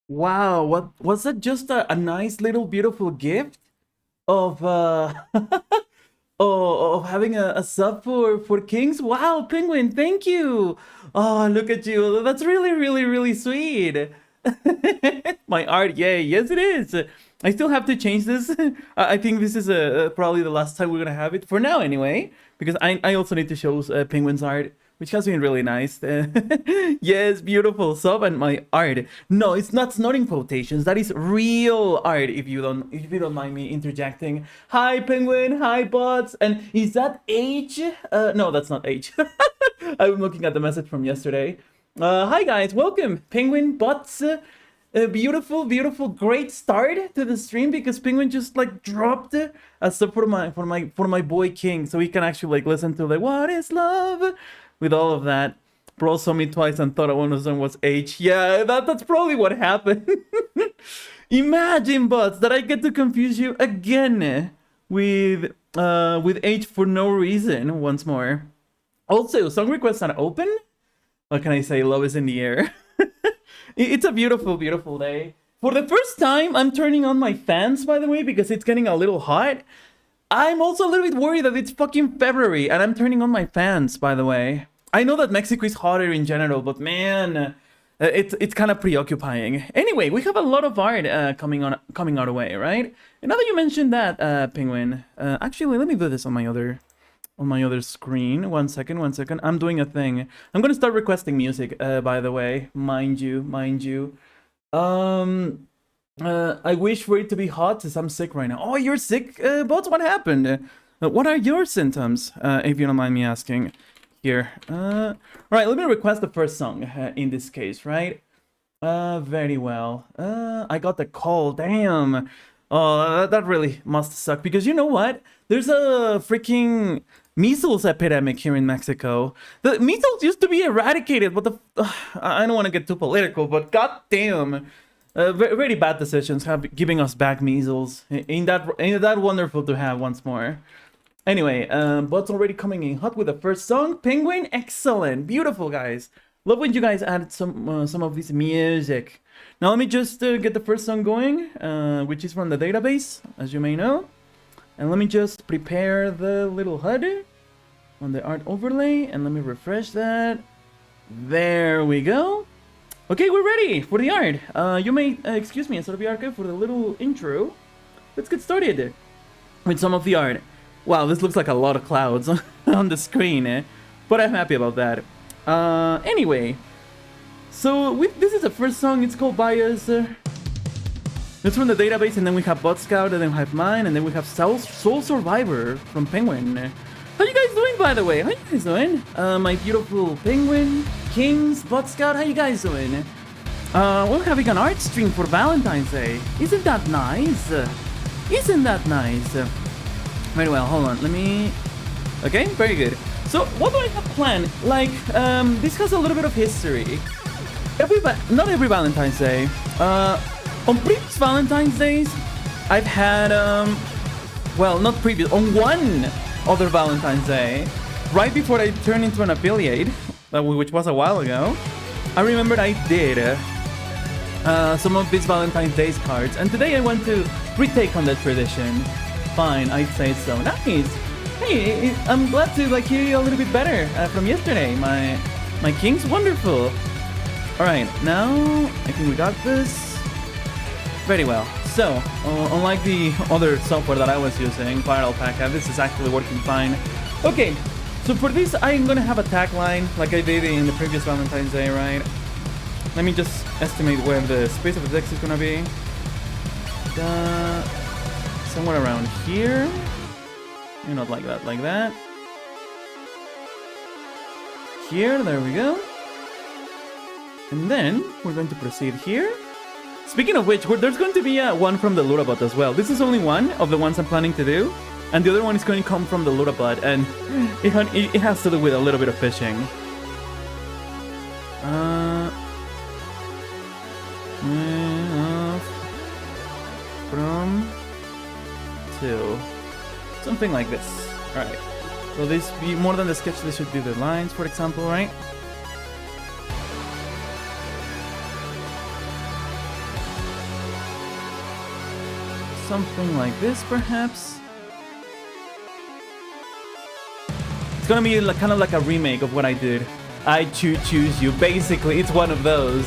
Wow, what was that? Just a nice little beautiful gift of of having a sub for Kings? Wow, Penguin, thank you. Oh, look at you. That's really sweet. My art, yay. Yes, it is. I still have to change this. I think this is probably the last time we're gonna have it for now, anyway, because I also need to show Penguin's art, which has been really nice. Yes, beautiful sub and my art. No, it's not in quotations. That is real art. If you don't mind me interjecting. Hi, Penguin. Hi, bots. And is that H? No, that's not H. I'm looking at the message from yesterday. Hi guys, welcome, Penguin bots. A beautiful, great start to the stream because Penguin just like dropped a sub for my boy King, so he can actually like listen to like what is love with all of that. Bro saw me twice and thought one of them was H. Yeah, that's probably what happened. Imagine, bots, that I get to confuse you again with H for no reason once more. Also, song requests are open. What can I say? Love is in the air. It's a beautiful day. For the first time, I'm turning on my fans, by the way, because it's getting a little hot. I'm also a little bit worried that it's fucking February, and I'm turning on my fans, by the way. I know that Mexico is hotter in general, but man, it's kind of preoccupying. Anyway, we have a lot of art coming our way, right? And now that you mentioned that, Penguin, actually, let me do this on my other screen. One second. I'm doing a thing. I'm gonna start requesting music, by the way. Mind you. I wish for it to be hot since I'm sick right now. Oh, you're sick, bots? What happened? What are your symptoms, if you don't mind me asking? Here. Right, let me request the first song, in this case, right? Very well. I got the call, damn. Oh, that really must suck, because you know what? There's a freaking measles epidemic here in Mexico. The measles used to be eradicated, but I don't want to get too political, but goddamn, very bad decisions have giving us back measles. Ain't that wonderful to have once more? Anyway, Bud's already coming in hot with the first song. Penguin, excellent, beautiful, guys. Love when you guys add some of this music. Now let me just get the first song going, which is from the database, as you may know. And let me just prepare the little HUD on the art overlay, and let me refresh that. There we go. Okay, we're ready for the art. You may excuse me, S&RV Archive, for the little intro. Let's get started with some of the art. Wow, this looks like a lot of clouds on the screen, but I'm happy about that. Anyway, so this is the first song. It's called Bias. It's from the database, and then we have Bot Scout, and then we have mine, and then we have Soul Survivor from Penguin. How you guys doing, by the way? How you guys doing? My beautiful Penguin, Kings, Bot Scout, how you guys doing? We're having an art stream for Valentine's Day. Isn't that nice? Isn't that nice? Very well, hold on, let me... Okay, very good. So, what do I have planned? Like, this has a little bit of history. Not every Valentine's Day. On previous Valentine's Days, I've had, well, not previous, on one other Valentine's Day, right before I turned into an affiliate, which was a while ago, I remembered I did some of these Valentine's Days cards, and today I want to retake on that tradition. Fine, I'd say so. Nice! Hey, I'm glad to like hear you a little bit better from yesterday, my kings. Wonderful! Alright, now I think we got this. Very well. So, unlike the other software that I was using, Fire Alpaca, this is actually working fine. Okay, so for this, I'm gonna have a tagline like I did in the previous Valentine's Day, right? Let me just estimate where the space of the text is gonna be. Somewhere around here. Maybe not like that, like that. Here, there we go. And then, we're going to proceed here. Speaking of which, there's going to be one from the LUDABOT as well. This is only one of the ones I'm planning to do. And the other one is going to come from the LUDABOT. And it has to do with a little bit of fishing. From to something like this. Alright. Will this be more than the sketch? This should be the lines, for example, right? something like this, perhaps. It's gonna be like, kind of like a remake of what I did. I choose you. Basically, it's one of those,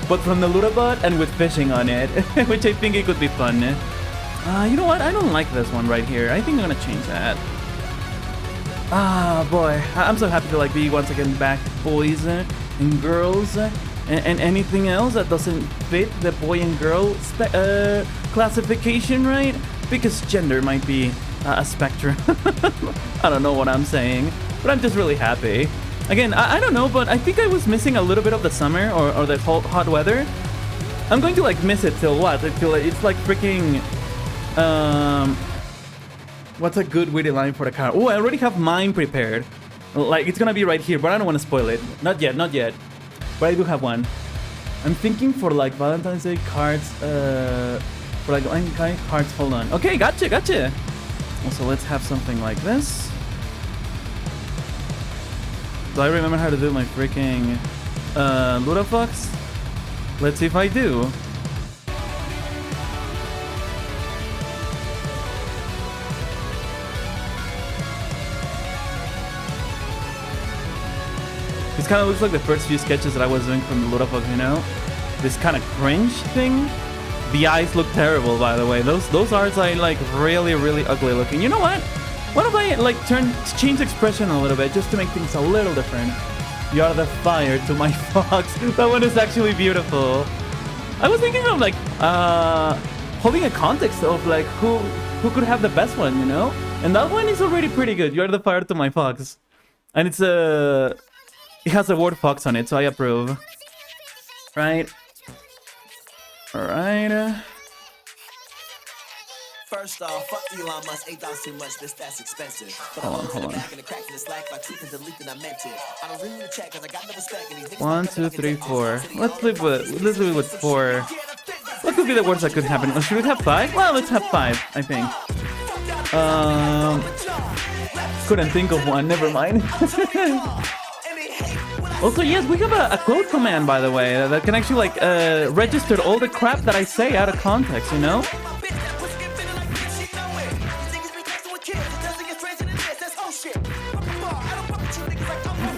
but from the LUDABOT and with fishing on it, which I think it could be fun. You know what? I don't like this one right here. I think I'm gonna change that. Ah, boy. I'm so happy to like be once again back, boys and girls, and anything else that doesn't fit the boy and girl classification, right? Because gender might be a spectrum. I don't know what I'm saying, but I'm just really happy. Again, I don't know, but I think I was missing a little bit of the summer or the hot weather. I'm going to like miss it till what? Until it's like freaking... what's a good witty line for the car? Oh, I already have mine prepared. Like, it's gonna be right here, but I don't want to spoil it. Not yet, not yet. But I do have one. I'm thinking for like Valentine's Day cards, for like cards, hold on. Okay, gotcha. Also, let's have something like this. Do I remember how to do my freaking LUDAFOX? Let's see if I do. This kind of looks like the first few sketches that I was doing from the LUDAFOX, you know? This kind of cringe thing. The eyes look terrible, by the way. Those arts are like really, really ugly looking. You know what? What if I like change expression a little bit just to make things a little different? You are the fire to my fox. That one is actually beautiful. I was thinking of like holding a context of like who could have the best one, you know? And that one is already pretty good. You are the fire to my fox. And it's it has the word fox on it, so I approve. Right. Alright. First off, fuck Elon Musk, $8 too much, that's expensive. Hold on. 1, 2, 3, 4. Let's live with 4. What could be the worst that could happen? Oh, should we have 5? Well, let's have 5, I think. Couldn't think of one, never mind. Also, yes, we have a quote command, by the way, that can actually, like, register all the crap that I say out of context, you know?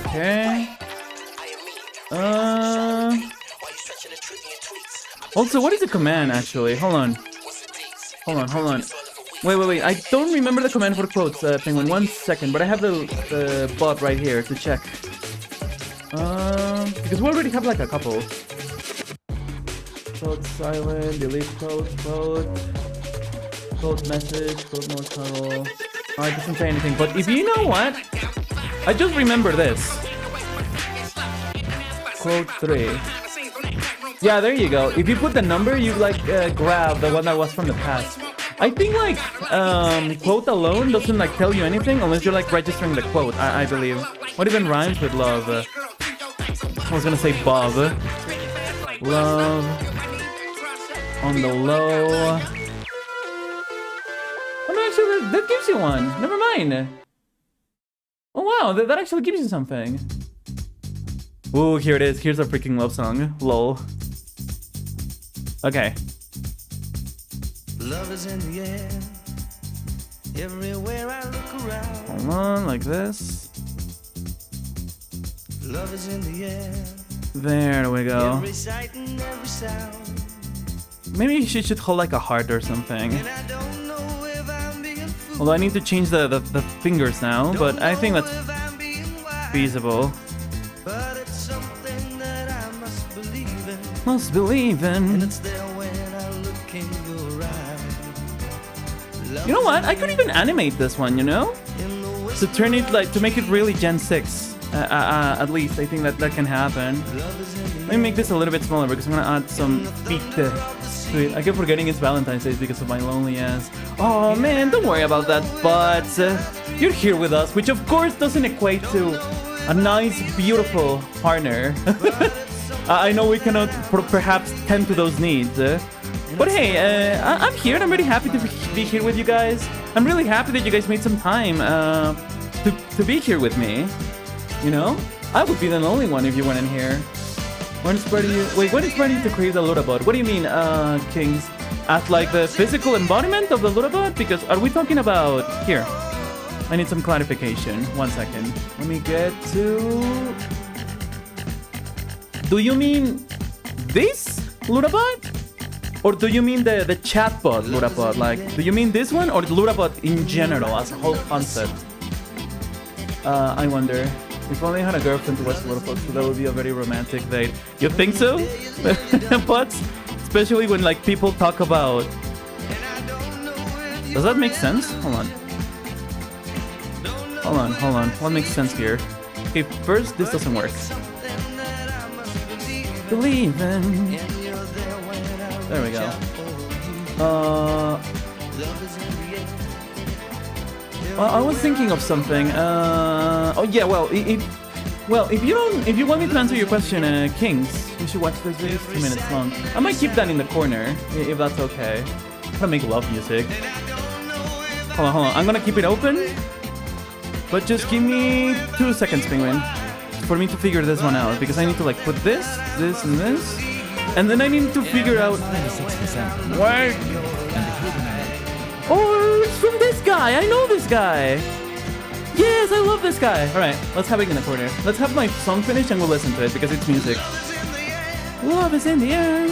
Okay. Also, what is the command, actually? Hold on. Wait. I don't remember the command for quotes, Penguin. 1 second, but I have the bot right here to check. Because we already have like a couple. Quote silent, delete quote, message, quote no tunnel. Oh, it doesn't say anything, but if you know what? I just remember this. Quote 3. Yeah, there you go. If you put the number, you like grab the one that was from the past. I think like quote alone doesn't like tell you anything unless you're like registering the quote, I believe. What even rhymes with love? I was gonna say Bob. Love on the low. Oh no, actually that gives you one. Never mind. Oh wow, that actually gives you something. Ooh, here it is. Here's a freaking love song. Lol. Okay. Love is in the air. Everywhere I look around. Hold on, like this. Love is in the air. There we go. Every sight and every sound. Maybe she should hold like a heart or something. And I don't know if I'm being fooled. Although I need to change the fingers now, but I think that's feasible. But it's something that I must believe in. Must believe And in. it's there when I look in your eyes. Love You know what? I could even animate this one, you know? in the To turn it like, to make it really Gen 6. At least, I think that can happen. Let me make this a little bit smaller because I'm gonna add some feet to it. I keep forgetting it's Valentine's Day because of my lonely ass. Oh man, don't worry about that, but you're here with us, which of course doesn't equate to a nice, beautiful partner. I know we cannot perhaps tend to those needs, but hey, I'm here and I'm really happy to be here with you guys. I'm really happy that you guys made some time to be here with me. You know? I would be the only one if you went in here. When it's ready, wait, when it's ready to create the LUDABOT? What do you mean, Kings? As like the physical embodiment of the LUDABOT? Because are we talking about here? I need some clarification. 1 second. Let me get to. Do you mean this LUDABOT? Or do you mean the chatbot LUDABOT? Like, do you mean this one or the LUDABOT in general as a whole concept? I wonder. If only I had a girlfriend to watch LUDAFOX, so that would be a very romantic date. You think so? But especially when like people talk about. Does that make sense? Hold on. Hold on. What makes sense here? Okay, first this doesn't work. Believe in. There we go. I was thinking of something. Oh yeah. Well, if you want me to answer your question, Kings, you should watch this video. It's 2 minutes long. I might keep that in the corner if that's okay. I'm gonna make love music. Hold on. I'm gonna keep it open, but just give me 2 seconds, Penguin, for me to figure this one out because I need to like put this, and this, and then I need to figure out. 96%. Wait. Oh, it's from this guy. I know this guy. Yes, I love this guy. All right, let's have it in the corner. Let's have my song finish and we'll listen to it because it's music. Love is in the air.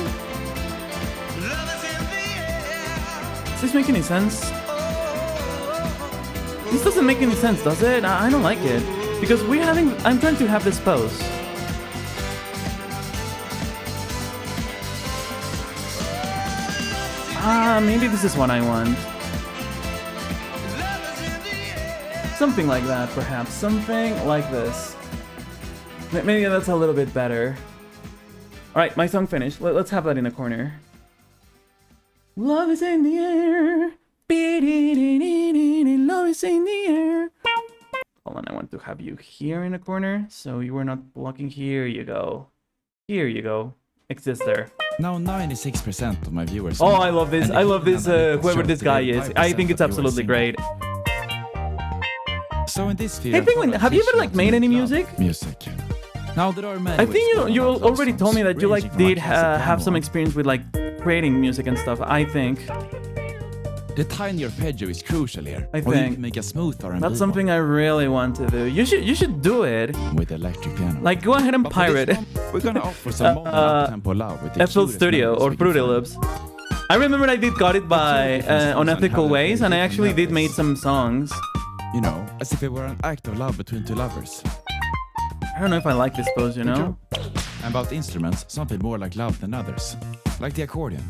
Does this make any sense? This doesn't make any sense, does it? I don't like it because I'm trying to have this pose. Maybe this is what I want. Something like that, perhaps. Something like this. Maybe that's a little bit better. Alright, my song finished. Let's have that in the corner. Love is in the air. Love is in the air. Hold on, I want to have you here in the corner. So you were not blocking. Here you go. Here you go. Exists there. Now 96% of my viewers. Oh, I love this. I love this, whoever this guy is. I think it's absolutely great. So in this video, hey Penguin, have you ever like made any music? Now there are many. I think you already told me that you like did have some experience with like creating music and stuff. I think. The tiny arpeggio is crucial here. I or you think can make a smooth R&B that's something I really want to do. You should do it. With electric piano. Like go ahead and But pirate. We're gonna offer some tempo love with the FL cutest Studio melodies or we can Fruity find. Loops. I remember I got it by unethical ways, and I actually did made some songs. You know, as if it were an act of love between two lovers. I don't know if I like this pose, you know? And about instruments, some feel more like love than others. Like the accordion.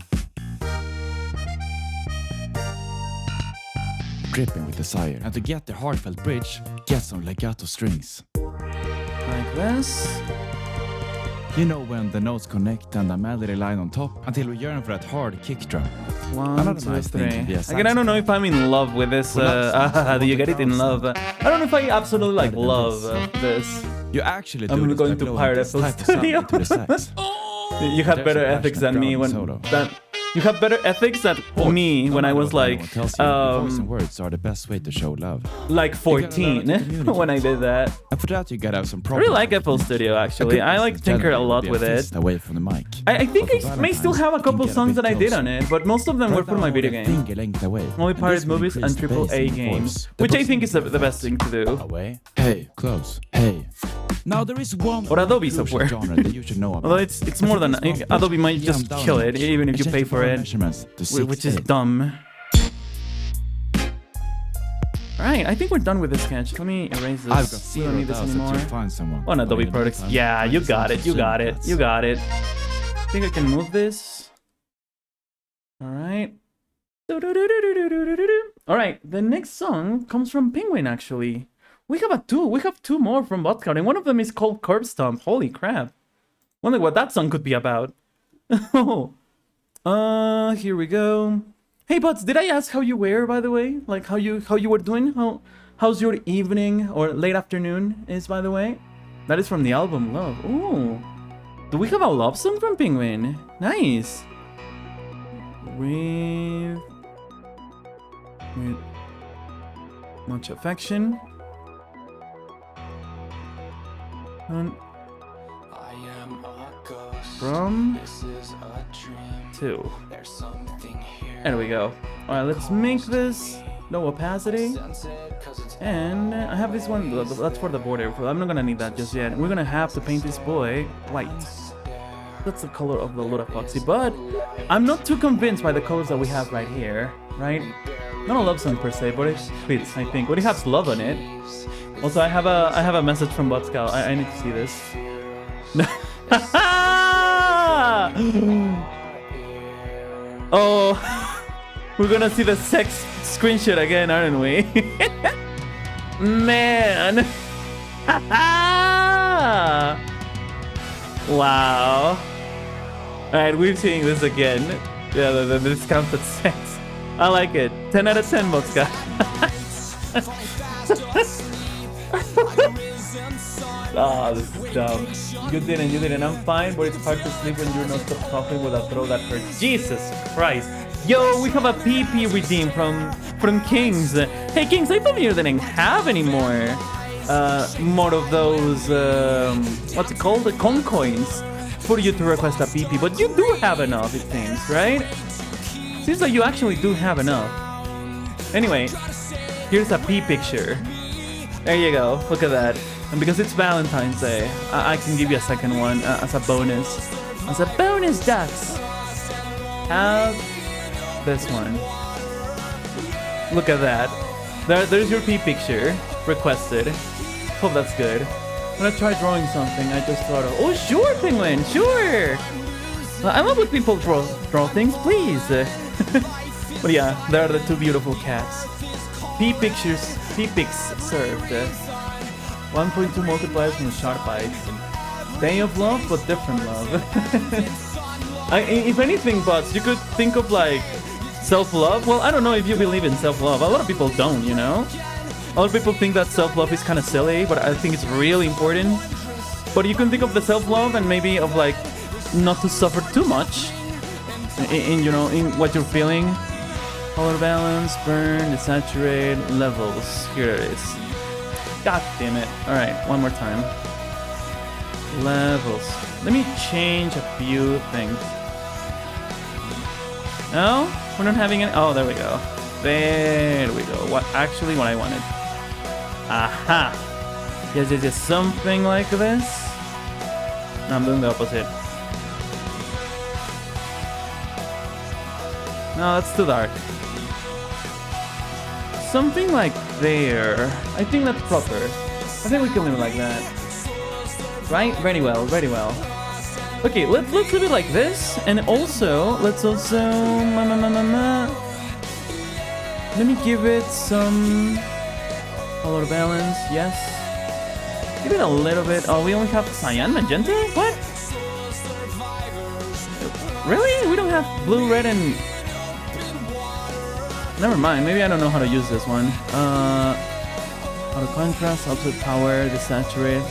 Dripping with desire. And to get the heartfelt bridge, get some legato strings. Like this. You know when the notes connect and the melody line on top until we yearn for that hard kick drum. 1, 2, 3. Again, I don't know if I'm in love with this. Do you get it in love? I don't know if I absolutely like love this. You actually do I'm this going by to blowing pirate this FL type of sound Studio. into the sax. You have There's better a ethics than passionate me when solo. you have better ethics than me when I was like voice and words are the best way to show love. like 14 when I did that. And for that you gotta have some I problems. really like FL Studio actually. I like tinker a lot with it. Away from the mic. I think But for I may still have a Valentine, couple you can get songs bit that I did closer. on it, but most of them were Right for now my we're video a game. finger length away. Only And pirate this will movies and increase the bass AAA in the games, voice. which I The think is the proximity best thing to do. away. Hey, close. Hey. Now there is one Or Adobe crucial software. genre that you should know about. Although it's more than Adobe might just kill it even if you pay for it, which is dumb. Alright, I think we're done with this sketch. Let me erase this. I've got We don't need this 0,000 anymore. to find someone. On Adobe But in the products. meantime, Yeah, you got it. You got it. You got it. it. I think I can move this. Alright. Alright, the next song comes from Penguin actually. We have two more from Vodka, and one of them is called Curb Stomp. Holy crap. Wonder what that song could be about. Here we go. Hey Bots, did I ask how you were, by the way? Like how you were doing? How's your evening or late afternoon is, by the way? That is from the album Love. Ooh. Do we have a love song from Penguin? Nice. With much affection. I am a god. from 2. There we go. Alright, let's make this no opacity. And I have this one, that's for the border. I'm not gonna need that just yet. We're gonna have to paint this boy white. That's the color of the LUDAFOXy, but I'm not too convinced by the colors that we have right here, right? Not a love song per se, but it fits, I think. But it has love on it. Also, I have a message from Bot Scout. I need to see this. Oh, we're gonna see the sex screenshot again, aren't we? Man. Wow. Alright, we're seeing this again. Yeah, the discounted sex. I like it. 10 out of 10, Mosca. Ah, this is dumb. You didn't. I'm fine, but it's hard to sleep when you're not stop talking with a throw that hurts. Jesus Christ. Yo, we have a PP redeem from Kings. Hey, Kings, I thought you didn't have any more of those, what's it called? The concoins for you to request a PP, but you do have enough, it seems, right? Seems like you actually do have enough. Anyway, here's a P picture. There you go, look at that. And because it's Valentine's Day, I can give you a second one as a bonus. As a bonus, ducks. Have this one. Look at that. There's your P picture requested. Hope that's good. I'm gonna try drawing something I just thought of. Oh, sure, Penguin, sure. I love when people draw things, please. But yeah, there are the two beautiful cats. P pics served. 1.2 multipliers from the sharp eyes. Day of love, but different love. If anything, Bots, you could think of like self-love. Well, I don't know if you believe in self-love. A lot of people don't, you know? A lot of people think that self-love is kind of silly, but I think it's really important. But you can think of the self-love and maybe of like not to suffer too much in you know, in what you're feeling. Color balance, burn, desaturate, levels. Here it is. God damn it. Alright, one more time. Levels. Let me change a few things. No? We're not having any. Oh, there we go. There we go. What I wanted. Aha! Yes, something like this. No, I'm doing the opposite. No, that's too dark. Something like there. I think that's proper. I think we can leave it like that. Right? Very well, very well. Okay, let's leave it like this. And also, let's also... Let me give it some color balance, yes. Give it a little bit. Oh, we only have cyan, magenta? What? Really? We don't have blue, red, and... Never mind, maybe I don't know how to use this one. Auto contrast, output power, desaturate.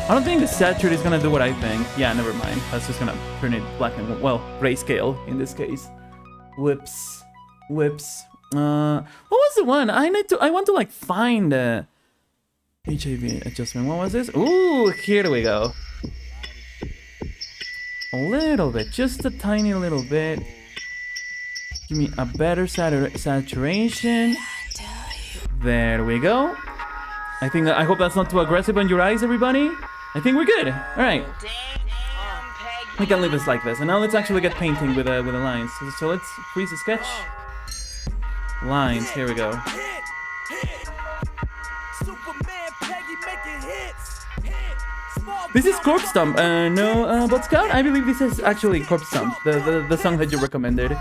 I don't think desaturate is gonna do what I think. Yeah, never mind. That's just gonna turn it black and, well, grayscale in this case. Whips. What was the one? I want to like find the HAV adjustment. What was this? Ooh, here we go. A little bit, just a tiny little bit. Give me a better saturation. There we go. I hope that's not too aggressive on your eyes, everybody. I think we're good. All right. We can leave this like this. And now let's actually get painting with the lines. So let's freeze the sketch. Lines, here we go. This is Corpse Stomp. No, Bot Scout? I believe this is actually Corpse Stomp, the song that you recommended.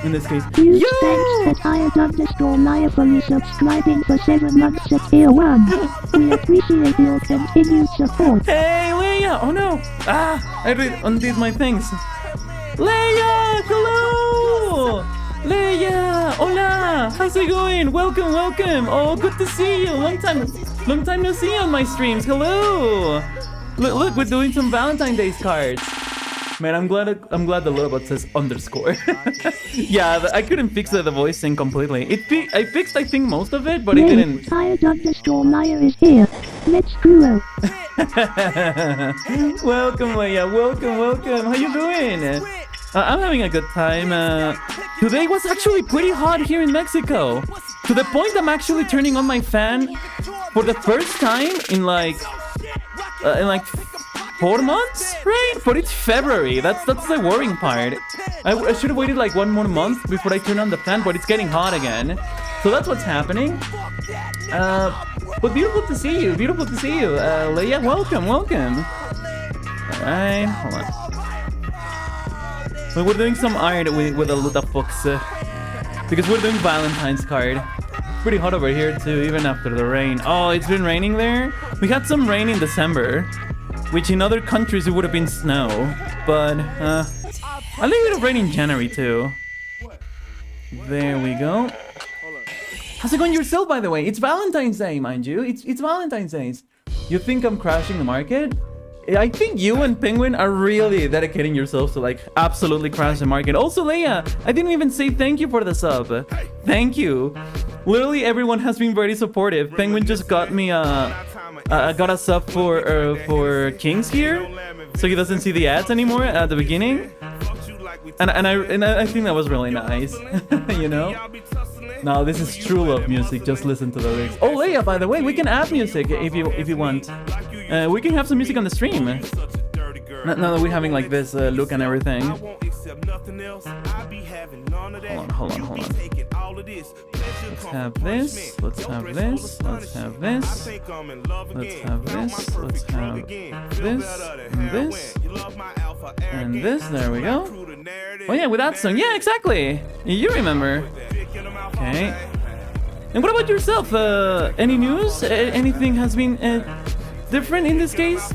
In this case. Huge thanks that I for you subscribing for 7 months at tier 1. We appreciate your continued support. Hey, Leia! Oh no! I undid my things. Leia! Hello! Leia! Hola! How's it going? Welcome! Oh, good to see you! Long time no see you on my streams. Hello! Look, we're doing some Valentine's Day cards. Man, I'm glad the LUDABOT says underscore. Yeah, I couldn't fix the voice thing completely. I fixed, I think, most of it, but it Yay, didn't. Tired underscore liar is here. Let's duo. Welcome, Leia. Welcome. How you doing? I'm having a good time. Today was actually pretty hot here in Mexico. To the point I'm actually turning on my fan for the first time in like 4 months, right? But it's February. That's the worrying part. I should have waited like 1 more month before I turn on the fan, but it's getting hot again. So that's what's happening. But beautiful to see you. Leia, welcome. Alright, hold on. We're doing some art with a LUDAFOX. Because we're doing Valentine's card. Pretty hot over here too, even after the rain. Oh, it's been raining there? We had some rain in December. Which in other countries it would have been snow. But, I think it would have rained in January too. There we go. How's it going yourself, by the way? It's Valentine's Day, mind you. It's Valentine's Day. You think I'm crashing the market? I think you and Penguin are really dedicating yourselves to like absolutely crash the market. Also, Leia, I didn't even say thank you for the sub. Thank you. Literally everyone has been very supportive. Penguin just got me got a sub for Kings here, so he doesn't see the ads anymore at the beginning. And I think that was really nice. You know? No, this is true love music. Just listen to the lyrics. Oh, Leia, by the way, we can add music if you want. We can have some music on the stream. Now that we're having like this look and everything. Hold on. Let's have this. Let's have this. Let's have this. Let's have this. Let's have this. And this. And this. There we go. Oh yeah, with that song. Yeah, exactly. You remember. Okay. And what about yourself? Any news? Anything has been different in this case?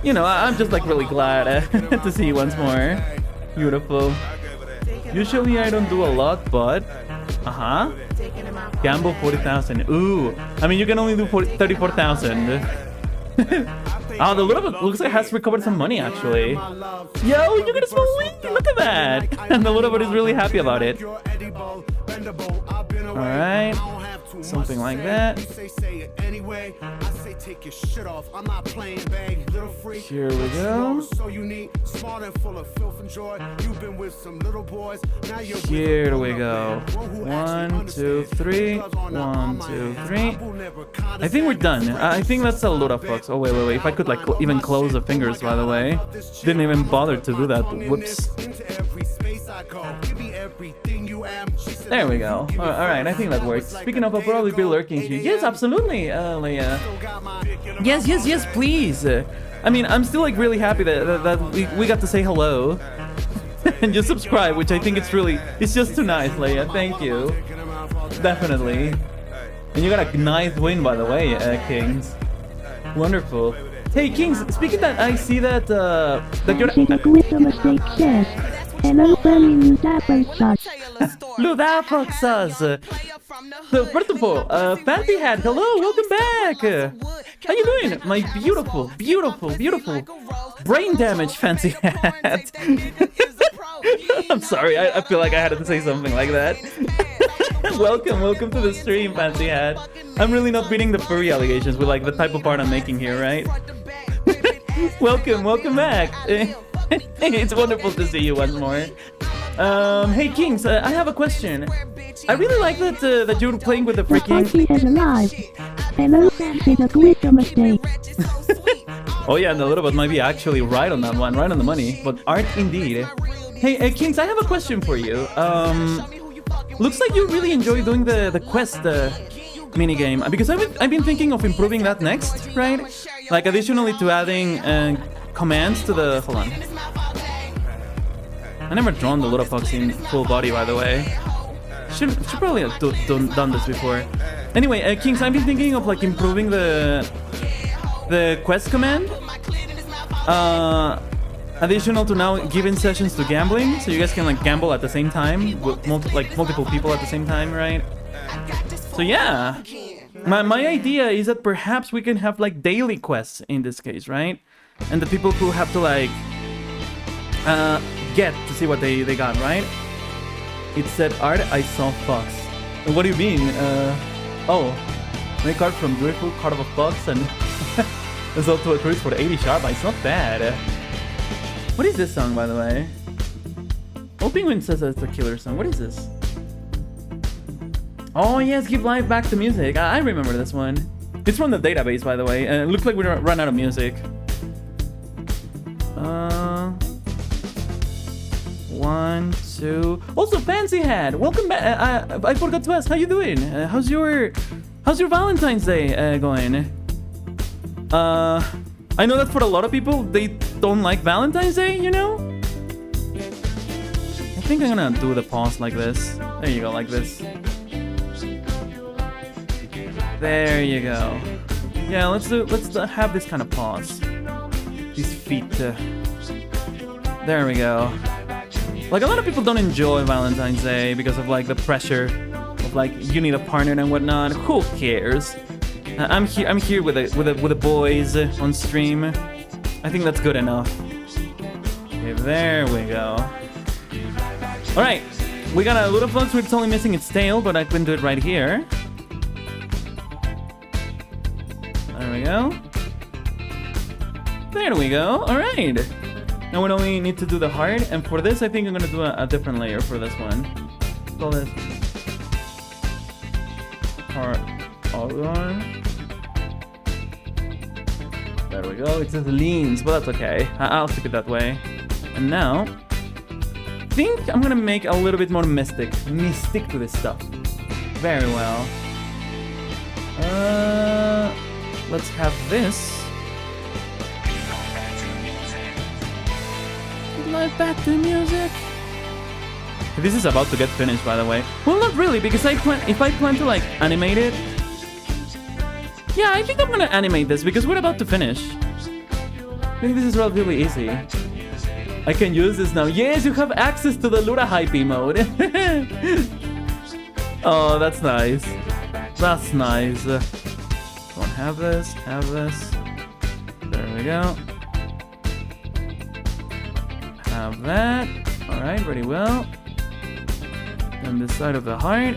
You know, I'm just like really glad to see you once more. Beautiful. Usually I don't do a lot, but gamble 40,000. Ooh, I mean you can only do 34,000. Oh, the LUDABOT looks like it has recovered some money actually. Yo, you got a small win! Look at that! And the LUDABOT is really happy about it. Alright. Something like that. Here we go. Here we go. 1, 2, 3. 1, 2, 3. I think we're done. I think that's a LUDAFOX. Oh, wait. If I could like even close the fingers, by the way. Didn't even bother to do that. Whoops. There we go. Alright, I think that works. Speaking of, I'll probably be lurking here. Yes, absolutely, Leia. Yes, please. I mean, I'm still like really happy that we got to say hello. And just subscribe, which I think it's just too nice, Leia. Thank you. Definitely. And you got a nice win, by the way, Kings. Wonderful. Hey, Kings, speaking of that, I see that, you're... Hello, fellow LUDAFOX. LUDAFOX. So first of all, Fancy Hat, hello, welcome back. How you doing, my beautiful brain damage Fancy Hat? I'm sorry, I feel like I had to say something like that. Welcome to the stream, Fancy Hat. I'm really not beating the furry allegations with like the type of art I'm making here, right? Welcome back. It's wonderful to see you once more. Hey Kings, I have a question. I really like that you're playing with the freaking... Hello, Fancy, the Twitter mistake. Oh yeah, and the LUDABOT might be actually right on that one, right on the money, but art indeed. Hey, Kings, I have a question for you. Looks like you really enjoy doing the quest minigame, because I've been thinking of improving that next, right? Like additionally to adding commands to the... Hold on. I never drawn the LUDAFOX in full body, by the way. Should probably have done this before. Anyway, Kings, I've been thinking of like improving the quest command. Additional to now giving sessions to gambling, so you guys can like gamble at the same time with multiple people at the same time, right? So yeah, my idea is that perhaps we can have like daily quests in this case, right? And the people who have to like get to see what they got, right? It said art, I saw fox. What do you mean? Oh, make art from beautiful card of a fox and there's also a cruise for the 80 sharp. It's not bad. What is this song, by the way? Oh, Penguin says that it's a killer song. What is this? Oh yes, give life back to music. I remember this one. It's from the database, by the way. It looks like we run out of music. 1, 2. Also, Fancy Hat. Welcome back. I forgot to ask. How you doing? How's your Valentine's Day going? I know that for a lot of people, they don't like Valentine's Day. You know. I think I'm gonna do the pause like this. There you go, like this. There you go. Yeah, let's have this kind of pause. These feet. There we go. Like, a lot of people don't enjoy Valentine's Day because of like the pressure of like you need a partner and whatnot. Who cares? I'm here with the boys on stream. I think that's good enough. Okay, there we go. All right, we got a LUDAFOX. We're totally missing its tail, but I can do it right here. There we go. There we go. All right. Now we only need to do the heart, and for this, I think I'm gonna do a different layer for this one. Call this heart outline. There we go. It says leans, but that's okay. I'll keep it that way. And now, I think I'm gonna make a little bit more mystic to this stuff. Very well. Let's have this. Life back to music. This is about to get finished, by the way. Well, not really, because if I plan to like animate it. Yeah, I think I'm gonna animate this because we're about to finish. I think this is relatively easy. I can use this now. Yes, you have access to the Luda Hype mode. Oh, that's nice. That's nice. Come on, have this. There we go. Have that. Alright, very well. And this side of the heart.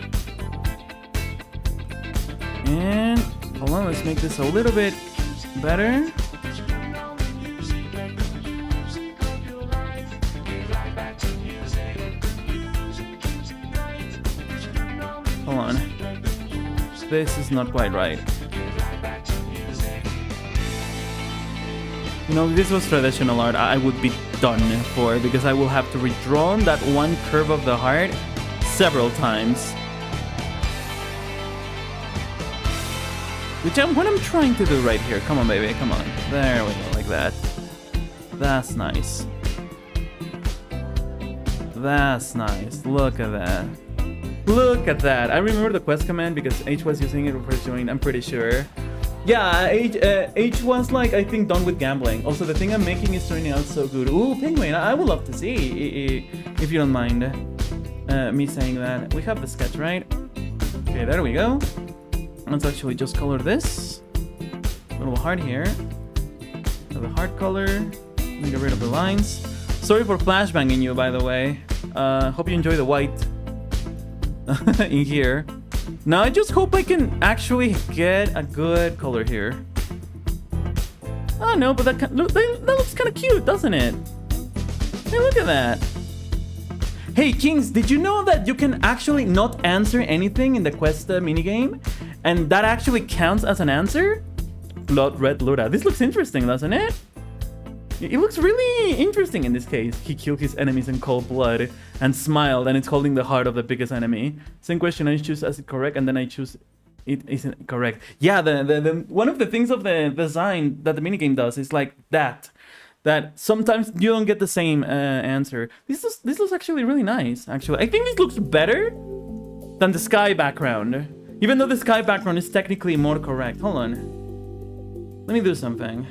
And hold on, let's make this a little bit better. Hold on. This is not quite right. You know, if this was traditional art, I would be done for, because I will have to redraw that one curve of the heart several times. Which what I'm trying to do right here. Come on, baby, come on. There we go, like that. That's nice. That's nice. Look at that. Look at that. I remember the quest command because H was using it before joining, I'm pretty sure. Yeah, H was like, I think, done with gambling. Also, the thing I'm making is turning out so good. Ooh, Penguin, I would love to see, if you don't mind me saying that. We have the sketch, right? Okay, there we go. Let's actually just color this. A little heart here. So the heart color. Get rid of the lines. Sorry for flashbanging you, by the way. Hope you enjoy the white in here. Now I just hope I can actually get a good color here. Oh no, but that looks kind of cute, doesn't it? Hey, look at that. Hey Kings, did you know that you can actually not answer anything in the quest minigame? And that actually counts as an answer? Blood Red Luda. This looks interesting, doesn't it? It looks really interesting in this case. He killed his enemies in cold blood and smiled, and it's holding the heart of the biggest enemy. Same question, I choose as it correct, and then I choose it isn't correct. Yeah, the one of the things of the design that the minigame does is like that sometimes you don't get the same answer. This looks actually really nice, actually. I think this looks better than the sky background. Even though the sky background is technically more correct. Hold on. Let me do something.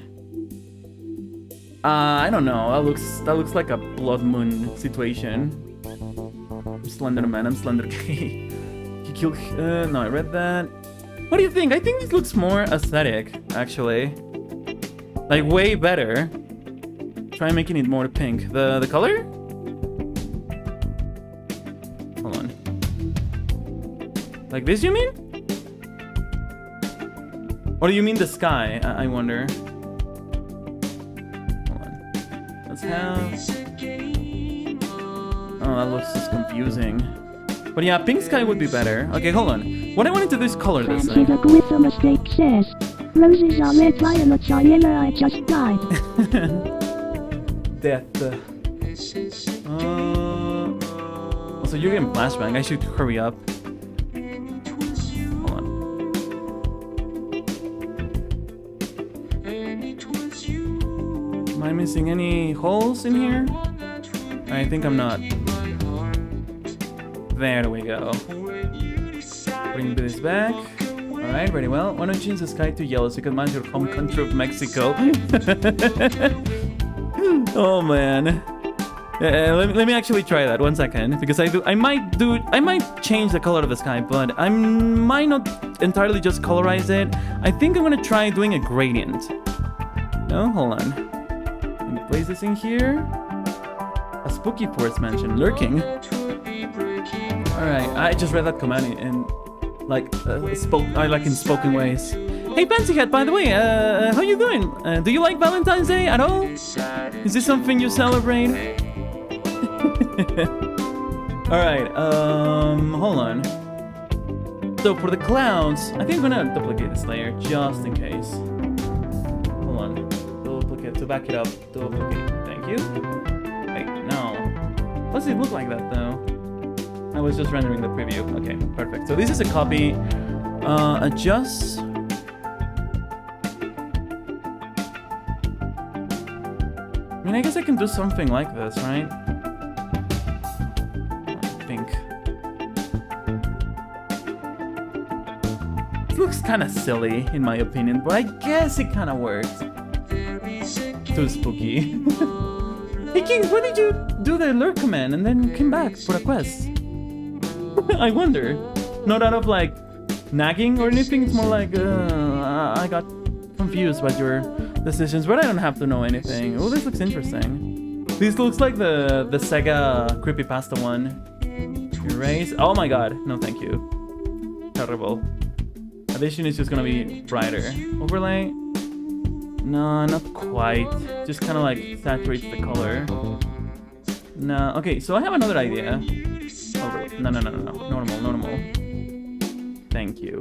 I don't know. That looks like a blood moon situation. I'm Slenderman. I'm Slender K. He killed. No, I read that. What do you think? I think this looks more aesthetic, actually. Like way better. try making it more pink. The color? Hold on. Like this, you mean? Or do you mean the sky? I wonder. Hold on. Let's have... Oh, that looks just confusing. But yeah, pink sky would be better. Okay, hold on. What I wanted to do is color this Fancy thing. the with a mistake says, roses are red, violets are yellow, I just died. Death. Also, you're getting flashbang. I should hurry up. Hold on. Am I missing any holes in here? I think I'm not. There we go. Bring this back. Alright, very well. Why don't you change the sky to yellow so you can match your home country of Mexico? Oh man. Let me actually try that 1 second, because I might change the color of the sky, but I might not entirely just colorize it. I think I'm gonna try doing a gradient. No, hold on. Let me place this in here. A spooky forest mansion lurking. Alright, I just read that command in in spoken ways. Hey Fancyhead, by the way, how you doing? Do you like Valentine's Day at all? Is this something you celebrate? Alright, hold on. So for the clouds, I think I'm gonna duplicate this layer just in case. Hold on. Duplicate to back it up. Duplicate. Thank you. Wait, no. What's it look like that though? I was just rendering the preview. Okay, perfect. So this is a copy. Adjust. I mean, I guess I can do something like this, right? I think. It looks kind of silly, in my opinion, but I guess it kind of works. Too spooky. Hey Kings, why did you do the alert command and then came back for a quest? I wonder. Not out of like nagging or anything, it's more like I got confused by your decisions, but I don't have to know anything. Oh, this looks interesting. This looks like the Sega creepypasta one. Erase. Oh my god. No, thank you. Terrible. Addition is just gonna be brighter. Overlay. No, not quite. Just kind of like saturates the color. No. Okay, so I have another idea. No. Normal. Thank you.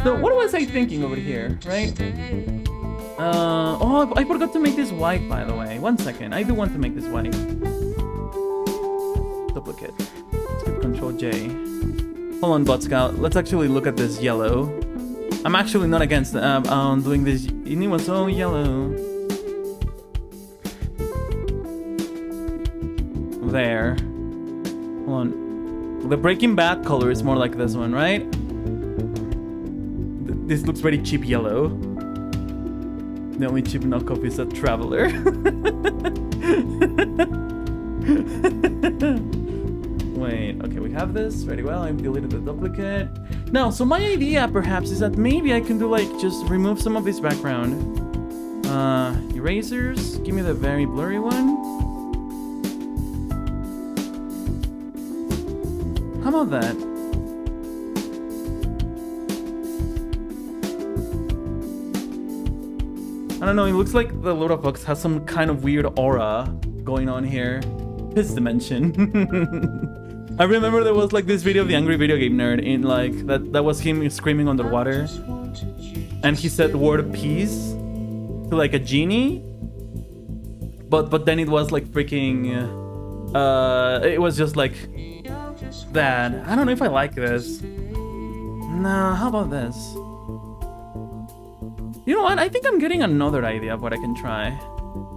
So what was I thinking over here, right? Oh, I forgot to make this white, by the way. 1 second. I do want to make this white. Duplicate. Let's do Control J. Hold on, Bot Scout. Let's actually look at this yellow. I'm actually not against doing this. It was so yellow. There. Hold on. The Breaking Bad color is more like this one, right? This looks very cheap yellow. The only cheap knockoff is a Traveler. Wait, okay, we have this very well. I've deleted the duplicate. Now, so my idea perhaps is that maybe I can do like just remove some of this background. Erasers. Give me the very blurry one. How about that? I don't know, it looks like the LUDAFOX has some kind of weird aura going on here. His dimension. I remember there was like this video of the Angry Video Game Nerd in like that was him screaming underwater. And he said the word peace to like a genie. But then it was like freaking it was just like that. I don't know if I like this. Nah, how about this? You know what? I think I'm getting another idea of what I can try.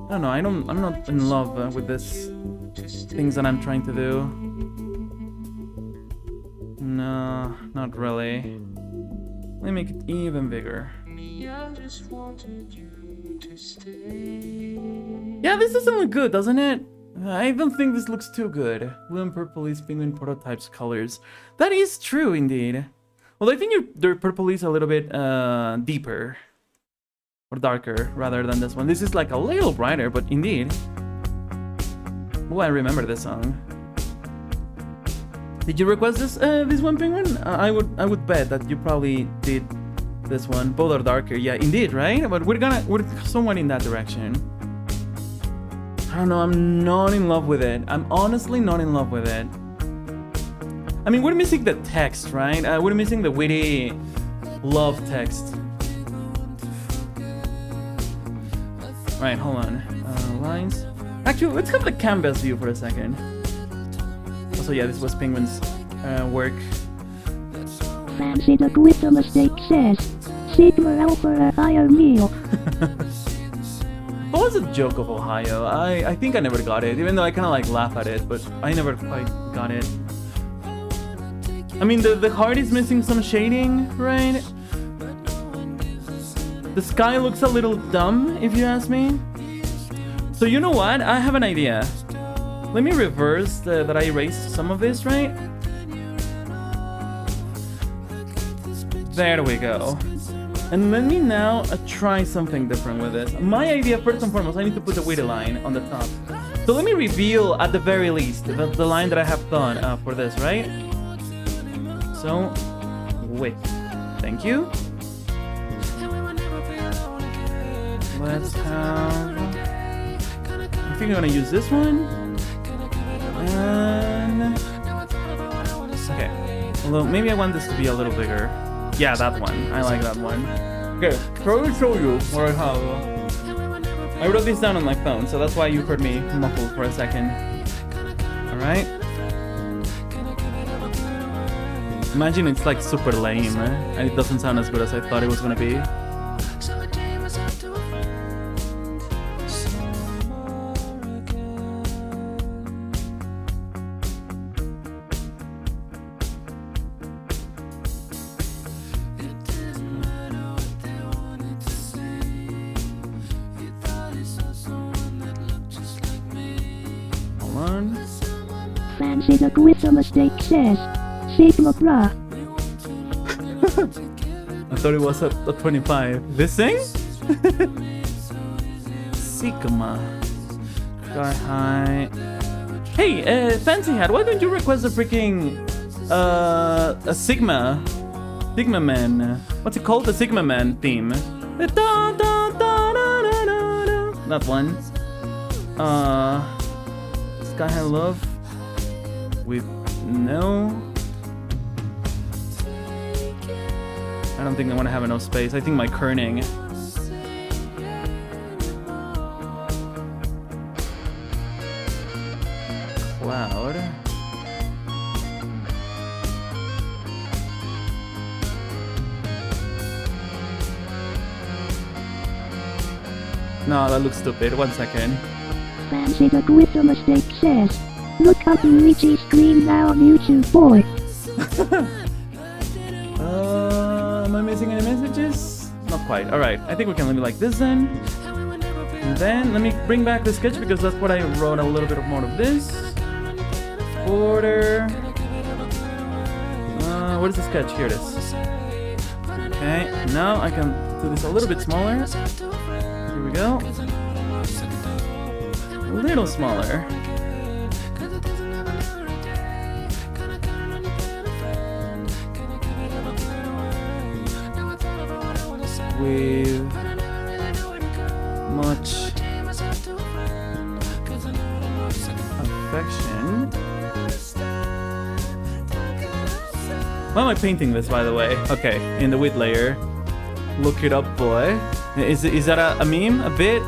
I don't know. I'm not in love with this things that I'm trying to do. No, not really. Let me make it even bigger. Yeah, this doesn't look good, doesn't it? I don't think this looks too good. Blue and purple is penguin prototypes colors. That is true, indeed. Well, I think their purple is a little bit deeper. or darker rather than this one. This is like a little brighter, but indeed. Oh, I remember this song. Did you request this one, Penguin? I would bet that you probably did this one. Both are darker, yeah, indeed, right? But we're somewhat in that direction. I don't know, I'm not in love with it. I'm honestly not in love with it. I mean, we're missing the text, right? We're missing the witty love text. Right, hold on. Lines. Actually, let's have the canvas view for a second. Also, yeah, this was Penguin's work. Fancy the with the mistake says. Sigma Alpha a higher meal. What was the joke of Ohio? I think I never got it, even though I kind of like laugh at it, but I never quite got it. I mean, the heart is missing some shading, right? The sky looks a little dumb, if you ask me. So you know what? I have an idea. Let me reverse that I erased some of this, right? There we go. And let me now try something different with this. My idea, first and foremost, I need to put the witty line on the top. So let me reveal, at the very least, the line that I have done for this, right? So, wait. Thank you. Let's have... I think I'm gonna use this one. And... okay. Although, maybe I want this to be a little bigger. Yeah, that one. I like that one. Okay, so I will show you what I have. I wrote this down on my phone, so that's why you heard me muffled for a second. Alright. Imagine it's like super lame, and it doesn't sound as good as I thought it was gonna be. Fancy the with the mistake says. Sigma bra. I thought it was a 25. This thing? Sigma. Sky high. Hey, Fancy Hat, why don't you request a freaking a Sigma Man? What's it called? The Sigma Man theme. That one. Sky High Love with no. I don't think I want to have enough space. I think my kerning. Cloud. No, that looks stupid. 1 second. Fancy the with the mistake says. Look up Luigi's screen now on YouTube, boy. Am I missing any messages? Not quite. Alright, I think we can leave it like this then. And then let me bring back the sketch because that's what I wrote a little bit more of this. Border. What is the sketch? Here it is. Okay, now I can do this a little bit smaller. Here we go. A little smaller. With much affection. Why am I painting this, by the way? Okay, in the width layer. Look it up, boy. Is that a meme? A bit?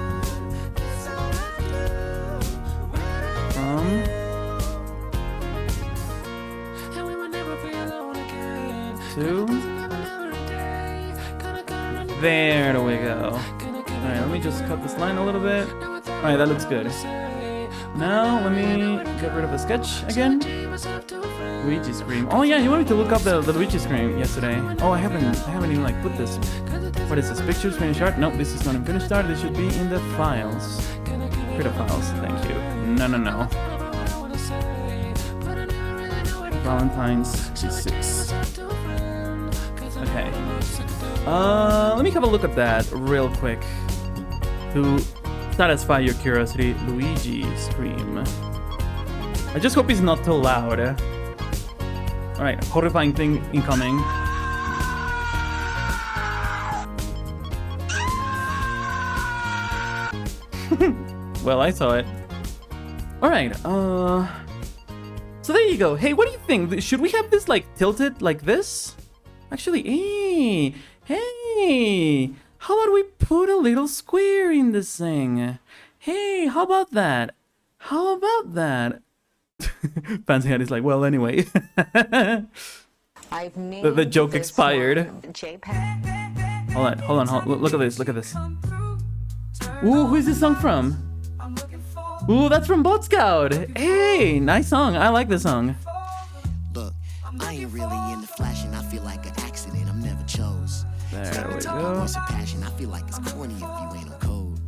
Two. There we go. Alright, let me just cut this line a little bit. Alright, that looks good. Now, let me get rid of the sketch again. Luigi Scream. Oh yeah, you wanted to look up the Luigi Scream yesterday. Oh, I haven't even like put this. What is this? Pictures, finished art? Nope, this is not in finished art. This should be in the files. Create files, thank you. No. Valentine's G6. Okay. Let me have a look at that real quick. To satisfy your curiosity, Luigi scream. I just hope he's not too loud. Alright, horrifying thing incoming. Well, I saw it. Alright, so there you go. Hey, what do you think? Should we have this, like, tilted like this? Actually, hey, how about we put a little square in this thing? Hey, how about that? How about that? Fancy Head is like, well, anyway. I've The joke expired. JPEG. Hold on. Look at this. Ooh, who is this song from? Ooh, that's from Bot Scout. Hey, nice song. I like this song. Look, I ain't really into flashing. I feel like an accident. I'm never chose. There we Talk go. voice of passion. I feel like it's corny if you ain't on code.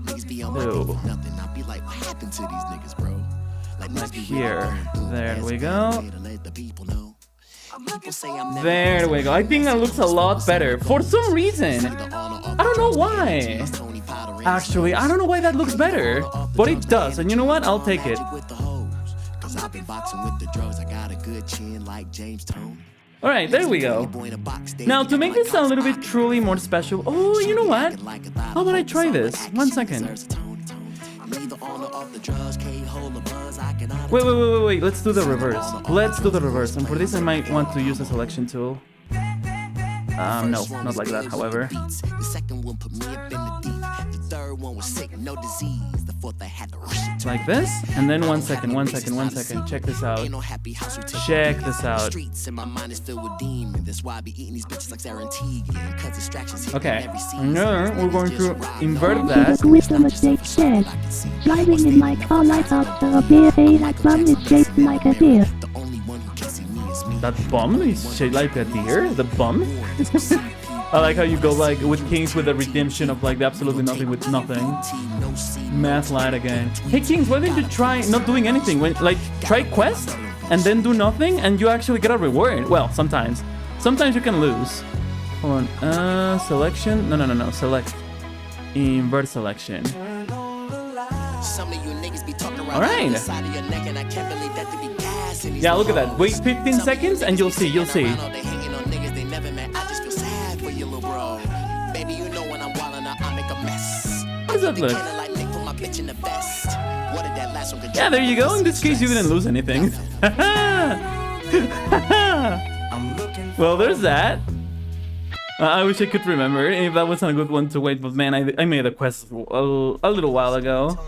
Niggas be on my dick Ew. for nothing. I be like, what happened to these niggas, bro? Like niggas be here. really going through There as we a go. way to let the people know. People say I'm never There we go. I think that looks a lot better. For some reason. I don't know why. Actually, I don't know why that looks better. But it does. And you know what? I'll take it. Cause I've been boxing with the drugs. I got a good chin like James Tone. Alright, there we go. Now, to make this sound a little bit truly more special... Oh, you know what? How about I try this? 1 second. Wait. Let's do the reverse. And for this, I might want to use the selection tool. No, not like that, however. The second one put me up in the deep. The third one was sick, no disease. The fourth I had to rush it to. Like this, and then 1 second. Check this out. Ain't no happy house we take Check over. this out. Streets and my mind is filled with demons. That's why I be eating these bitches like Sarah and Tegan. Cause distractions hit Okay, every season. no, we're going to invert To the that. wisdom mistake says, driving in my car like after a beer, that bum is shaped like a deer. The only one who can see me is me. That bum is shaped like a deer? The bum? I like how you go like with Kings with the redemption of like the absolutely nothing with nothing. Math light again. Hey Kings, why didn't you try not doing anything? When like try quest and then do nothing and you actually get a reward. Well, sometimes. Sometimes you can lose. Hold on. Selection. No. Select. Invert selection. Some of you niggas be talking around Alright. the side of your neck and I can't believe that to be gas in these Yeah, look at that. Wait hoes. 15 seconds and you'll see. They hanging on niggas they never met. I just feel sad for you, little bro. Baby, you know when I'm wildin' out, I make a mess. How does that look? Kinda like Nick put my bitch in the vest. What did that last one control? Yeah, there you go. In this case, you didn't lose anything. Well, there's that. I wish I could remember if that wasn't a good one to wait, but man, I made a quest a little while ago.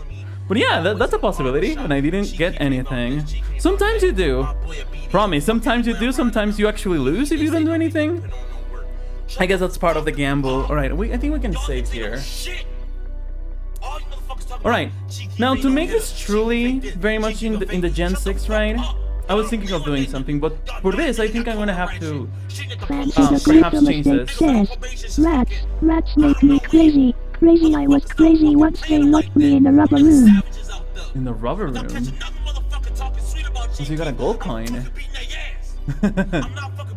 But yeah, that's a possibility, and I didn't get anything. Sometimes you do. Promise, sometimes you do, sometimes you actually lose if you don't do anything. I guess that's part of the gamble. Alright, I think we can save here. Alright, now to make this truly very much in the Gen 6, right? I was thinking of doing something, but for this, I think I'm gonna have to Francis the perhaps wisdom change mistake this. says, rats make me crazy. Crazy, I was crazy once they locked me in the rubber room. In the rubber room? So you got a gold coin.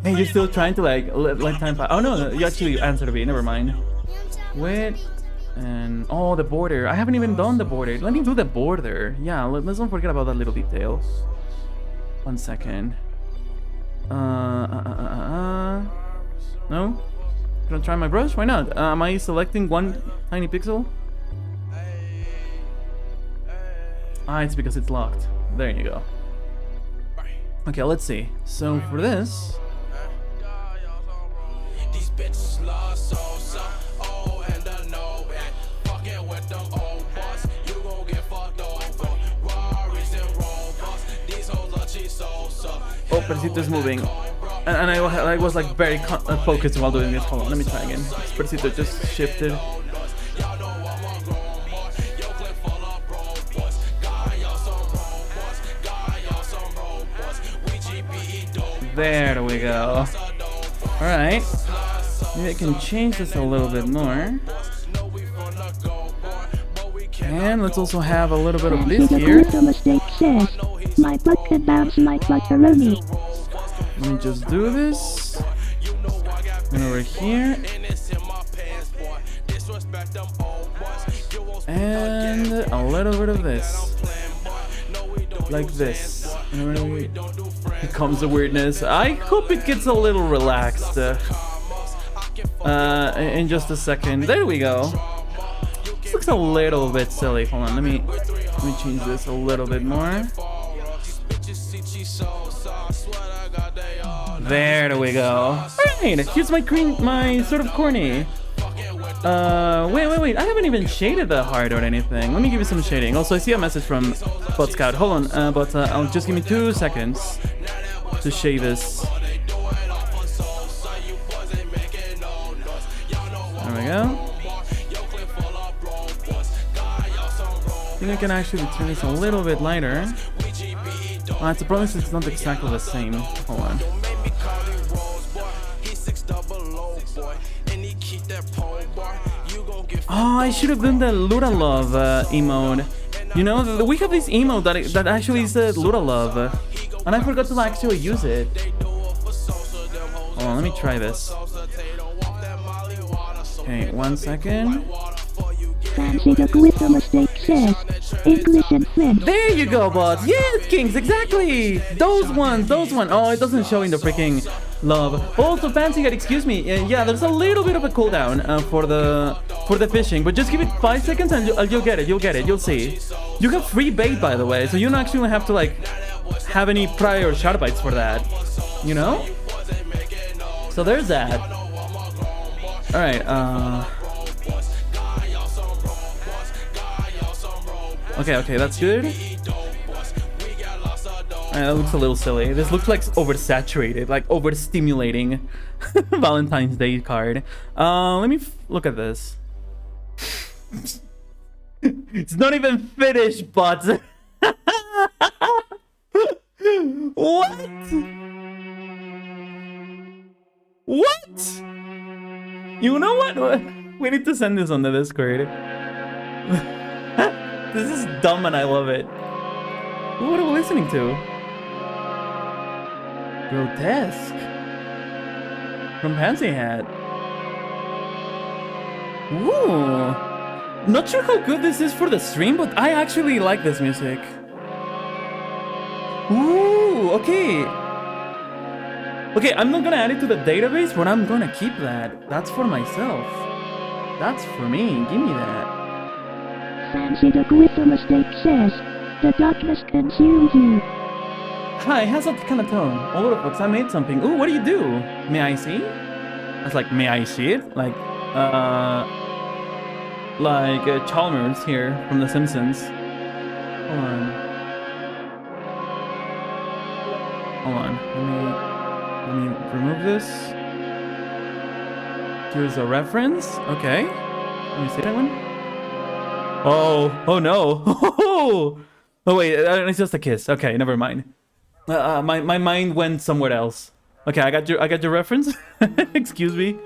Hey, you're still trying to like let time pass. Oh no, you actually answered me. Never mind. Wait, and oh, the border. I haven't even done the border. Let me do the border. Yeah, let's not forget about that little detail. 1 second. No? Can I try my brush? Why not? Am I selecting one tiny pixel? Ah, it's because it's locked. There you go. Okay, let's see. So for this, These bitches love so oh, and I know it. Fucking with them old boys, you gon' get fucked over. Rarries and Rovers, these hoes are cheap so. oh, Persito is moving, and I was like very focused while doing this. Hold on, let me try again. Persito just shifted. Y'all know I'm a grown boy. Yo, clip full of bro boys. Got y'all some robots. Got y'all some robots. We GPE dope. There we go. All right. Maybe I can change this a little bit more. And let's also have a little bit of this Francis the here. wisdom mistake says, my butt can bounce like macaroni. Let me just do this. And over here. And a little bit of this. Like this. And then here comes the weirdness. I hope it gets a little relaxed. In just a second. There we go. This looks a little bit silly. Hold on, let me change this a little bit more. There we go. Alright, here's my sort of corny. Wait. I haven't even shaded the heart or anything. Let me give you some shading. Also, I see a message from Bot Scout. Hold on, but I'll just give me 2 seconds to shade this. There we go. I think I can actually turn this a little bit lighter. It's a problem, it's not exactly the same. Hold on. Oh, I should have done the LUDALOV emote. You know, we have this emote that actually is the LUDALOV, and I forgot to actually use it. Hold on, let me try this. Okay, 1 second. Fancy the with a mistake says English and French. There you go, bot. Yes, Kings, exactly. Those ones. Oh, it doesn't show in the freaking love. Also, Fancy God, excuse me. Yeah, there's a little bit of a cooldown for the fishing, but just give it 5 seconds and you'll get it. You'll see. You have free bait, by the way, so you don't actually have to like have any prior shot bites for that. You know? So there's that. All right. Okay, that's good. That looks a little silly. This looks like oversaturated, like overstimulating Valentine's Day card. Let me look at this. It's not even finished, but what? What? You know what? We need to send this on the Discord. This is dumb and I love it. What are we listening to? Grotesque. From Pansy Hat. Ooh. Not sure how good this is for the stream, but I actually like this music. Ooh, okay. Okay, I'm not gonna add it to the database, but I'm gonna keep that. That's for myself. That's for me. Give me that. Fancy the with a mistake says the darkness consumes you. Hi, how's that kind of tone? Oh, LUDAFOX, I made something. Ooh, what do you do? May I see? I was like, may I see it? Like Chalmers here from The Simpsons. Hold on. Let me remove this. Here's a reference. Okay. Let me see that one. Oh no. Oh wait, it's just a kiss. Okay, never mind. My mind went somewhere else. Okay, I got your reference. Excuse me.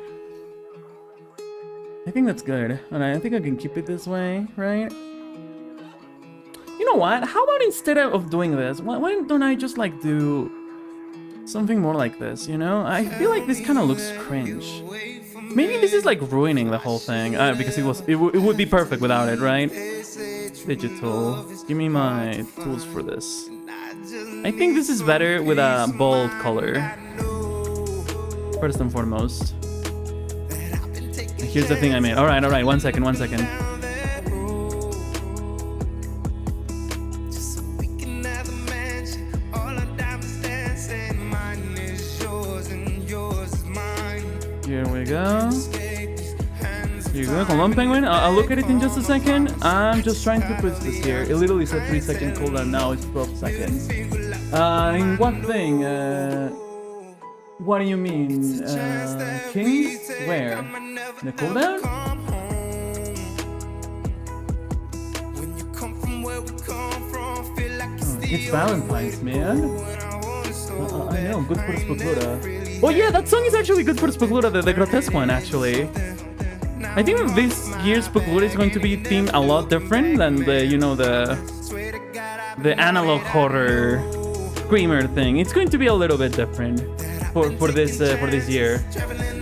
I think that's good. And I think I can keep it this way, right? You know what? How about instead of doing this, why don't I just like do something more like this, you know? I feel like this kind of looks cringe. Maybe this is like ruining the whole thing because it would be perfect without it, right? Digital. Give me my tools for this. I think this is better with a bold color. First and foremost. Here's the thing I made. All right. 1 second. Here we go. Here you go. Hold on, Penguin. I'll look at it in just a second. I'm just trying to put this here. It literally said 3-second cooldown. Now it's 12 seconds. In what thing? What do you mean? Kings? Where? The cooldown? Oh, it's Valentine's, man. I know, good for Spokluda. Oh yeah, that song is actually good for Spokluda, the grotesque one, actually. I think this year's Spokluda is going to be themed a lot different than the, you know, the analog horror screamer thing. It's going to be a little bit different for this year.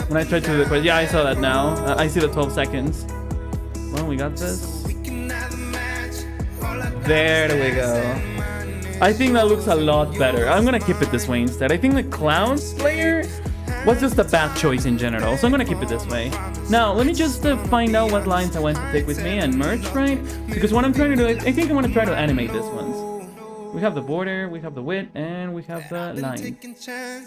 When I tried to do the quest. Yeah, I saw that now. I see the 12 seconds. Well, we got this. There we go. I think that looks a lot better. I'm gonna keep it this way instead. I think the Clown Slayer was just a bad choice in general, so I'm gonna keep it this way. Now, let me just find out what lines I want to take with me and merge, right? Because what I'm trying to do, I think I want to try to animate this one. We have the border, we have the width, and we have the line.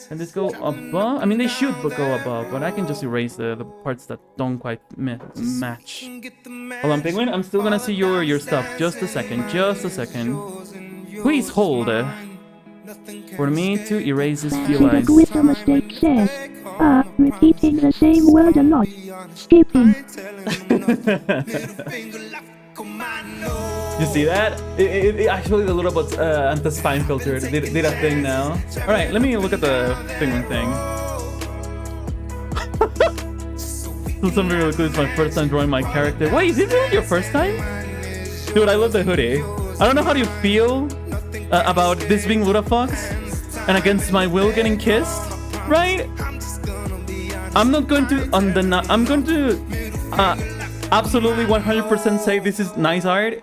And this go above? I mean, they should go above, but I can just erase the parts that don't quite match. Hold on, Penguin, I'm still gonna see your stuff. Just a second, just a second. Please hold for me to erase this few lines. With a mistake says, repeating the same word a lot. Skipping. You see that? It actually, the LUDABOT's anti-spine filter did a thing now. Alright, let me look at the Penguin thing. So something really cool. It's my first time drawing my character. Wait, is it really your first time? Dude, I love the hoodie. I don't know how you feel about this being LUDAFOX and against my will getting kissed, right? I'm not going to I'm going to absolutely 100% say this is nice art.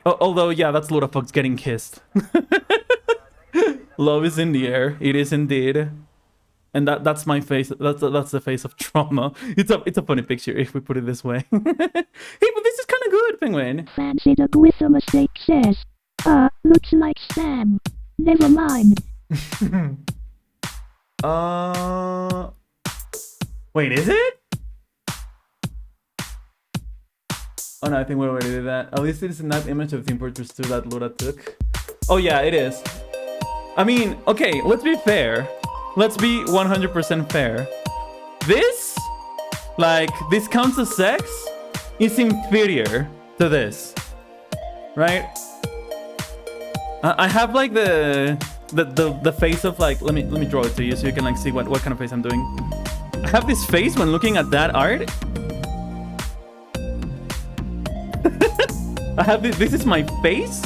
Although, yeah, that's LUDAFOX getting kissed. Love is in the air. It is indeed. And that's my face. That's the face of trauma. It's a funny picture if we put it this way. Hey, but this is kind of good, Penguin. Fancy Dog with a mistake says, looks like Sam. Never mind. Wait, is it? Oh no, I think we already did that. At least it is not image of Team Fortress 2 that Luda took. Oh yeah, it is. I mean, okay, let's be fair. Let's be 100% fair. This, like, this counts as sex, is inferior to this, right? I have like the face of like, let me draw it to you so you can like see what kind of face I'm doing. I have this face when looking at that art. I have this is my face.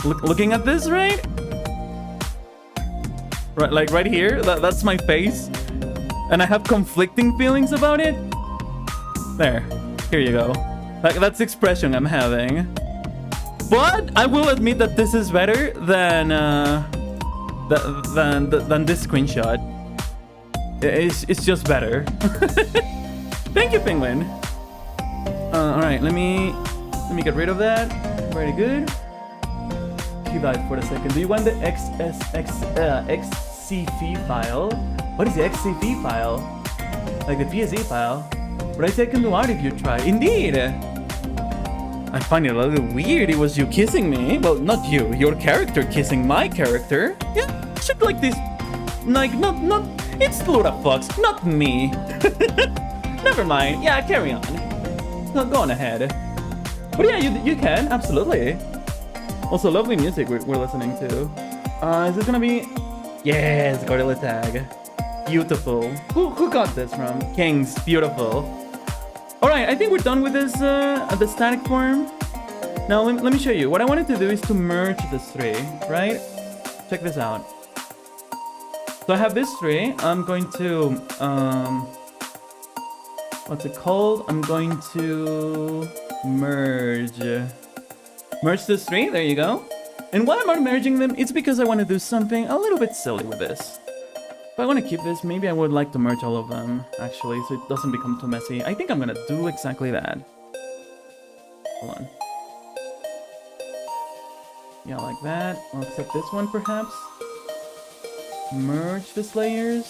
Looking at this, right? Right, like right here, that's my face. And I have conflicting feelings about it. There, here you go. Like, that's the expression I'm having. But I will admit that this is better than this screenshot. It's just better. Thank you, Penguin. All right, let me get rid of that. Very good. He died for a second. Do you want the XCV file? What is the XCV file? Like the PSE file? But I say I can do art if you try. Indeed. I find it a little weird. It was you kissing me. Well, not you. Your character kissing my character. Yeah, should like this. Like not. It's LUDAFOX, not me. Never mind. Yeah, carry on. No, go on ahead. But yeah, you can absolutely. Also, lovely music we're listening to. Is this gonna be? Yes, Gorilla Tag. Beautiful. Who got this from? Kings. Beautiful. All right, I think we're done with this the static form. Now let me show you. What I wanted to do is to merge this three, right? Check this out. So I have this tree. I'm going to what's it called? I'm going to merge this tree. There you go. And why am I merging them? It's because I want to do something a little bit silly with this. If I want to keep this, maybe I would like to merge all of them actually, so it doesn't become too messy. I think I'm gonna do exactly that. Hold on. Yeah, like that. I'll accept this one perhaps. Merge these layers.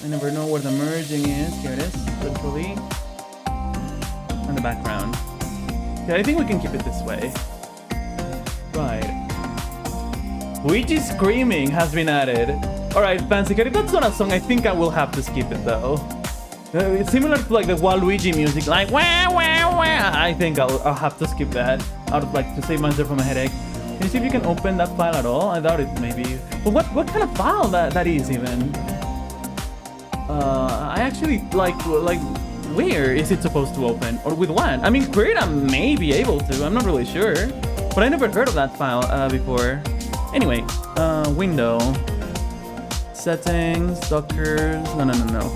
I never know where the merging is. Here it is, literally. And the background. Okay, I think we can keep it this way. Right. Luigi Screaming has been added. Alright, Fancy Cat, if that's not a song, I think I will have to skip it though. It's similar to like the Waluigi music, like wah wah wah. I think I'll have to skip that. Out of like to save myself from a headache. Can you see if you can open that file at all? I doubt it, maybe. But what kind of file that is even? I actually like where is it supposed to open or with what? I mean, Krita may be able to. I'm not really sure, but I never heard of that file before. Anyway, window, Settings, Dockers, no.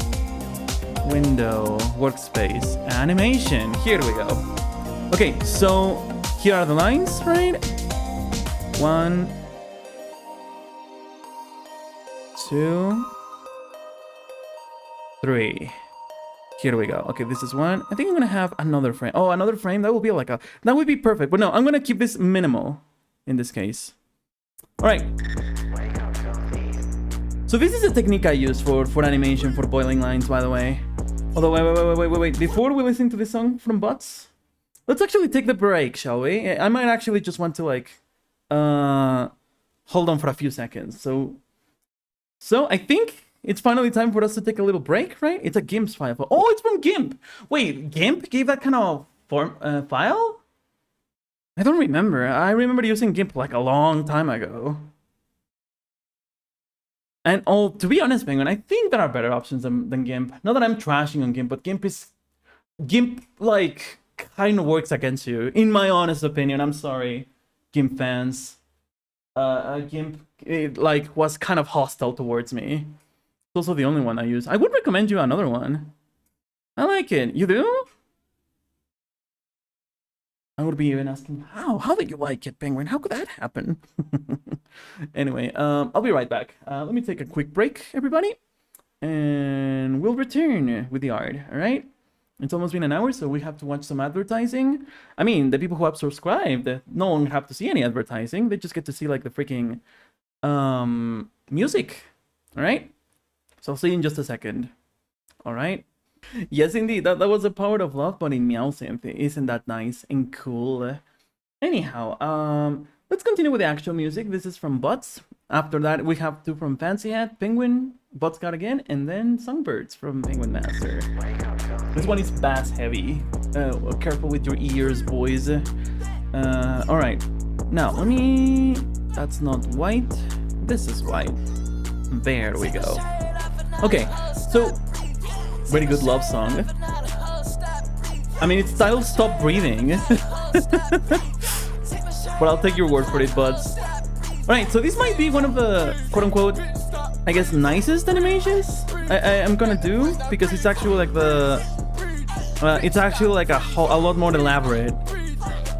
Window, workspace, animation. Here we go. Okay, so here are the lines, right? 1, 2, 3. Here we go. Okay, this is one. I think I'm gonna have another frame. Oh, another frame. That will be like that would be perfect. But no, I'm gonna keep this minimal in this case. All right. So this is a technique I use for animation for boiling lines, by the way. Although wait. Before we listen to this song from Bots, let's actually take the break, shall we? I might actually just want to like hold on for a few seconds. So I think it's finally time for us to take a little break, right? It's a GIMP file. Oh, it's from GIMP. Wait, GIMP gave that kind of file? I don't remember. I remember using GIMP like a long time ago. And oh, to be honest, Penguin, I think there are better options than GIMP. Not that I'm trashing on GIMP, but GIMP like kind of works against you, in my honest opinion. I'm sorry, GIMP fans. GIMP like was kind of hostile towards me. It's also the only one I use. I would recommend you another one. I like it. You do? I would be even asking, how did you like it, Penguin? How could that happen? Anyway, I'll be right back. Let me take a quick break, everybody. And we'll return with the art, all right? It's almost been an hour, so we have to watch some advertising. I mean, the people who have subscribed, no one have to see any advertising. They just get to see, like, the freaking music, all right? So I'll see you in just a second, all right? Yes, indeed. That was the power of love, but in Meowsynth. Isn't that nice and cool? Anyhow, let's continue with the actual music. This is from Bots. After that, we have two from Fancy Hat, Penguin, Bots God again, and then Songbirds from Penguin Master. This one is bass heavy. Careful with your ears, boys. All right. Now, let me... That's not white. This is white. There we go. Okay, so... Very good love song. I mean, it's titled Stop Breathing. But I'll take your word for it, buds. Alright, so this might be one of the quote-unquote, I guess, nicest animations I'm gonna do, because it's actually like the... it's actually like a lot more elaborate.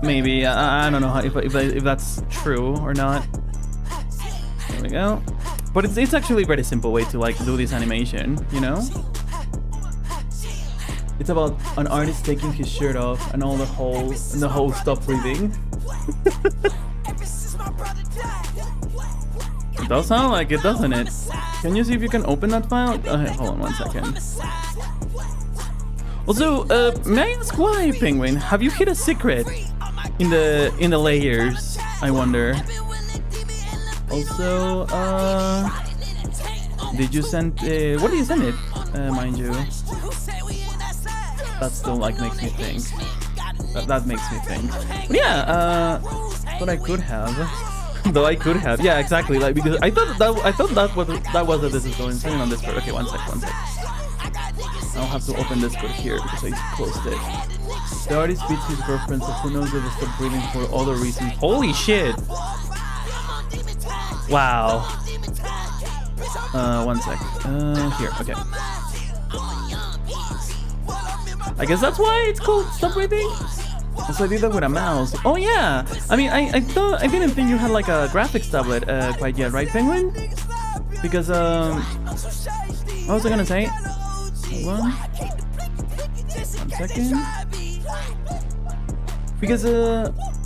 Maybe. I don't know if that's true or not. There we go. But it's actually a very simple way to like do this animation, you know? It's about an artist taking his shirt off and all the whole stop breathing. It does sound like it, doesn't it? Can you see if you can open that file? Hold on 1 second. Also, may I ask why, Penguin? Have you hit a secret in the layers? I wonder. Also, did you send? What did you send it? Mind you. That still like makes me think. That makes me think. But yeah, but I could have. Though I could have. Yeah, exactly. Like because I thought that was this is going on Discord. Okay, one sec. I'll have to open Discord here because I closed it. The artist beats his girlfriend, so who knows if they stop breathing for other reasons. Holy shit! Wow. 1 sec. Here. Okay. I guess that's why it's called Stop Breathing. So I did that with a mouse. Oh yeah. I mean, I didn't think you had like a graphics tablet quite yet, right, Penguin? Because what was I gonna say? Hold on. 1 second. Because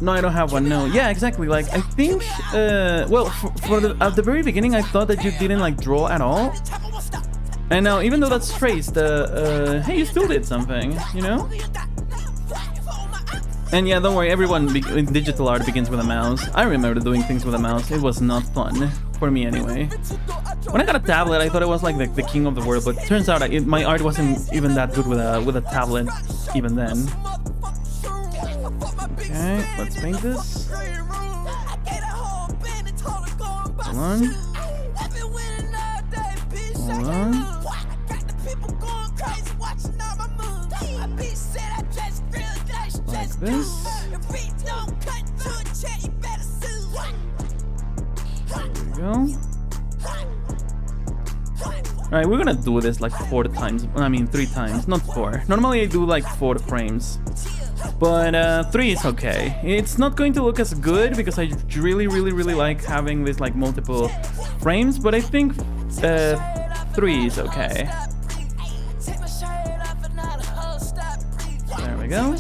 no, I don't have one. No. Yeah, exactly. Like I think well, at the very beginning, I thought that you didn't like draw at all. And now, even though that's traced, hey, you still did something, you know? And yeah, don't worry, everyone in digital art begins with a mouse. I remember doing things with a mouse. It was not fun, for me anyway. When I got a tablet, I thought it was like the king of the world, but turns out my art wasn't even that good with a tablet, even then. Okay, let's paint this. Hold on. Hold on. Like this. There we go. Alright, we're gonna do this like 4 times. I mean, 3 times, not 4. Normally I do like 4 frames. But 3 is okay. It's not going to look as good because I really like having this like multiple frames. But I think 3 is okay. There we go.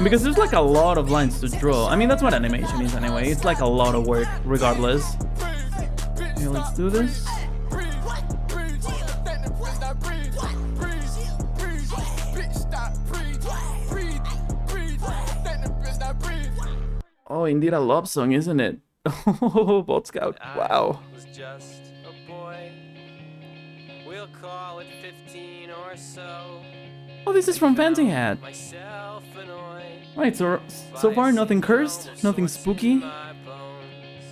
Because there's like a lot of lines to draw. I mean, that's what animation is anyway. It's like a lot of work regardless. Okay, let's do this. Oh, indeed a love song, isn't it? Oh, Bot Scout. Wow. Was just a boy. We'll call it 15 or so. Oh, this is from Fancy Hat. Myself annoyed. Right, so far nothing cursed, nothing spooky. My bones.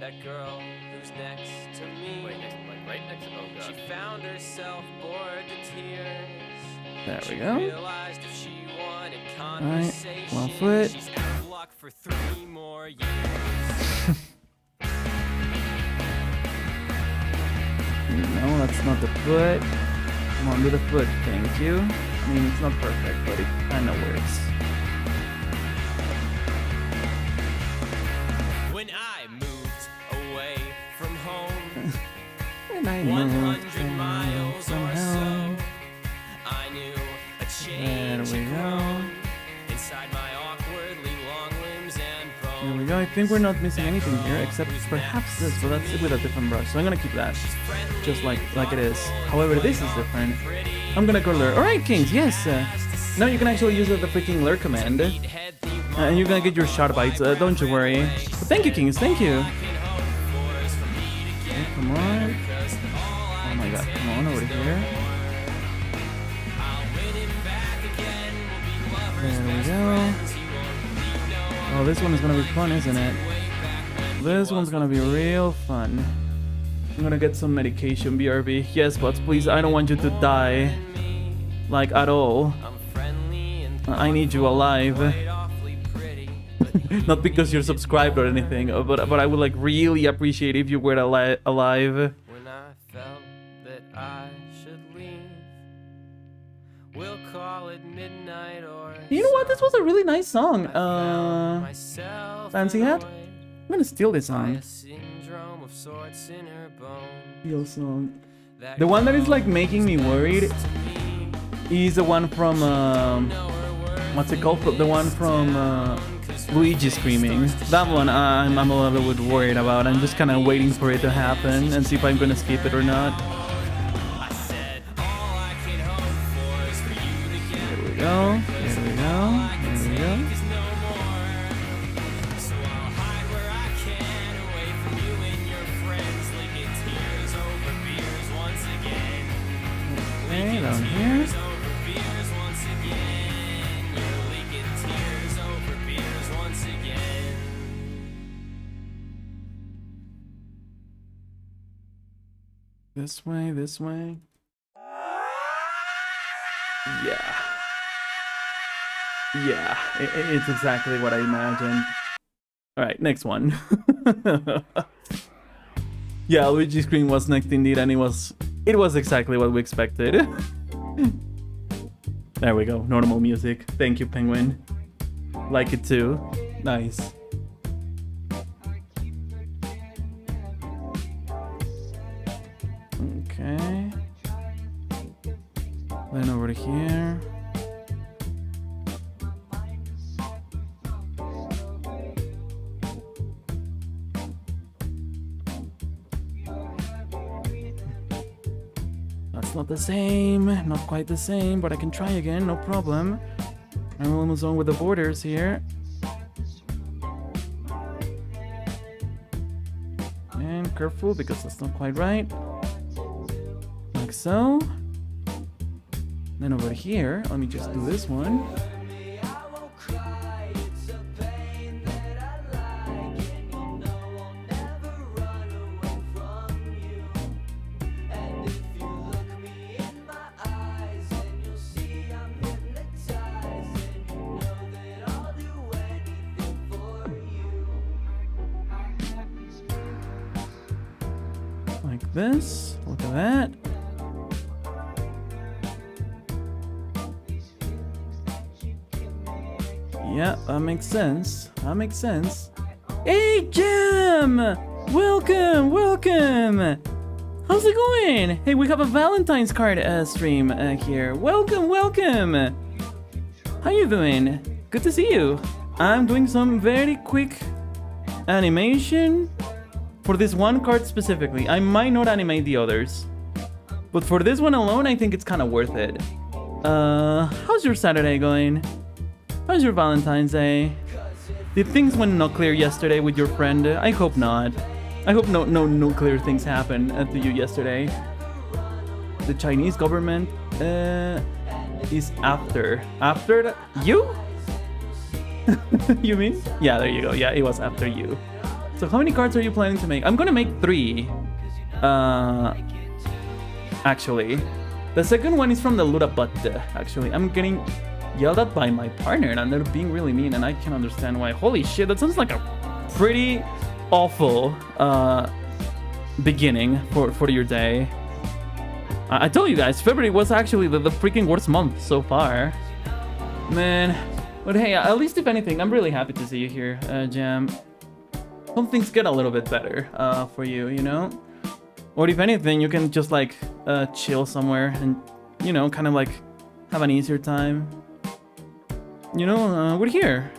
That girl who's next to me. Wait, like right next to, oh god. She found herself bored to tears. There we She go. realized if she wanted Alright, conversation, one foot. she's out of luck for 3 more years. No, that's not the foot. Come on, do the foot, thank you. I mean, it's not perfect, but it kinda works. When I moved away from home, And I 100 miles or somehow. so, I knew a change There we had go. grown inside my awkwardly long limbs and There we bones. go. I think we're not missing anything here, except perhaps this, but that's it with a different brush. So I'm gonna keep that, just like it is. However, this is different. I'm gonna go lure. All right, Kings. Yes. Now you can actually use the freaking lure command, and you're gonna get your shot bites. Don't you worry. But thank you, Kings. Thank you. Okay, come on. Oh my God. Come on over here. There we go. Oh, this one is gonna be fun, isn't it? This one's gonna be real fun. I'm gonna get some medication, BRB. Yes, but please, I don't want you to die. Like, at all. I need you alive. Not because you're subscribed or anything, but I would like really appreciate if you were alive. When I felt that I should leave, we'll call it midnight or You know what? This was a really nice song. myself Fancy Hat? annoyed I'm gonna steal this by song. a syndrome of sorts in her bones. Steal song. That The one that is girl like making me worried to me, is the one from what's it called? The one from Luigi screaming. That one I'm a little bit worried about. I'm just kind of waiting for it to happen and see if I'm gonna skip it or not. I said all I can hope for is for you to get There we go. There we go. There we go. is no more. So I'll hide where I can, away from you and your friends, leaking tears over beers once again. Okay, down here. Over beers once again. You're leaking tears over beers once again. This way, this way. Yeah. Yeah, it's exactly what I imagined. Alright, next one. Yeah, Luigi Scream was next indeed, and it was exactly what we expected. There we go, normal music. Thank you, Penguin. Like it too. Nice. Okay. Then over to here. That's not the same, not quite the same, but I can try again, no problem. I'm almost on with the borders here. And careful, because that's not quite right. Like so. Then over here, let me just do this one. Like this. Look at that. Yeah, that makes sense. That makes sense. Hey, Jam! Welcome, welcome! How's it going? Hey, we have a Valentine's card stream here. Welcome, welcome! How you doing? Good to see you. I'm doing some very quick animation for this one card specifically. I might not animate the others, but for this one alone, I think it's kind of worth it. How's your Saturday going? How's your Valentine's Day? Did things went nuclear yesterday with your friend? I hope not. I hope no nuclear things happened to you yesterday. The Chinese government is after you? You mean? Yeah, there you go. Yeah, it was after you. So how many cards are you planning to make? I'm gonna make 3. Actually. The second one is from the LUDABOT, actually. I'm getting yelled at by my partner and they're being really mean and I can't understand why. Holy shit, that sounds like a pretty awful beginning for your day. I told you guys, February was actually the freaking worst month so far. Man. But hey, at least if anything, I'm really happy to see you here, Jam. Hope things get a little bit better for you, you know? Or if anything, you can just like chill somewhere and, you know, kind of like have an easier time. You know, we're here.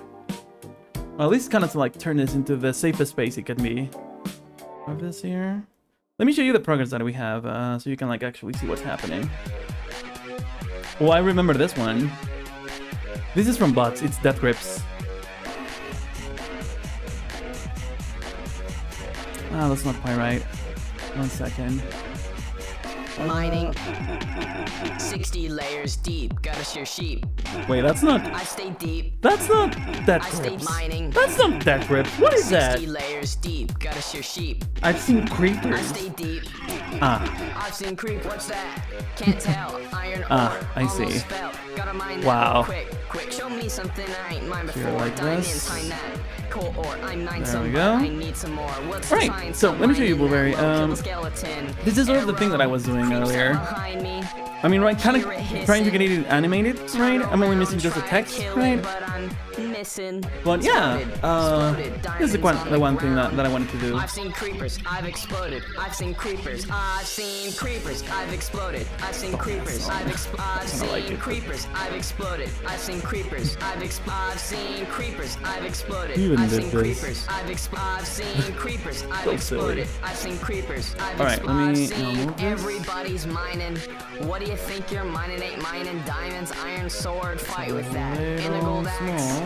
Well, at least kind of to like turn this into the safest space it can be. Of this here. Let me show you the progress that we have so you can like actually see what's happening. Oh, I remember this one. This is from Bots. It's Death Grips. Ah, that's not quite right. 1 second. Mining 60 layers deep, gotta shear sheep. Wait, that's not. I stay deep. That's not Death I stay Grips. mining. That's not Death Grips. What is that? 60 layers deep, gotta shear sheep. I've seen I creepers. stay deep. Ah, I've seen creep. What's that? Can't tell. Iron Ah, ore. I see. Almost fell. Gotta mine Wow. that quick. Show me something I ain't mine before. like this. Time that. Coal ore. I'm nine There some. we but go. I need some more. What's Right, the science so of let me show you mining that Blueberry. low? Kill the skeleton. This is sort of the thing that I was doing Creeps earlier. behind me. I mean, right, kind of trying to get it animated, right? I'm only missing just the text, right? But yeah, this is the one thing that I wanted to do. I've seen creepers, I've exploded. I've seen creepers, I've seen creepers, I've exploded. I've seen creepers, I've seen creepers, I've exploded. I've seen creepers, I've seen creepers, I've exploded. You even I've did seen this. creepers, I've seen creepers, I've So exploded. silly. I've seen creepers, I've Alright, let me seen move this. everybody's mining. What do you think you're mining? Ain't mining diamonds, iron sword, fight with that. In the gold axe.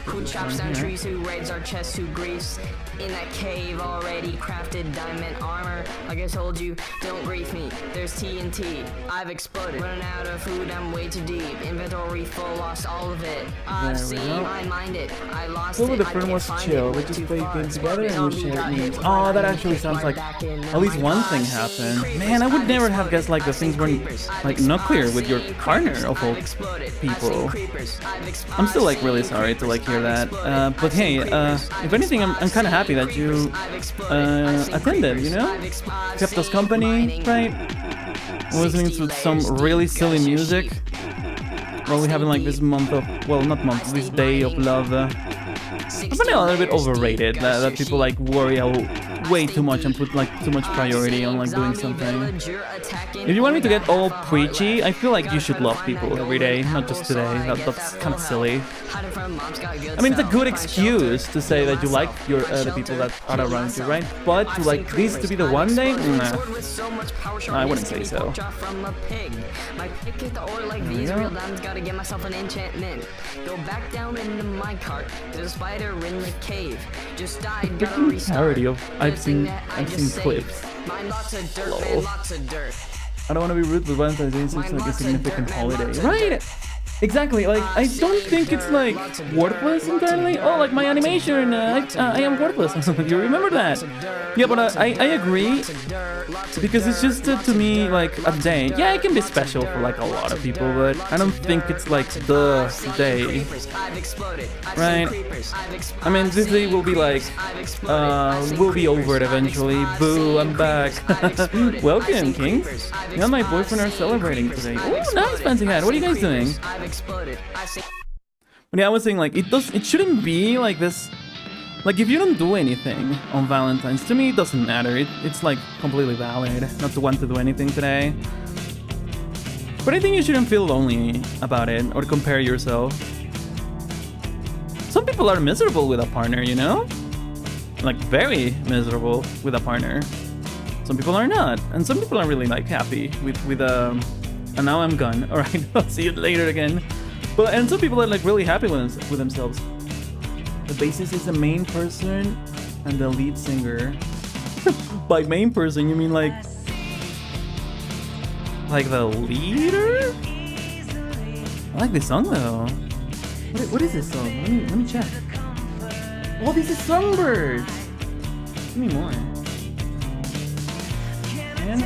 Who chops down trees, who raids our chests, who griefs in that cave already crafted diamond armor. Like I told you, don't grief me. There's TNT. I've exploded. Running out of food, I'm way too deep. Inventory full, lost all of it. I've There we seen, go. I mined it. I lost So it. the I friend can't was find chill. it. We Went just too played far. games together and we Zombie shared got hit memes. with Oh, my that knife, actually kicked sounds my like back in at least my one eyes. thing I've seen happened. creepers, Man, I would I've never have exploded. guessed like the I've things seen weren't creepers, like I've nuclear with your seen partner creepers, of all I've exploded. I've people. seen creepers, I'm still like really sorry to like hear that. But hey, if anything, I'm kind of happy that you attended. You know, kept us company, right? Listening to some really silly music while we having like this month of, well, not month, this day of love. I find it a little bit overrated that people like worry way too much and put like too much priority on like doing something. If you want me to get all preachy, I feel like you should love people every day, not just today. That's kind of silly. I mean, it's a good excuse to say that you like your the people that are around you, right? But to like this to be the one day, nah. I wouldn't say so. My pick hit the ore like these real diamonds. Gotta get myself an enchantment. Go back down into my cart. There's a spider in the cave. Just died. Gotta Freaking restart. parody of I've Good thing seen that I just saved. clips. Mine lots of dirt, Lol. man, lots of dirt. I don't want to be rude, but Valentine's Day seems like a significant holiday, right? Exactly, like, I don't think it's, like, worthless entirely. Oh, like, my animation, I am worthless. You remember that? Yeah, but I agree, because it's just, to me, like, a day. Yeah, it can be special for, like, a lot of people, but I don't think it's, like, the day. Right? I mean, this day will be, like, we'll be over it eventually. Boo, I'm back. Welcome, Kings. Me and my boyfriend are celebrating today. Oh, nice, Fancy Hat. What are you guys doing? But yeah, I was saying, like, it shouldn't be like this. Like, if you don't do anything on Valentine's, to me it doesn't matter. It's like completely valid not to want to do anything today. But I think you shouldn't feel lonely about it or compare yourself. Some people are miserable with a partner, you know? Like, very miserable with a partner. Some people are not, and some people are really, like, happy with and now I'm gone. All right, I'll see you later again. But and some people are, like, really happy with themselves. The bassist is the main person and the lead singer. By main person, you mean like the leader? I like this song though. What is this song? Let me check. Oh, this is Songbird. Give me more. And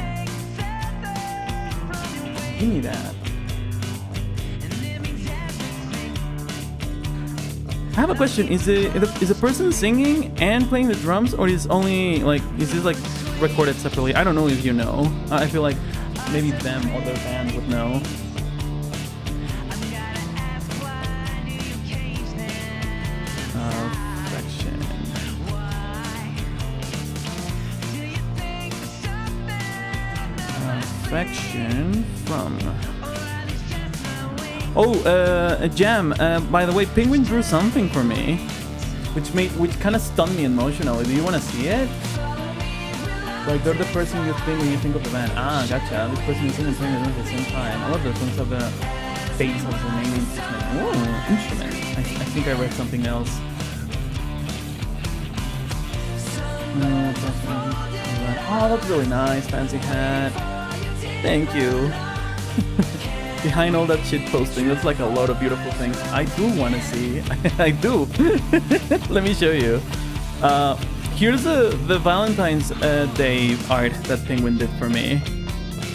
give me that. I have a question. Is a person singing and playing the drums, or is only like is this like recorded separately? I don't know if you know. I feel like maybe them or their band would know. Affection. Affection from. Oh, Jam. By the way, Penguin drew something for me, which kind of stunned me emotionally. Do you want to see it? Like, they're the person you think when you think of the band. Ah, gotcha. This person is singing and playing the drums at the same time. I love those ones have the bass as the main instrument. Oh, instrument. I think I read something else. Oh, that's really nice, Fancy Hat. Thank you. Behind all that shit posting, that's like a lot of beautiful things. I do want to see. I do. Let me show you. Here's the Valentine's Day art that Penguin did for me.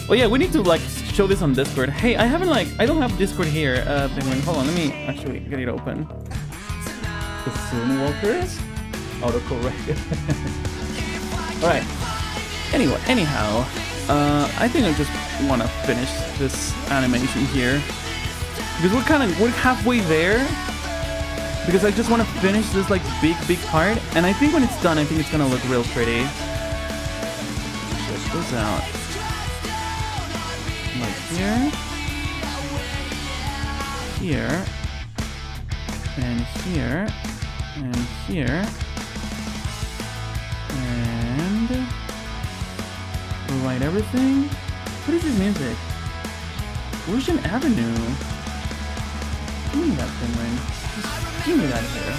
Oh yeah, we need to like show this on Discord. Hey, I don't have Discord here, Penguin. Hold on, let me actually get it open. The Moonwalkers? Autocorrect. Alright. Anyhow, I think I just want to finish this animation here because we're halfway there, because I just want to finish this like big part, and I think when it's done I think it's gonna look real pretty. Check this out. Like here, and here, and here, and write everything. What is this music? Ocean Avenue. Give me that thing, Ring. Just give me that here.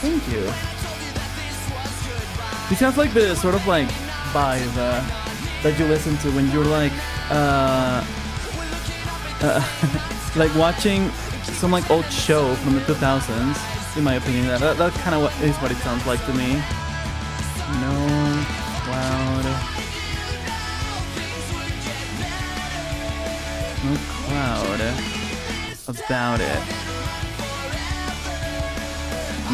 Thank you. This sounds like the sort of like vibe that you listen to when you're like like watching some like old show from the 2000s. In my opinion, that kind of is what it sounds like to me. No cloud. No cloud about it.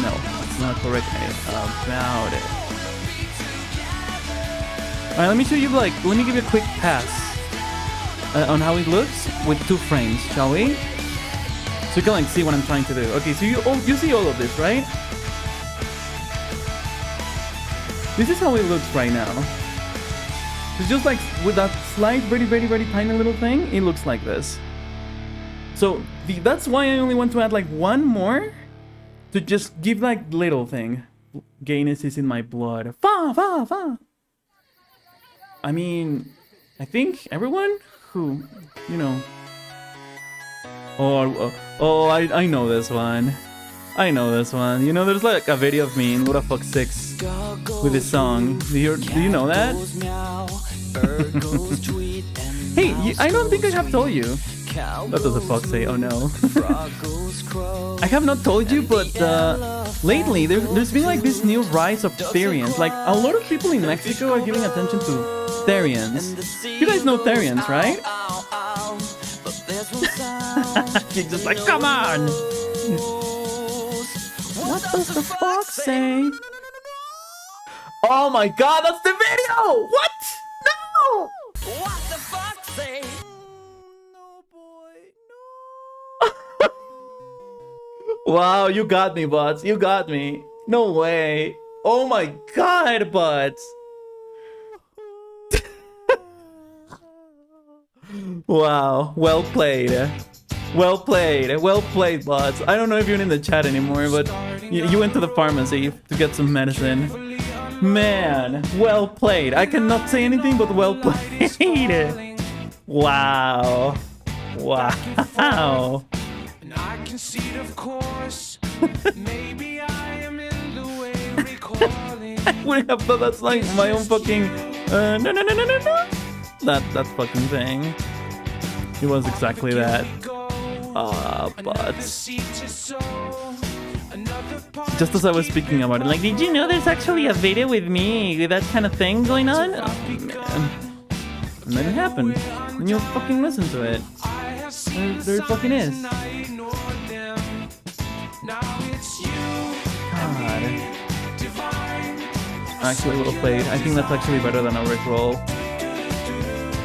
No, it's not correct. About it. Alright, let me show you let me give you a quick pass on how it looks with 2 frames, shall we? So you can like see what I'm trying to do. Okay, so you see all of this, right? This is how it looks right now. It's just like with that slight, very tiny little thing, it looks like this. So that's why I only want to add like one more to just give like little thing. Gayness is in my blood. Fa. I mean, I think everyone who, you know. Oh, I know this one. I know this one. You know, there's like a video of me in LUDAFOX 6 with this song. Do you know that? Hey, I don't think I have told you. What does the fox say? Oh no. I have not told you, but lately there's been like this new rise of Therians. Like a lot of people in Mexico are giving attention to Therians. You guys know Therians, right? He's just like, come on! What does the fox say? Oh my god, that's the video! What? No! What the fuck say? No, boy, no. Wow, you got me, Bots. You got me. No way. Oh my god, Bots. Wow, well played. Well played. Well played, Bots. I don't know if you're in the chat anymore, but you went to the pharmacy to get some medicine. Man, well played. I cannot say anything but well played. Wow. Wow. And I concede, of course. Maybe I am in the way recalling. I wouldn't have thought that's like my own fucking no. That fucking thing. It was exactly that. But just as I was speaking about it, like, did you know there's actually a video with me with that kind of thing going on? Oh, man. And then it happened. And you'll fucking listen to it. There it fucking is. God. Actually, well played. I think that's actually better than a Rickroll.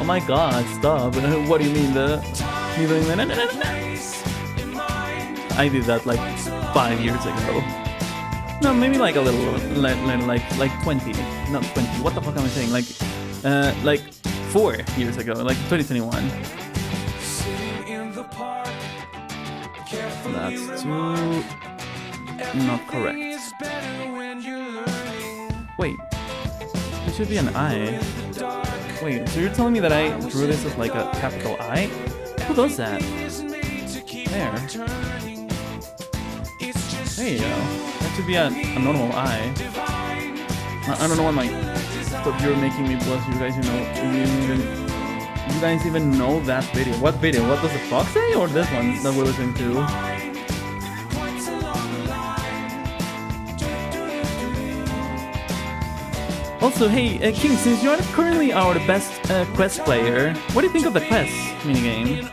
Oh my god, stop. What do you mean, you doing that? I did that like 5 years ago. No, maybe like a little, like 20, not 20. What the fuck am I saying? Like 4 years ago, like 2021. That's too not correct. Wait, it should be an I. Wait, so you're telling me that I drew this as like a capital I? Who does that? There. There you go. That should be a normal I. I don't know what my stuff you're making me blush. You guys, you guys even know that video? What video? What does the fox say, or this one that we're listening to? Also, hey, King, since you're currently our best quest player, what do you think of the quest minigame?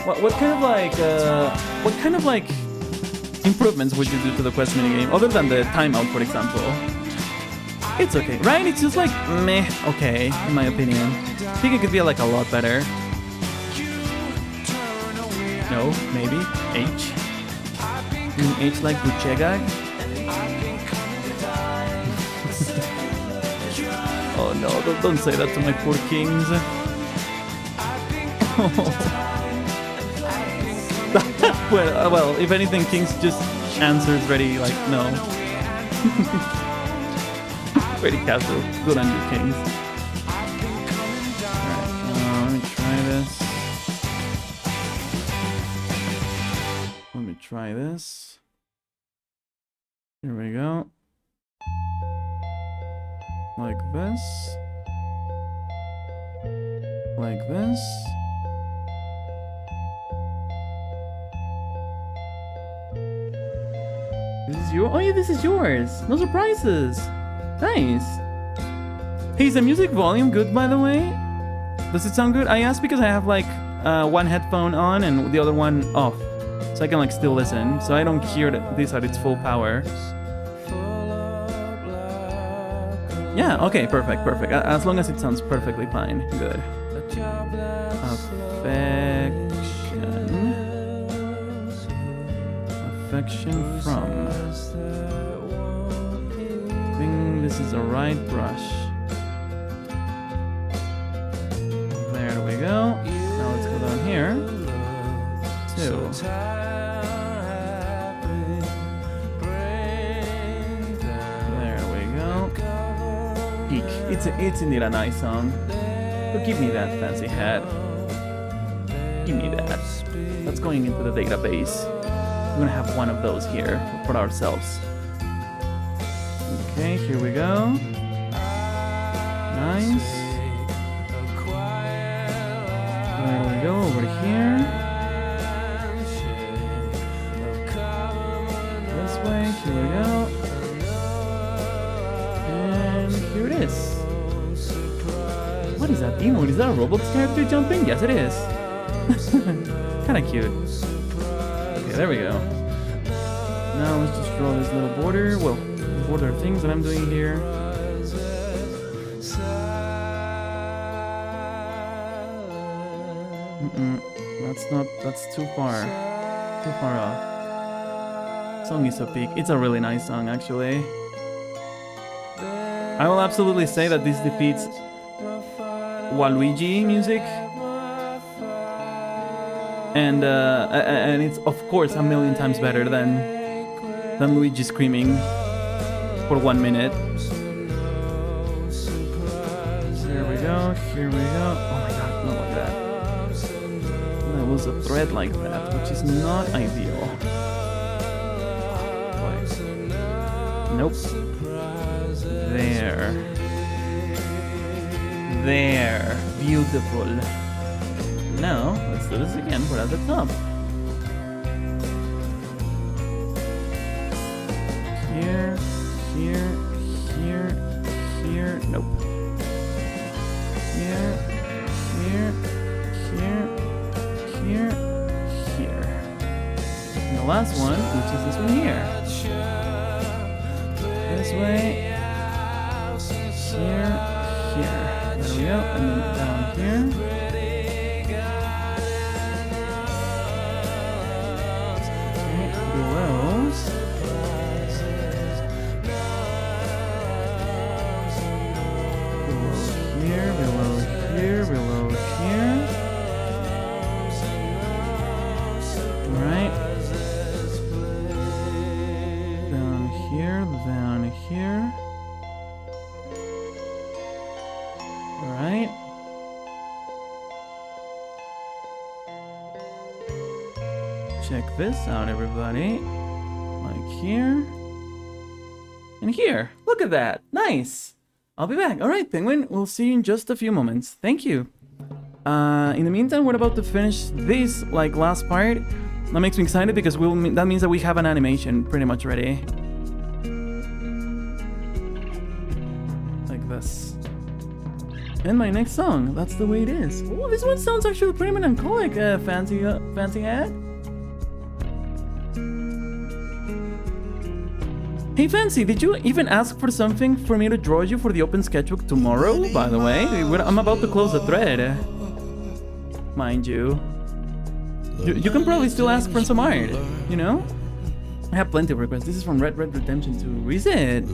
What kind of like improvements would you do to the quest minigame, other than the timeout, for example? It's okay, right? It's just like meh, okay, in my opinion. I think it could be like a lot better. No, maybe H. You mean H like Buchegag? Oh no, don't say that to my poor kings. well, if anything, Kings just answers ready, like, no. Ready casual. Good on you, Kings. Alright, let me try this. Let me try this. Here we go. Like this. Like this. This is your. Oh yeah, this is yours. No surprises. Nice. Hey, is the music volume good, by the way? Does it sound good? I asked because I have like one headphone on and the other one off, so I can like still listen, so I don't hear this at its full power. Yeah. Okay. Perfect. Perfect. As long as it sounds perfectly fine. Good. Affection from. I think this is the right brush. There we go. Now let's go down here. 2. There we go. Peak. It's indeed a nice song. So give me that fancy hat. Give me that. That's going into the database. We're gonna have one of those here for ourselves. Okay, here we go. Nice. There we go. over here. This way, here we go. And here it is. What is that emote? Is that a Roblox character jumping? Yes, it is. Kinda cute. Okay, there we go. Now let's just draw this little border. Well, the border things that I'm doing here. That's too far off. Song is so peak. It's a really nice song, actually. I will absolutely say that this defeats Waluigi music, and it's of course a million times better than Luigi screaming for 1 minute. Here we go. Here we go. Oh my god, not like that. That was a thread like that, which is not ideal. Nope. There. Beautiful. Now, let's do this again, but at the top. Here. Nope. Here. And the last one, which is this one here. This way. Here. There we go. And then down here. Below here. Right. Down here. Right. Check this out, everybody. Like here. And here. Look at that. Nice. I'll be back. All right, Penguin. We'll see you in just a few moments. Thank you. In the meantime, we're about to finish this last part. That makes me excited because that means that we have an animation pretty much ready. Like this. And my next song. That's the way it is. Oh, this one sounds actually pretty melancholic. Fancy hat. Hey Fancy, did you even ask for something for me to draw you for the open sketchbook tomorrow, by the way? I'm about to close the thread. Mind you. You can probably still ask for some art, you know? I have plenty of requests. This is from Red Red Redemption 2. Is it?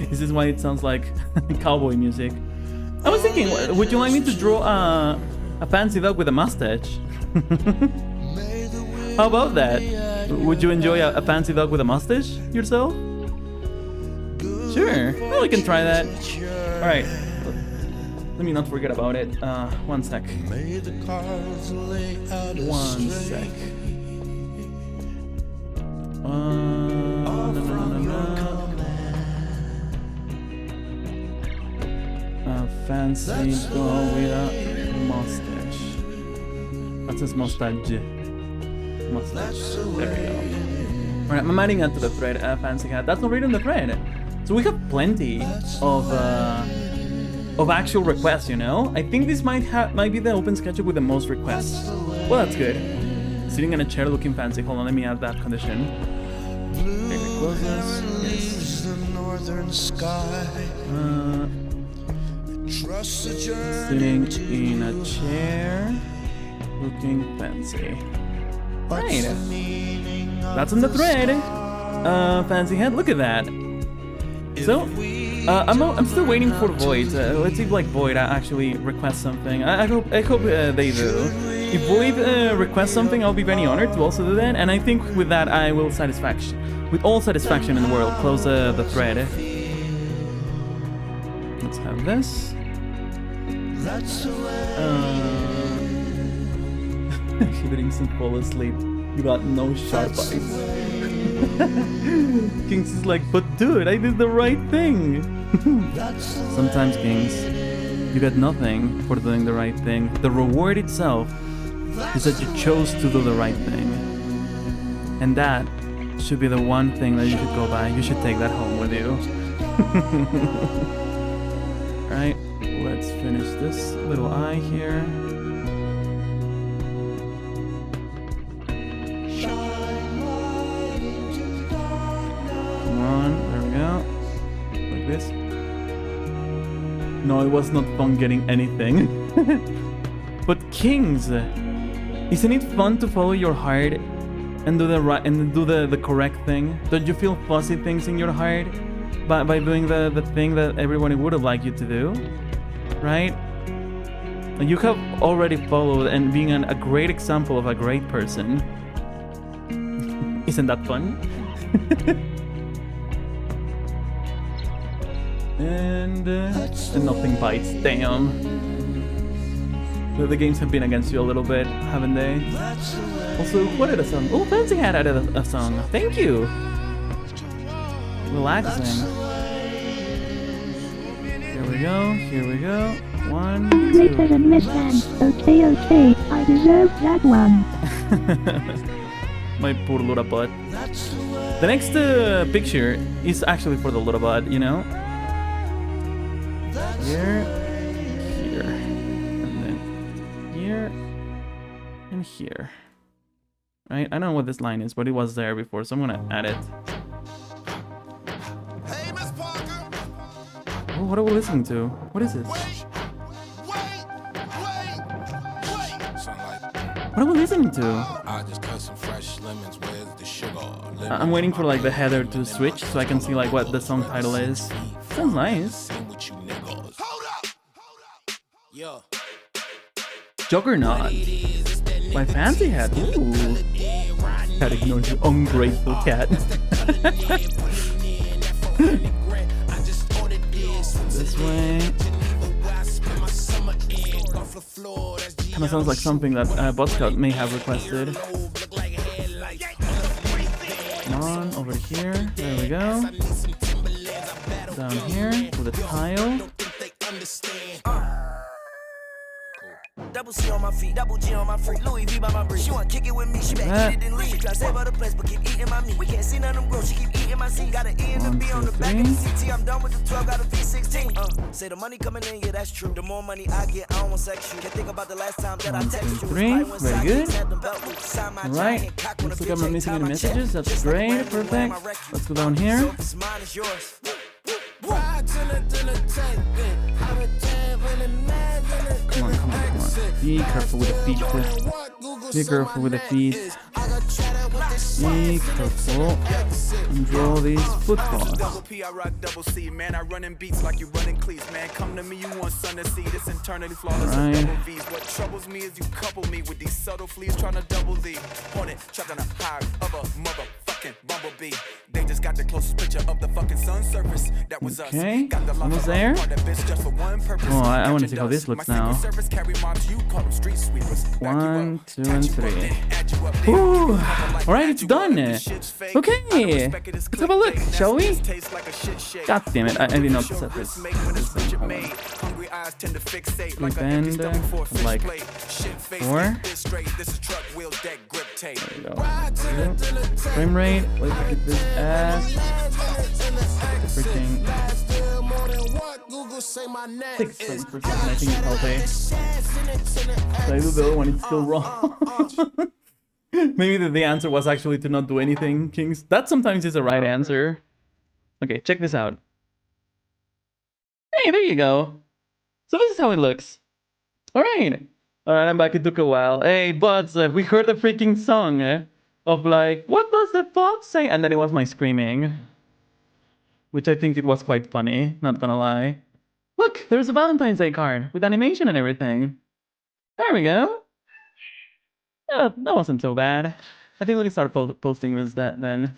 Is this why it sounds like cowboy music? I was thinking, would you like me to draw a fancy dog with a mustache? How about that? Would you enjoy a fancy dog with a mustache yourself? Sure. Well, we can try that. Alright. Let me not forget about it. 1 sec. 1 sec. A fancy dog with a mustache. That says mustache. There we go. Alright, I'm adding that to the thread, fancy hat. That's not right in the thread. So we have plenty of actual requests, you know? I think this might be the open sketchup with the most requests. Well, that's good. Sitting in a chair looking fancy. Hold on, let me add that condition. Okay, close this. Yes. Sitting in a chair looking fancy. Right. That's in the thread. Fancy head. Look at that. So, I'm still waiting for Void. Let's see if Void actually requests something. I hope they do. If Void requests something, I'll be very honored to also do that. And I think with that, I will with all satisfaction in the world, close the thread. Let's have this. Kings and fall asleep. You got no sharp eyes. Kings is like, but dude, I did the right thing. Sometimes, Kings, You get nothing for doing the right thing. The reward itself is that you chose to do the right thing. And that should be the one thing that you should go by. You should take that home with you. Right, let's finish this little eye here. Come on, there we go. Like this. No, it was not fun getting anything. But Kings, isn't it fun to follow your heart and do the right and do the correct thing? Don't you feel fuzzy things in your heart by doing the thing that everyone would have liked you to do? Right? You have already followed and being a great example of a great person. Isn't that fun? And nothing bites. Damn. The games have been against you a little bit, haven't they? Also, what added a song? Oh, Fancy had added a song. Thank you. Relaxing. Here we go. Here we go. 1, 2. Greater than less than. Okay, okay. I deserve that one. My poor LUDABOT. The next picture is actually for the LUDABOT, you know? Here, here, and then here, and here. Right? I don't know what this line is, but it was there before, so I'm gonna add it. Hey, Miss Parker. Oh, what are we listening to? What is this? What are we listening to? I just cut some fresh lemons. Where's the sugar? I'm waiting for like the header to switch so I can see like what the song title is. Sounds nice. Juggernaut by Fancy Hat. Ooh. Cat ignores you, ungrateful cat. This way. Kinda sounds like something that Botscout may have requested. Come on, over here. There we go. Down here with a tile. Double C on my feet, double G on my freak, Louis V by my brick. She want kick it with me, she back eat it and leave. She try to save her the place, but keep eating my meat. We can't see none of them grow, she keep eating my seed. Got an E and a B on the back of the CT. I'm done with the 12, got a V16. Say the money coming in, yeah, that's true. The more money I get, I don't want sex you. Can't think about the last time that I texted you. 3, very good. Alright, looks like I'm missing any messages. That's great, perfect. Let's go down here. Come on, come on, come on. Be careful with the feet. Be careful with the feet. Be careful. And draw these footballs. Double P, I rock double C, man. I run in beats like you running cleats, man. Come to me, you want sun to see this internally flawless double V's. What troubles me is you couple me with these subtle fleas trying to double the hornet, trapped on a high of a motherfucking bumblebee. They just got the closest picture of the fucking sun surface. That was us. Got the almost there. Oh, I want to see how this looks now. 1, 2, and 3. Ooh. Alright, it's done. Okay, let's have a look, shall we? God damn it, I did not set this. Bend, like 4. There we go. Frame rate, let's look at this ass. Freaking 6 frames per second, I think it's healthy. So I do the other one, it's still wrong. Maybe the answer was actually to not do anything, Kings. That sometimes is the right answer. Okay, check this out. Hey, there you go. So this is how it looks. Alright. Alright, I'm back. It took a while. Hey, but we heard the freaking song of like, what does the fox say? And then it was my screaming. Which I think it was quite funny, not gonna lie. Look, there's a Valentine's Day card with animation and everything. There we go. Yeah, that wasn't so bad. I think we can start posting this then.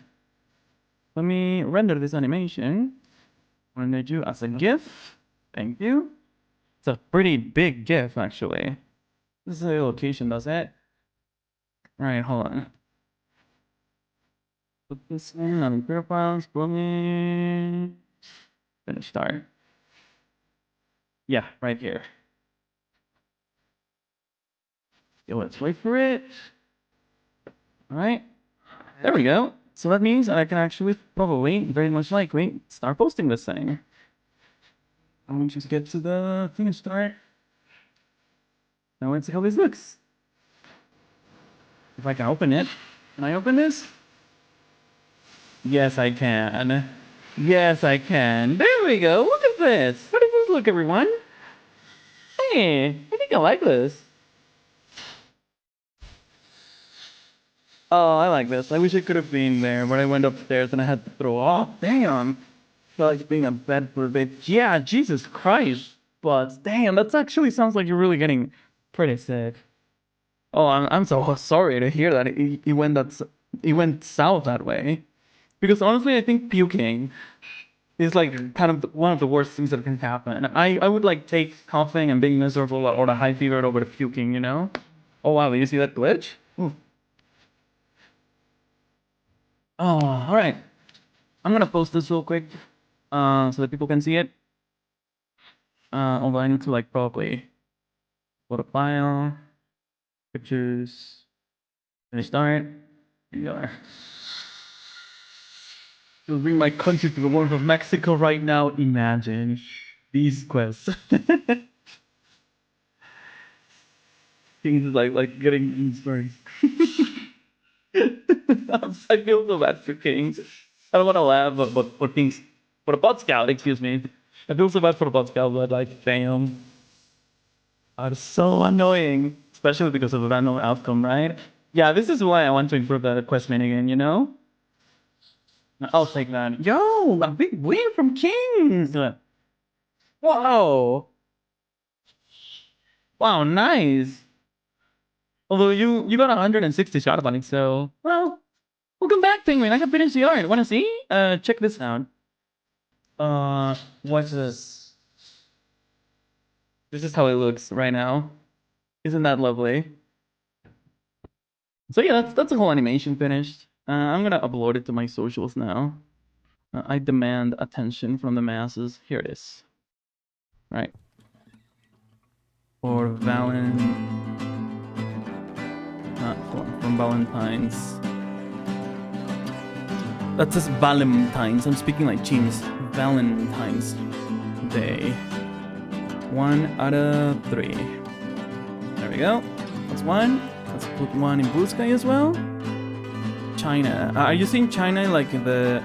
Let me render this animation. Render you as a GIF. Thank you. It's a pretty big GIF, actually. This is the location, does it? Alright, hold on. Put this in on profiles, booming. Finish start. Yeah, right here. Yo, let's wait for it. All right. There we go. So that means I can actually probably, very much likely, start posting this thing. I'm going to just get to the finish start. Now let's see how this looks. If I can open it. Can I open this? Yes, I can. Yes, I can. There we go. Look at this. How does this look, everyone? Hey, I think I like this. Oh, I like this. I wish it could have been there, but I went upstairs and I had to throw off. Damn. Felt like being a bed for a bit. Yeah, Jesus Christ. But damn, that actually sounds like you're really getting pretty sick. Oh, I'm so sorry to hear that. It went south that way. Because honestly, I think puking is like kind of one of the worst things that can happen. I would like take coughing and being miserable or the high fever over to puking, you know? Oh wow, you see that glitch? Ooh. Oh, all right. I'm gonna post this real quick, so that people can see it. Although I need to like probably put a file, pictures, finish start. Here you are. It'll bring my country to the warmth of Mexico right now. Imagine these quests. Things like getting inspired. I feel so bad for Kings. I don't want to laugh, but for Kings, for the Bot Scout, excuse me. I feel so bad for the Bot Scout, but like, damn. It's so annoying, especially because of the random outcome, right? Yeah, this is why I want to improve the quest minigun, you know? I'll take that. Yo, a big win from Kings! Wow! Wow, nice! Although you got 160 shot on it, so... Well, welcome back, Penguin. I have finished the art. Wanna see? Check this out. What's this? This is how it looks right now. Isn't that lovely? So yeah, that's the whole animation finished. I'm gonna upload it to my socials now. I demand attention from the masses. Here it is. Right. For from Valentine's. That says Valentine's. I'm speaking like Chinese. Valentine's Day. 1 out of 3. There we go. That's 1. Let's put 1 in Blue Sky as well. China. Are you seeing China like the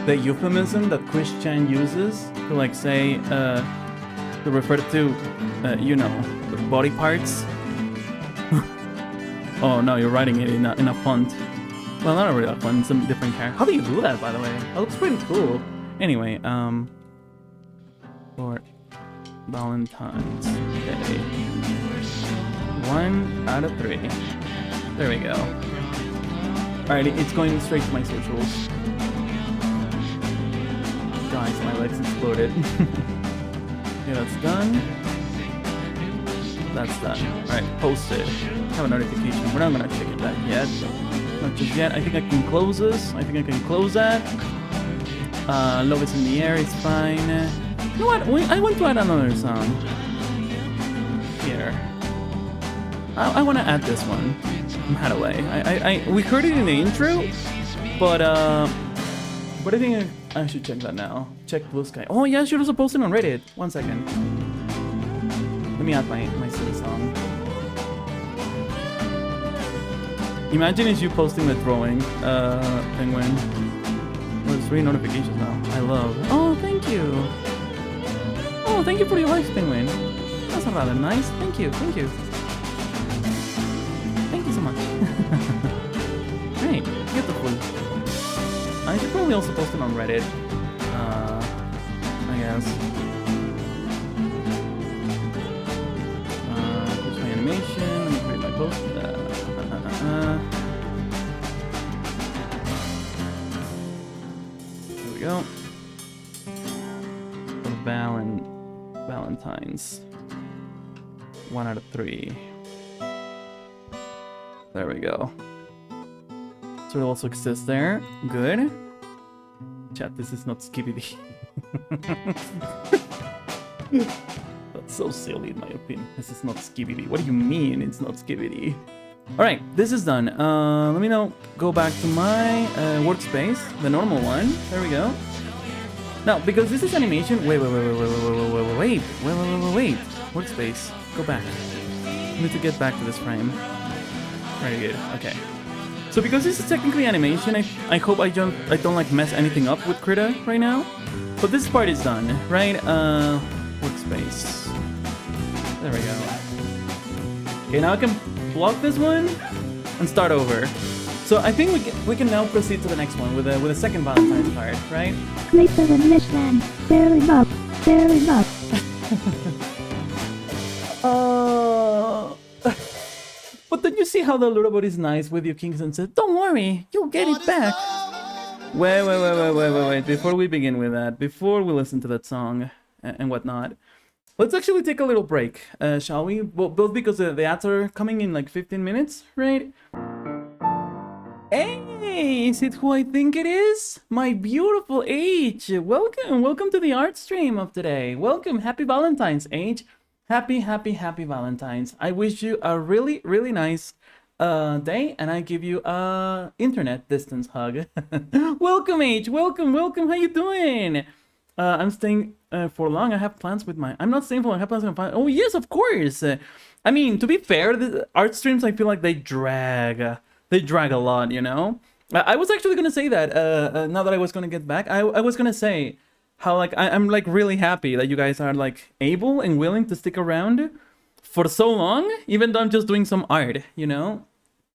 euphemism that Chris Chan uses to like say to refer to you know, the body parts? Oh no, you're writing it in a font. Well, not really a font, some different character. How do you do that, by the way? That looks pretty cool. Anyway, for Valentine's Day. 1 out of 3. There we go. Alright, it's going straight to my socials. Guys, my legs exploded. Okay, that's done. That's done. Alright, posted. Have a notification. We're not gonna check it back yet. Not just yet. I think I can close this. I think I can close that. Love is in the air, it's fine. You know what? I want to add another song. Here. I want to add this one. From Hathaway. We heard it in the intro, but I think I should check that now. Check Blue Sky. Oh yeah, she was posting on Reddit. 1 second. Let me add my silly song. Imagine it's you posting the drawing, Penguin. There's 3 notifications now. I love. Oh, thank you. Oh, thank you for your likes, Penguin. That's rather nice. Thank you. Thank you. Thank you so much. Great. Beautiful. I should probably also post it on Reddit. I guess. Here's my animation. Let me create my post. There we go. Valentine's. 1 out of 3. There we go. So it also exists there. Good. Chat, this is not Skibidi. That's so silly in my opinion. This is not skibidi. What do you mean it's not skibidi? Alright, this is done. Let me now go back to my workspace, the normal one. There we go. Now, because this is animation... Wait. Workspace. Go back. I need to get back to this frame. Very good. Okay. So because this is technically animation, I hope I don't like mess anything up with Krita right now. But this part is done, right? Workspace. There we go. Okay, now I can block this one and start over. So I think we can now proceed to the next one with a second Valentine's card, right? Greater than less than. Fair enough. Fair enough. But then you see how the LUDABOT is nice with your kings and says, don't worry, you'll get it back. Wait. Before we begin with that, before we listen to that song and whatnot, let's actually take a little break, shall we? Both because the ads are coming in like 15 minutes, right? Hey, is it who I think it is? My beautiful H. Welcome to the art stream of today. Welcome, happy Valentine's, H. Happy Valentine's. I wish you a really, really nice day, and I give you a internet distance hug. Welcome, H. Welcome. How you doing? I'm staying for long. I have plans with my... I'm not staying for long. I have plans with my... Oh, yes, of course. I mean, to be fair, the art streams, I feel like they drag a lot, you know? I was actually going to say that, now that I was going to get back. I was going to say how, like, I'm, like, really happy that you guys are, like, able and willing to stick around for so long, even though I'm just doing some art, you know?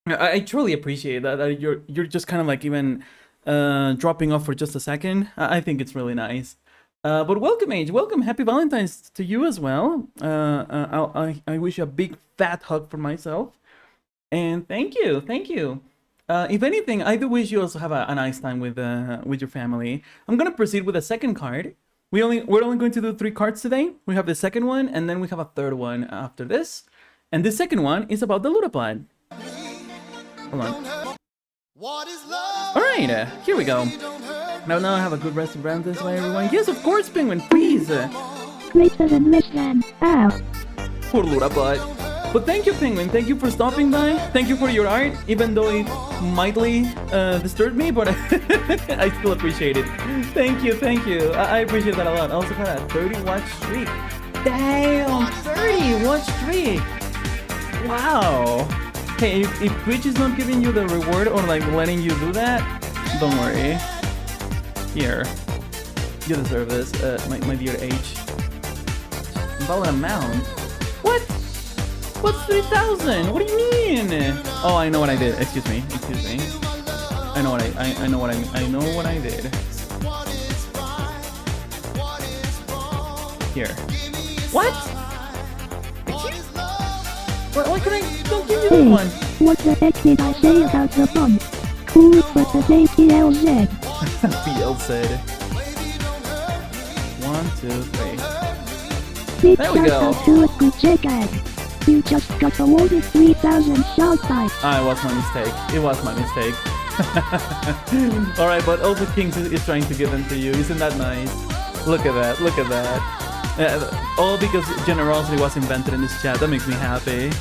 I truly appreciate that you're just kind of, like, even dropping off for just a second. I think it's really nice. But welcome, Age. Welcome. Happy Valentine's to you as well. I wish you a big fat hug for myself. And thank you. If anything, I do wish you also have a nice time with your family. I'm gonna proceed with a second card. We're only going to do 3 cards today. We have the second one, and then we have a third one after this. And the second one is about the LUDABOT. Hold on. All right, here we go. Now I have a good rest of round this way, everyone. Yes, of course, Penguin, please. Greater than less than. Ow. Poor LUDABOT. But thank you, Penguin. Thank you for stopping by. Thank you for your art, even though it mightily disturbed me, but I still appreciate it. Thank you. I appreciate that a lot. I also had a 30-watch streak. Damn, 30-watch streak. Wow. Hey, if Twitch is not giving you the reward or like letting you do that, don't worry. Here, you deserve this, my dear H. Valid amount. What? What's 3,000? What do you mean? Oh, I know what I did. Excuse me. I know what I did. Here. What? Why can I don't give you that one? What the heck did I say about the fun? Cool, but the day PLZ. PL said. 1, 2, 3. There we go. Do a good check ad. You just got awarded 3,000 shout types. It was my mistake. Alright, but also Kings is trying to give them to you. Isn't that nice? Look at that. All because generosity was invented in this chat. That makes me happy.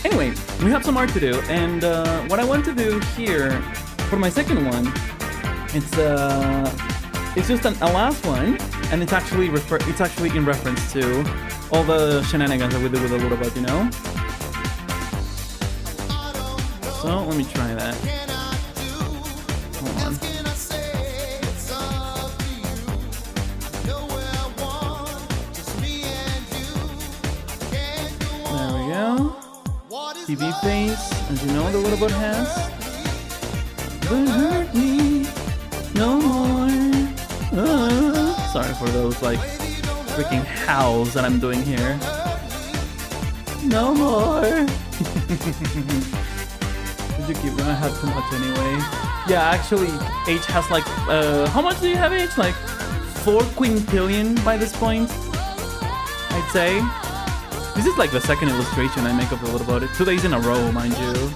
Anyway, we have some art to do, and what I want to do here for my second one, it's just a last one, and it's actually in reference to all the shenanigans that we do with the LUDABOT, you know? So let me try that. Hold on. There we go. TV face, as you know the LUDABOT has. Don't hurt me no more. Sorry for those like freaking howls that I'm doing here. No more. Did you keep them? I had too much anyway. Yeah, actually, H has like how much do you have, H? Like 4 quintillion by this point, I'd say. This is like the second illustration I make of the LUDABOT. 2 days in a row, mind you.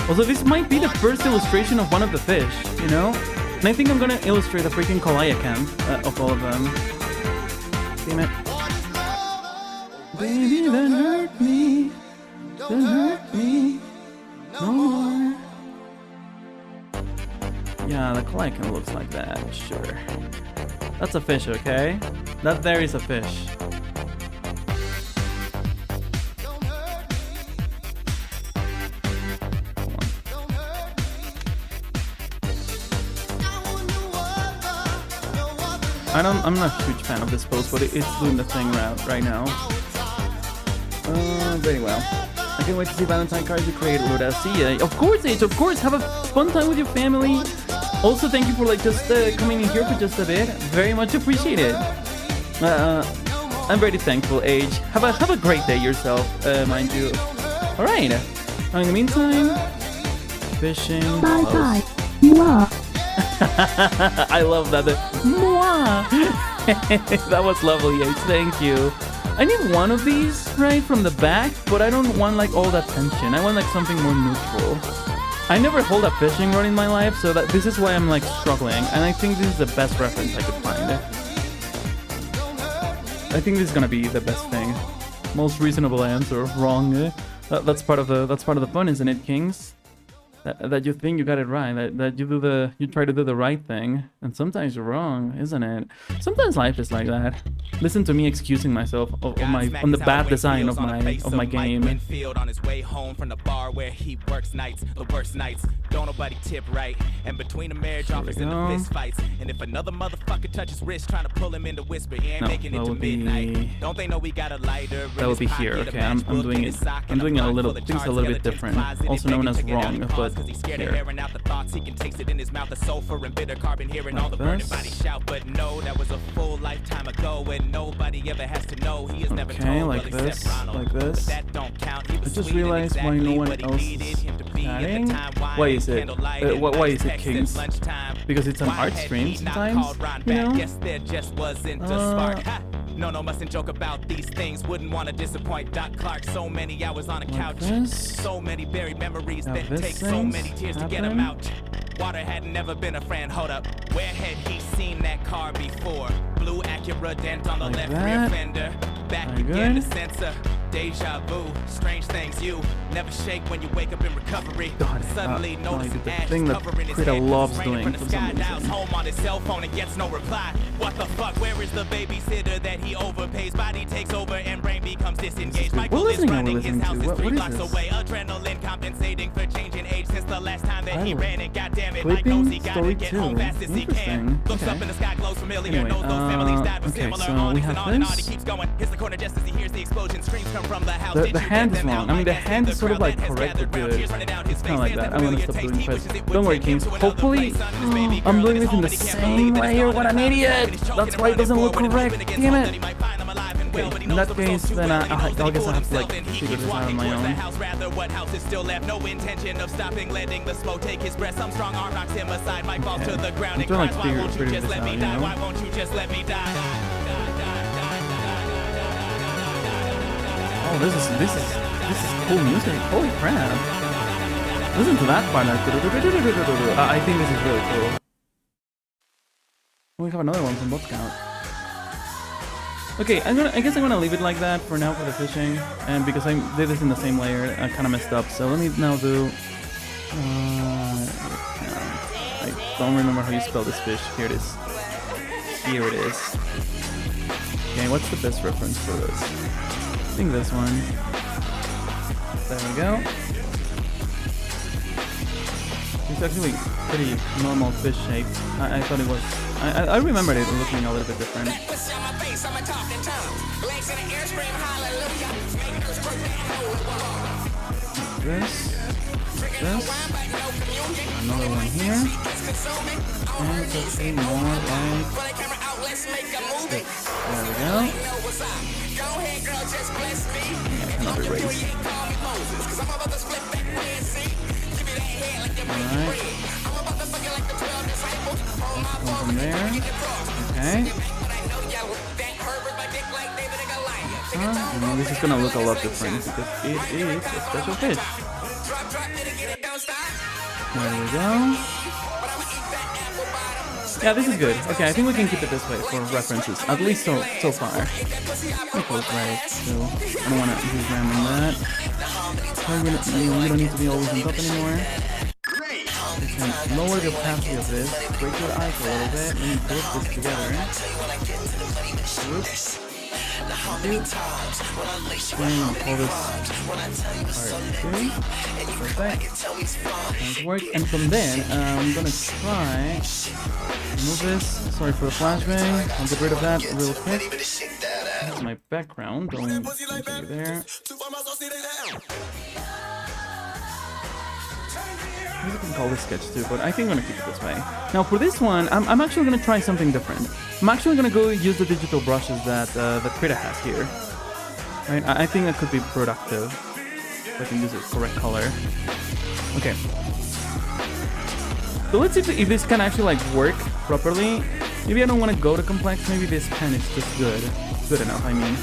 Also, this might be the first illustration of one of the fish, you know? And I think I'm gonna illustrate a freaking Calliope of all of them. Damn it. Baby, don't hurt me. Don't hurt me no more. Yeah, the Calliope looks like that, sure. That's a fish, okay? That there is a fish. I'm not a huge fan of this pose, but it's doing the thing right now. Very well. I can't wait to see Valentine cards you create, Luda. See ya. Of course, H, of course. Have a fun time with your family. Also, thank you for like just coming in here for just a bit. Very much appreciated. I'm very thankful, H. Have a great day yourself, mind you. All right. In the meantime, fishing. Bye bye. Mwah. I love that. Mwah. That was lovely, H. Thank you. I need one of these, right, from the back, but I don't want like all that tension. I want like something more neutral. I never hold a fishing rod in my life, so that this is why I'm like struggling, and I think this is the best reference I could find. I think this is gonna be the best thing. Most reasonable answer, wrong. That's part of the fun, isn't it, Kings? That you think you got it right, that you try to do the right thing, and sometimes you're wrong, isn't it? Sometimes life is like that. Listen to me excusing myself on the bad design of my game. On his way home from the bar where he works nights, the worst nights. Don't nobody tip right, and between the marriage offers and the fist fights, and if another motherfucker touches wrist trying to pull him into whisper, he ain't making it to midnight. Don't they know we got a lighter? That would be here. Okay, I'm doing it. I'm doing it a little bit different, also known as wrong, but cause he's scared of airing out the thoughts. He can taste it in his mouth, the sulfur and bitter carbon, hearing all the burning body shout. But no, that was a full lifetime ago, and nobody ever has to know. He is never told, like this, like this. But that don't count. He was I just realized why no one else is chatting. Why is it? Why is it Kings? Because it's an art stream sometimes, you know? Guess there just wasn't a spark. No, mustn't joke about these things. Wouldn't want to disappoint Doc Clark. So many hours on a couch. So many buried memories that take so many tears to get them out. Water had never been a friend. Hold up. Where had he seen that car before? Blue Acura dent on the left rear fender. Back again to sensor. Deja vu. Strange things you never shake when you wake up in recovery. Suddenly notice the ashes thing that covering his Krita head. loves Raining doing from the for sky, some dials reason. home on his cell phone and gets no reply. What the fuck? Where is the babysitter that he overpays? Body takes over and brain becomes disengaged. Michael is running. His house is 3 blocks away. Adrenaline compensating for changing age since the last time that he ran. And goddamn it, Mike knows he gotta get home fast as he can. Looks up in the sky, glows familiar. Knows those families died with similar awnings, and on he keeps going. Hits the corner just as he hears the explosion. Screams come from the house. The hand is wrong. I mean, the hand is sort of like corrected good. It's kind of like that. I'm gonna stop doing this. Don't worry, Kings. Hopefully, I'm doing this in the same layer. What an idiot! That's why it doesn't look correct. Damn it. Okay, in that case, then I guess I have to like figure this out on my own. What house is still left? No intention of stopping, letting the smoke take his breath. Some strong arm knocks him aside. Mike falls to the ground and cries, why won't you just let me die? Why won't you just let me die? Oh, this is cool music. Holy crap! Listen to that part. I think this is really cool. We have another one from Bob Scout. Okay, I guess I'm gonna leave it like that for now for the fishing, and because I did this in the same layer, I kind of messed up. So let me now do. I don't remember how you spell this fish. Here it is. Here it is. Okay, what's the best reference for this? I think this one. There we go. It's actually pretty normal fish shape. I thought it was. I remembered it looking a little bit different. This. Another one here. And something more like this. There we go. I cannot erase. Alright. From there. Okay. And this is gonna look a lot different because it is a special fish. There we go. Yeah, this is good. Okay, I think we can keep it this way for references, at least so far. It looks right, so I don't want to re-examine that. We don't need to be always on top anymore. We can lower the opacity of this, break your eyes a little bit, let me group this together. Group. I'm gonna pull this part 2. Perfect. Nice work. And from then, I'm gonna try remove this. Sorry for the flashbang. I'll get rid of that real quick. That's my background. Don't over there. Maybe we can call this sketch too, but I think I'm gonna keep it this way. Now for this one, I'm actually gonna try something different. I'm actually gonna go use the digital brushes that Krita has here. Right? I think that could be productive. If I can use the correct color. Okay. So let's see if this can actually like work properly. Maybe I don't want to go to complex. Maybe this pen is just good enough. I mean.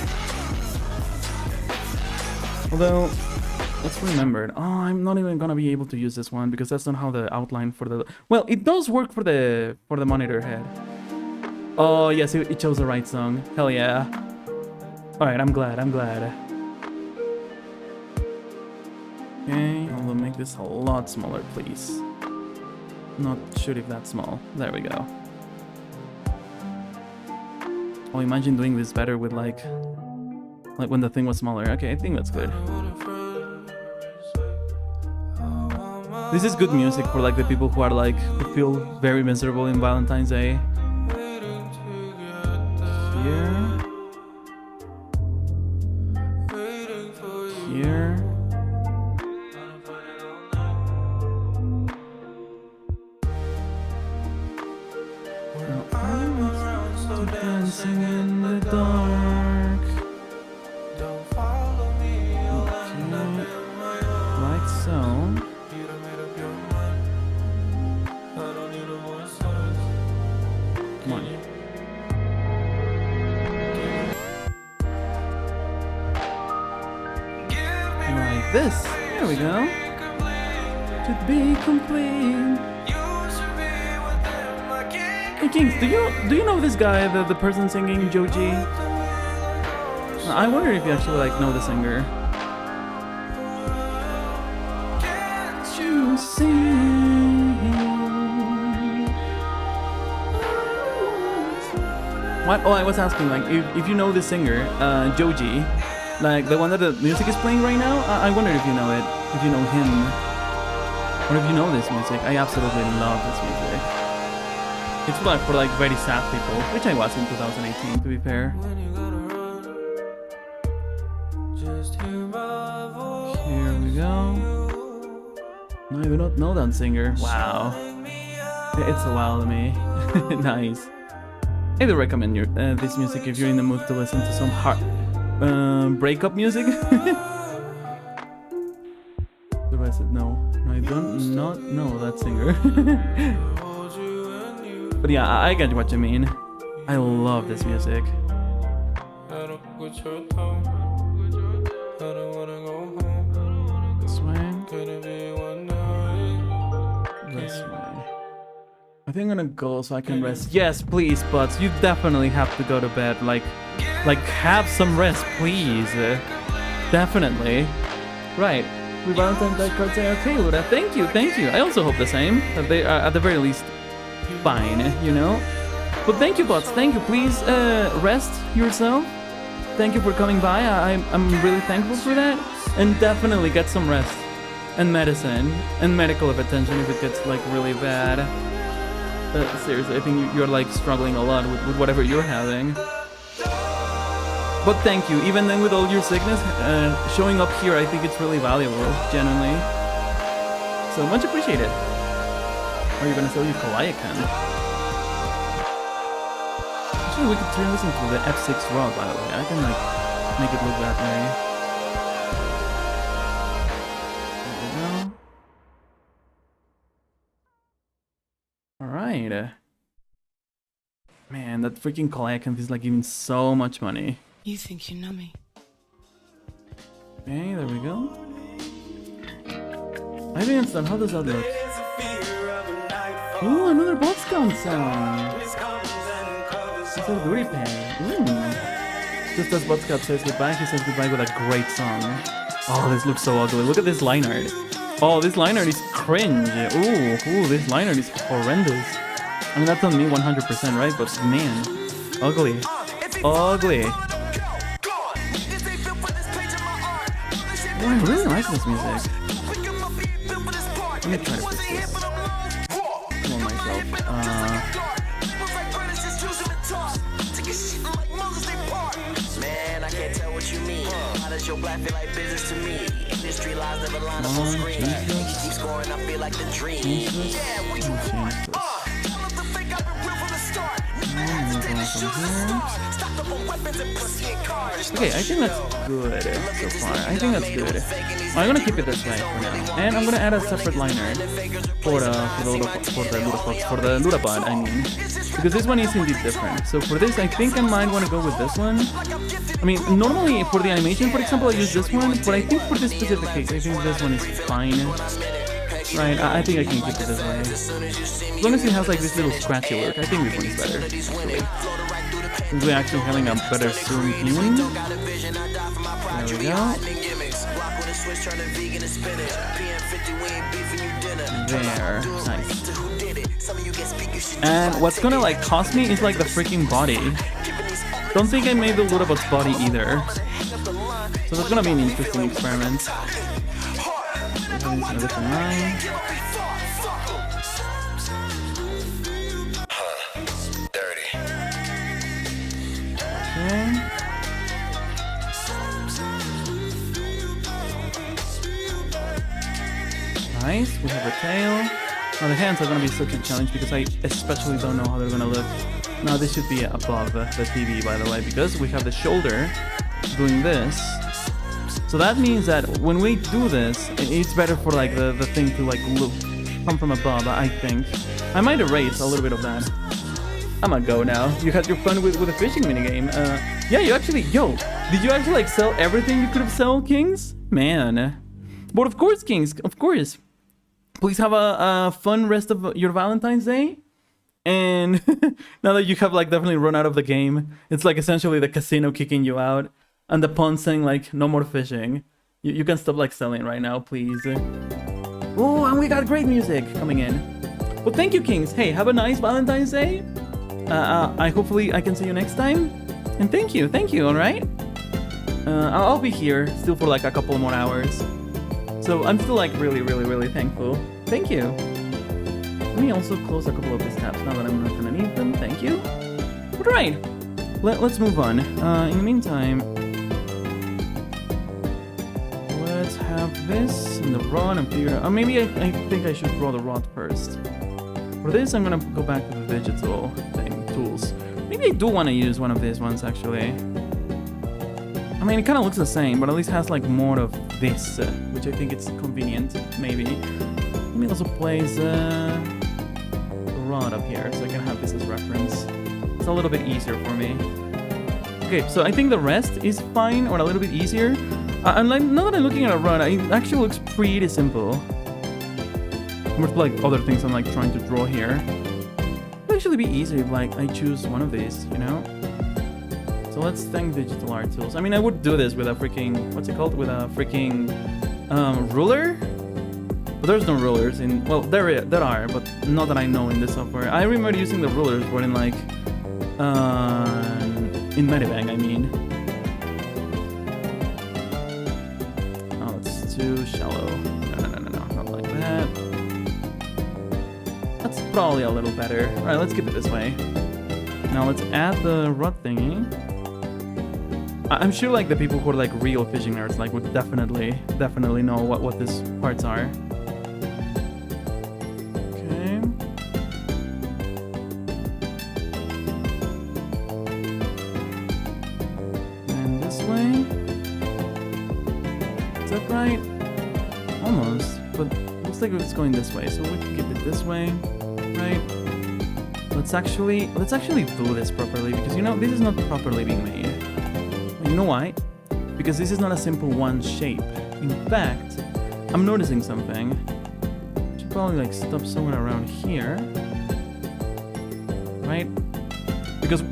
Although. Let's remember. Oh, I'm not even gonna be able to use this one because that's not how the outline for the. Well, it does work for the monitor head. Oh yes, it chose the right song. Hell yeah! All right, I'm glad. Okay, I'll make this a lot smaller, please. Not sure if that's small. There we go. Oh, imagine doing this better with like when the thing was smaller. Okay, I think that's good. This is good music for like the people who are like who feel very miserable in Valentine's Day. Here. Here. Dancing in the dark. Okay. Like so. Come on. Like this. There we go. To be complete. Hey Kings, do you know this guy, the person singing Joji? I wonder if you actually like know the singer. Can't you see? What? Oh, I was asking like if you know the singer, Joji, like the one that the music is playing right now. I wonder if you know it, if you know him, or if you know this music. I absolutely love this music. It's like for like very sad people, which I was in 2018 to be fair. Here we go. No, I do not know that singer. Wow. It's a wow to me. Nice. I do recommend this music if you're in the mood to listen to some hard breakup music. The rest said no. I don't not know that singer. But yeah, I get what you mean. I love this music. This way. This way. I think I'm gonna go so I can rest. Yes, please, Butts. You definitely have to go to bed. Like have some rest, please. Definitely. Right. We Valentine's Day cards say, okay, Luda. Thank you. I also hope the same. That they are at the very least fine, you know? But thank you, Bots. Thank you. Please rest yourself. Thank you for coming by. I'm really thankful for that. And definitely get some rest and medicine and medical attention if it gets like really bad. Seriously, I think you're like struggling a lot with whatever you're having. But thank you. Even then with all your sickness, showing up here, I think it's really valuable, genuinely. So much appreciated. Are you gonna sell your Calliocan? Actually, we could turn this into the F6 rod, by the way. I can like make it look that way. There we go. Alright. Man, that freaking Calliocan is like giving so much money. You think you know me? Okay, there we go. I think it's done. How does that look? Ooh, another Box Count sound. It's a booty pay. Ooh. Just as Box Count says goodbye, he says goodbye with a great song. Oh, this looks so ugly. Look at this line art. Oh, this line art is cringe. Ooh, this line art is horrendous. I mean, that's on me 100%, right? But man, ugly. Ugly. Oh, I really like this music. Let me try to fix this. Come on, myself. Man, I can't tell what you mean. How does your black feel like business to me? Industry lies never line up on screen. Keep scoring, I feel like the dream. Yeah, what you want? Okay, I think that's good so far. I think that's good. I'm gonna keep it this way for now, and I'm gonna add a separate liner for the LUDABOT. I mean, because this one is indeed different. So for this, I think I might want to go with this one. I mean, normally for the animation, for example, I use this one, but I think for this specific case, I think this one is fine. Right, I think I can keep it this way. As long as it has like this little scratchy look, I think this one is better, actually. Since we're actually having a better zoom in. There we go. There, nice. And what's gonna like cost me is like the freaking body. Don't think I made the LUDABOT's body either. So that's gonna be an interesting experiment. A different line. Dirty. Okay. Nice, we have a tail. Now the hands are gonna be such a challenge because I especially don't know how they're gonna look. Now this should be above the TV, by the way, because we have the shoulder doing this. So that means that when we do this, it's better for like the thing to like come from above, I think. I might erase a little bit of that. I'm gonna go now. You had your fun with a fishing minigame. Yeah, you actually, did you actually like sell everything you could have sold, Kings? Man. But of course, Kings, of course. Please have a fun rest of your Valentine's Day. And now that you have like definitely run out of the game, it's like essentially the casino kicking you out. And the pawn saying like, no more fishing. You can stop like selling right now, please. Oh, and we got great music coming in. Well, thank you, Kings. Hey, have a nice Valentine's Day. Hopefully I can see you next time. And thank you, all right? I'll be here still for like a couple more hours. So I'm still like really thankful. Thank you. Let me also close a couple of these tabs now that I'm not gonna need them. Thank you. All right, let's move on. In the meantime, let's have this in the rod and figure out. Maybe I think I should draw the rod first. For this, I'm gonna go back to the digital tools. Maybe I do want to use one of these ones actually. I mean, it kind of looks the same, but at least has like more of this, which I think it's convenient. Maybe. Let me also place the rod up here so I can have this as reference. It's a little bit easier for me. Okay, so I think the rest is fine or a little bit easier. And like, now that I'm looking at a rod, it actually looks pretty simple. Compared to like other things I'm like trying to draw here. It would actually be easier if like I choose one of these, you know? So let's thank digital art tools. I mean, I would do this with a freaking, what's it called? With a freaking ruler? But there's no rulers in, well, there are, but not that I know in this software. I remember using the rulers, but in like, in Medibang, I mean. Oh, it's too shallow. No, not like that. That's probably a little better. All right, let's keep it this way. Now let's add the rod thingy. I'm sure like the people who are like real fishing nerds like would definitely know what these parts are. Okay. And this way. Is that right? Almost, but looks like it's going this way, so we can keep it this way, right? Let's actually do this properly because you know this is not properly being made. You know why? Because this is not a simple one shape. In fact, I'm noticing something. probably like stop somewhere around here, right? Because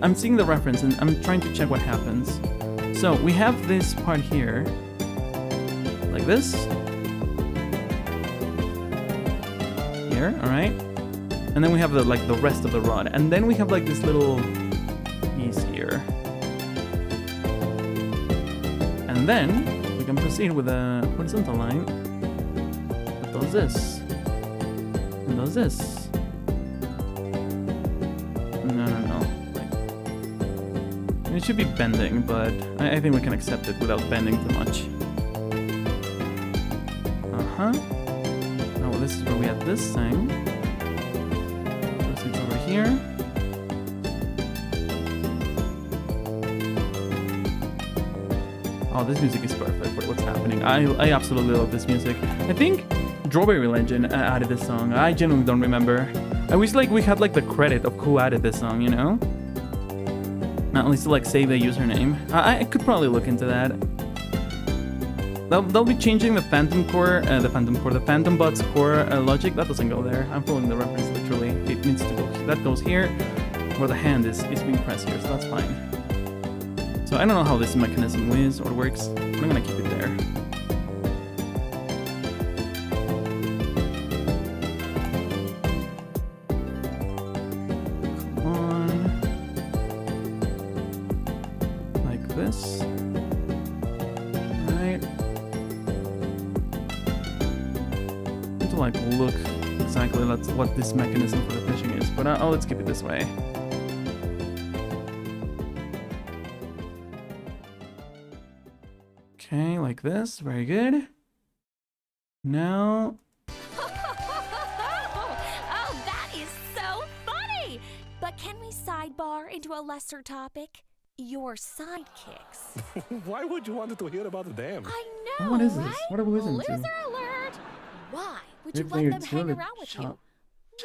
I'm seeing the reference and I'm trying to check what happens. So we have this part here, like this. Here, all right. And then we have the rest of the rod, and then we have like this little piece here, and then we can proceed with a horizontal line that does this and does this. No. It should be bending, but I think we can accept it without bending too much. Now this is where we have this thing. Here. Oh, this music is perfect for what's happening. I absolutely love this music. I think Strawberry Legend added this song. I genuinely don't remember. I wish like we had like the credit of who added this song, you know? At least to like save the username. I could probably look into that. They'll be changing the Phantom Bot's core logic. That doesn't go there. I'm following the reference literally. It needs to go. That goes here, where the hand is being pressed here, so that's fine. So I don't know how this mechanism is or works. But I'm gonna keep it there. Come on, like this. Like look exactly that's what this mechanism for the fishing is, but let's keep it this way. Okay, like this, very good. Now oh, that is so funny! But can we sidebar into a lesser topic? Your sidekicks. Why would you want to hear about them? I know, what is this? right? What are we listening to? Loser alert! Why would you They let them play hang the around with you?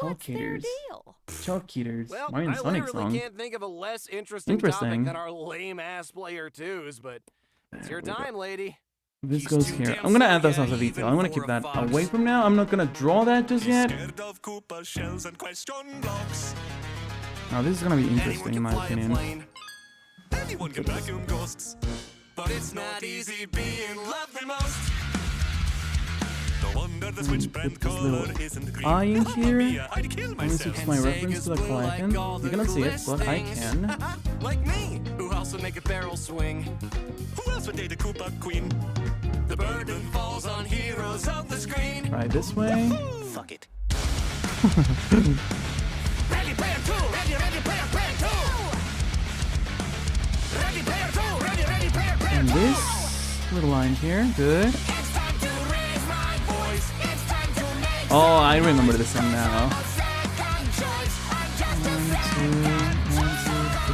What's their deal? Chalkators. Well, Mario and I Sonic literally song. can't think of a less interesting topic than our lame-ass player twos, but it's your time, lady. This goes here. I'm gonna add that as a detail. I'm gonna keep that away from now. I'm not gonna draw that just yet. Now this is gonna be interesting in my opinion. Anyone can vacuum ghosts, but it's not easy being loved the most. No wonder the switch brand color isn't green. Eye in here. I'd kill Let me switch my reference to the Kraken. You cannot see it, but I can. Like me, who also make a barrel swing. Who else would date a Koopa queen? The burden falls on heroes of the screen. Try this way. Fuck it. Ready player 2, ready player 2. Ready player 2, ready player 2. And this little line here, good. Oh, I remember this one now. 1, 2,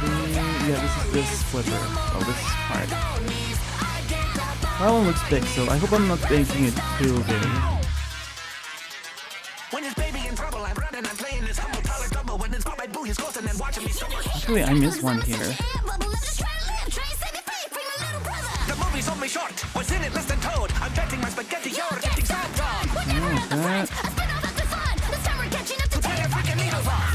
3. Yeah, this is this flipper. Oh, this part. That one looks big, so I hope I'm not making it too big. Actually, I missed one here. The movie's only short. What's in it less than toad? I'm getting my spaghetti, you're getting sad dog. Like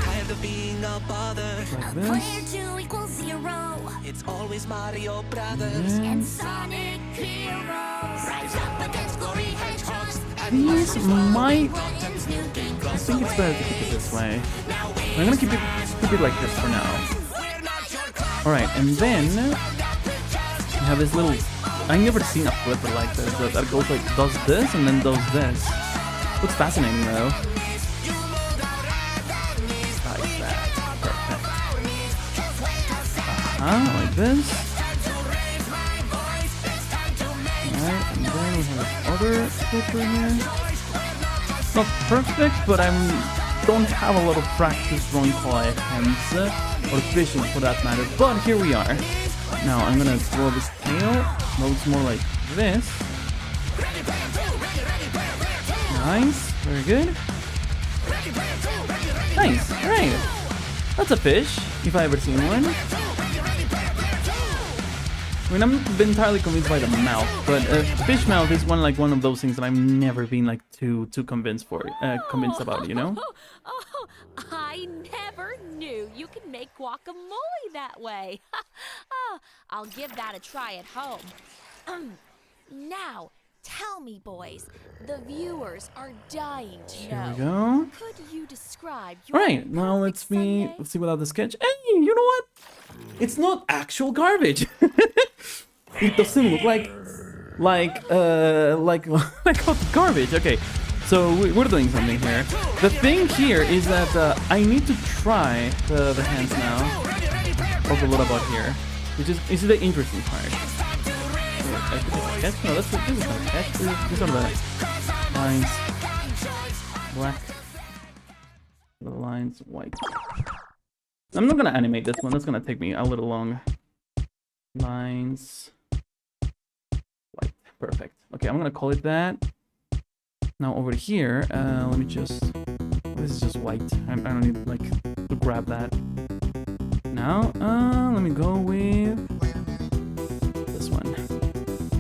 Tired of being a bother. this. Player 2 equals 0. It's always Mario Brothers. And Sonic Heroes. Rise up against glory hedgehogs. These might... I think it's better to keep it this way. I'm gonna keep it like this for now. Alright, and then... we have this little... I've never seen a flipper like this that goes like, does this and then does this. Looks fascinating though. Like that. Perfect. Like this. Alright, and then we have this other flipper here. Not perfect, but I don't have a lot of practice drawing quiet hands, or fishing for that matter, but here we are. Now I'm gonna draw this tail. That looks more like this. Nice, very good. Nice, alright. That's a fish, if I ever seen one. I mean, I'm not been entirely convinced by the mouth, but fish mouth is one of those things that I've never been like too convinced about, you know? Oh, I never knew you could make guacamole that way. Oh, I'll give that a try at home. Now, tell me, boys, the viewers are dying to know. Here we go. Could you describe your Right, now let's see without the sketch. Hey, you know what? It's not actual garbage. It doesn't look like garbage. Okay, so we're doing something here. The thing here is that I need to try the hands now of the LUDABOT here, which is the interesting part. I think it's a sketch? No, this is not a sketch. These are the lines. Black. The lines white. I'm not gonna animate this one. That's gonna take me a little long. Lines. White. Perfect. Okay, I'm gonna call it that. Now over here, let me just... This is just white. I don't need like to grab that. Now, let me go with this one.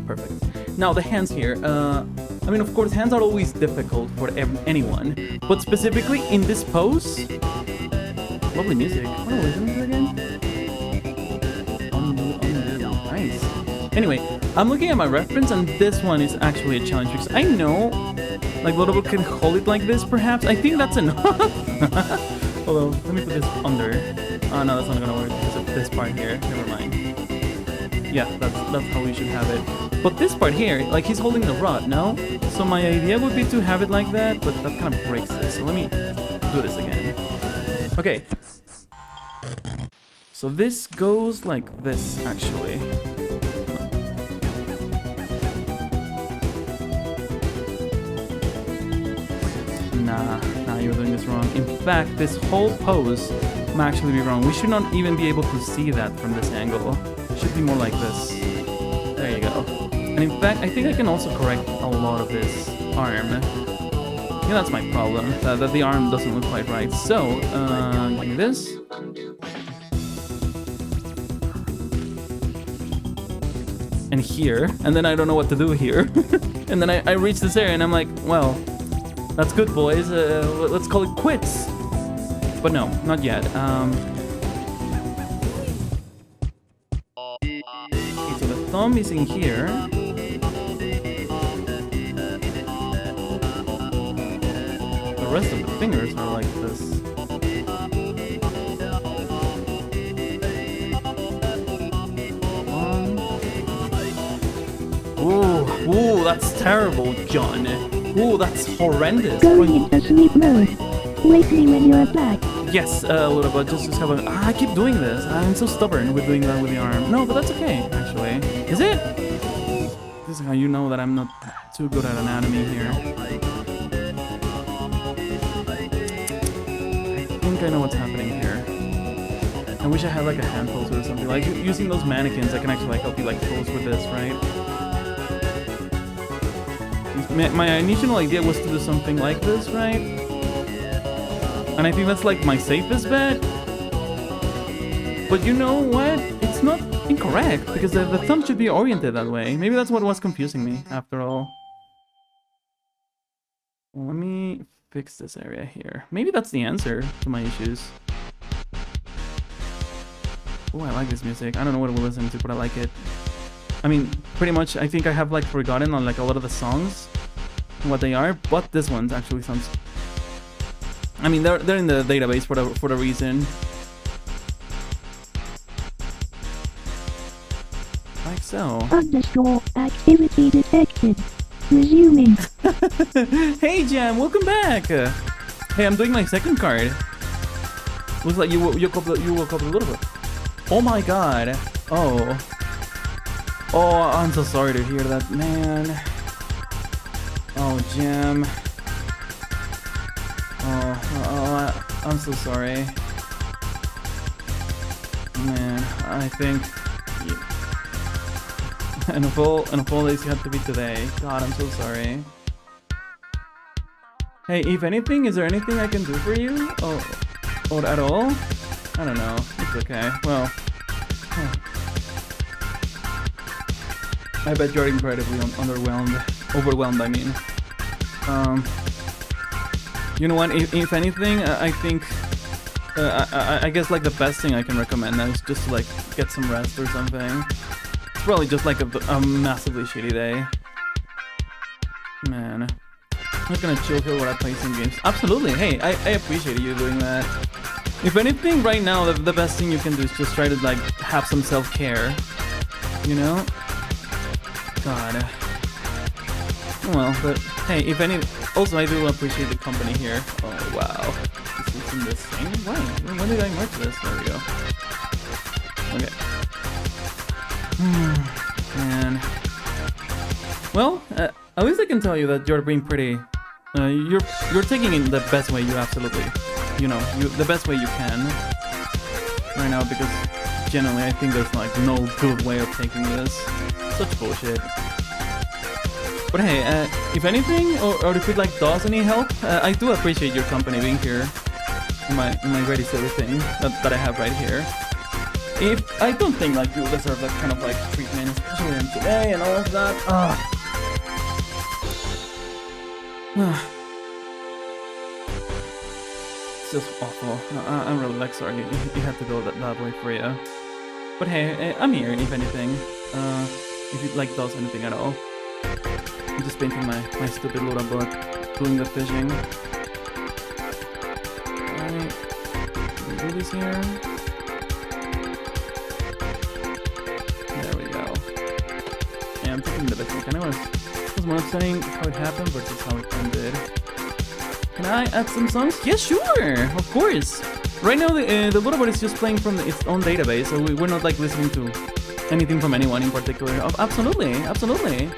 Perfect. Now the hands here. I mean, of course, hands are always difficult for anyone, but specifically in this pose. Lovely music. What was it again? Nice. Anyway, I'm looking at my reference, and this one is actually a challenge because I know, like, LUDABOT can hold it like this, perhaps. I think that's enough. Although, let me put this under. Oh no, that's not gonna work because of this part here. Never mind. Yeah, that's how we should have it. But this part here, like, he's holding the rod, no? So my idea would be to have it like that, but that kind of breaks this. So let me do this again. Okay. So this goes like this, actually. Nah, you're doing this wrong. In fact, this whole pose might actually be wrong. We should not even be able to see that from this angle. It should be more like this. There you go. And in fact, I think I can also correct a lot of this arm. Yeah, that's my problem, that the arm doesn't look quite right. So, give me this. And here, and then I don't know what to do here. And then I reach this area and I'm like, well, that's good, boys. Let's call it quits. But no, not yet. Okay, so the thumb is in here. The rest of the fingers are like this. Ooh, that's terrible, John. Ooh, that's horrendous. Going into sleep mode. Wake me when you're back. Yes, LUDABOT, just have a... I keep doing this. I'm so stubborn with doing that with the arm. No, but that's okay, actually. Is it? This is how you know that I'm not too good at anatomy here. I think I know what's happening here. I wish I had like a hand pose or something. Like using those mannequins, I can actually like help you like pose with this, right? My initial idea was to do something like this, right? And I think that's like my safest bet. But you know what? It's not incorrect, because the thumb should be oriented that way. Maybe that's what was confusing me, after all. Well, let me fix this area here. Maybe that's the answer to my issues. Oh, I like this music. I don't know what we'll listen to, but I like it. I mean, pretty much, I think I have like forgotten on like a lot of the songs what they are, but this one actually sounds... I mean, they're in the database for the reason. Like so. Underscore activity detected. Resuming. Hey Jam, welcome back. Hey, I'm doing my second card. Looks like you woke up a little bit. Oh my god. Oh, I'm so sorry to hear that, man. Oh, Jam. Oh, I'm so sorry. Man, I think... And of all days, you have to be today. God, I'm so sorry. Hey, if anything, is there anything I can do for you? Or at all? I don't know. It's okay. Well... I bet you're incredibly overwhelmed, I mean. You know what, if anything, I think, I guess like the best thing I can recommend now is just to like get some rest or something. It's probably just like a massively shitty day. Man. I'm just gonna chill here while I play some games. Absolutely, hey, I appreciate you doing that. If anything, right now, the best thing you can do is just try to like have some self-care. You know? God. Well, but hey, if any... Also, I do appreciate the company here. Oh, wow. This is in this thing? Why? When did I merge this? There we go. Okay. Man. Well, at least I can tell you that you're being pretty... you're taking it the best way you absolutely... You know, the best way you can. Right now, because generally I think there's like no good way of taking this. Such bullshit. But hey, if anything, or if it like does any help, I do appreciate your company being here in my Ready Silly thing that I have right here. If I don't think like you deserve that kind of like treatment, especially in today and all of that. It's just awful. I'm really like sorry you had to go that way for you. But hey, I'm here if anything. If it like does anything at all. I'm just painting my stupid LUDABOT, doing the fishing. Alright, can we do this here? There we go. Yeah, I'm taking the best I can. It was more upsetting how it happened versus how it ended. Can I add some songs? Yeah, sure, of course. Right now the LUDABOT is just playing from its own database, so we're not like listening to anything from anyone in particular. Oh, absolutely, absolutely.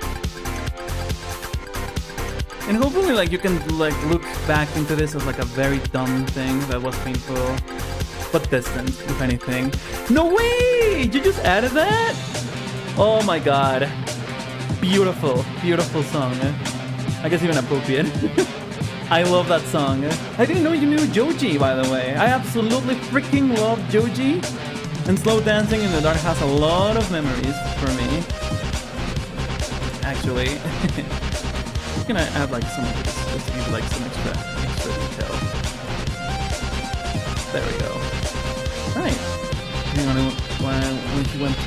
And hopefully like you can like look back into this as like a very dumb thing that was painful, but distant, if anything. No way! You just added that? Oh my god. Beautiful, beautiful song. I guess even appropriate. I love that song. I didn't know you knew Joji, by the way. I absolutely freaking love Joji. And Slow Dancing in the Dark has a lot of memories for me. Actually. I'm gonna add like some of this, just to give like some extra detail. There we go. Right. You know, when she went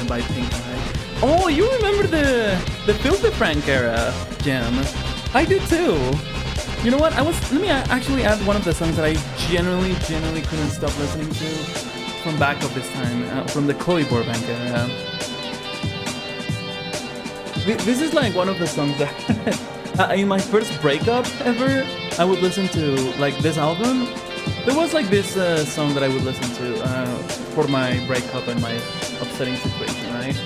by Pink Eye. Oh, you remember the Filthy Frank era jam? I do too. You know what? Let me actually add one of the songs that I genuinely couldn't stop listening to from back of this time, from the Koibor Bank era. This is like one of the songs that in my first breakup ever, I would listen to like this album. There was like this song that I would listen to for my breakup and my upsetting situation, right?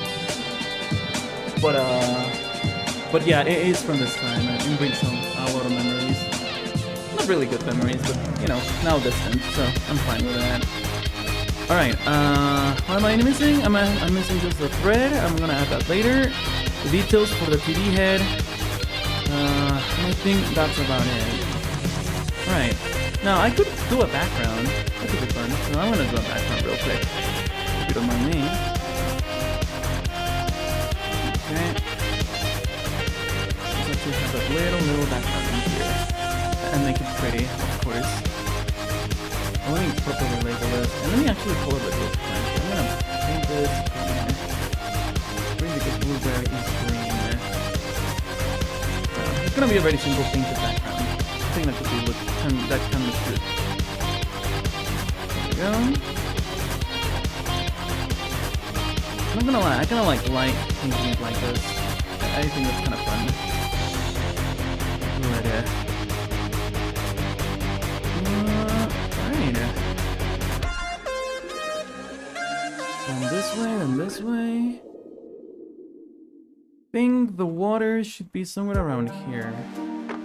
But yeah, it is from this time. It brings a lot of memories. Not really good memories, but you know, now distant, so I'm fine with that. Alright, what am I missing? I'm missing just the thread. I'm gonna add that later. The details for the TV head. I think that's about it. Alright, now I could do a background. That could be fun. So I'm gonna do a background real quick. If you don't mind me. Okay. Let's actually have a little background in here. And make it pretty, of course. Let me properly label this. And let me actually color it real quick. I'm gonna paint this green because blueberry is green. It's gonna be a very simple painted background. I think that can look good. There we go. I'm not gonna lie, I kinda like painting it like this. I think that's kinda fun. Right there. Right. And this way, and this way. I think the water should be somewhere around here.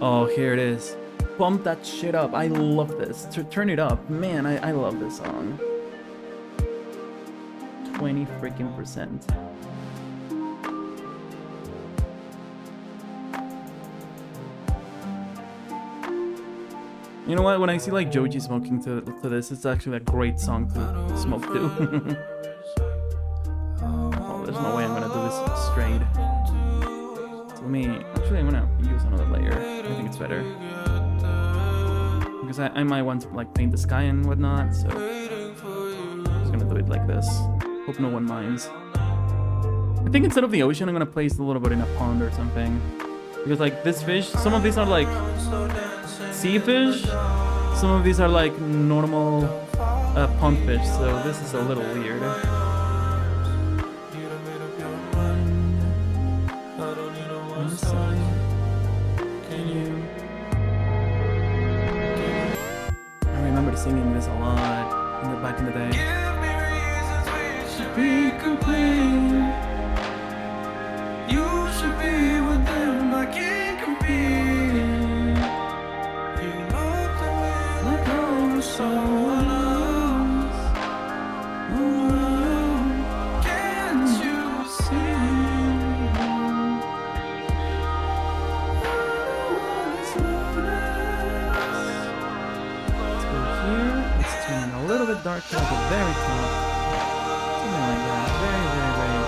Oh, here it is. Pump that shit up. I love this. Turn it up. Man, I love this song. 20 freaking %. You know what? When I see like Joji smoking to this, it's actually a great song to smoke to. Oh, there's no way I'm gonna do this straight. let me... Actually, I'm gonna use another layer. I think it's better. Because I might want to, like, paint the sky and whatnot, so... I'm just gonna do it like this. Hope no one minds. I think instead of the ocean, I'm gonna place a little bit in a pond or something. Because, like, this fish... Some of these are, like, sea fish. Some of these are, like, normal pond fish, so this is a little weird. I remember singing this a lot back in the day. You should be with them, I can't compete. You look the way like I was someone else. Oh, can't you see? Let's go here. Let's turn it a little bit darker at the very top. Something like that. Very, very, very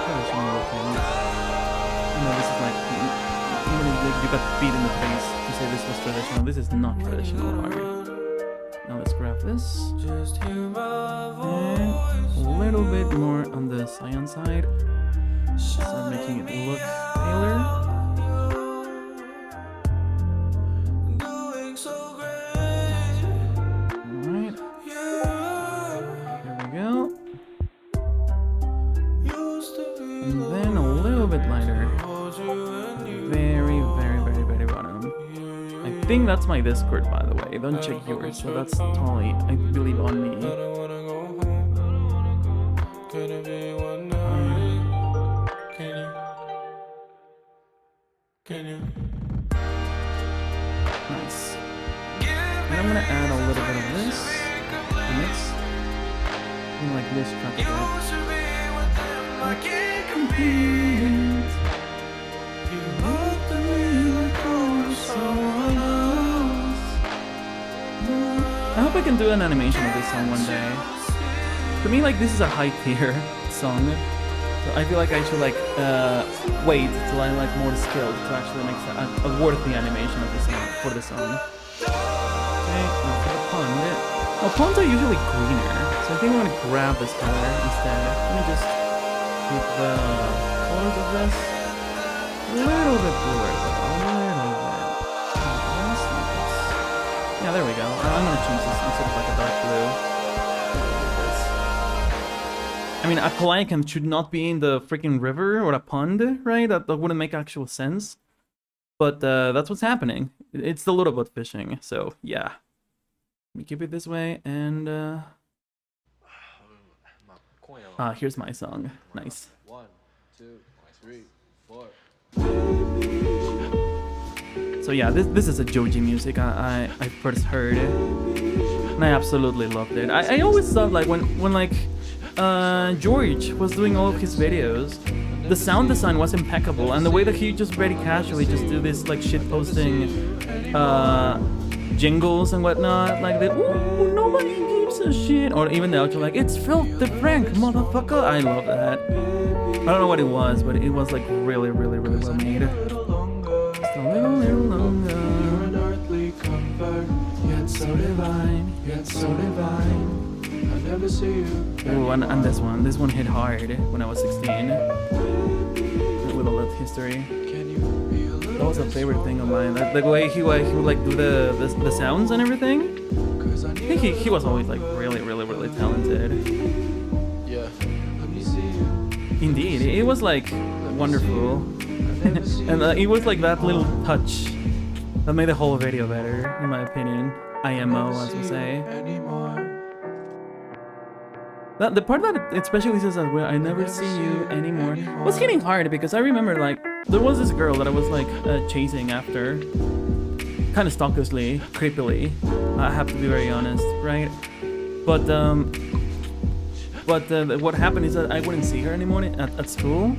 traditional looking. You know, this is like, even if you got beat in the face to say this was traditional, this is not traditional art. Now let's grab this. And a little bit more on the cyan side. Start making it look paler. Alright. There we go. And then a little bit lighter. Very, very, very, very bottom. I think that's my Discord, by the way. Don't check yours, so that's totally, I believe, on me. Nice. And I'm gonna add a little bit of this. The mix. And like this track of it. I can't compete. You looked at me like I was someone else. I hope I can do an animation of this song one day. For me, like, this is a high tier song. So I feel like I should, like, wait till I'm, like, more skilled to actually make a worthy animation of the song, for the song. Okay, now for the pond. Oh, ponds are usually greener, so I think I'm gonna grab this color instead. Let me just keep the colors of this a little bit bluer, though. A little bit. Yeah, there we go. I'm gonna choose this instead of, like, a dark blue. I mean, a pelican should not be in the freaking river or a pond, right? That wouldn't make actual sense. But that's what's happening. It's the LUDABOT fishing, so yeah. Let me keep it this way, and here's my song. Nice. 1, 2, 3, 4. So yeah, this is a Joji music I first heard it, and I absolutely loved it. I always thought, like, when like George was doing all of his videos, the sound design was impeccable, and the way that he just very casually just do this, like, shit posting jingles and whatnot, like the ooh, nobody gives a shit, or even the outro, like, it's Filthy Frank, motherfucker. I love that. I don't know what it was, but it was, like, really, really, really well made. Just a little longer. You're an earthly comfort, yet so divine, yet so divine. I never see you. Oh, and this one hit hard when I was 16. With all that history. That was a favorite thing of mine. The way he would like do the sounds and everything. I think he was always, like, really, really, really talented. Yeah. Indeed, it was, like, wonderful. And it was, like, that little touch that made the whole video better, in my opinion. IMO, as we say. The part that it especially says that I never see you anymore was hitting hard, because I remember, like, there was this girl that I was, like, chasing after, kind of stalkerously, creepily. I have to be very honest, right? But what happened is that I wouldn't see her anymore at school,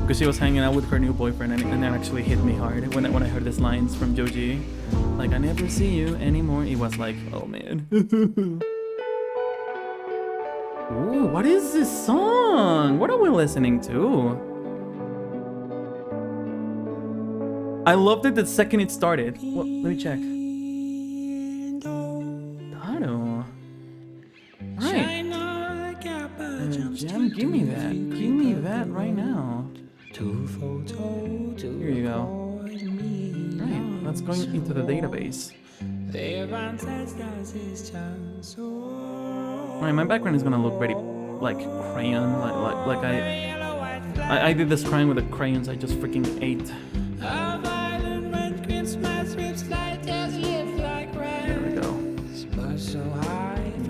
because she was hanging out with her new boyfriend, and that actually hit me hard when I heard these lines from Joji, like, I never see you anymore. It was like, oh man. Ooh, what is this song? What are we listening to? I loved it the second it started. Well, let me check. Tano. Right. Jam, give me that. Give me that right now. Here you go. Right, that's going into the database. Alright, my background is gonna look very like crayon, like I did this crayon with the crayons I just freaking ate. There we go.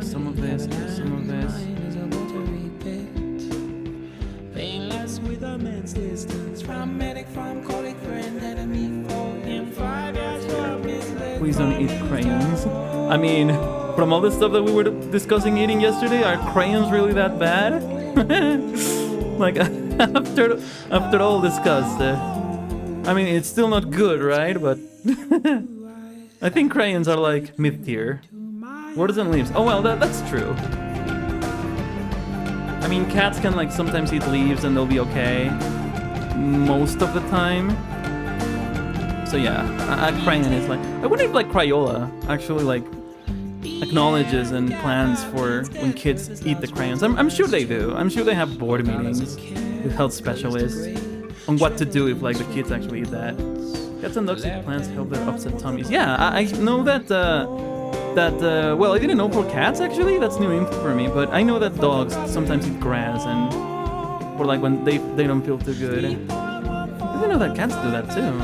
Some of this, some of this. Please don't eat crayons. I mean, from all the stuff that we were discussing eating yesterday, are crayons really that bad? Like, after all discussed, I mean, it's still not good, right? But I think crayons are like mid-tier. Words and leaves. Oh well, that's true. I mean, cats can like sometimes eat leaves and they'll be okay most of the time. So yeah, a crayon is like, I wonder if like Crayola actually like acknowledges and plans for when kids eat the crayons. I'm sure they do. I'm sure they have board meetings with health specialists on what to do if like the kids actually eat that. Cats and dogs eat plants help their upset tummies. Yeah, I know that. Well, I didn't know for cats actually. That's new info for me. But I know that dogs sometimes eat grass and or like when they don't feel too good. I didn't know that cats do that too.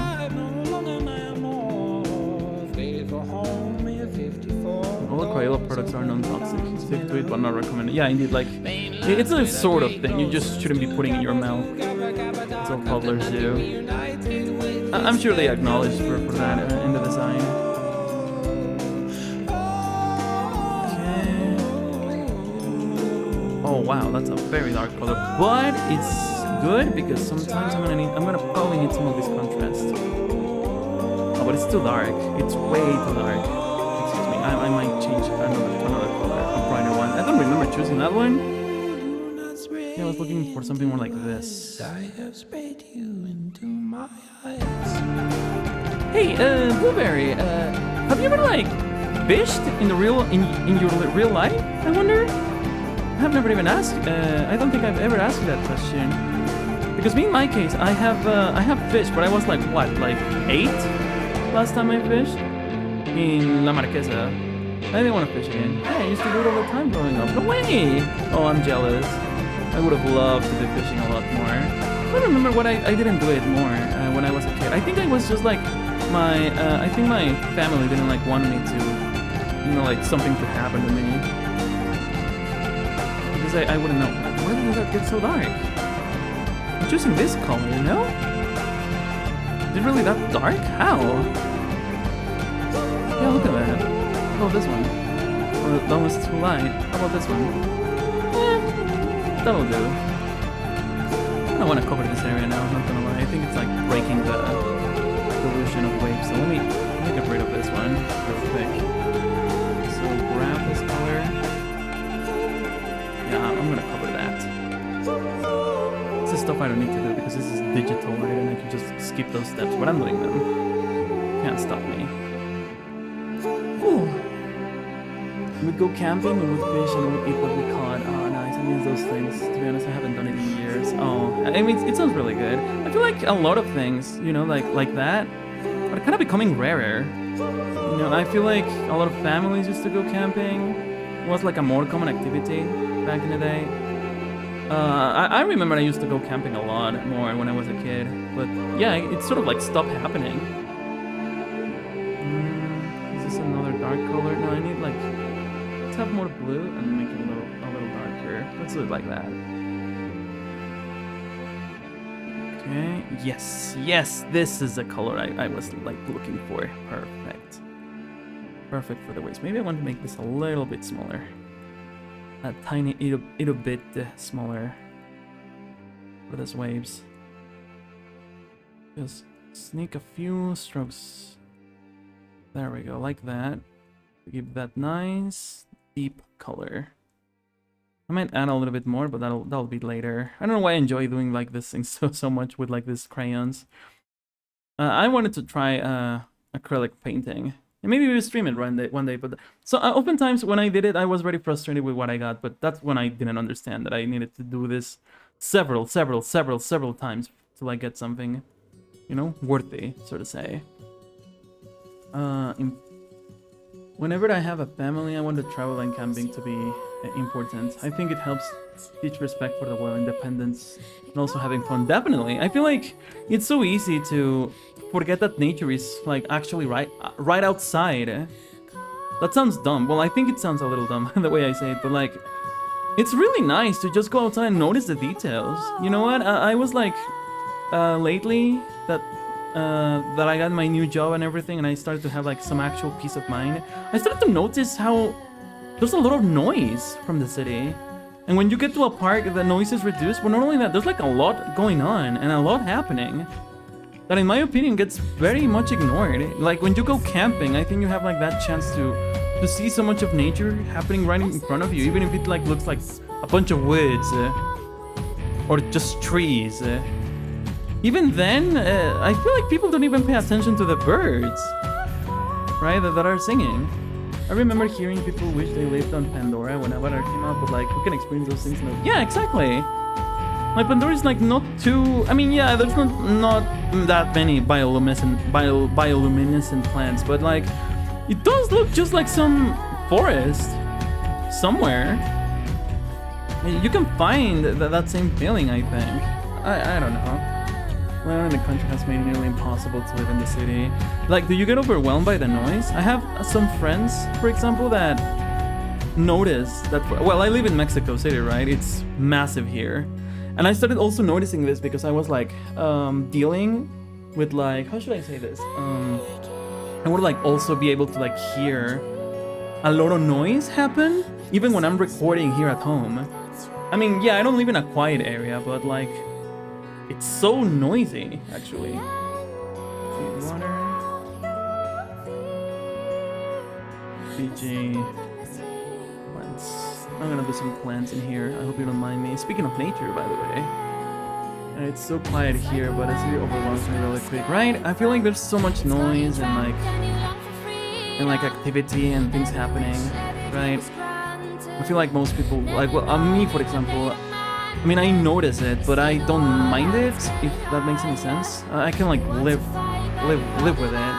All the Crayola products are non-toxic. Safe to eat but not recommended. Yeah, indeed. Like it's a sort of thing. You just shouldn't be putting in your mouth. That's all toddlers do. I'm sure they acknowledge for that in the design. Oh wow, that's a very dark color, but it's good because sometimes I'm gonna probably need some of this contrast. Oh, but it's too dark. It's way too dark. Excuse me. I might change another color, a brighter one. I don't remember choosing that one. Yeah, I was looking for something more like this. Hey, Blueberry. Have you ever like fished in the real in your real life? I wonder. I've never even asked. I don't think I've ever asked you that question. Because me, in my case, I have fished, but I was like what, like 8 last time I fished in La Marquesa. I didn't want to fish again. Yeah, I used to do it all the time growing up. No way! Oh, I'm jealous. I would have loved to do fishing a lot more. I don't remember what I didn't do it more when I was a kid. I think I was just like I think my family didn't like want me to, you know, like something to happen to me. I wouldn't know. Why did that get so dark? I'm choosing this color, you know? Is it really that dark? How? Yeah, look at that. How about this one? Oh, that one's too light. How about this one? That'll do. I want to cover this area now, I'm not gonna lie. I think it's like breaking the illusion of waves. So let me get rid of this one real quick. So grab this color. Yeah, I'm gonna cover that. This is stuff I don't need to do because this is digital, right? And I can just skip those steps, but I'm doing them. Can't stop me. Ooh. We'd go camping, we would fish, and we would eat what we caught. Oh, nice. I mean, those things. To be honest, I haven't done it in years. Oh, I mean, it sounds really good. I feel like a lot of things, you know, like that, are kind of becoming rarer. You know, I feel like a lot of families used to go camping. It was like a more common activity back in the day. I remember I used to go camping a lot more when I was a kid, but yeah, it sort of like stopped happening. Is this another dark color? No, I need like, let's have more blue and make it a little darker. Let's do it like that. Okay, yes, this is the color I was like looking for. Perfect for the waist. Maybe I want to make this a little bit smaller. A tiny little bit smaller for these waves. Just sneak a few strokes. There we go, like that. Give that nice deep color. I might add a little bit more, but that'll be later. I don't know why I enjoy doing like this thing so much with like these crayons. I wanted to try acrylic painting. And maybe we'll stream it one day. But so oftentimes when I did it, I was very frustrated with what I got. But that's when I didn't understand that I needed to do this several times till I get something, you know, worthy, so to say. Whenever I have a family, I want the travel and camping to be important. I think it helps teach respect for the world, independence, and also having fun. Definitely. I feel like it's so easy to forget that nature is like actually right outside. That sounds dumb. Well, I think it sounds a little dumb the way I say it, but like it's really nice to just go outside and notice the details. You know what? I was like lately that I got my new job and everything, and I started to have like some actual peace of mind. I started to notice how there's a lot of noise from the city. And when you get to a park, the noise is reduced. But not only that, there's like a lot going on and a lot happening that, in my opinion, gets very much ignored. Like when you go camping, I think you have like that chance to see so much of nature happening right in front of you, even if it like looks like a bunch of woods or just trees. Even then, I feel like people don't even pay attention to the birds, right, that are singing. I remember hearing people wish they lived on Pandora when Avatar came out, but like, we can experience those things now. Yeah, exactly. Like, Pandora is like not too... I mean, yeah, there's not that many bioluminescent plants, but like, it does look just like some forest somewhere. You can find that same feeling, I think. I don't know. Well, the country has made it nearly impossible to live in the city. Like, do you get overwhelmed by the noise? I have some friends, for example, that notice that... Well, I live in Mexico City, right? It's massive here. And I started also noticing this because I was, like, dealing with, like... How should I say this? I would, like, also be able to, like, hear a lot of noise happen, even when I'm recording here at home. I mean, yeah, I don't live in a quiet area, but, like... It's so noisy, actually. Water. PG. Plants. I'm gonna do some plants in here. I hope you don't mind me. Speaking of nature, by the way. It's so quiet here, but it's really overwhelms me really quick, right? I feel like there's so much noise and like activity and things happening, right? I feel like most people, like, well, me, for example, I mean, I notice it, but I don't mind it, if that makes any sense. I can, like, live with it.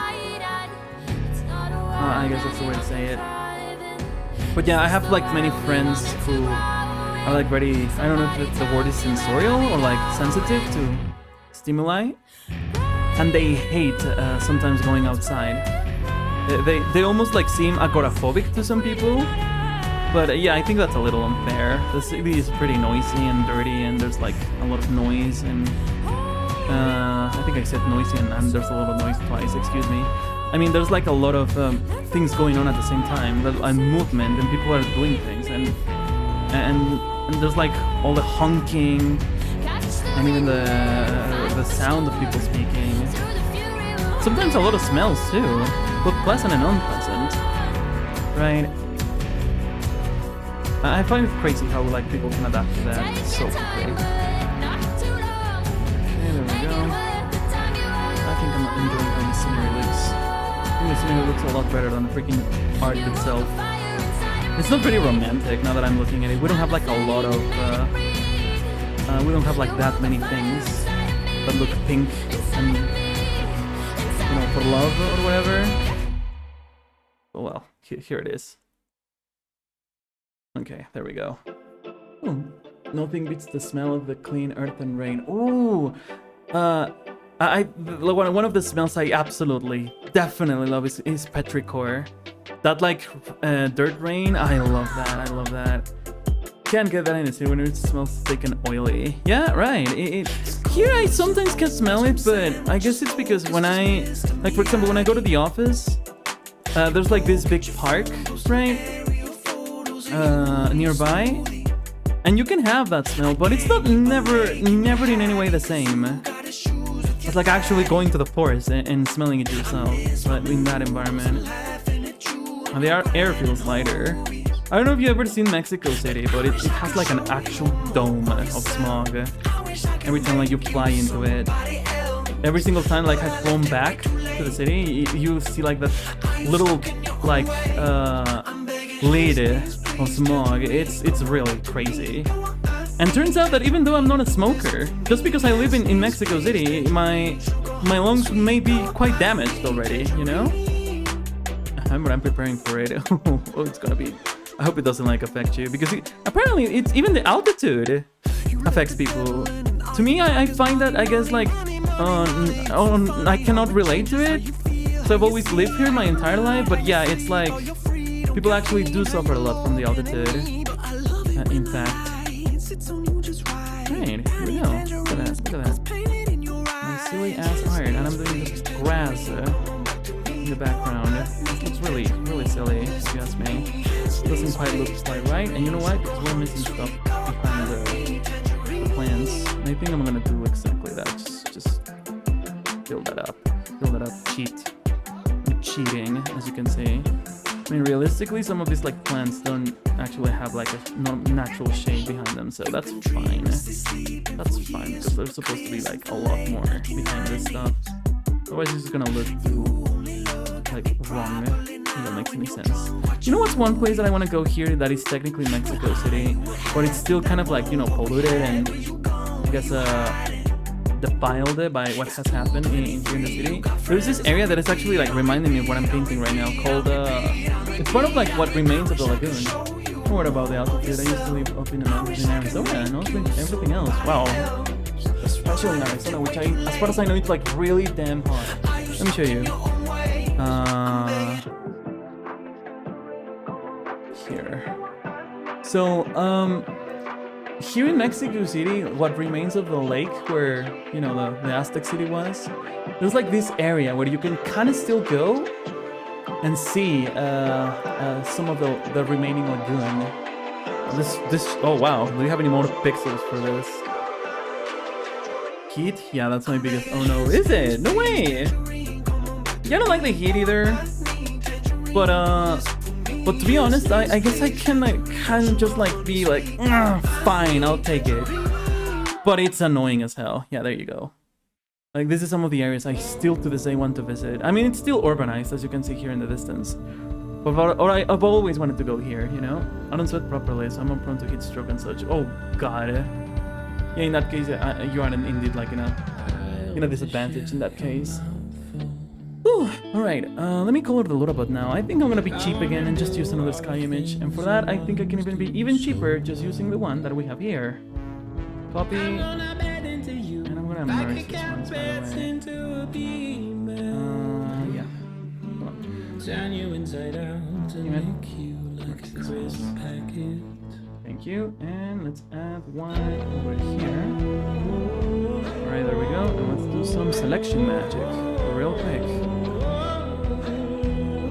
I guess that's the way to say it. But yeah, I have, like, many friends who are, like, very... I don't know if the word is sensorial or, like, sensitive to stimuli. And they hate sometimes going outside. They almost, like, seem agoraphobic to some people. But yeah, I think that's a little unfair. The city is pretty noisy and dirty, and there's like a lot of noise, and I think I said noisy and there's a lot of noise twice, excuse me. I mean, there's like a lot of things going on at the same time, and movement, and people are doing things, and there's like all the honking, and even the sound of people speaking. Sometimes a lot of smells too, both pleasant and unpleasant, right? I find it crazy how like people can adapt to that so quickly. Okay, there we go. I think I'm enjoying how the scenery looks. I think the scenery looks a lot better than the freaking art itself. It's not very romantic now that I'm looking at it. We don't have like a lot of... we don't have like that many things that look pink and, you know, for love or whatever. Well, here it is. Okay, there we go. Oh, nothing beats the smell of the clean earth and rain. Ooh, one of the smells I absolutely, definitely love is petrichor. That like dirt rain. I love that. I love that. Can't get that in the city when it smells thick and oily. Yeah, right. Here I sometimes can smell it, but I guess it's because when I, like for example, when I go to the office, there's like this big park, right? Nearby, and you can have that smell, but it's not never in any way the same. It's like actually going to the forest and smelling it yourself, but in that environment. And the air feels lighter. I don't know if you've ever seen Mexico City, but it has like an actual dome of smog every time like you fly into it. every single time like I've flown back to the city, you see like that little like lid of smog. It's really crazy. And turns out that even though I'm not a smoker, just because I live in Mexico City, my lungs may be quite damaged already, you know? But I'm preparing for it. Oh, it's gonna be... I hope it doesn't like affect you, because apparently it's even the altitude affects people. To me, I find that, I guess, like, I cannot relate to it. So I've always lived here my entire life, but yeah, it's like, people actually do suffer a lot from the altitude. In fact. Right, here we go. Look at that, look at that. My silly ass iron, and I'm doing this grass in the background. This looks really, really silly, if you ask me. It doesn't quite look quite right, and you know what? Because we're missing stuff behind the plants. And I think I'm gonna do exactly that. Just build that up. Build that up. Cheat. I'm cheating, as you can see. I mean, realistically, some of these like plants don't actually have like a natural shade behind them, so that's fine. That's fine, because there's supposed to be like a lot more behind this stuff. Otherwise, it's gonna look like wrong. If that makes any sense. You know what's one place that I want to go here that is technically Mexico City, but it's still kind of like, you know, polluted and I guess defiled by what has happened here in the city. There's this area that is actually like reminding me of what I'm painting right now, called it's part of like what remains of the lagoon. What about the altitude? I used to live up in the mountains in Arizona and also everything else. Wow. Especially in Arizona, which as far as I know, it's like really damn hot. Let me show you. Here. So, here in Mexico City, what remains of the lake where, you know, the Aztec city was, there's like this area where you can kind of still go and see some of the remaining lagoon. Oh wow, do you have any more pixels for this? Heat? Yeah, that's my biggest... Oh no, is it? No way! Yeah, I don't like the heat either. But to be honest, I guess I can like kind of just like be like, fine, I'll take it. But it's annoying as hell. Yeah, there you go. Like, this is some of the areas I still to this day want to visit. I mean, it's still urbanized, as you can see here in the distance. But I've always wanted to go here, you know? I don't sweat properly, so I'm not prone to heat stroke and such. Oh, God. Yeah, in that case, you are indeed like in a disadvantage in that case. Whew. Alright, let me color the LUDABOT now. I think I'm gonna be cheap again and just use another sky image. And for that, I think I can even be even cheaper just using the one that we have here. Copy. And I'm gonna merge this one, by the way. Yeah. Come on. Turn you inside out to make you like a crisp packet. Thank you. And let's add one over here. Alright, there we go. And let's do some selection magic real quick.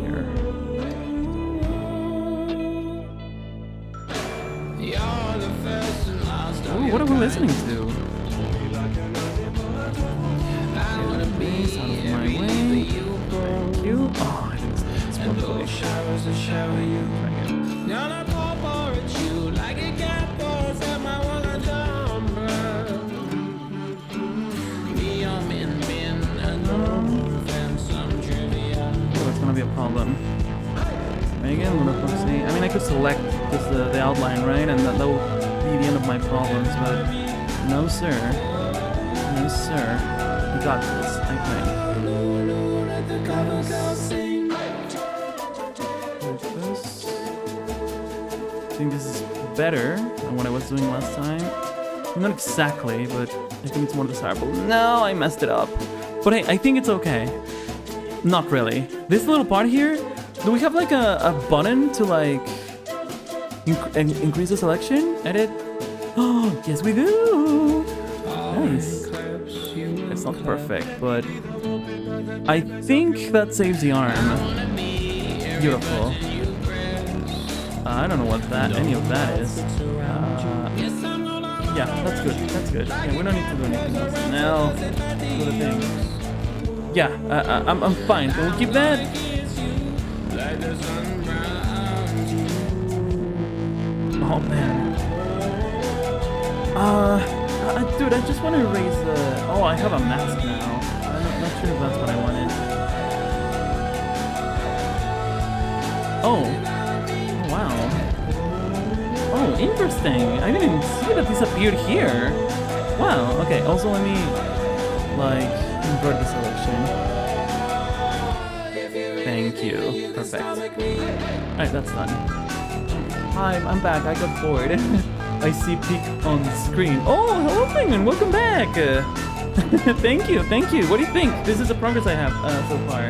Here. Ooh, what are we listening to? Please, out of my way. Thank you. Oh, I think it's probably that's gonna be a problem. Again, LUDAFOX. I mean, I could select just the outline, right? And that will be the end of my problems, but no, sir. No, sir. We got this, I think. I think this is better than what I was doing last time. Not exactly, but I think it's more desirable. No, I messed it up. But hey, I think it's okay. Not really. This little part here, do we have like a button to like increase the selection? Edit? Oh, yes we do! Nice. It's not perfect, but I think that saves the arm. Beautiful. I don't know what any of that is. Yeah, that's good. That's good. Okay, we don't need to do anything else. Now, do the thing. Yeah, I'm fine. Can we keep that? Oh man. Dude, I just want to erase the... Oh, I have a mask now. sure if that's what I wanted. Oh. Oh, wow. Oh, interesting. I didn't even see that this appeared here. Wow, okay. Also, let me, like, invert the selection. Thank you. Perfect. Alright, that's done. Hi, I'm back. I got bored. I see peek on screen. Oh, hello, Penguin. Welcome back. Thank you, thank you. What do you think? This is the progress I have so far.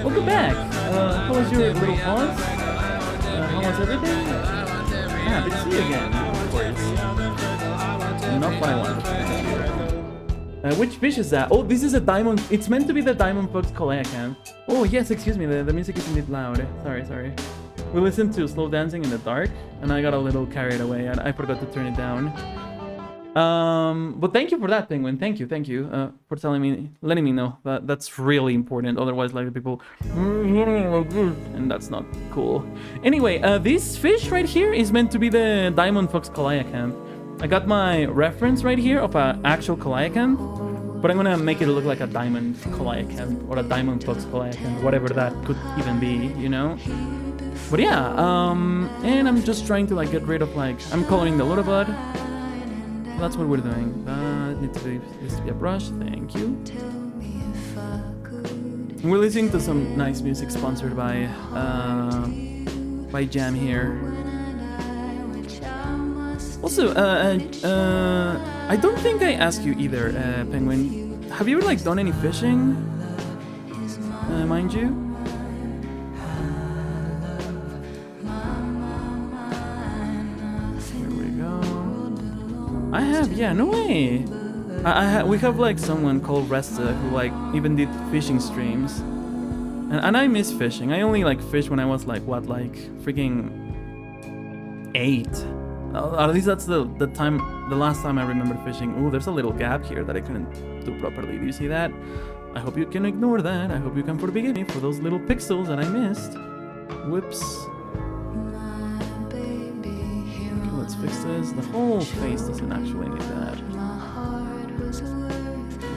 Welcome back. How was your little pause? How was everything? Yeah, good to see you again, of course. Not what I wanted. Which fish is that? Oh, this is a diamond. It's meant to be the Diamond Fox Collacan. Oh, yes, excuse me. The music is indeed loud. Sorry. We listened to Slow Dancing in the Dark, and I got a little carried away, and I forgot to turn it down. But thank you for that, Penguin. Thank you for letting me know. That's really important. Otherwise, like, the people, and that's not cool. Anyway, this fish right here is meant to be the Diamond Fox Collacan. I got my reference right here of an actual Collacan, but I'm gonna make it look like a Diamond Collacan or a Diamond Fox Collacan, whatever that could even be, you know? But yeah, and I'm just trying to, like, get rid of, like, I'm coloring the LUDABOT. That's what we're doing. It needs to be a brush, thank you. And we're listening to some nice music sponsored by Jam here. Also, I don't think I asked you either, Penguin. Have you ever, like, done any fishing? Mind you? Here we go. I have, yeah, no way. We have, like, someone called Resta who, like, even did fishing streams. And I miss fishing. I only, like, fished when I was, like, what, like, freaking 8. At least that's the last time I remember fishing. Oh, there's a little gap here that I couldn't do properly. Do you see that? I hope you can ignore that. I hope you can forgive me for those little pixels that I missed. Whoops. Okay, let's fix this. The whole face doesn't actually need that.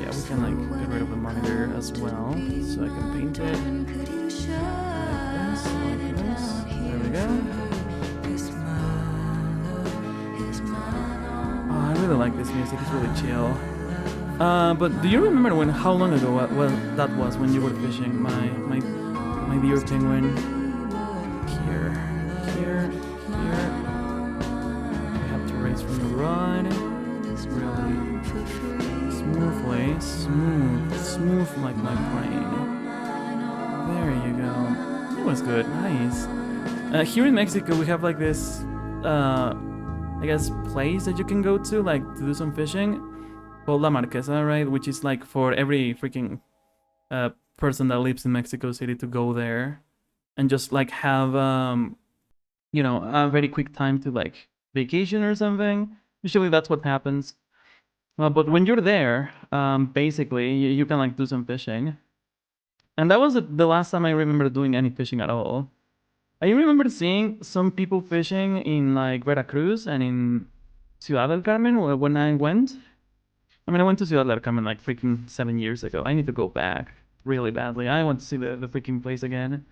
Yeah, we can, like, get rid of the monitor as well, so I can paint it. Like this. There we go. I really like this music, it's really chill. But do you remember how long ago that was when you were fishing, my dear Penguin? Here. We have to raise from the rod. Really smooth like my brain. There you go. That was good, nice. Here in Mexico we have, like, this I guess place that you can go to, like, to do some fishing, called La Marquesa, right? Which is, like, for every freaking person that lives in Mexico City to go there and just, like, have you know, a very quick time to, like, vacation or something. Usually that's what happens. But when you're there, basically you can, like, do some fishing, and that was the last time I remember doing any fishing at all. I remember seeing some people fishing in, like, Veracruz and in Ciudad del Carmen when I went. I mean, I went to Ciudad del Carmen, like, freaking 7 years ago. I need to go back really badly. I want to see the freaking place again.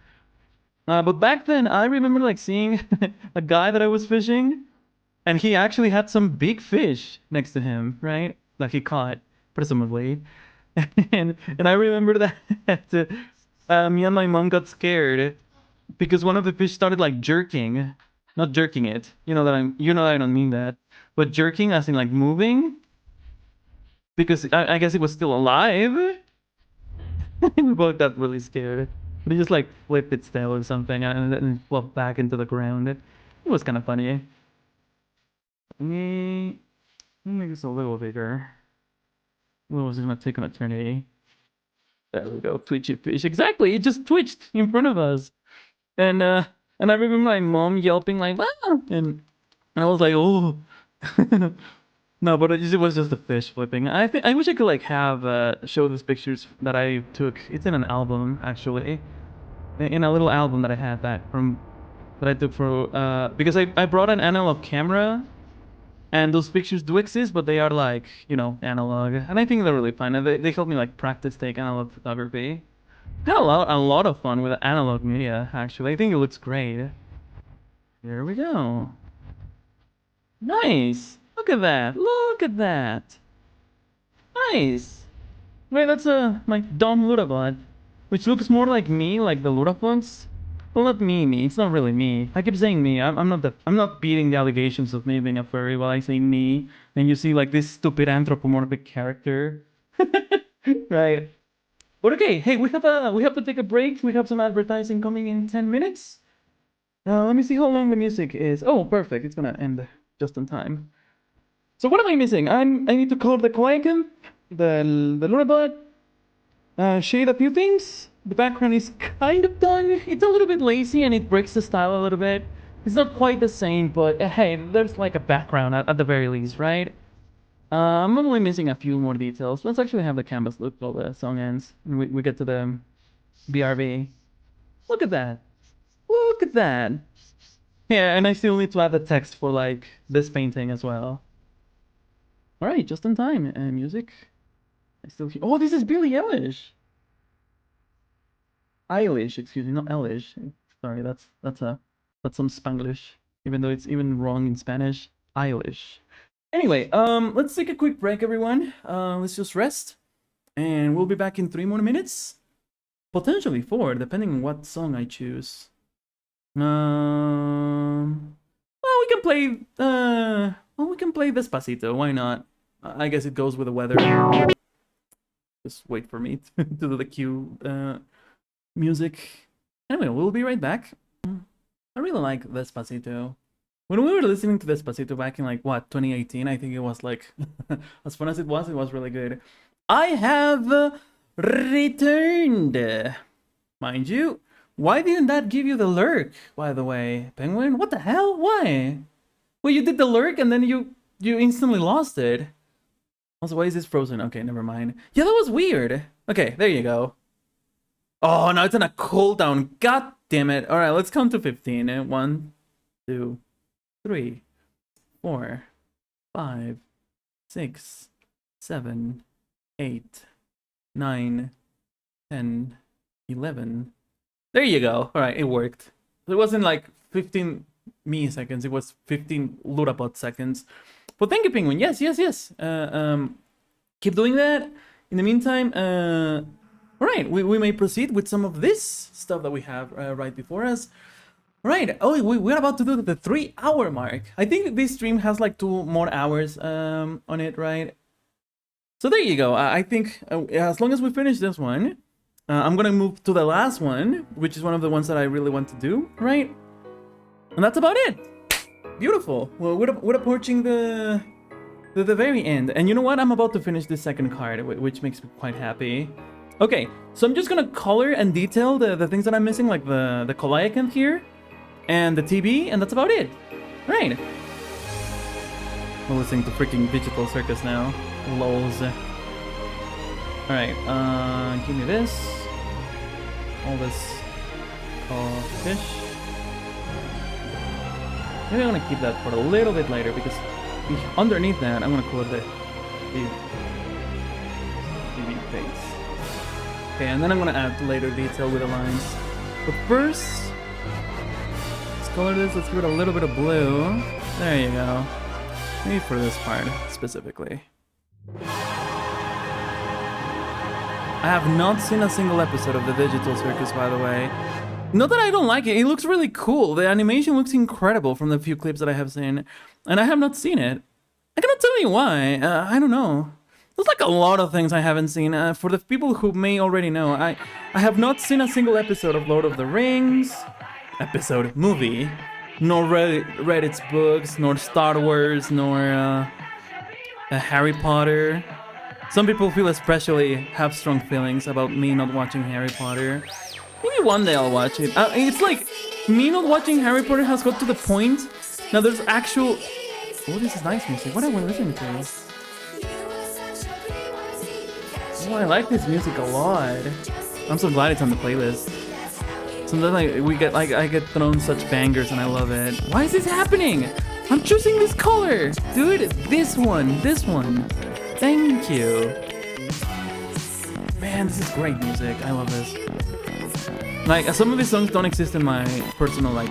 But back then, I remember, like, seeing a guy that I was fishing, and he actually had some big fish next to him, right? That he caught, presumably. and I remember that me and my mom got scared because one of the fish started, like, jerking. Not jerking it. You know that I don't mean that. But jerking as in, like, moving. Because I guess it was still alive. We both got really scared. But he just, like, flipped its tail or something and then flopped back into the ground. It was kind of funny. Let me make this a little bigger. Well, this is gonna take an eternity. There we go. Twitchy fish. Exactly. It just twitched in front of us. And I remember my mom yelping, like, "Ah!" and I was like, "Oh." No, but it was just a fish flipping. I wish I could, like, have show these pictures that I took. It's in an album, actually, in a little album that I had that I took for because I brought an analog camera And those pictures do exist, but they are like, you know, analog. And I think they're really fun. And they help me like practice take analog photography. Had a lot of fun with analog media, actually. I think it looks great. Here we go. Nice. Look at that. Look at that. Nice. Wait, that's my dumb LUDABOT, which looks more like me, like the LUDAFOX. Well, not me. It's not really me. I keep saying me. I'm not beating the allegations of me being a furry while I say me. And you see like this stupid anthropomorphic character, right? But okay, hey, we have to take a break. We have some advertising coming in 10 minutes. Let me see how long the music is. Oh, perfect. It's gonna end just in time. So what am I missing? I need to color the icon, the LUDABOT, shade a few things. The background is kind of done. It's a little bit lazy and it breaks the style a little bit. It's not quite the same, but hey, there's like a background at the very least, right? I'm only missing a few more details. Let's actually have the canvas look while the song ends. And we get to the BRV. Look at that. Look at that. Yeah, and I still need to add the text for like this painting as well. All right, just in time. Music. I still hear. Oh, this is Billie Eilish. Eilish, excuse me, not Eilish. Sorry, that's some Spanglish, even though it's even wrong in Spanish. Eilish. Anyway, let's take a quick break, everyone. Let's just rest, and we'll be back in 3 more minutes, potentially 4, depending on what song I choose. Well, we can play. Well, we can play Despacito. Why not? I guess it goes with the weather. Just wait for me to do the cue music. Anyway, we'll be right back. I really like Despacito. When we were listening to Despacito back in like what 2018, I think it was like as fun as it was really good. I have returned, mind you. Why didn't that give you the lurk, by the way, Penguin? What the hell? Why? Well, you did the lurk and then you instantly lost it. Also, why is this frozen? Okay, never mind. Yeah, that was weird. Okay, there you go. Oh, no, it's on a cooldown. God damn it. All right, let's count to 15. 1, 2, 3, 4, 5, 6, 7, 8, 9, 10, 11. There you go. All right, it worked. It wasn't like 15 milliseconds. It was 15 LUDABOT seconds. But thank you, Penguin. Yes. Keep doing that. In the meantime, all right, we may proceed with some of this stuff that we have right before us. All right. Oh, we're about to do the 3-hour mark. I think this stream has like 2 more hours on it, right? So there you go. I think as long as we finish this one, I'm gonna move to the last one, which is one of the ones that I really want to do, right? And that's about it. Beautiful. Well, we're approaching the very end, and you know what? I'm about to finish this second card, which makes me quite happy. Okay, so I'm just gonna color and detail the things that I'm missing, like the Calliope here, and the TB, and that's about it. Right. We're listening to freaking Digital Circus now. Lols. All right. Give me this. All this fish. Maybe I'm gonna keep that for a little bit later because underneath that I'm gonna color the face. Okay, and then I'm gonna add later detail with the lines. But first, let's color this. Let's give it a little bit of blue. There you go. Maybe for this part specifically. I have not seen a single episode of the Digital Circus, by the way. Not that I don't like it, it looks really cool. The animation looks incredible from the few clips that I have seen, and I have not seen it. I cannot tell you why, I don't know. There's like a lot of things I haven't seen. For the people who may already know, I have not seen a single episode of Lord of the Rings, movie, nor read its books, nor Star Wars, nor Harry Potter. Some people feel especially have strong feelings about me not watching Harry Potter. Maybe one day I'll watch it. It's like, me not watching Harry Potter has got to the point. Now there's actual... Oh, this is nice music. What am I listening to? Oh, I like this music a lot. I'm so glad it's on the playlist. Sometimes I get thrown such bangers and I love it. Why is this happening? I'm choosing this color, dude. This one. Thank you. Man, this is great music. I love this. Like, some of these songs don't exist in my personal, like,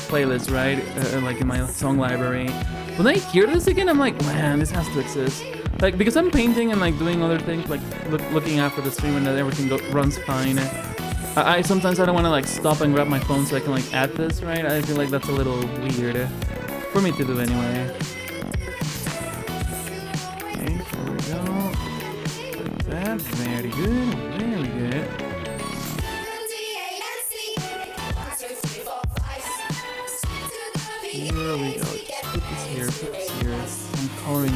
playlist, right? Like, in my song library. When I hear this again, I'm like, man, this has to exist. Like, because I'm painting and, like, doing other things, like, looking after the stream and that everything runs fine. I sometimes I don't want to, like, stop and grab my phone so I can, like, add this, right? I feel like that's a little weird for me to do anyway. Okay, here we go. Like that. Very good. Very good. Here we go. Put this here. Put this here. I'm coloring.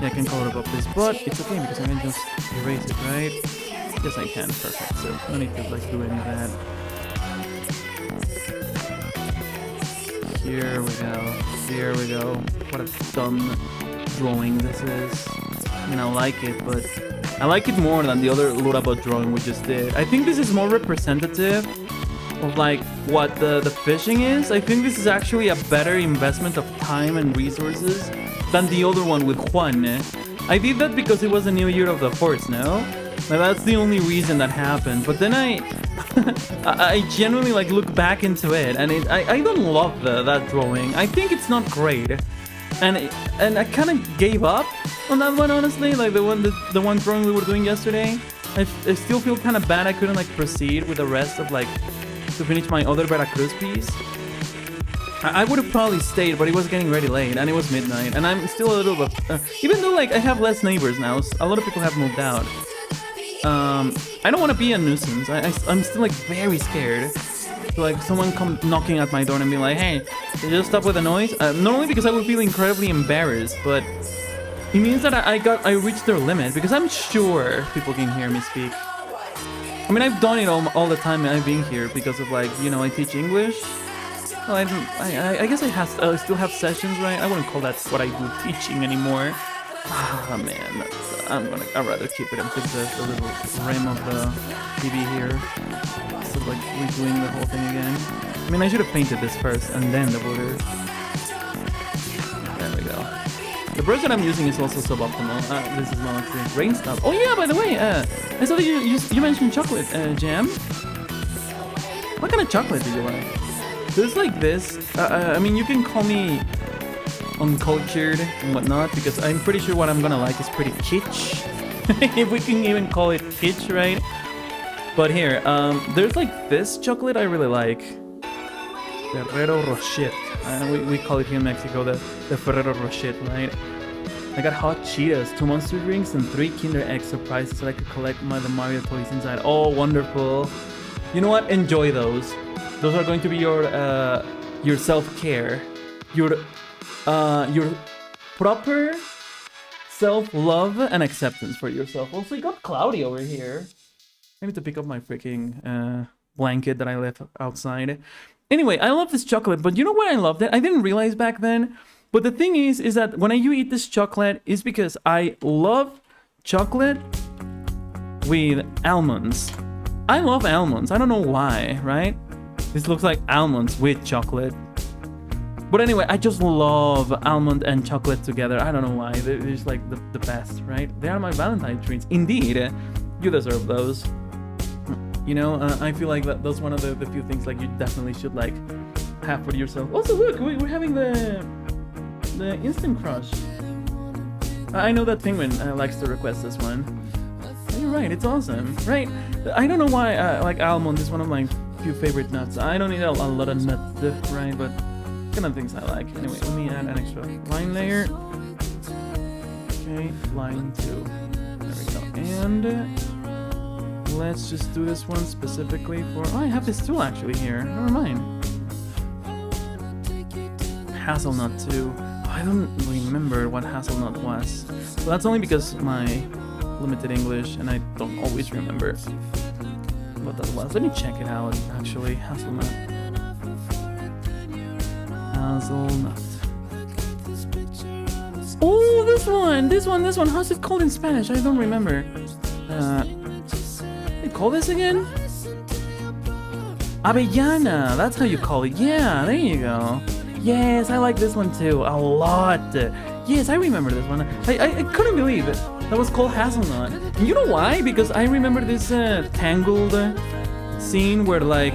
Yeah, I can color above this, but it's okay because I can just erase it, right? Yes, I can. Perfect. So no need to like do any of that. Here we go. Here we go. What a dumb drawing this is. I mean, I like it, but I like it more than the other LUDABOT drawing we just did. I think this is more representative of like what the fishing is. I think this is actually a better investment of time and resources than the other one with Juan. I did that because it was the new year of the horse, no? Now that's the only reason that happened. But then I genuinely like look back into it, and I don't love that drawing. I think it's not great, and I kind of gave up on that one, honestly. Like the one drawing we were doing yesterday. I still feel kind of bad I couldn't like proceed with the rest of like to finish my other Veracruz piece. I would have probably stayed, but it was getting really late and it was midnight, and I'm still a little bit even though like I have less neighbors now, a lot of people have moved out. I don't want to be a nuisance. I'm still like very scared to like someone come knocking at my door and be like, hey, did you just stop with the noise? Not only because I would feel incredibly embarrassed, but it means that I reached their limit, because I'm sure people can hear me speak. I mean, I've done it all the time I've been here because of like, you know, I teach English. Well, I guess I still have sessions, right? I wouldn't call that what I do teaching anymore. Ah, man, I'd rather keep it and fix the little rim of the TV here. So like redoing the whole thing again. I mean, I should have painted this first and then the border. There we go. The brush that I'm using is also suboptimal. This is not the rain stuff. Oh yeah, by the way, I saw that you mentioned chocolate jam. What kind of chocolate do you like? There's like this. I mean, you can call me uncultured and whatnot, because I'm pretty sure what I'm gonna like is pretty kitsch. If we can even call it kitsch, right? But here, there's like this chocolate I really like. Ferrero Rocher. We call it here in Mexico the Ferrero Rocher, right? I got hot Cheetos, 2 Monster drinks, and 3 Kinder Egg surprises so I could collect the Mario toys inside. Oh, wonderful. You know what? Enjoy those. Those are going to be your self-care. Your proper self-love and acceptance for yourself. Also, it got cloudy over here. I need to pick up my freaking blanket that I left outside. Anyway, I love this chocolate, but you know why I loved it? I didn't realize back then. But the thing is that when you eat this chocolate, is because I love chocolate with almonds. I love almonds. I don't know why, right? This looks like almonds with chocolate. But anyway, I just love almond and chocolate together. I don't know why. They're just like the best, right? They are my Valentine treats. Indeed, you deserve those. You know, I feel like that's one of the few things like you definitely should like have for yourself. Also, look, we're having the Instant Crush. I know that Penguin likes to request this one. You're right, it's awesome, right? I don't know why like almond is one of my few favorite nuts. I don't eat a lot of nuts, right? But kind of things I like. Anyway, let me add an extra line layer. Okay, line 2. There we go. And let's just do this one specifically for... Oh, I have this tool actually here. Never mind. Hazelnut too. Oh, I don't remember what hazelnut was. Well, that's only because my limited English, and I don't always remember what that was. Let me check it out, actually. Hazelnut. Hazelnut. Oh, this one. How's it called in Spanish? I don't remember. They call this again? Avellana. That's how you call it. Yeah, there you go. Yes, I like this one too a lot. Yes, I remember this one. I couldn't believe it. That was called Hazelnut. And you know why? Because I remember this Tangled scene where like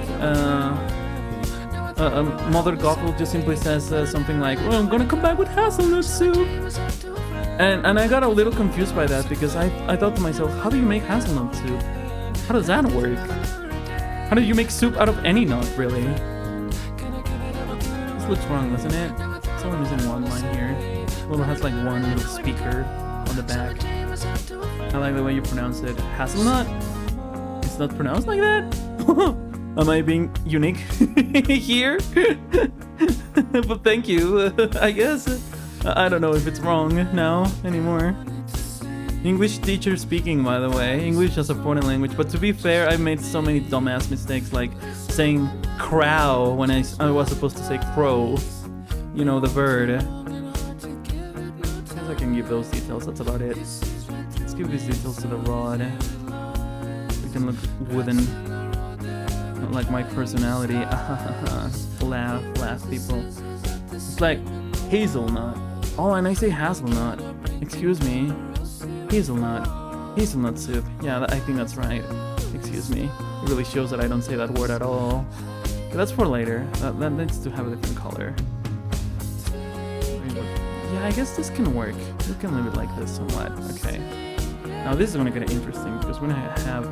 Mother Gothel just simply says something like, "Well, I'm gonna come back with hazelnut soup." And I got a little confused by that because I thought to myself, how do you make hazelnut soup? How does that work? How do you make soup out of any nut, really? This looks wrong, doesn't it? It's only missing one line here. Well, it has like one little speaker on the back. I like the way you pronounce it. Hazelnut? It's not pronounced like that? Am I being unique here? But thank you, I guess. I don't know if it's wrong now anymore. English teacher speaking, by the way. English as a foreign language. But to be fair, I've made so many dumbass mistakes, like saying crow when I was supposed to say crow. You know, the bird. I guess I can give those details, that's about it. Let's give these details to the rod. We can look wooden. Not like my personality. Laugh, people. It's like hazelnut. Oh, and I say hazelnut. Excuse me. Hazelnut. Hazelnut soup. Yeah, I think that's right. Excuse me. It really shows that I don't say that word at all. Okay, that's for later. That needs to have a different color. Yeah, I guess this can work. We can leave it like this somewhat. Okay. Now this is gonna get interesting because we're gonna have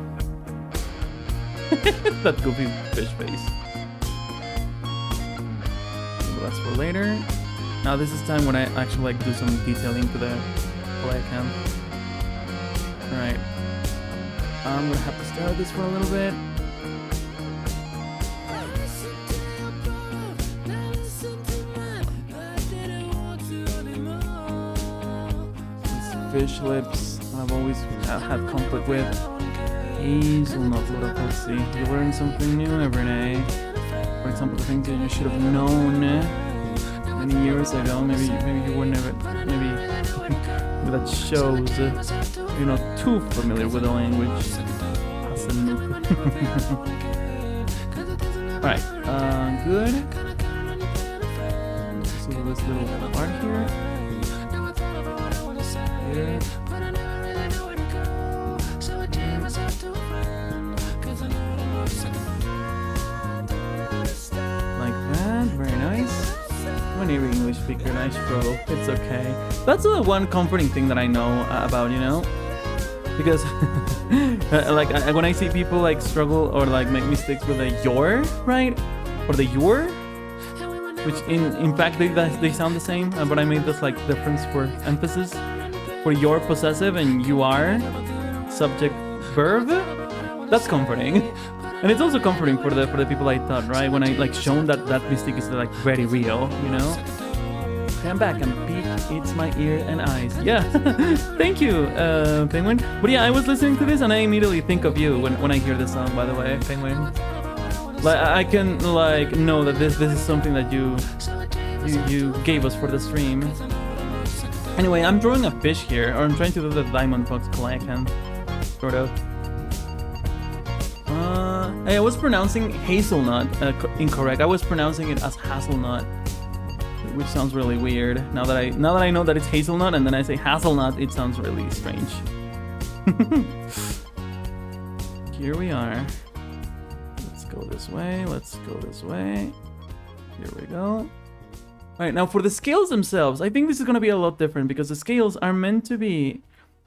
that goofy fish face. So that's for later. Now this is time when I actually like do some detailing to the play cam. Alright. I'm gonna have to stare at this for a little bit. Fish lips I've always had conflict with. Hazelnut LUDAFOX. You learn something new every day. For example, the things that you should have known many years ago. Maybe you were never. Maybe that shows you're not too familiar with the language. Alright, good. So this little part here. Like that, very nice. I'm an English speaker, nice bro. It's okay. That's the one comforting thing that I know about, you know, because like when I see people like struggle or like make mistakes with a your, right, or the your, which in fact they sound the same, but I made this like difference for emphasis. For your possessive and you are subject verb, that's comforting. And it's also comforting for the people I thought, right, when I like shown that mistake is like very real, you know. Okay, I'm back and peek eats my ear and eyes. Yeah. Thank you, Penguin. But yeah, I was listening to this and I immediately think of you when I hear this song, by the way, Penguin. Like I can like know that this is something that you gave us for the stream. Anyway, I'm drawing a fish here, or I'm trying to do the Diamond Fox Collection, sort of. I was pronouncing hazelnut incorrect. I was pronouncing it as hazelnut, which sounds really weird. Now that I know that it's hazelnut, and then I say hazelnut, it sounds really strange. Here we are. Let's go this way. Let's go this way. Here we go. Alright, now for the scales themselves, I think this is going to be a lot different because the scales are meant to be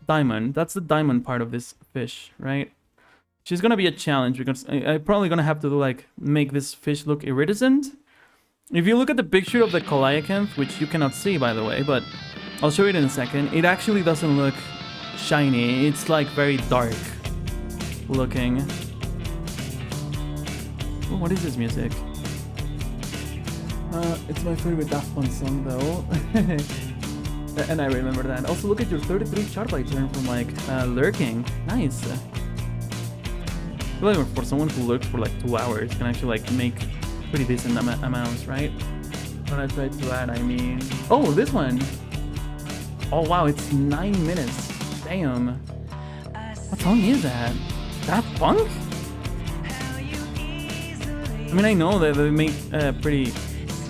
diamond. That's the diamond part of this fish, right? She's going to be a challenge because I'm probably going to have to like make this fish look iridescent. If you look at the picture of the Calliocanth, which you cannot see by the way, but I'll show it in a second, it actually doesn't look shiny. It's like very dark looking. Oh, what is this music? It's my favorite Daft Punk song though. And I remember that. Also look at your 33 chartbytes earned from like lurking. Nice. I feel like for someone who lurks for like 2 hours can actually like make pretty decent amounts, right? When I try to add, I mean... Oh, this one! Oh wow, it's 9 minutes. Damn. What song is that? Daft Punk? I mean, I know that they make pretty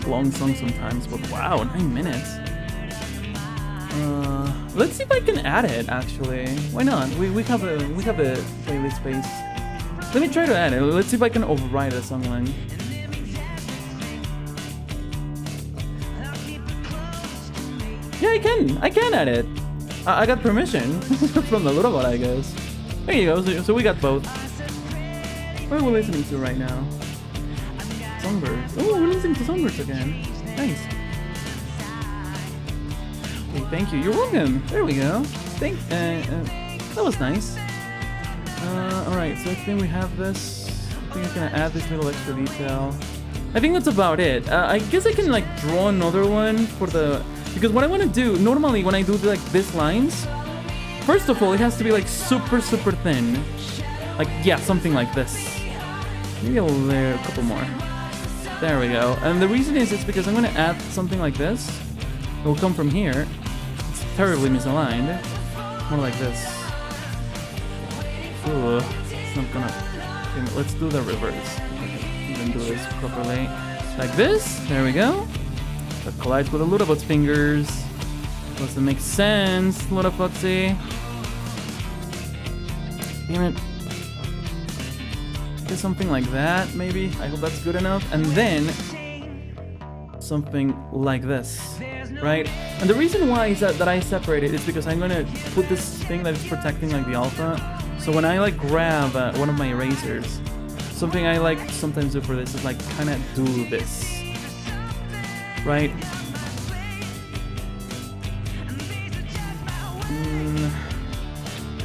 long song sometimes, but wow, 9 minutes. Let's see if I can add it. Actually, why not? We have a playlist space. Let me try to add it. Let's see if I can override a song line. Yeah, I can add it. I got permission from the LUDABOT, I guess. There you go. So we got both. What are we listening to right now? Songbirds. Oh, we're listening to Songbirds again. Nice. Okay, thank you. You're welcome. There we go. That was nice. Alright, so I think we have this. I think I'm gonna add this little extra detail. I think that's about it. I guess I can like draw another one for the... Because what I want to do, normally when I do like this lines, first of all, it has to be like super thin. Like, yeah, something like this. Maybe a layer, a couple more. There we go. And the reason is it's because I'm going to add something like this. It will come from here. It's terribly misaligned. More like this. Ooh, it's not gonna... Okay, let's do the reverse. Okay, you can do this properly. Like this. There we go. That collides with the LUDABOT's fingers. Doesn't make sense, LUDAFOXy. Damn it. Okay, something like that, maybe. I hope that's good enough. And then something like this, right? And the reason why is that I separate it is because I'm gonna put this thing that is protecting like the alpha. So when I like grab one of my erasers, something I like sometimes do for this is like kind of do this. Right?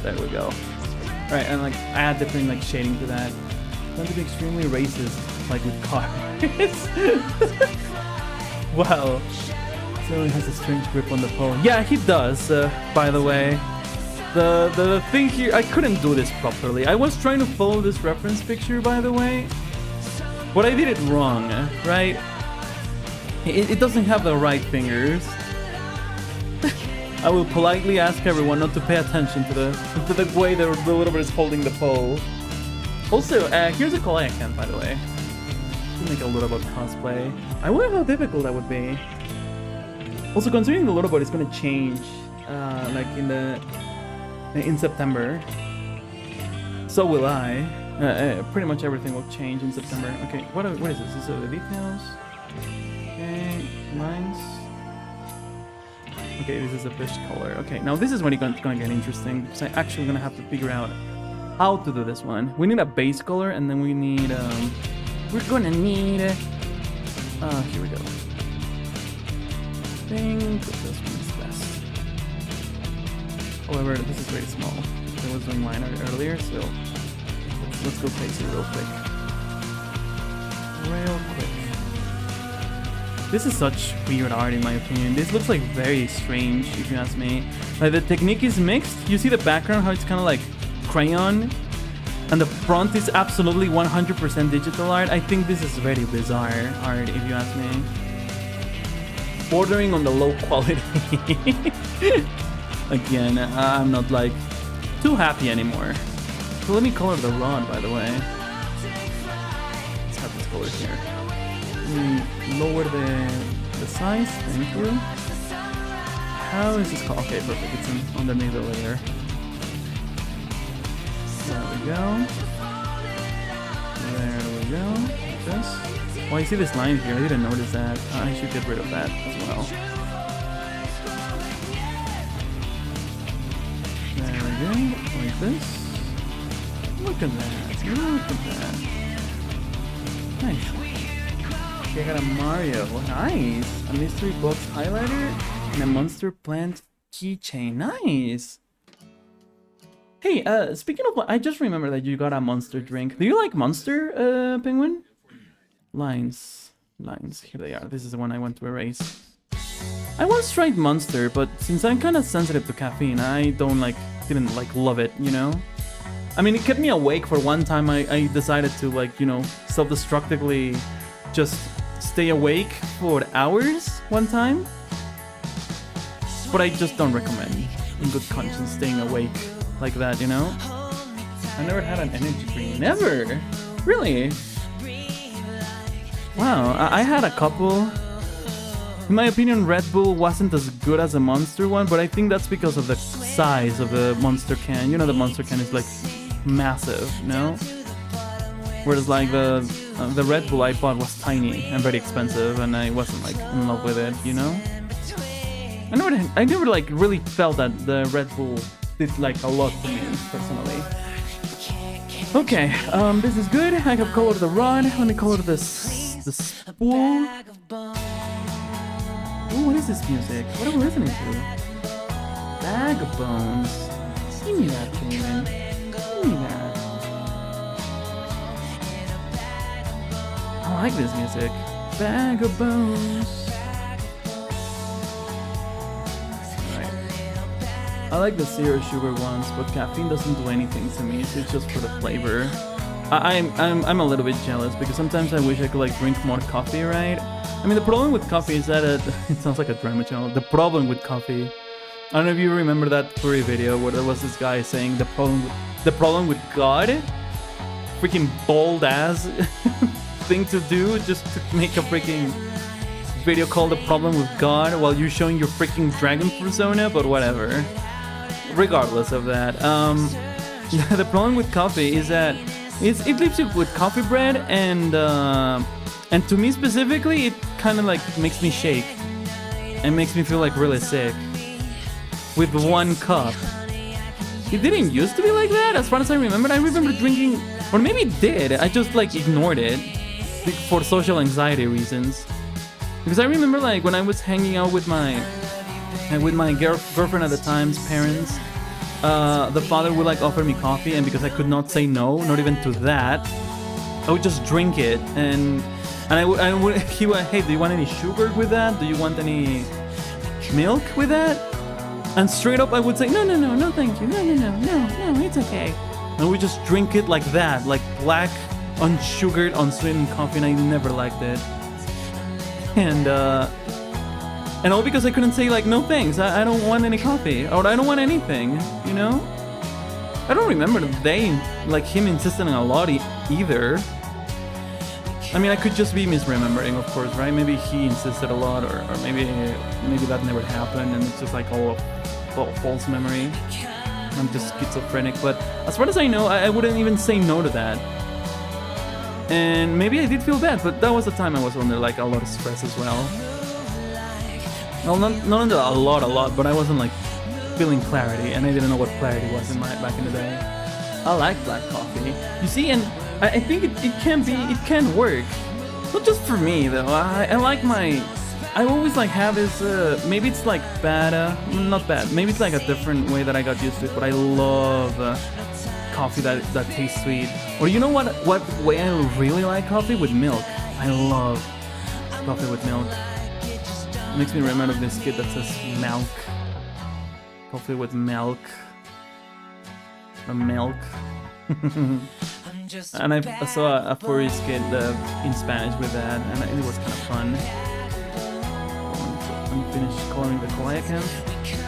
There we go. Right, and like add different like shading to that. Don't be extremely racist, like with cars. Wow. So he has a strange grip on the pole. Yeah, he does. By the way, the thing here, I couldn't do this properly. I was trying to follow this reference picture, by the way, but I did it wrong. Right? It doesn't have the right fingers. I will politely ask everyone not to pay attention to the way the LUDABOT is holding the pole. Also, here's a collab account, by the way. To make a LUDABOT cosplay. I wonder how difficult that would be. Also, considering the LUDABOT is gonna change, like in September. So will I. Pretty much everything will change in September. Okay, what is this? These are the details. Okay, lines. Okay, this is a fish color. Okay, now this is when it's gonna get interesting. So I'm actually gonna have to figure out how to do this one. We need a base color, and then we need we're gonna need here we go. I think this one's best. However, this is very small. I was doing mine earlier, so let's go crazy real quick. Real quick. This is such weird art in my opinion. This looks like very strange if you ask me. Like the technique is mixed. You see the background, how it's kind of like crayon, and the front is absolutely 100% digital art. I think this is very bizarre art if you ask me. Bordering on the low quality. Again, I'm not like too happy anymore. So let me color the rod, by the way. Let's have this color here. Lower the size, thank you. How is this called? Okay, perfect, it's underneath the layer. There we go. There we go, like this. Oh, I see this line here, I didn't notice that. I should get rid of that as well. There we go, like this. Look at that, look at that. Nice. Okay, I got a Mario, nice! A mystery box highlighter and a monster plant keychain, nice! Hey, speaking of, I just remember that you got a monster drink. Do you like Monster, Penguin? Lines, here they are. This is the one I want to erase. I once tried Monster, but since I'm kind of sensitive to caffeine, I didn't love it, you know? I mean, it kept me awake for one time. I decided to self-destructively just stay awake for hours one time. But I just don't recommend, in good conscience, staying awake like that, you know? I never had an energy drink. Never! Really? Wow, I had a couple In my opinion, Red Bull wasn't as good as a Monster one, but I think that's because of the size of the Monster can. You know, the Monster can is like massive, no? Whereas like the Red Bull I bought was tiny and very expensive, and I wasn't like in love with it, you know? I never like really felt that the Red Bull did like a lot for me personally. Okay, this is good. I have colored the rod. Let me color the spool. Ooh, what is this music? What are we listening to? Bag of Bones. Give me that, Penguin. Give me that. I like this music. Bag of Bones. I like the zero sugar ones, but caffeine doesn't do anything to me, so it's just for the flavor. I'm a little bit jealous because sometimes I wish I could like drink more coffee, right? I mean, the problem with coffee is that it sounds like a drama channel. The problem with coffee. I don't know if you remember that furry video where there was this guy saying the problem with God. Freaking bold ass thing to do just to make a freaking video called The Problem with God while you're showing your freaking dragon persona, but whatever. Regardless of that, the problem with coffee is that it leaves you with coffee bread, and to me specifically, it kind of like makes me shake and makes me feel like really sick with one cup. It didn't used to be like that, as far as I remember. I remember drinking, or maybe it did. I just like ignored it for social anxiety reasons. Because I remember like when I was hanging out with my girlfriend at the time's parents, the father would like offer me coffee, and because I could not say no, not even to that, I would just drink it, and he would, hey, do you want any sugar with that? Do you want any milk with that? And straight up I would say, no, thank you, no, it's okay. And we just drink it like that, like black, unsugared, unsweetened coffee, and I never liked it. And all because I couldn't say like, no thanks, I don't want any coffee, or I don't want anything, you know? I don't remember him insisting a lot either. I mean, I could just be misremembering, of course, right? Maybe he insisted a lot, or maybe that never happened, and it's just like all false memory. I'm just schizophrenic, but as far as I know, I wouldn't even say no to that. And maybe I did feel bad, but that was the time I was under like a lot of stress as well. Well, not under a lot, but I wasn't like feeling clarity, and I didn't know what clarity was back in the day. I like black coffee. You see, and I think it can work. Not just for me though. I like I always like have this, maybe it's like bad, not bad. Maybe it's like a different way that I got used to it, but I love coffee that tastes sweet. Or you know what way I really like coffee? With milk. I love coffee with milk. It makes me remember this kid that says milk. Coffee with milk. Milk. And I saw a furry skit in Spanish with that, and it was kind of fun. I'm finished coloring the kawaii account.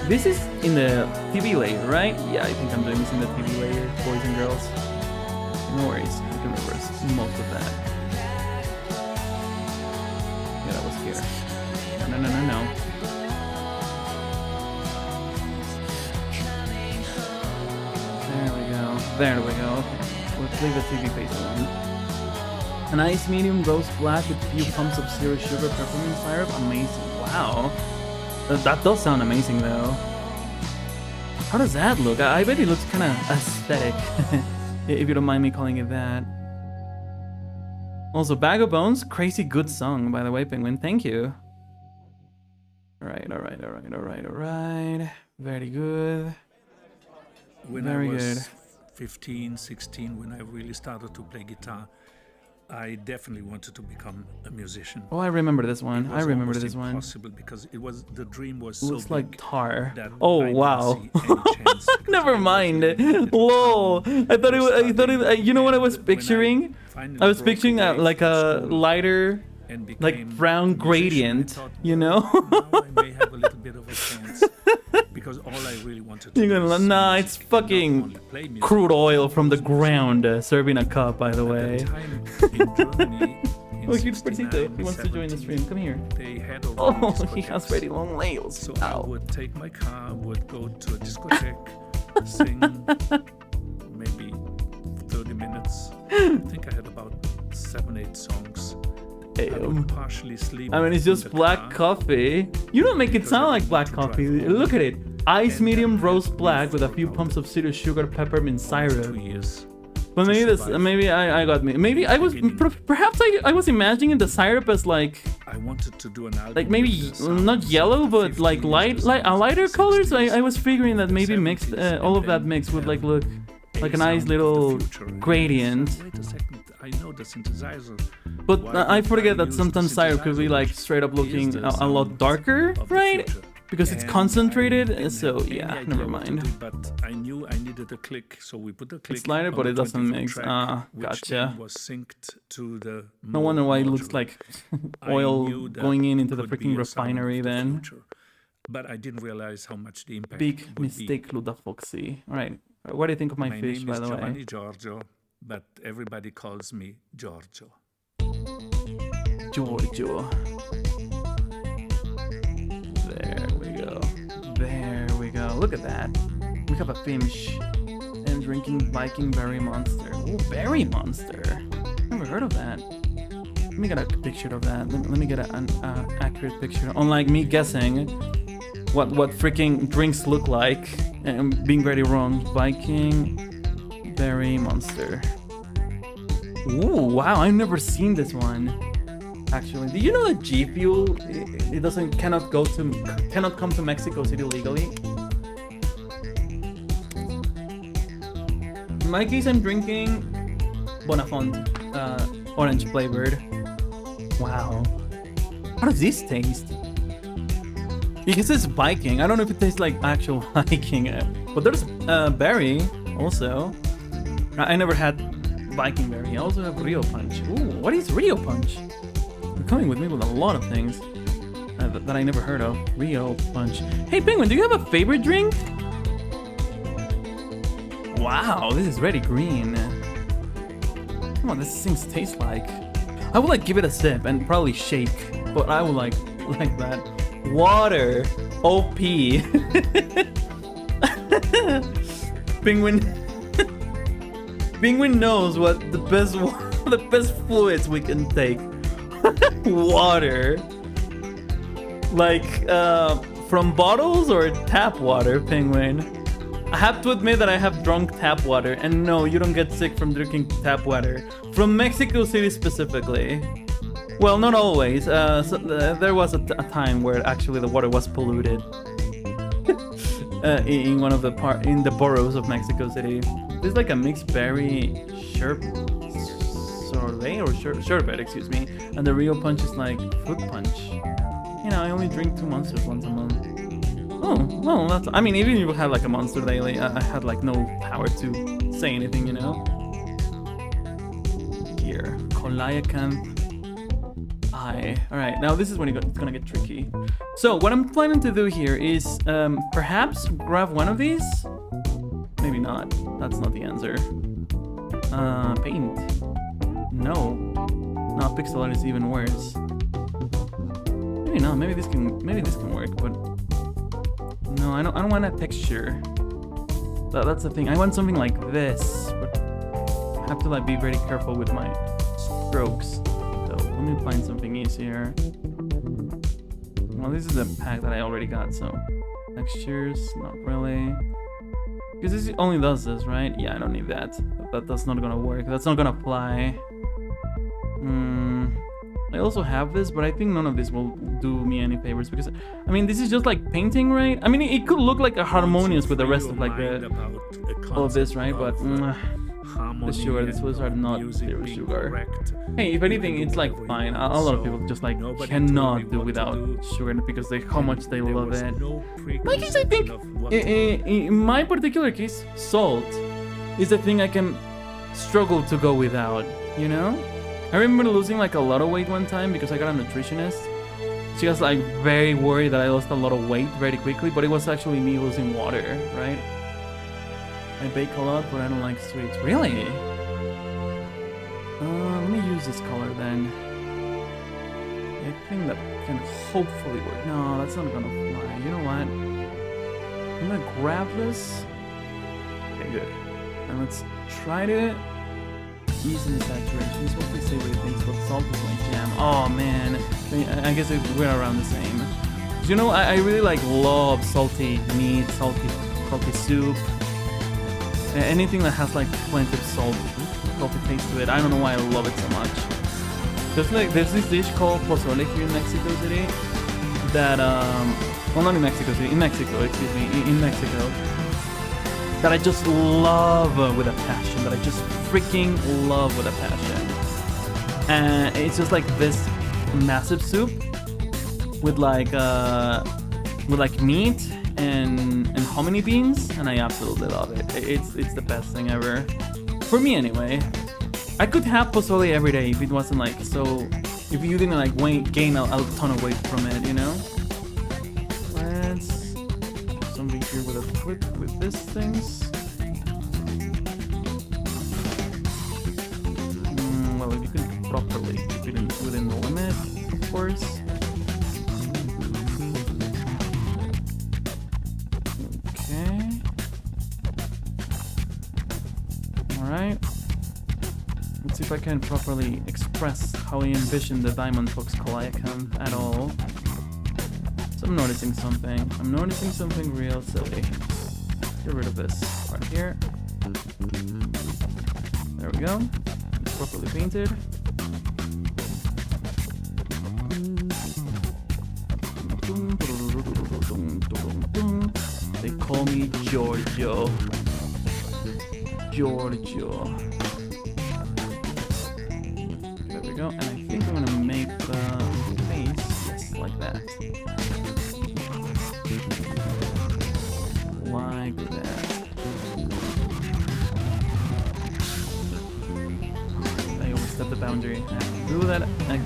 This is in the TV layer, right? Yeah, I think I'm doing this in the TV layer, boys and girls. No worries, I can reverse most of that. Yeah, that was here. No. There we go. Okay. Let's leave the TV face on. An ice medium roast black with a few pumps of zero sugar peppermint syrup. Amazing. Wow. That does sound amazing though. How does that look? I bet it looks kind of aesthetic. If you don't mind me calling it that. Also, Bag of Bones, crazy good song, by the way, Penguin. Thank you. Alright. Very good. When Very I was good. 15, 16, when I really started to play guitar, I definitely wanted to become a musician. Oh, I remember this one. It was impossible because the dream was so looks big like tar. that Oh I wow. didn't see any chance. Never mind. Lol. I thought it. You know what I was picturing? I was picturing like a lighter, like brown gradient. You know? Now I may have a little bit of a chance because all I really wanted to You're do gonna, nah, it's fucking crude oil from the ground serving a cup, by the way. At the time in Germany, Oh, here's Persito. He wants to join the stream. Come here. They had all Oh, these he has discotheques. very long nails. So Ow. I would take my car, would go to a discotheque, sing maybe 30 minutes. I think I had about 7-8 songs. I would partially sleep. I mean, it's in just the black car. coffee. You don't make it sound like black coffee. Look at it. Ice medium roast black with a few pumps of citrus sugar, peppermint syrup. 2 years. But maybe this, maybe I got me. Maybe I was, perhaps I was imagining the syrup as like I wanted to do an album like maybe with the sounds not yellow, of but 50s like a lighter color. So I was figuring that maybe 70s, mixed, all of that mixed would like look like a nice little gradient. Wait a second, I know the synthesizer. But Why I would forget that use sometimes the syrup could be synthesizer? like straight up looking Is the a lot sound darker, of the right? future. Because it's And I concentrated. didn't So have any yeah, idea never what to mind. do, but I knew I needed a click, so we put a click. It's lighter, on but the it doesn't 24 mix. track, Ah, which gotcha. then was synced to the No wonder why it looks module. like I oil knew that going into the could be freaking a sound of refinery the then. future, but I didn't realize how much the impact Big would be. mistake, LUDAFOXy. Alright, what do you think of my fish, name by is the Giovanni way? Giorgio, but everybody calls me Giorgio. Giorgio. There we go. There we go. Look at that. We have a fish. And drinking Viking Berry Monster. Oh, Berry Monster. Never heard of that. Let me get a picture of that. Let me get an accurate picture. Unlike me guessing what freaking drinks look like and being very wrong. Viking Berry Monster. Ooh, wow! I've never seen this one. Actually, did you know that G Fuel it cannot come to Mexico City legally? In my case, I'm drinking Bonafont, orange flavored. Wow. How does this taste? Because it's Viking. I don't know if it tastes like actual Viking, but there's berry also. I never had Viking berry. I also have Rio Punch. Ooh, what is Rio Punch? You're coming with me with a lot of things that I never heard of. Rio Punch. Hey, Penguin, do you have a favorite drink? Wow, this is very green. Come on, this thing tastes like. I would like give it a sip and probably shake, but I would like that. Water. OP. Penguin. Penguin knows what the best fluids we can take. Water. Like from bottles or tap water, Penguin? I have to admit that I have drunk tap water, and no, you don't get sick from drinking tap water. From Mexico City specifically. Well, not always. There was a time where actually the water was polluted. In one of the in the boroughs of Mexico City. There's like a mixed berry sorbet or sherbet, excuse me. And the Rio Punch is like fruit punch. You know, I only drink 2 Monsters once a month. Oh, well, that's. I mean, even if you had like a Monster daily, I had like no power to say anything, you know. Here, Colayacanth. Alright, now this is when it's gonna get tricky. So what I'm planning to do here is perhaps grab one of these. Maybe not. That's not the answer. Paint. No. No, pixel art is even worse. Maybe not. Maybe this can work, but no, I don't want a texture. That's the thing. I want something like this, but I have to like be very careful with my strokes. So let me find something easier. Well, this is a pack that I already got, so textures, not really. Because this only does this, right? Yeah, I don't need that. That's not gonna work. That's not gonna apply. I also have this, but I think none of this will do me any favors because, I mean, this is just like painting, right? I mean, it could look like a harmonious with the rest of like all of this, right? But the sugar, the sweets are not zero sugar. Hey, if anything, it's like fine. A lot of people just like cannot do without sugar because how much they love it. My case, I think, in my particular case, salt is the thing I can struggle to go without, you know? I remember losing like a lot of weight one time because I got a nutritionist. She was like very worried that I lost a lot of weight very quickly, but it was actually me losing water, right? I bake a lot, but I don't like sweets. Really? Let me use this color then. I think that can hopefully work. No, that's not gonna fly. You know what? I'm gonna grab this. Okay, good. And let's try to ease in the saturation. It's what they say what it thinks about salt is like jam. Oh man, I guess we're around the same. You know, I really love salty meat, salty soup. Anything that has plenty of salty taste to it. I don't know why I love it so much. There's this dish called pozole here in Mexico City that well, not in Mexico City, in Mexico that I just love with a passion. That I just freaking love with a passion. And it's just this massive soup with meat and hominy beans, and I absolutely love it. It's the best thing ever. For me anyway. I could have pozole every day if it wasn't if you didn't gain a ton of weight from it, you know? Let's do something here with a flip with these things. Well, if you can properly keep it within the limit, of course. Okay. Alright. Let's see if I can properly express how I envision the LUDAFOX Calliope at all. So I'm noticing something. I'm noticing something real silly. Get rid of this part here. There we go. It's properly painted. They call me Giorgio. Giorgio. There we go. And I think I'm gonna make the face just like that. Like that. I always set the boundary. And do that again.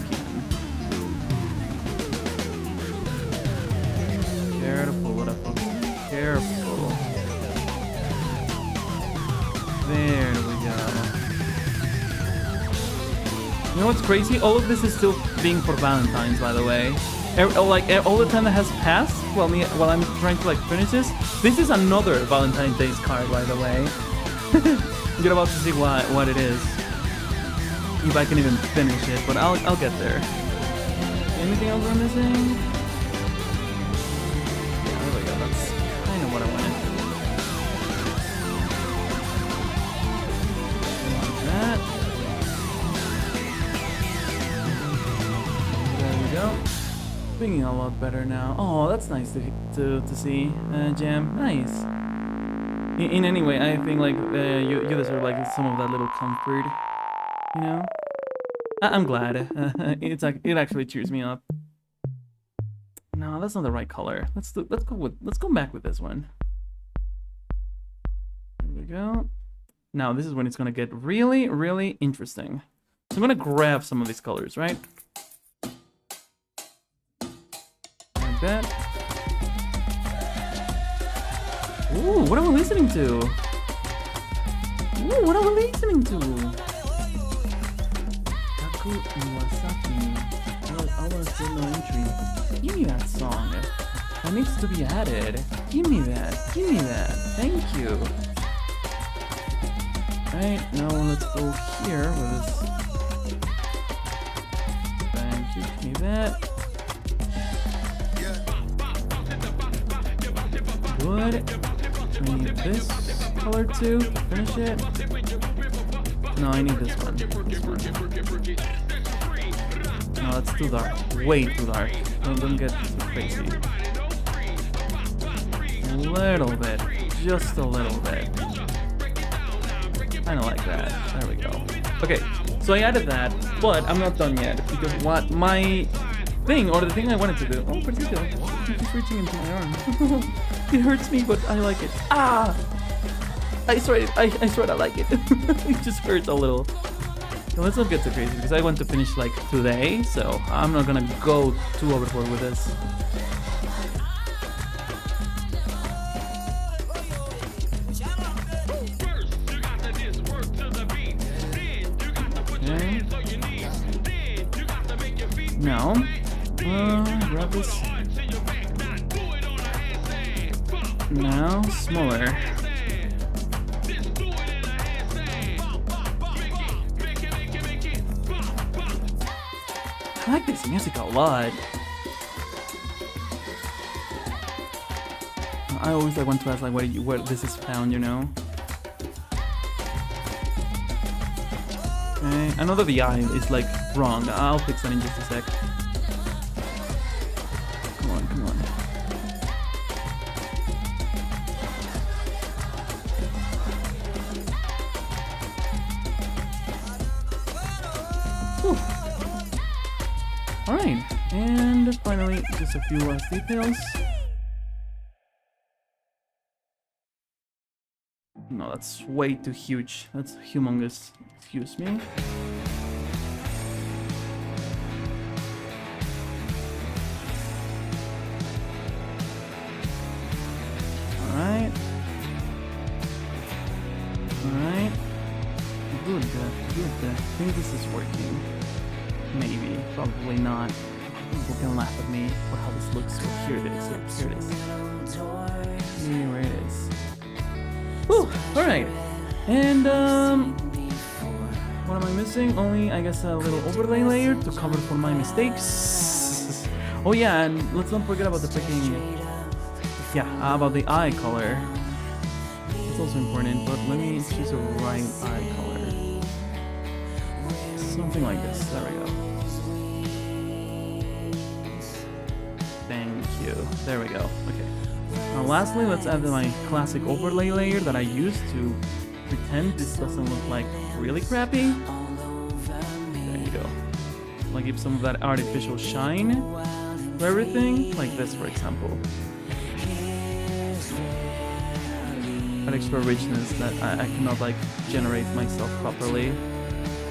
Careful, LUDAFOX. Careful. There we go. You know what's crazy? All of this is still being for Valentine's, by the way. All the time that has passed while I'm trying to finish this. This is another Valentine's Day card, by the way. You're about to see what it is. If I can even finish it, but I'll get there. Anything else I'm missing? Yeah, there we go. That's kind of what I wanted. Like that. There we go. Thinking a lot better now. Oh, that's nice to see, Jam. Nice. In any way, I think you deserve some of that little comfort. You know, I'm glad. It actually cheers me up. No, that's not the right color. Let's go back with this one. There we go. Now this is when it's gonna get really, really interesting. So I'm gonna grab some of these colors, right? Like that. Ooh, what are we listening to? Ooh, what are we listening to? Iwasaki. I want to see no entry. Give me that song. That needs to be added. Give me that. Give me that. Thank you. Alright, now let's go here with this. Thank you. Give me that. Good. I need this color too to finish it. No, I need this one. No, that's too dark. Way too dark. Don't get too crazy. A little bit. Just a little bit. Kinda like that. There we go. Okay, so I added that, but I'm not done yet because what my thing, or the thing I wanted to do. Oh, particular. It's reaching into my arm. It hurts me, but I like it. Ah! I swear I like it. It just hurts a little. So let's not get too crazy because I want to finish today, so I'm not gonna go too overboard with this. Okay. Now Grab this. Now, smaller. I like this music a lot. I always want to ask like where this is found, you know? Okay, I know that the eye is like wrong. I'll fix that in just a sec. Come on, come on. Alright, and finally, just a few last details. No, that's way too huge. That's humongous. Excuse me. Alright. Alright. Good, good. I think this is working. Maybe, probably not. People can laugh at me for how this looks. So here it is. Here it is. Here it is. Whew, alright. And what am I missing? Only, I guess, a little overlay layer to cover for my mistakes. Oh yeah, and let's not forget about the freaking... Yeah, about the eye color. It's also important, but let me choose a right eye color. Something like this. There we go. Thank you. There we go. Okay. Now lastly, let's add my classic overlay layer that I used to pretend this doesn't look like really crappy. There you go. Like give some of that artificial shine to everything, like this for example. That extra richness that I cannot like generate myself properly.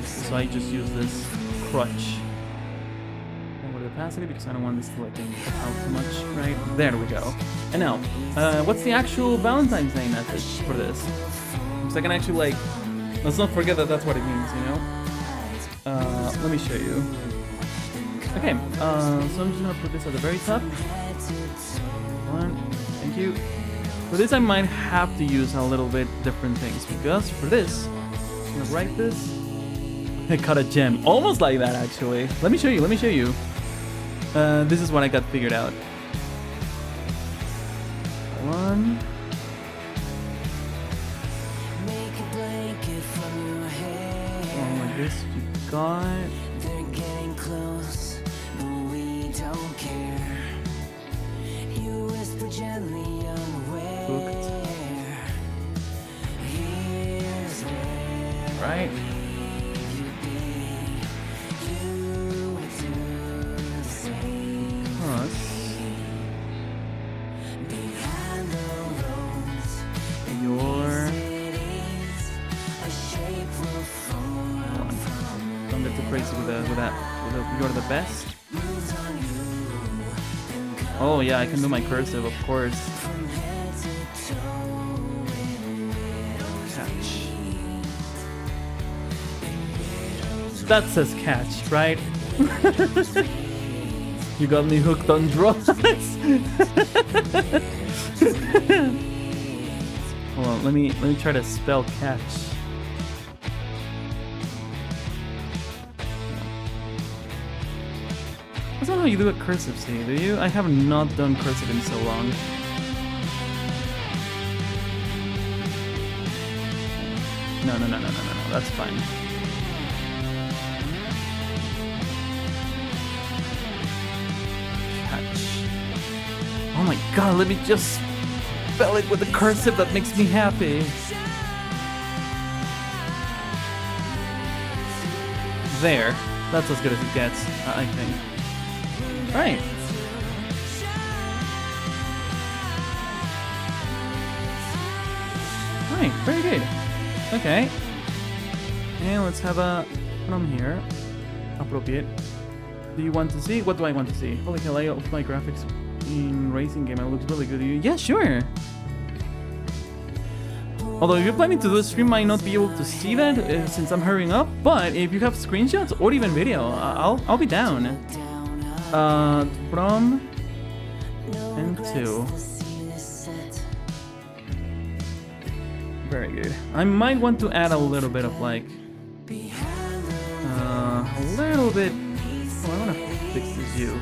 So I just use this crutch over opacity because I don't want this to like out too much, right? There we go. And now, what's the actual Valentine's Day message for this? Because I can actually like, let's not forget that that's what it means, you know? Let me show you. Okay, so I'm just gonna put this at the very top. One, thank you. For this I might have to use a little bit different things because for this, I'm gonna write this. I cut a gem, almost like that actually. Let me show you, this is what I got figured out. One. Oh, like this, you got. They're getting close, but we don't care. You whisper gently unaware. Here's where. Right. Don't get too crazy with that. You're the best. Oh yeah, I can do my cursive, of course. Catch. That says catch, right? You got me hooked on drugs. Hold on, let me try to spell catch. That's not how you do a cursive, see, do you? I have not done cursive in so long. No, that's fine. Catch. Oh my god, let me just spell it with the cursive, that makes me happy. There. That's as good as it gets, I think. Right. Right, very good. Okay. And let's have a from here. Appropriate. Do you want to see? What do I want to see? Holy hell, I love my graphics in racing game. It looks really good. Yeah, sure. Although if you're planning to do a stream, I might not be able to see that since I'm hurrying up. But if you have screenshots or even video, I'll be down. from and to. Very good. I might want to add a little bit of like a little bit. Oh, I want to fix this view.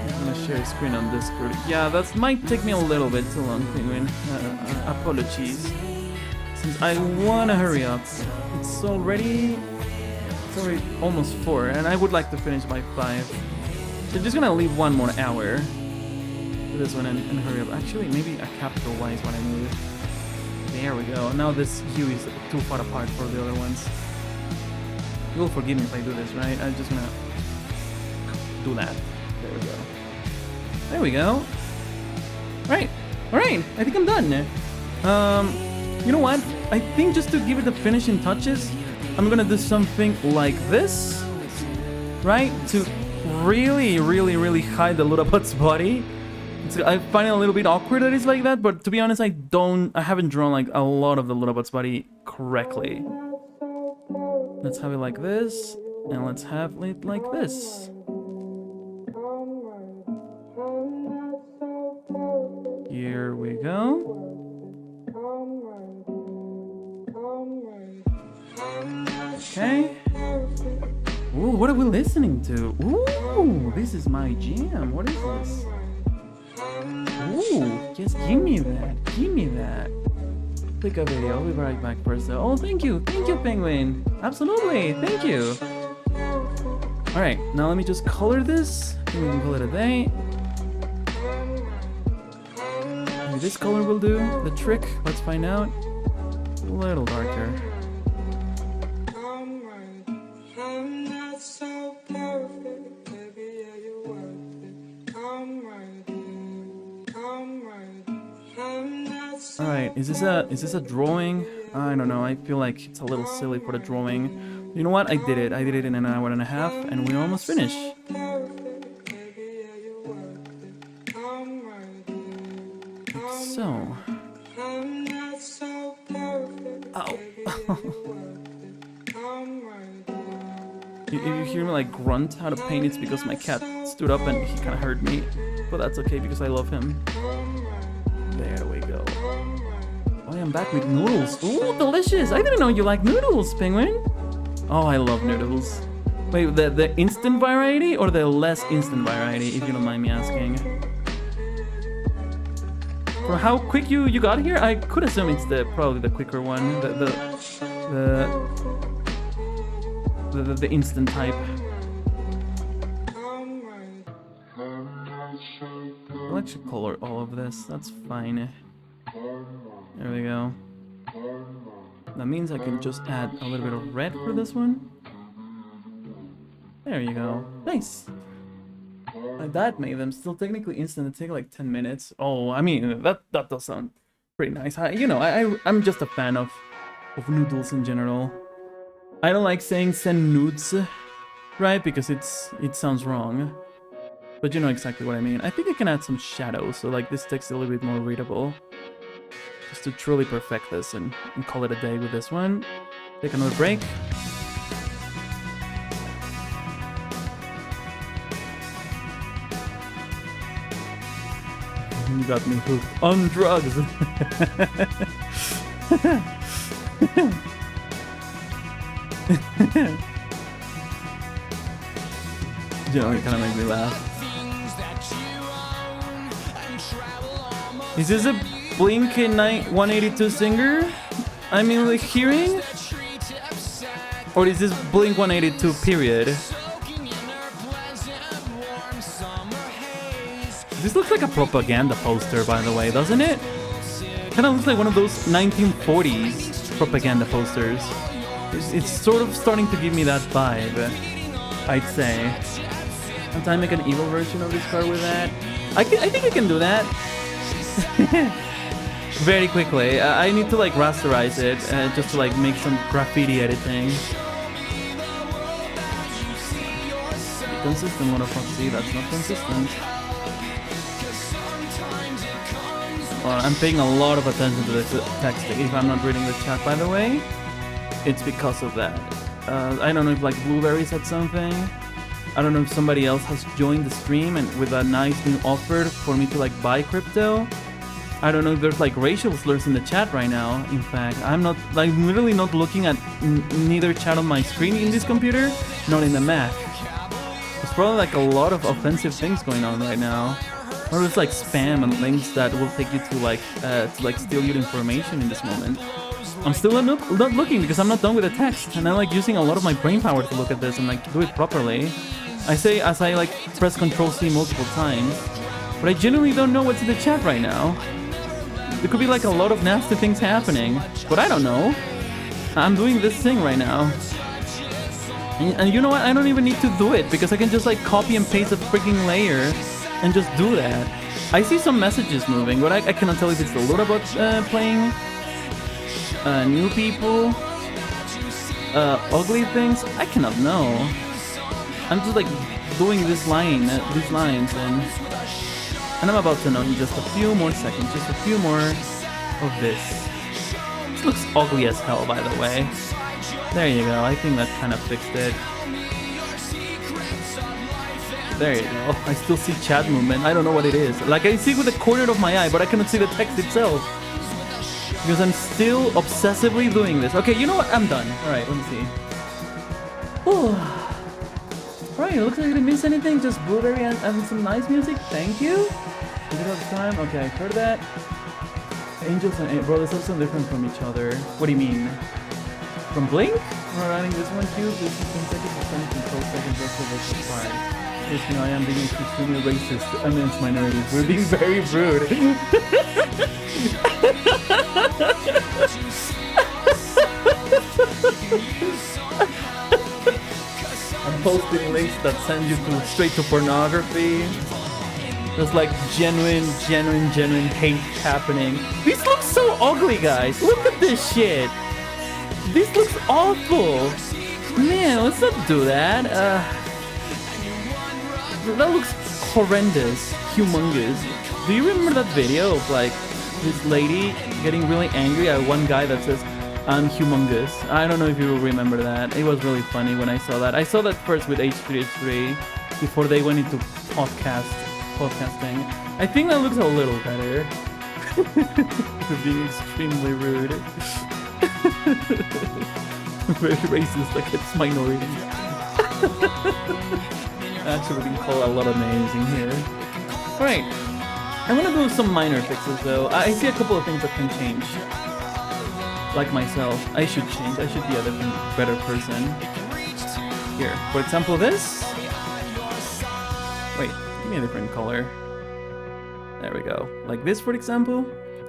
I'm gonna share screen on Discord. Yeah, that might take me a little bit too long, Penguin. Apologies. Since I wanna hurry up. It's already almost 4, and I would like to finish by 5. So I'm just gonna leave 1 more hour to this one and hurry up. Actually, maybe a capital Y is what I need. There we go. Now this view is too far apart for the other ones. You will forgive me if I do this, right? I'm just gonna do that. There we go. There we go. Right. Alright, I think I'm done. You know what? I think just to give it the finishing touches, I'm gonna do something like this, right? To really hide the LUDABOT's body. I find it a little bit awkward that it's like that, but to be honest, I haven't drawn like a lot of the LUDABOT's body correctly. Let's have it like this, and let's have it like this. Here we go. Okay. Ooh, what are we listening to? Ooh, this is my jam. What is this? Ooh, just give me that. Give me that. Click a video. I'll be right back first though. Oh, thank you. Thank you, Penguin. Absolutely. Thank you. Alright, now let me just color this. I think we can call it a day. Maybe this color will do the trick. Let's find out. A little darker. Alright, is this a drawing? I don't know, I feel like it's a little silly for the drawing. You know what? I did it in an hour and a half, and we're almost finished. Like so. Ow. If you hear me like grunt out of pain, it's because my cat stood up and he kind of hurt me. But that's okay because I love him. There we go. Oh, I am back with noodles. Ooh, delicious! I didn't know you like noodles, Penguin. Oh, I love noodles. Wait, the instant variety or the less instant variety, if you don't mind me asking? For how quick you got here, I could assume it's probably the quicker one, the instant type. I'll actually color all of this. That's fine. There we go. That means I can just add a little bit of red for this one. There you go. Nice. Like that made them still technically instant. It take like 10 minutes. Oh, I mean that does sound pretty nice. I'm just a fan of noodles in general. I don't like saying send nudes, right? Because it sounds wrong. But you know exactly what I mean. I think I can add some shadows so like this text is a little bit more readable. Just to truly perfect this and call it a day with this one. Take another break. You got me hooked on drugs. You know, it kind of makes me laugh. Is this a Blink 182 singer I'm like hearing? Or is this Blink 182 period? This looks like a propaganda poster, by the way, doesn't it? Kind of looks like one of those 1940s propaganda posters. It's sort of starting to give me that vibe, I'd say. Can't I make an evil version of this card with that? I think I can do that. Very quickly. I need to like rasterize it just to like make some graffiti editing. Be consistent, LUDAFOX. That's not consistent. Well, I'm paying a lot of attention to the text. If I'm not reading the chat, by the way, it's because of that. I don't know if like Blueberry said something. I don't know if somebody else has joined the stream and with a nice new offer for me to like buy crypto. I don't know if there's like racial slurs in the chat right now. In fact, I'm literally not looking at neither chat on my screen in this computer, not in the Mac. There's probably like a lot of offensive things going on right now. Or it's like spam and links that will take you to like steal your information in this moment. I'm still not looking because I'm not done with the text, and I'm like using a lot of my brain power to look at this and like do it properly. I say as I like press Ctrl+C multiple times, but I genuinely don't know what's in the chat right now. There could be like a lot of nasty things happening, but I don't know. I'm doing this thing right now. And you know what? I don't even need to do it because I can just like copy and paste a freaking layer and just do that. I see some messages moving, but I cannot tell if it's the LUDABOT playing. New people. Ugly things. I cannot know. I'm just like doing these lines, and I'm about to know in just a few more seconds. Just a few more of this. This looks ugly as hell, by the way. There you go. I think that kind of fixed it. There you go. I still see chat movement. I don't know what it is. Like, I see it with the corner of my eye, but I cannot see the text itself. Because I'm still obsessively doing this. Okay, you know what? I'm done. Alright, let me see. Alright, it looks like I didn't miss anything. Just Blueberry and some nice music. Thank you. Is it all the time? Okay, I heard that. Angels and... Bro, this looks so different from each other. What do you mean? From Blink? We're running this one too. This is consecutive percent control second versus 5. Yes, you know, I am being extremely racist against minorities. We're being very rude. I'm posting links that send you straight to pornography. There's like genuine hate happening. This looks so ugly, guys. Look at this shit. This looks awful. Man, let's not do that. That looks horrendous, humongous. Do you remember that video of like this lady getting really angry at one guy that says, "I'm humongous"? I don't know if you remember that. It was really funny when I saw that. I saw that first with H3H3 before they went into podcasting. I think that looks a little better. To be extremely rude. Very racist against minorities. Actually, we can call a lot of names in here. Alright, I'm gonna do some minor fixes though. I see a couple of things that can change. Like myself, I should change. I should be a better person. Here, for example, this. Wait, give me a different color. There we go. Like this, for example.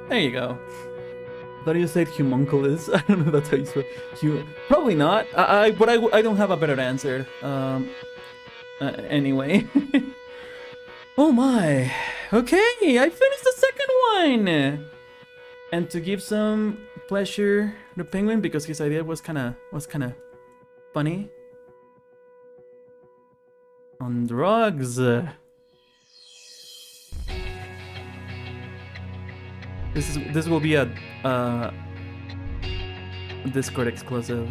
There you go. I thought you said humunculus. I don't know if that's how you spell probably not. But I don't have a better answer. Anyway. Oh my. Okay, I finished the second one. And to give some pleasure to Penguin because his idea was kind of funny. On drugs. This will be a Discord exclusive.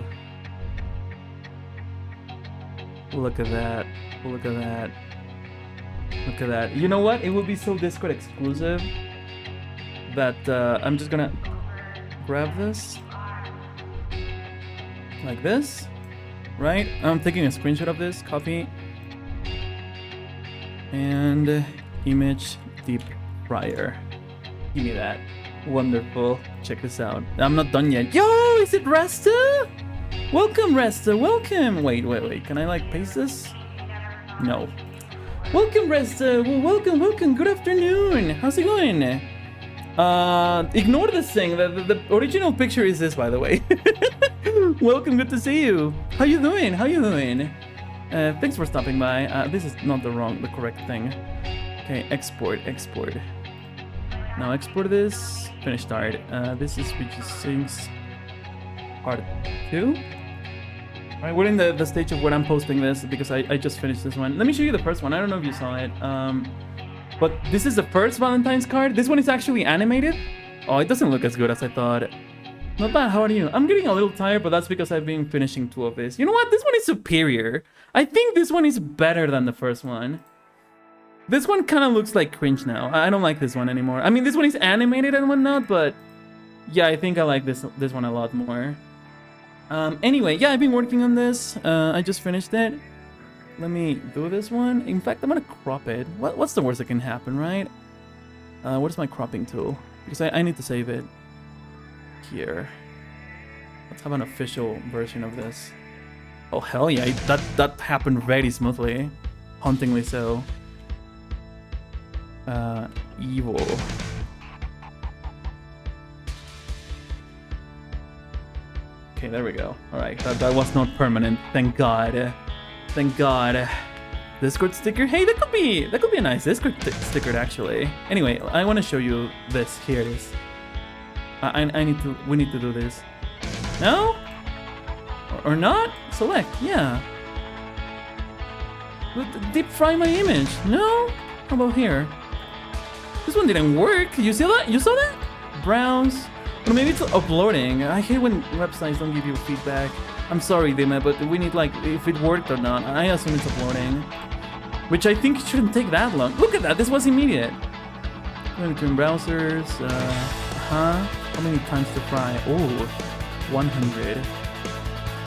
Look at that. Look at that. Look at that. You know what? It will be so Discord exclusive that I'm just gonna grab this. Like this. Right? I'm taking a screenshot of this. Copy. And image deep fryer. Give me that. Wonderful. Check this out. I'm not done yet. Yo, is it Rasta? Welcome, Resta. Welcome. Wait. Can I like paste this? No. Welcome, Resta. Well, welcome. Good afternoon. How's it going? Ignore this thing. The original picture is this, by the way. Welcome. Good to see you. How you doing? Thanks for stopping by. This is not the correct thing. Okay, export. Now export this. Finish start. This is Things Part 2. Alright, we're in the stage of when I'm posting this because I just finished this one. Let me show you the first one. I don't know if you saw it. But this is the first Valentine's card. This one is actually animated. Oh, it doesn't look as good as I thought. Not bad, how are you? I'm getting a little tired, but that's because I've been finishing 2 of these. You know what? This one is superior. I think this one is better than the first one. This one kind of looks like cringe now. I don't like this one anymore. I mean, this one is animated and whatnot, but yeah, I think I like this one a lot more. Anyway, yeah, I've been working on this. I just finished it. Let me do this one. In fact, I'm gonna crop it. What's the worst that can happen, right? Where's my cropping tool? Because I need to save it. Here. Let's have an official version of this. Oh hell yeah, that happened very smoothly. Hauntingly so. Evil. Okay, there we go. Alright, that was not permanent. Thank God. Thank God. Discord sticker? Hey, that could be a nice Discord sticker actually. Anyway, I want to show you this. Here it is. We need to do this. No? Or not? Select, yeah. Deep fry my image. No? How about here? This one didn't work. You see that? You saw that? Browse. Or maybe it's uploading. I hate when websites don't give you feedback. I'm sorry, Dima, but we need like if it worked or not. I assume it's uploading. Which I think shouldn't take that long. Look at that, this was immediate. Between browsers, how many times to fry? Oh, 100.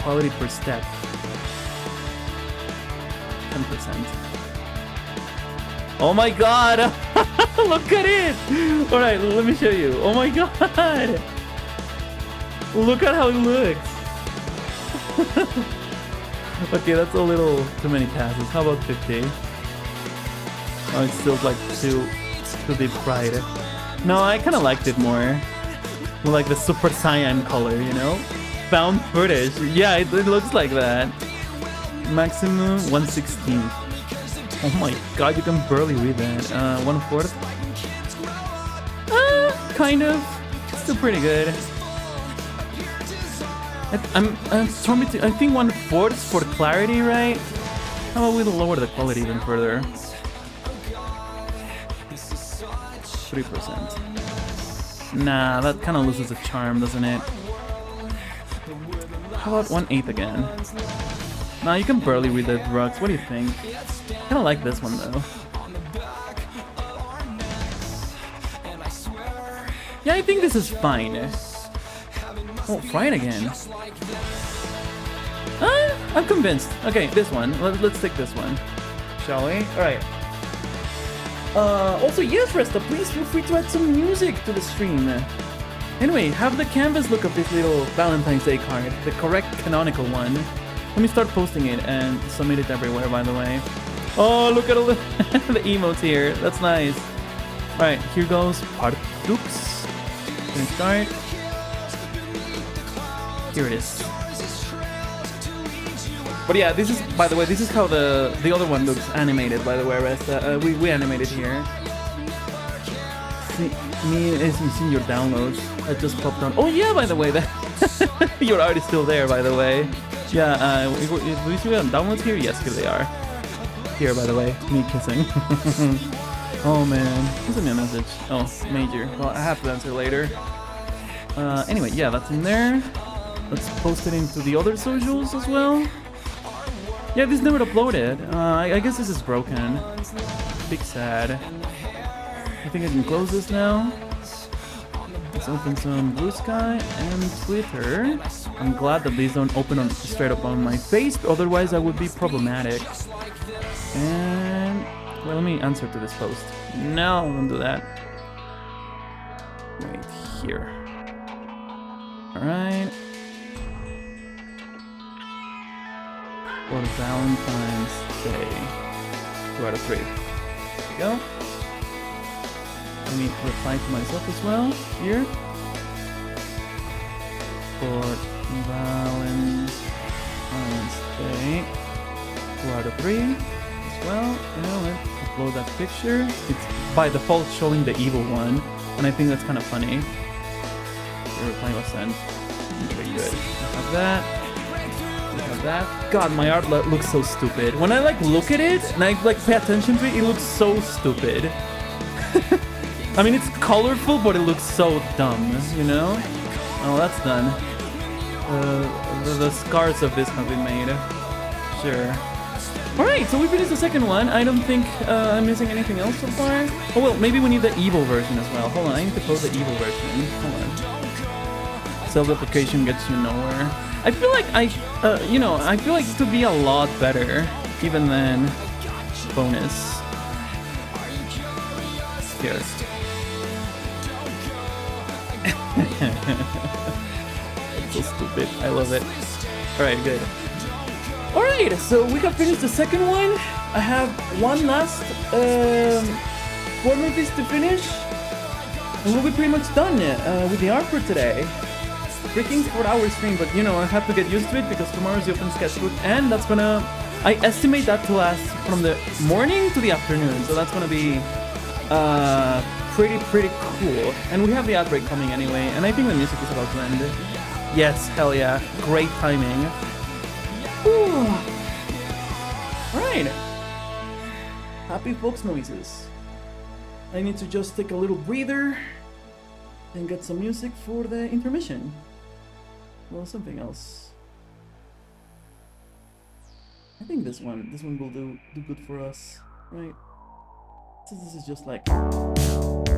Quality per step. 10%. Oh my god! Look at it! Alright, let me show you. Oh my god! Look at how it looks! Okay, that's a little too many passes. How about 50? Oh, it's still like too deep fried. No, I kind of liked it more. Like the super cyan color, you know? Found footage. Yeah, it looks like that. Maximum 1/16. Oh my god, you can barely read that. 1/4. Kind of. Still pretty good. I think 1/4 for clarity, right? How about we lower the quality even further? 3%. Nah, that kind of loses the charm, doesn't it? How about 1/8 again? Nah, you can barely read the drugs. What do you think? I kind of like this one though. Yeah, I think this is fine. Oh, fry it again. I'm convinced. Okay, this one. Let's take this one. Shall we? Alright. Also, yes, Resta, please feel free to add some music to the stream. Anyway, have the canvas look of this little Valentine's Day card. The correct canonical one. Let me start posting it and submit it everywhere, by the way. Oh, look at all the, the emotes here. That's nice. Alright, here goes part 2. Can we start? Here it is. But yeah, this is, by the way, this is how the other one looks animated, by the way, Resta. We animated here. Me is seeing your downloads. I just popped on. Oh yeah, by the way, that your art is still there, by the way. Yeah, do you see on downloads here? Yes, here they are. Here, by the way, me kissing. Oh man, who sent me a message? Oh, Major. Well, I have to answer later. Anyway, yeah, that's in there. Let's post it into the other socials as well. Yeah, this never uploaded. I guess this is broken. Big sad. I think I can close this now. Let's open some Blue Sky and Twitter. I'm glad that these don't open on straight up on my face, otherwise that would be problematic. And well, let me answer to this post. No, don't do that. Right here. Alright. For Valentine's Day. 2 out of 3. There we go. Let me reply to myself as well. Here. For Valentine's Day. 2 out of 3 as well. Now let's upload that picture. It's by default showing the evil one. And I think that's kind of funny. The reply was sent. Okay, good. I have that. That. God, my art looks so stupid. When I like look at it and I like pay attention to it, it looks so stupid. I mean, it's colorful, but it looks so dumb, you know? Oh, that's done. The scars of this have been made. Sure. Alright, so we finished the second one. I don't think I'm missing anything else so far. Oh well, maybe we need the evil version as well. Hold on, I need to post the evil version. Hold on. Self-deprecation gets you nowhere. I feel like I feel like it could be a lot better even than bonus. Here. It's so stupid. I love it. Alright, good. Alright, so we have finished the second one. I have one last formative to finish. And we'll be pretty much done with the art for today. Freaking 4-hour stream, but you know, I have to get used to it because tomorrow's the open sketchbook, and that's gonna... I estimate that to last from the morning to the afternoon, so that's gonna be pretty cool. And we have the ad break coming anyway, and I think the music is about to end. Yes, hell yeah. Great timing. Alright. Happy folks noises. I need to just take a little breather and get some music for the intermission. Well, something else. I think this one will do good for us, right? So this is just like...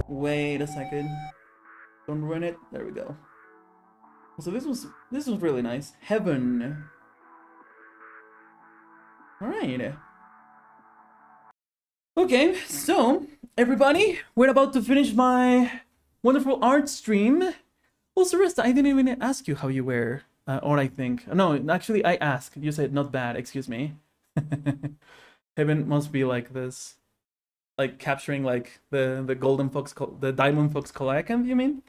Wait a second. Don't ruin it. There we go. So this was really nice. Heaven. Alright. Okay, so everybody, we're about to finish my wonderful art stream. Also, Resta, I didn't even ask you how you were, or I think. No, actually, I asked. You said not bad. Excuse me. Heaven must be like this, like capturing like the golden fox, the diamond fox collection. You mean?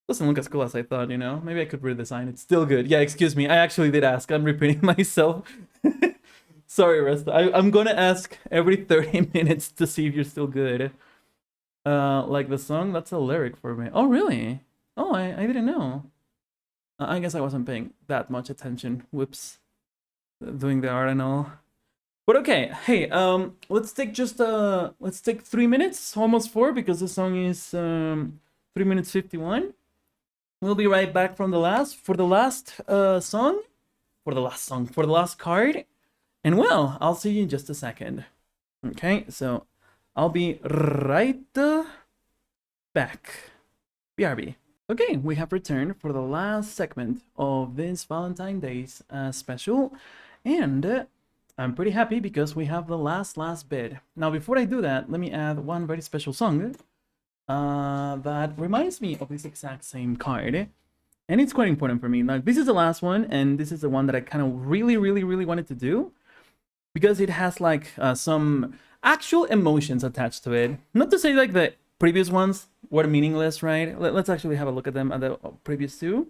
Doesn't look as cool as I thought. You know, maybe I could redesign it. Still good. Yeah, excuse me. I actually did ask. I'm repeating myself. Sorry, Resta. I'm gonna ask every 30 minutes to see if you're still good. Like the song, that's a lyric for me. Oh, really? Oh, I didn't know. I guess I wasn't paying that much attention. Whoops. Doing the art and all. But okay, hey, let's take 3 minutes, almost 4, because the song is 3 minutes 51. We'll be right back for the last card. And well, I'll see you in just a second. Okay, so I'll be right back. BRB. Okay, we have returned for the last segment of this Valentine Days special. And I'm pretty happy because we have the last bit. Now, before I do that, let me add one very special song that reminds me of this exact same card. And it's quite important for me. Now, this is the last one, and this is the one that I kind of really wanted to do. Because it has like some actual emotions attached to it. Not to say like the previous ones were meaningless, right? Let's actually have a look at them, at the previous two.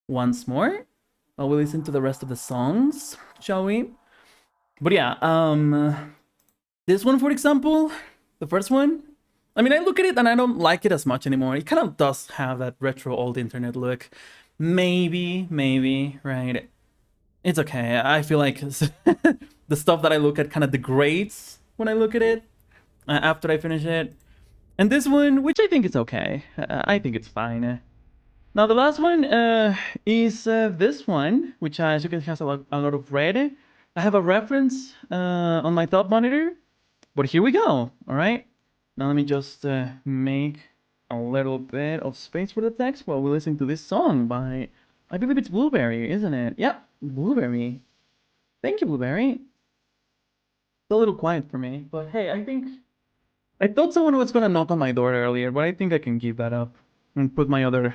Once more. We'll listen to the rest of the songs, shall we? But yeah, this one, for example, the first one. I mean, I look at it and I don't like it as much anymore. It kind of does have that retro old internet look. Maybe, right? It's okay. I feel like the stuff that I look at kind of degrades when I look at it after I finish it. And this one, which I think is okay. I think it's fine. Now the last one is this one, which as you can see has a lot of red. I have a reference on my top monitor, but here we go. All right. Now let me just make a little bit of space for the text while we listen to this song by, I believe it's Blueberry, isn't it? Yep, Blueberry. Thank you, Blueberry. It's a little quiet for me, but hey, I thought someone was gonna knock on my door earlier, but I think I can give that up and put my other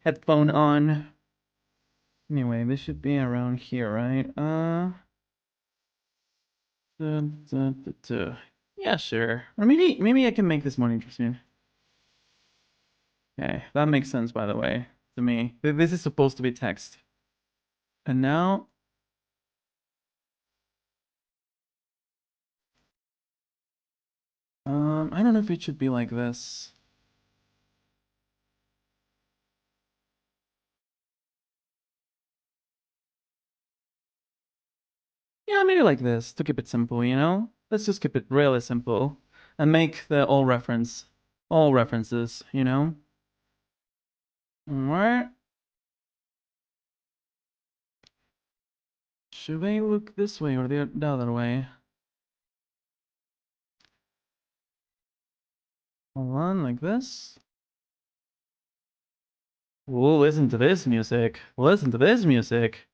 headphone on. Anyway, this should be around here, right? Yeah, sure. Or maybe I can make this more interesting. Okay, that makes sense, by the way, to me. This is supposed to be text. And now... I don't know if it should be like this. Yeah, maybe like this, to keep it simple, you know? Let's just keep it really simple. And make the all references, you know? Alright. Should we look this way or the other way? Hold on, like this. Ooh, listen to this music. Listen to this music.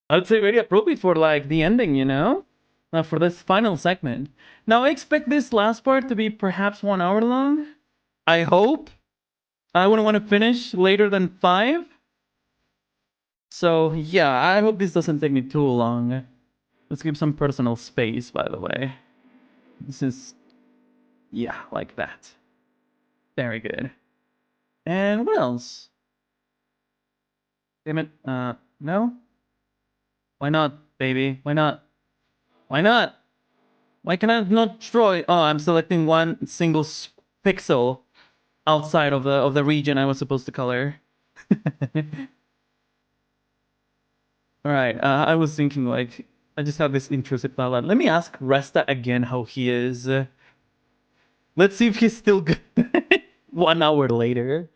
I'd say very appropriate for like the ending, you know? For this final segment. Now I expect this last part to be perhaps 1 hour long. I hope. I wouldn't want to finish later than 5. So yeah, I hope this doesn't take me too long. Let's give some personal space, by the way. This is... yeah, like that. Very good. And what else? Damn it, no? Why not, baby? Why not? Why not? Why can I not destroy? Oh, I'm selecting one single pixel outside of the region I was supposed to color. Alright, I was thinking like, I just have this intrusive thought. Let me ask Resta again how he is. Let's see if he's still good 1 hour later.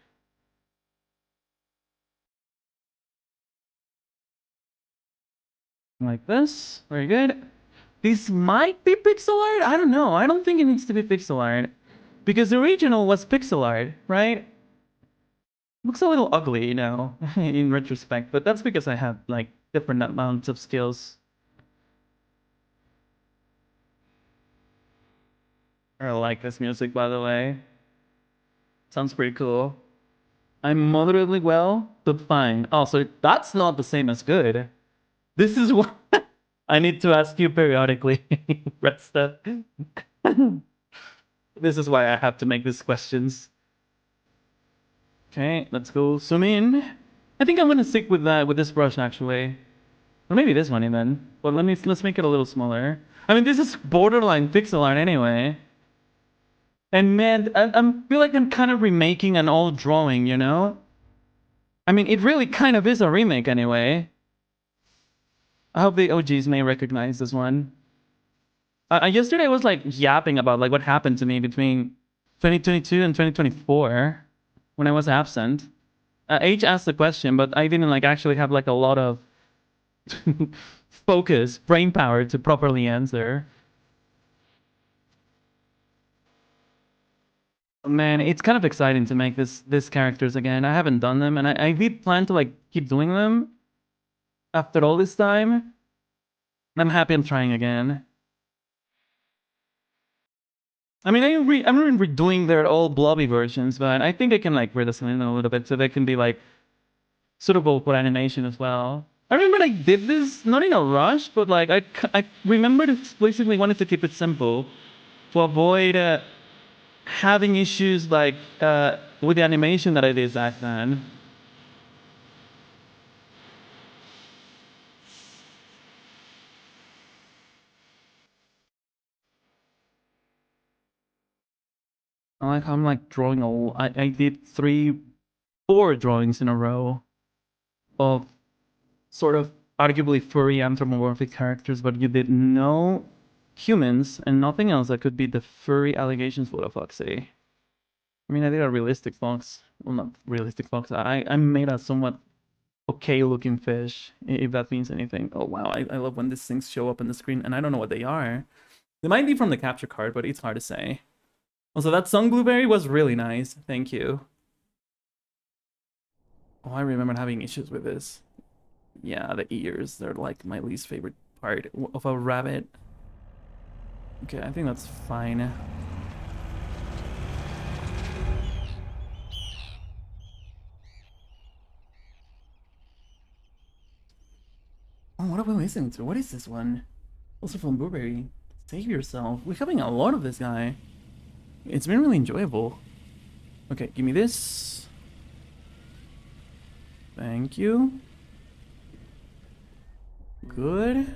Like this. Very good. This might be pixel art? I don't know. I don't think it needs to be pixel art. Because the original was pixel art, right? Looks a little ugly, you know, in retrospect. But that's because I have, like, different amounts of skills. I like this music, by the way. Sounds pretty cool. I'm moderately well, but fine. Oh, so that's not the same as good. This is what I need to ask you periodically, Resta. This is why I have to make these questions. Okay, let's go zoom in. I think I'm gonna stick with this brush actually. Or maybe this one even. But let's make it a little smaller. I mean, this is borderline pixel art anyway. And man, I feel like I'm kind of remaking an old drawing, you know? I mean, it really kind of is a remake anyway. I hope the OGs may recognize this one. Yesterday I was like yapping about like what happened to me between 2022 and 2024 when I was absent. H asked the question, but I didn't like actually have like a lot of focus, brain power to properly answer. Man, it's kind of exciting to make this characters again. I haven't done them, and I did plan to like keep doing them after all this time. I'm happy I'm trying again. I mean, I'm redoing their old blobby versions, but I think I can like redesign them a little bit so they can be like suitable for animation as well. I remember I did this not in a rush, but like I remembered explicitly wanted to keep it simple to avoid having issues like with the animation that I did back then. I'm like drawing I did 4 drawings in a row of sort of arguably furry anthropomorphic characters, but you did no humans and nothing else that could be the furry allegations LUDAFOX. I mean, I did a realistic fox. Well, not realistic fox. I made a somewhat okay looking fish, if that means anything. Oh wow, I love when these things show up on the screen and I don't know what they are. They might be from the capture card, but it's hard to say. Also, that song Blueberry was really nice. Thank you. Oh, I remember having issues with this. Yeah, the ears. They're like my least favorite part of a rabbit. Okay, I think that's fine. Oh, what are we listening to? What is this one? Also from Blueberry. Save yourself. We're having a lot of this guy. It's been really enjoyable. Okay, give me this. Thank you. Good.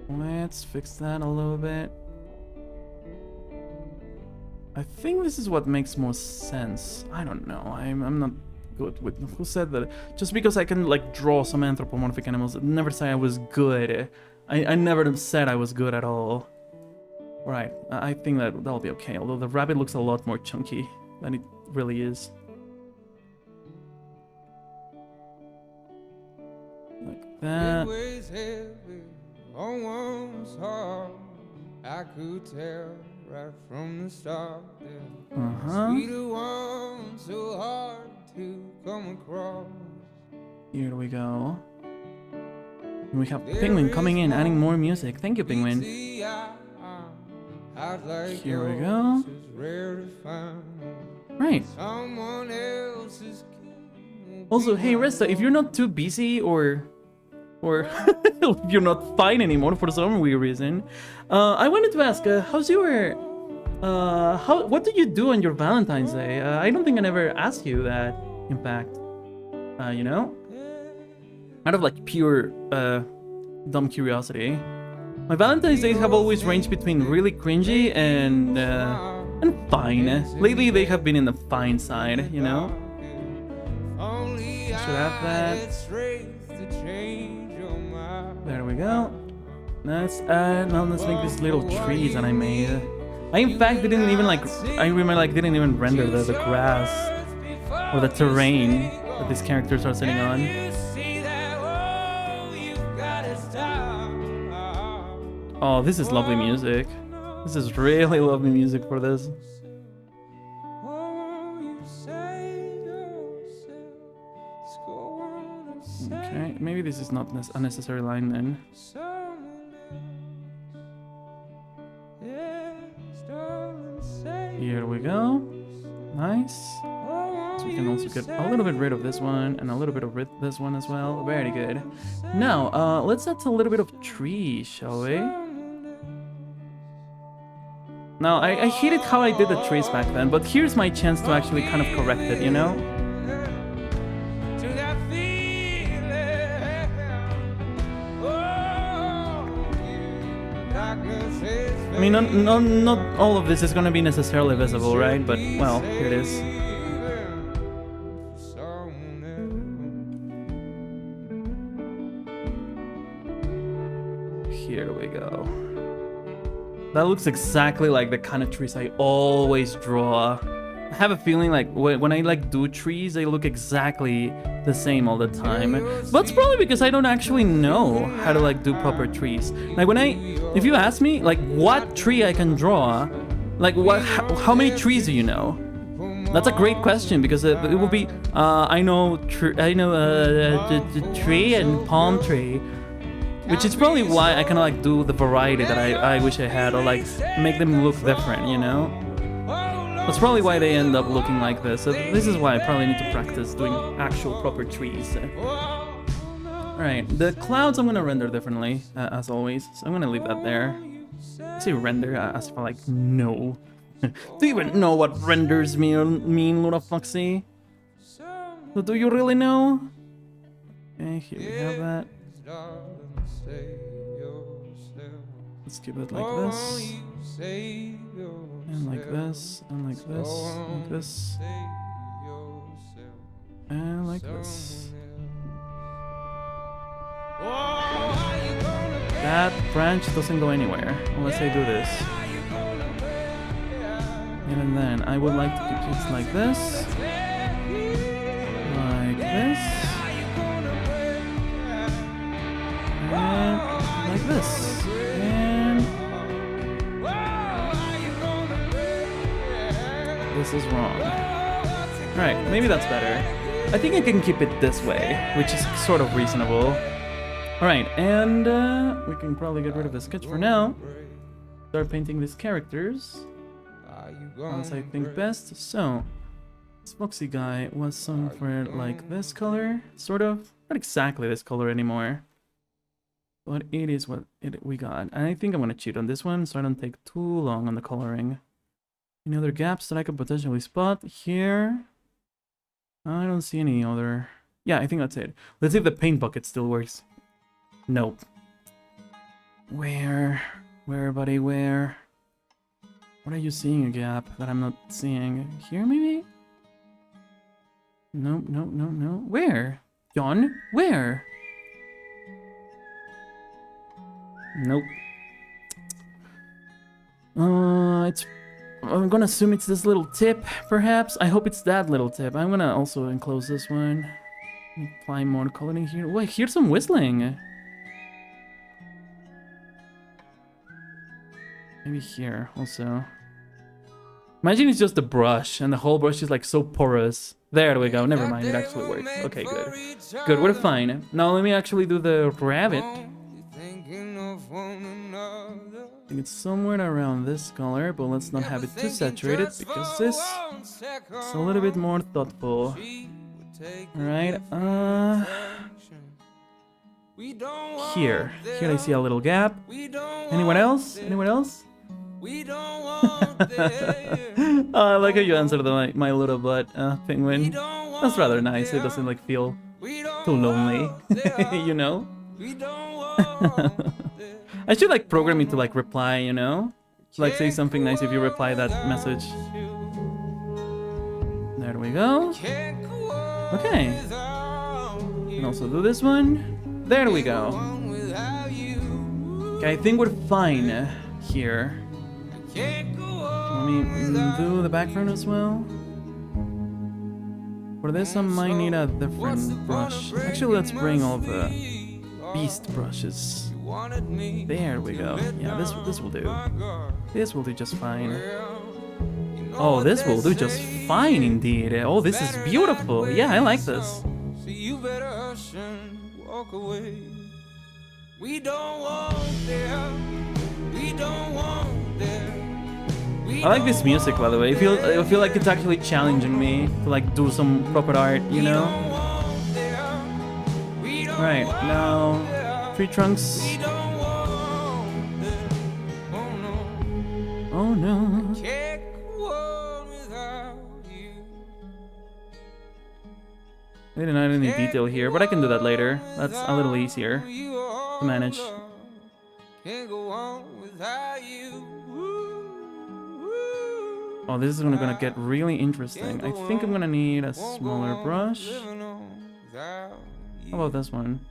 Let's fix that a little bit. I think this is what makes more sense. I don't know. I'm not good with... Who said that? Just because I can like draw some anthropomorphic animals, never say I was good. I never said I was good at all. Right, I think that'll be okay. Although the rabbit looks a lot more chunky than it really is. Like that. On one's heart, I could tell right from the start that sweeter one so hard to come across. Here we go. We have Penguin coming in, adding more music. Thank you, Penguin. Here we go. Right. Also, hey Resta, if you're not too busy or if you're not fine anymore for some weird reason, I wanted to ask, how's your what do you do on your Valentine's Day? I don't think I ever asked you that, in fact. You know? Out of like pure dumb curiosity. My Valentine's days have always ranged between really cringy and fine. Lately they have been in the fine side, you know? Should have that. There we go. Let's add, now let's make these little trees that I made. I in fact didn't even like, I remember like didn't even render the grass or the terrain that these characters are sitting on. Oh, this is lovely music. This is really lovely music for this. Okay, maybe this is not a necessary line then. Here we go. Nice. So we can also get a little bit rid of this one and a little bit of this one as well. Very good. Now, let's add a little bit of tree, shall we? Now, I hated how I did the trees back then, but here's my chance to actually kind of correct it, you know? I mean, not all of this is gonna be necessarily visible, right? But, well, here it is. Here we go. That looks exactly like the kind of trees I always draw. I have a feeling like when I like do trees, they look exactly the same all the time. But it's probably because I don't actually know how to like do proper trees. Like if you ask me like what tree I can draw, like how many trees do you know? That's a great question because it will be I know the tree and palm tree. Which is probably why I kind of like do the variety that I wish I had, or like make them look different, you know? That's probably why they end up looking like this. So this is why I probably need to practice doing actual proper trees. Alright, the clouds I'm gonna render differently, as always. So I'm gonna leave that there. I say render as if I like know. Do you even know what renders mean, LUDAFOXy? So do you really know? Okay, here we have that. Let's keep it like this. And like this, and like this, like this. And like this. That branch doesn't go anywhere unless I do this. Even then, I would like to keep it like this. Like this. And like this. And this is wrong. Right, maybe that's better. I think I can keep it this way, which is sort of reasonable. Alright, and we can probably get rid of the sketch for now. Start painting these characters as I think best. So, this Foxy guy was somewhere like this color, sort of. Not exactly this color anymore. But it is what we got. And I think I'm gonna cheat on this one so I don't take too long on the coloring. Any other gaps that I could potentially spot here? I don't see any other. Yeah, I think that's it. Let's see if the paint bucket still works. Nope. Where, buddy, where? What are you seeing a gap that I'm not seeing? Here, maybe? Nope, nope, nope, no. Where? John? Where? Nope. It's... I'm gonna assume it's this little tip, perhaps. I hope it's that little tip. I'm gonna also enclose this one. Apply more coloring here. Wait, here's some whistling. Maybe here also. Imagine it's just a brush and the whole brush is like so porous. There we go. Never mind. It actually worked. Okay, good. Good, we're fine. Now let me actually do the rabbit. I think it's somewhere around this color, but let's not have it too saturated because this is a little bit more thoughtful. Alright, here I see a little gap. Anyone else? Anyone else? Oh, I like how you answered my LUDABOT penguin. That's rather nice. It doesn't like feel too lonely, you know? I should like program it to like reply, you know? Like say something nice if you reply that message. There we go. Okay. And also do this one. There we go. Okay, I think we're fine here. Let me do the background as well. For this I might need a different brush. Actually, let's bring all the beast brushes. There we go. Yeah, this will do. This will do just fine. Oh, this will do just fine indeed. Oh, this is beautiful. Yeah, I like this. I like this music, by the way. I feel like it's actually challenging me to like do some proper art, you know? Right, now tree trunks. Oh no. I didn't add any detail here, but I can do that later. That's a little easier to manage. Oh, this is gonna get really interesting. I think I'm gonna need a smaller brush. How about this one?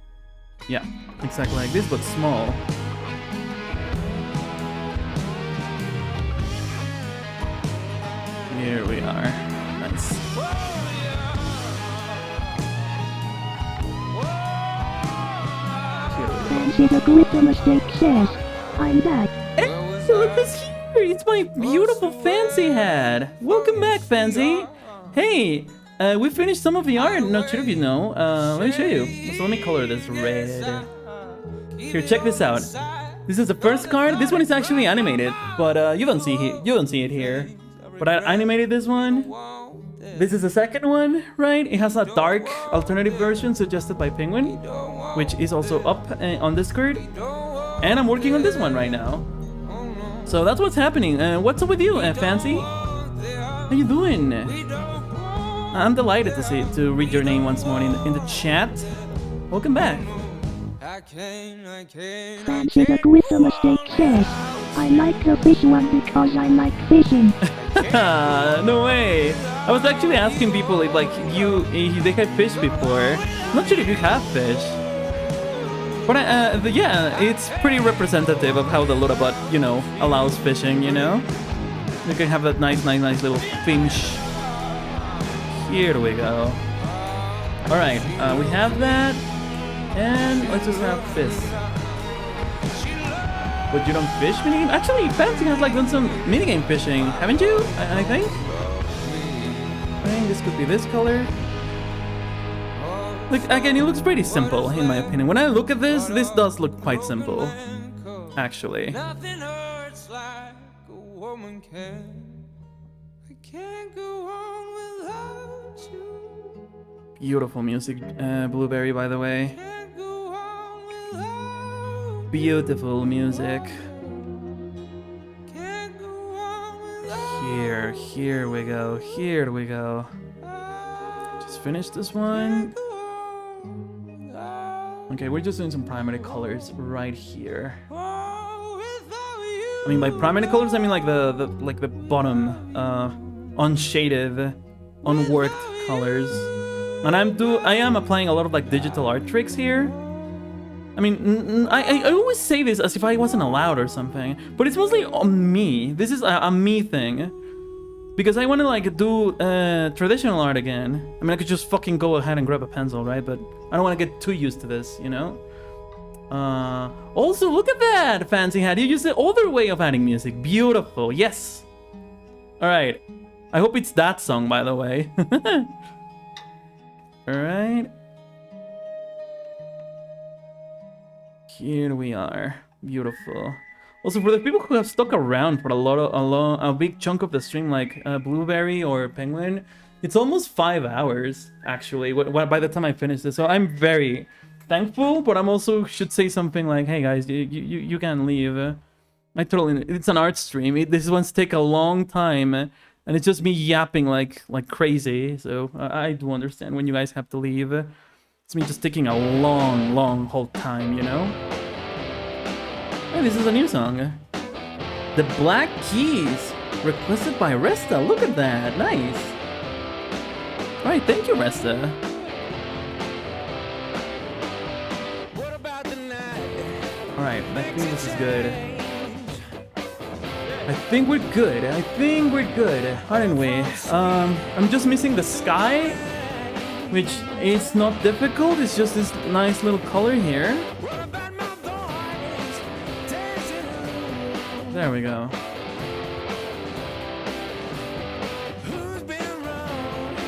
Yeah, exactly like this, but small. Here we are. Nice. Fancy the Gripper Mistake says, I'm back. Hey, look who's here! It's my beautiful Fancy hat! Welcome back, Fancy! Hey, we finished some of the art, not sure if you know. Let me show you. So let me color this red. Here, check this out. This is the first card. This one is actually animated, but you don't see it here. But I animated this one. This is the second one, right? It has a dark alternative version suggested by Penguin, which is also up on Discord. And I'm working on this one right now. So that's what's happening. What's up with you, Fancy? How you doing? I'm delighted to read your name once more in the chat. Welcome back. Fancy the Gripper Mistake says, I like the fish one because I like fishing. No way. I was actually asking people if like if they have fished before. I'm not sure if you have fished. But yeah, it's pretty representative of how the LUDABOT, you know, allows fishing, you know? You can have that nice little finch. Here we go. Alright, we have that. And let's just have this. But you don't fish minigame? Actually, Fancy has like done some minigame fishing, haven't you? I think? I think this could be this color. Like, again, it looks pretty simple, in my opinion. When I look at this does look quite simple. Actually. Nothing hurts like a woman can. I can't go on without you. Beautiful music, Blueberry, by the way. Beautiful music. Here we go. Here we go. Just finish this one. Okay, we're just doing some primary colors right here. I mean, by primary colors, I mean like the bottom, unshaded, unworked colors. And I am applying a lot of like digital art tricks here. I mean, I always say this as if I wasn't allowed or something, but it's mostly on me. This is a me thing. because I want to like do traditional art again. I mean, I could just fucking go ahead and grab a pencil, right? But I don't want to get too used to this, you know? Also, look at that, Fancy Hat. You used the other way of adding music. Beautiful. Yes. All right. I hope it's that song, by the way. All right. Here we are. Beautiful. Also, for the people who have stuck around for a big chunk of the stream, like Blueberry or Penguin, it's almost 5 hours, actually, by the time I finish this. So I'm very thankful, but I'm also should say something like, hey guys, you can leave. It's an art stream. These ones take a long time, and it's just me yapping like crazy. So I do understand when you guys have to leave. It's me just taking a long whole time, you know? Hey, this is a new song. The Black Keys, requested by Resta. Look at that, nice. All right, thank you, Resta. All right, I think this is good. I think we're good. Aren't we? I'm just missing the sky, which is not difficult. It's just this nice little color here. There we go.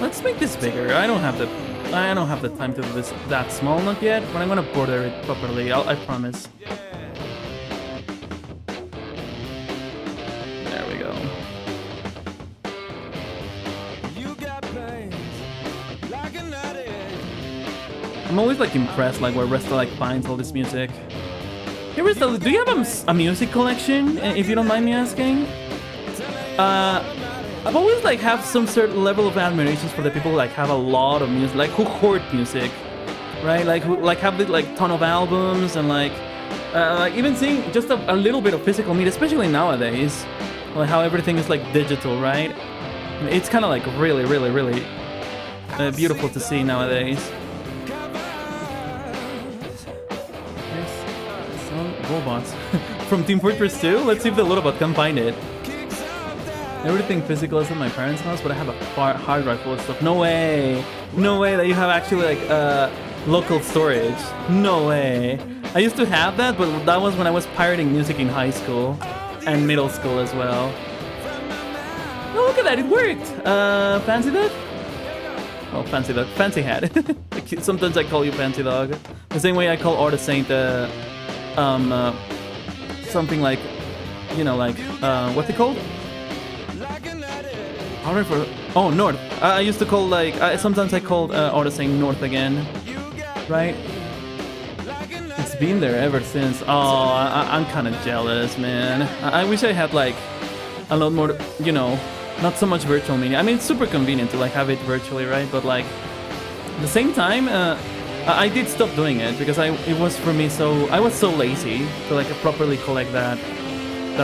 Let's make this bigger. I don't have the time to do this that small, not yet, but I'm gonna border it properly. I promise. There we go. I'm always like impressed like where Resta like finds all this music. Hey Resta, do you have a music collection, if you don't mind me asking? I've always like have some certain level of admiration for the people who like have a lot of music, like who hoard music, right? Like who like have the like ton of albums and like even seeing just a little bit of physical media, especially nowadays, like how everything is like digital, right? It's kind of like really beautiful to see nowadays. Robots from Team Fortress 2. Let's see if the LUDABOT can find it. Everything physical is in my parents' house, but I have a hard drive full of stuff. No way that you have actually like local storage. No way. I used to have that, but that was when I was pirating music in high school and middle school as well. Oh, look at that, it worked. Fancy Dog? Well, Fancy Dog, Fancy Hat. Sometimes I call you Fancy Dog. The same way I call Artist Saint something like, you know, like what's it called? Oh, North. I used to call like sometimes I called Artist Saint North again, right? It's been there ever since. Oh, I'm kind of jealous, man. I wish I had like a lot more, you know, not so much virtual media. I mean, it's super convenient to like have it virtually, right? But like at the same time, I did stop doing it because it was for me I was so lazy to like properly collect that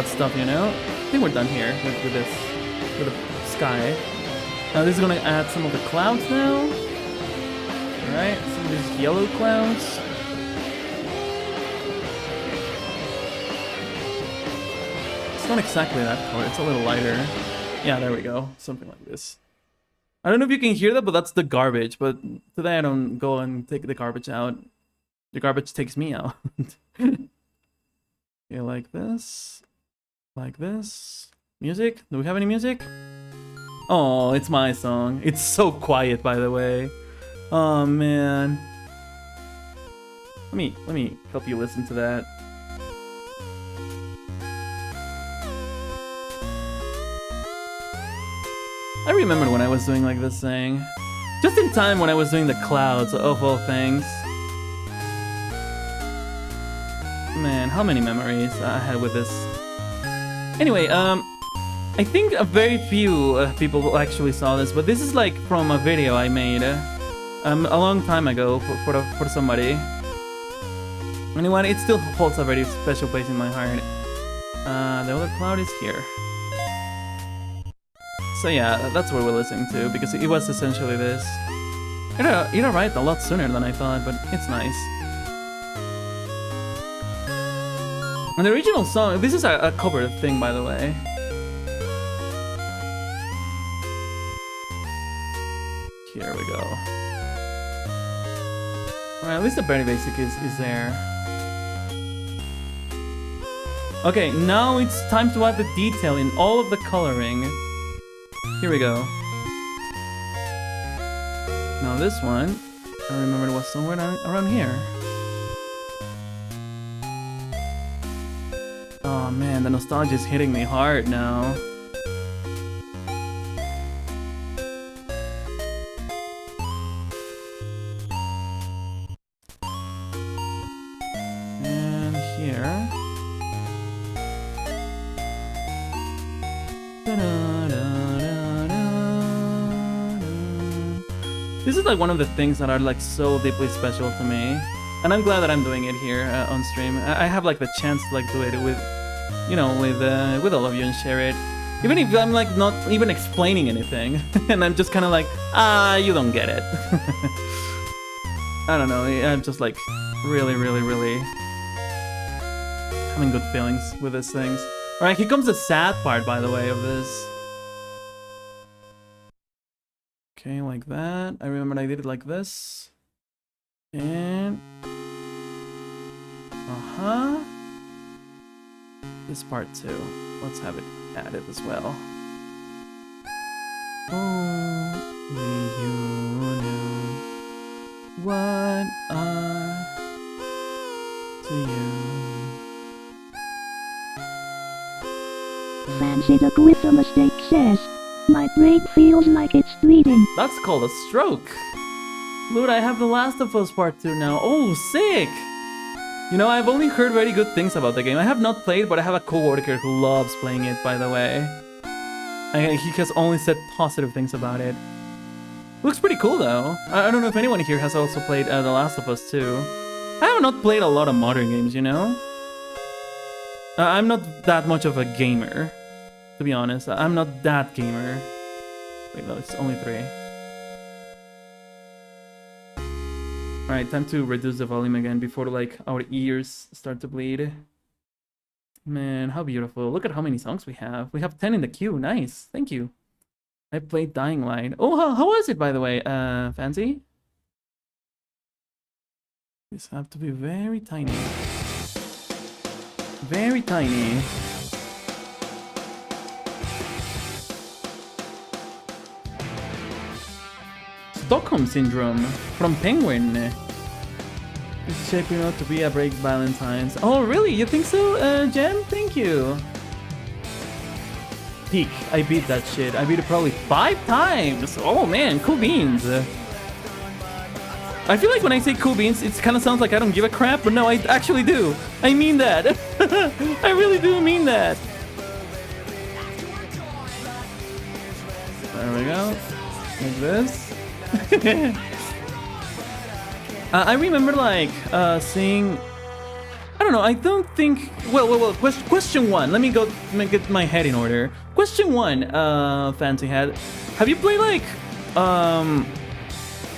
stuff, you know? I think we're done here with the sky. Now this is gonna add some of the clouds now. Alright, some of these yellow clouds. It's not exactly that color, it's a little lighter. Yeah, there we go. Something like this. I don't know if you can hear that, but that's the garbage. But today I don't go and take the garbage out. The garbage takes me out. Okay, like this. Like this. Music? Do we have any music? Oh, it's my song. It's so quiet, by the way. Oh, man. Let me help you listen to that. I remember when I was doing like this thing. Just in time when I was doing the clouds of all things. Man, how many memories I had with this. Anyway, I think a very few people actually saw this, but this is like from a video I made a long time ago for somebody. Anyway, it still holds a very special place in my heart. The other cloud is here. So yeah, that's what we're listening to, because it was essentially this. It arrived a lot sooner than I thought, but it's nice. And the original song, this is a cover thing, by the way. we go. Alright, at least the very basic is there. Okay, now it's time to add the detail in all of the coloring. Here we go. Now this one, I remember it was somewhere around here. Oh man, the nostalgia is hitting me hard now. And here. This is like one of the things that are like so deeply special to me, and I'm glad that I'm doing it here on stream. I have like the chance to like do it with, you know, with all of you and share it, even if I'm like not even explaining anything, and I'm just kind of like, you don't get it. I don't know. I'm just like really having good feelings with these things. All right, here comes the sad part, by the way, of this. Okay, like that. I remember I did it like this. And... This part too. Let's have it added as well. Only you knew what are to you. Fancy the quiz a mistake says. My brain feels like it's bleeding. That's called a stroke. Lud, I have The Last of Us Part 2 now. Oh, sick! You know, I've only heard very good things about the game. I have not played, but I have a co-worker who loves playing it, by the way. He has only said positive things about it. Looks pretty cool, though. I don't know if anyone here has also played The Last of Us 2. I have not played a lot of modern games, you know? I'm not that much of a gamer. To be honest, I'm not that gamer. Wait, no, it's only 3. Alright, time to reduce the volume again before like our ears start to bleed. Man, how beautiful. Look at how many songs we have. We have 10 in the queue. Nice. Thank you. I played Dying Light. Oh, how was it, by the way? Fancy? These have to be very tiny. Very tiny. Stockholm Syndrome from Penguin. This is shaping out to be a break Valentine's. Oh, really? You think so, Jen? Thank you. Peak. I beat that shit. I beat it probably 5 times. Oh man, cool beans. I feel like when I say cool beans, it kind of sounds like I don't give a crap, but no, I actually do. I mean that. I really do mean that. There we go. Like this. I remember like seeing, I don't know, I don't think, well, question 1, let me get my head in order. Question 1, Fancy Head, have you played like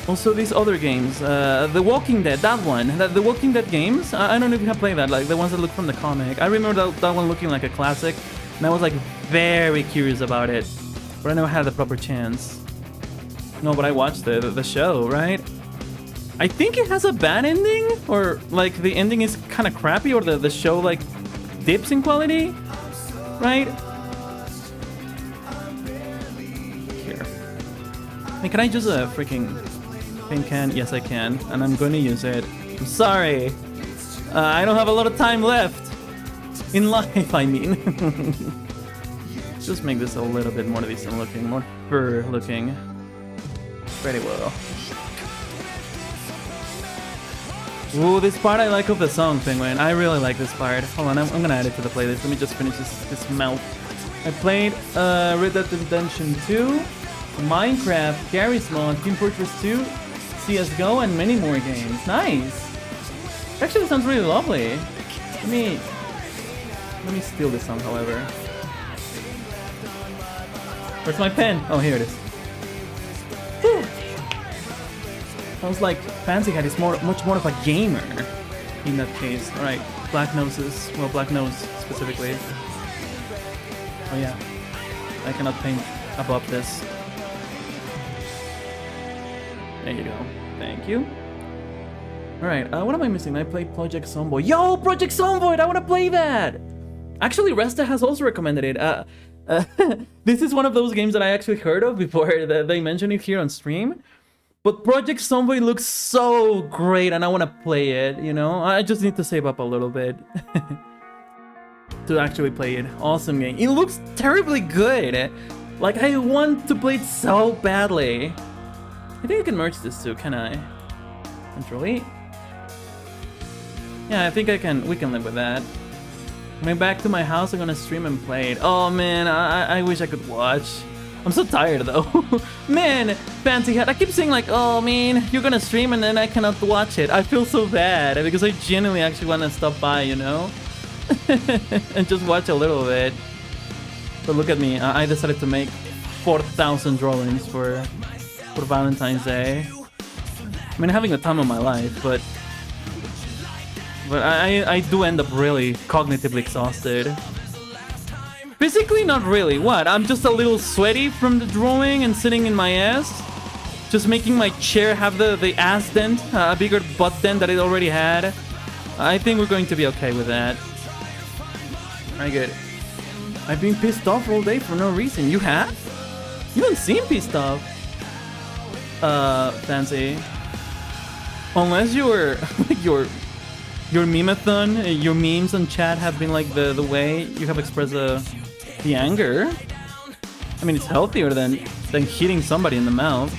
also these other games, The Walking Dead, that one, the Walking Dead games? I don't know if you have played that, like the ones that look from the comic. I remember that one looking like a classic, and I was like very curious about it, but I never had the proper chance. No, but I watched the show, right? I think it has a bad ending, or like the ending is kind of crappy, or the show like dips in quality, right? Here. Hey, can I use a freaking paint can? Yes, I can, and I'm going to use it. I'm sorry. I don't have a lot of time left in life, I mean. Just make this a little bit more decent looking, more fur looking. Pretty well. Ooh, this part I like of the song, Penguin. I really like this part. Hold on, I'm gonna add it to the playlist. Let me just finish this mouth. I played Red Dead Redemption 2, Minecraft, Garry's Mod, Team Fortress 2, CSGO, and many more games. Nice! Actually, sounds really lovely. Let me steal this song, however. Where's my pen? Oh, here it is. Sounds like Fancy Head is much more of a gamer in that case. Alright, Black Noses. Well, Black Nose specifically. Oh yeah, I cannot paint above this. There you go. Thank you. Alright, what am I missing? I played Project Zomboid. Yo, Project Zomboid! I want to play that! Actually, Resta has also recommended it. This is one of those games that I actually heard of before they mentioned it here on stream. But Project Zomboid looks so great and I want to play it, you know? I just need to save up a little bit to actually play it. Awesome game. It looks terribly good. Like, I want to play it so badly. I think I can merge this too, can I? Control E? Yeah, I think I can. We can live with that. When I'm back to my house, I'm gonna stream and play it. Oh man, I wish I could watch. I'm so tired though. Man, Fancy Hat, I keep saying like, oh man, you're gonna stream and then I cannot watch it. I feel so bad because I genuinely actually wanna stop by, you know? And just watch a little bit. But look at me, I decided to make 4,000 drawings for Valentine's Day. I mean, having the time of my life, but I do end up really cognitively exhausted. Physically, not really. What? I'm just a little sweaty from the drawing and sitting in my ass. Just making my chair have the ass dent, a bigger butt dent that it already had. I think we're going to be okay with that. Very good. I've been pissed off all day for no reason. You have? You haven't seen pissed off. Fancy. Unless your meme-a-thon, your memes on chat have been like the way you have expressed the anger. I mean, it's healthier than hitting somebody in the mouth.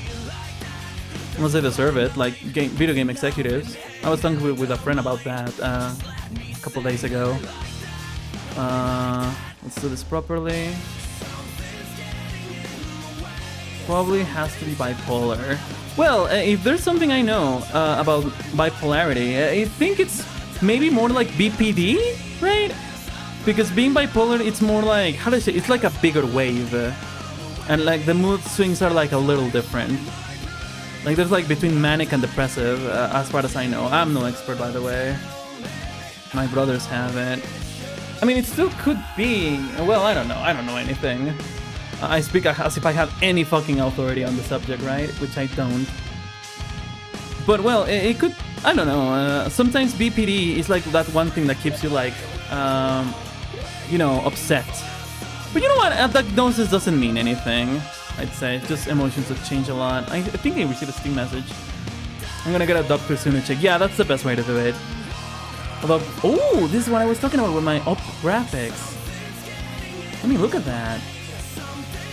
Unless they deserve it, like video game executives. I was talking with a friend about that a couple days ago. Let's do this properly. Probably has to be bipolar. Well, if there's something I know about bipolarity, I think it's maybe more like BPD, right? Because being bipolar, it's more like, how do I say, it's like a bigger wave. And like the mood swings are like a little different. Like there's like between manic and depressive, as far as I know. I'm no expert, by the way. My brothers have it. I mean, it still could be, well, I don't know. I don't know anything. I speak as if I have any fucking authority on the subject, right? Which I don't. But well, it could, I don't know. Sometimes BPD is like that one thing that keeps you like, you know, upset. But you know what? A diagnosis doesn't mean anything, I'd say. Just emotions that change a lot. I think I received a Steam message. I'm gonna get a doctor soon to check. Yeah, that's the best way to do it. Although, oh, this is what I was talking about with my up graphics. I mean, look at that.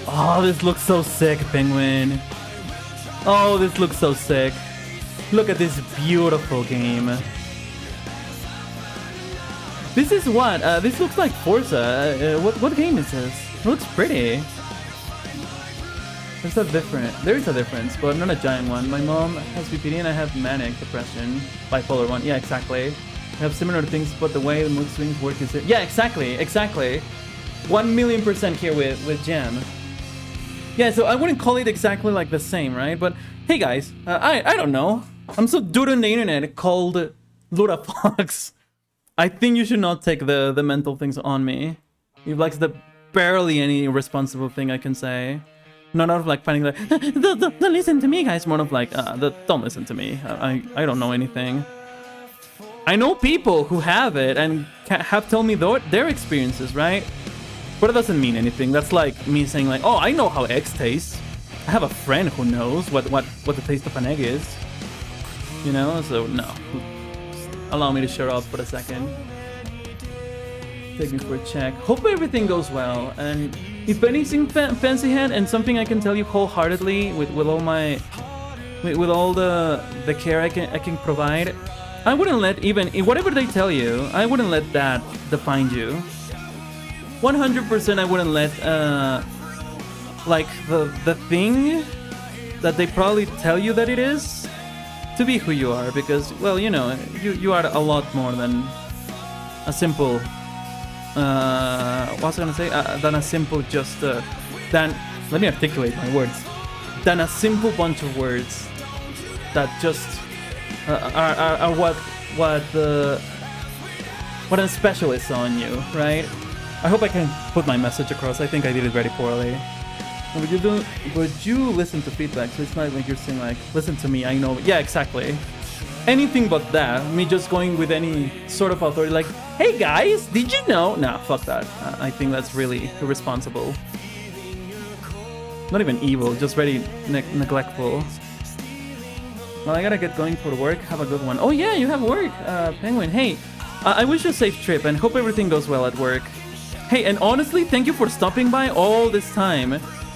Oh, this looks so sick, Penguin. Oh, this looks so sick. Look at this beautiful game. This is what? This looks like Forza. What game is this? It looks pretty. There's a difference, but not a giant one. My mom has BPD and I have manic depression. Bipolar one. Yeah, exactly. We have similar things, but the way the mood swings work is it. Yeah, exactly. 1,000,000% here with Jam. Yeah, so I wouldn't call it exactly like the same, right? But hey guys, I don't know. I'm so dude on the internet called LUDAFOX. I think you should not take the mental things on me. It likes the barely any responsible thing I can say. Not out of like finding like, don't listen to me, guys. More of like, don't listen to me. I don't know anything. I know people who have it and have told me their experiences, right? But it doesn't mean anything. That's like me saying like, oh, I know how eggs taste. I have a friend who knows what the taste of an egg is. You know, so no. Allow me to shut up for a second. Take me for a check. Hope everything goes well. And if anything, Fancy Head, and something I can tell you wholeheartedly with all my with all the care I can provide, I wouldn't let even whatever they tell you, I wouldn't let that define you. 100% I wouldn't let like the thing that they probably tell you that it is to be who you are, because well, you know, you are a lot more than a simple what was I gonna say, than a simple just than, let me articulate my words, than a simple bunch of words that just are what a specialist on you, right? I hope I can put my message across. I think I did it very poorly. But you listen to feedback, so it's not like you're saying like, listen to me, I know. Yeah, exactly. Anything but that. Me just going with any sort of authority, like, hey guys, did you know? Nah, fuck that. I think that's really irresponsible. Not even evil, just very neglectful. Well, I gotta get going for work. Have a good one. Oh yeah, you have work, Penguin. Hey, I wish you a safe trip and hope everything goes well at work. Hey, and honestly, thank you for stopping by all this time.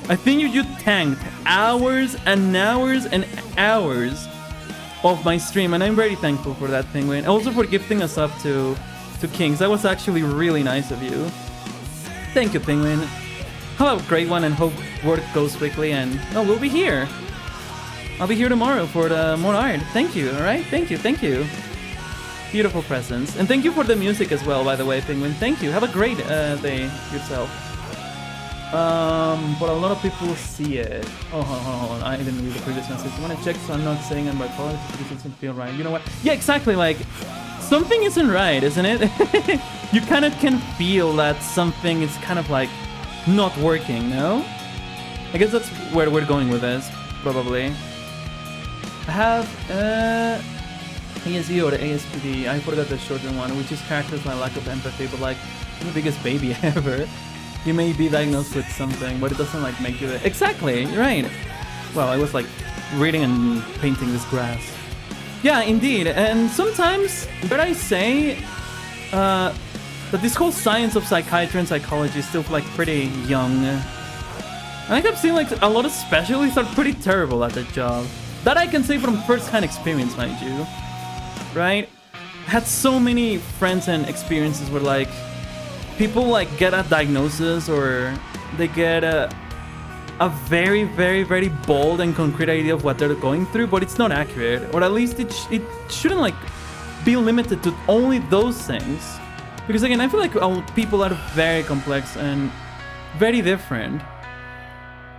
I think you tanked hours and hours and hours of my stream, and I'm very thankful for that, Penguin. Also for gifting us up to Kings. That was actually really nice of you. Thank you, Penguin. Have a great one and hope work goes quickly, and we'll be here. I'll be here tomorrow for the more art. Thank you, alright? Thank you, thank you. Beautiful presents. And thank you for the music as well, by the way, Penguin. Thank you. Have a great day yourself. But a lot of people see it. Oh, hold on. I didn't read the previous message. I want to check so I'm not saying I'm bipolar because it doesn't feel right. You know what? Yeah, exactly. Like, something isn't right, isn't it? You kind of can feel that something is kind of like not working, no? I guess that's where we're going with this, probably. I have ASE or the ASPD. I forgot the shorter one, which is characterized by lack of empathy, but like, I'm the biggest baby ever. You may be diagnosed with something, but it doesn't like make you... Exactly, you're right. Well, I was like reading and painting this grass. Yeah, indeed. And sometimes, but I say that this whole science of psychiatry and psychology is still like pretty young. And I kept seeing like a lot of specialists are pretty terrible at their job. That I can say from first-hand experience, mind you. Right? I had so many friends and experiences where like people like get a diagnosis or they get a very, very, very bold and concrete idea of what they're going through, but it's not accurate, or at least it shouldn't like be limited to only those things, because again, I feel like people are very complex and very different.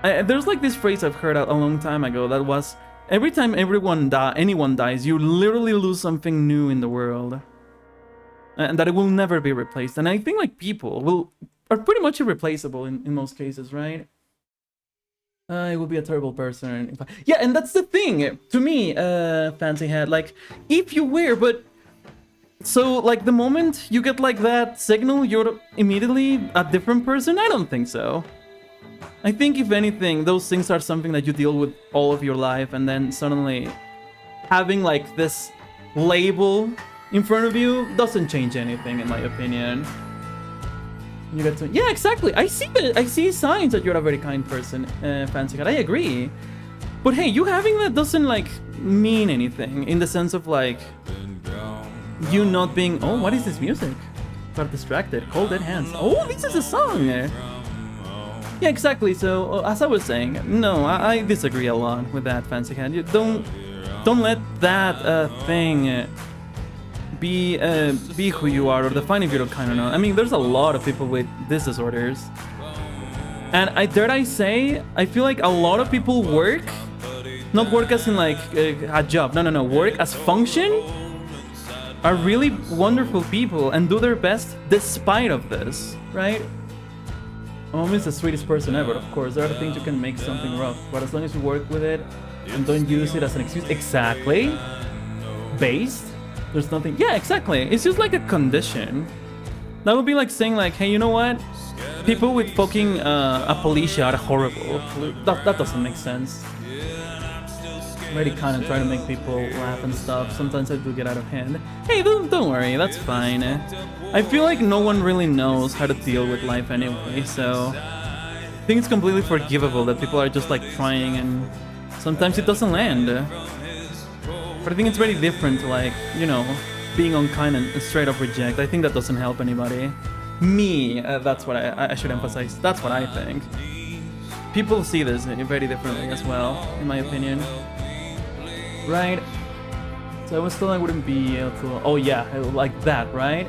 There's like this phrase I've heard a long time ago that was, every time anyone dies, you literally lose something new in the world. And that it will never be replaced. And I think like people are pretty much irreplaceable in most cases, right? I will be a terrible person. Yeah, and that's the thing. To me, Fancy Head, like, if you were, but... So, like, the moment you get like that signal, you're immediately a different person? I don't think so. I think if anything, those things are something that you deal with all of your life, and then suddenly having like this label in front of you doesn't change anything, in my opinion. You get to... Yeah, exactly. I see signs that you're a very kind person, Fancy Cat. I agree. But hey, you having that doesn't like mean anything in the sense of like you not being... Oh, what is this music? Got distracted. Cold Dead Hands. Oh, this is a song. Yeah, exactly. So as I was saying, no, I disagree a lot with that, Fancy Cat. You don't let that thing be who you are or define if you're kind or not. I mean, there's a lot of people with these disorders, and dare I say, I feel like a lot of people work, not work as in like a job, no, work as function, are really wonderful people and do their best despite of this, right? Mom is the sweetest person ever, of course. There are things you can make something rough, but as long as you work with it and don't use it as an excuse. Exactly. Based. There's nothing... Yeah, exactly. It's just like a condition. That would be like saying like, hey, you know what? People with fucking apalachia are horrible. That doesn't make sense. I'm already kind of trying to make people laugh and stuff. Sometimes I do get out of hand. Hey, don't worry. That's fine. I feel like no one really knows how to deal with life anyway, so... I think it's completely forgivable that people are just like trying and sometimes it doesn't land. But I think it's very different to like, you know, being unkind and straight up reject. I think that doesn't help anybody. Me, that's what I should emphasize. That's what I think. People see this very differently as well, in my opinion. Right? So I was told I wouldn't be able to... Oh yeah, like that, right?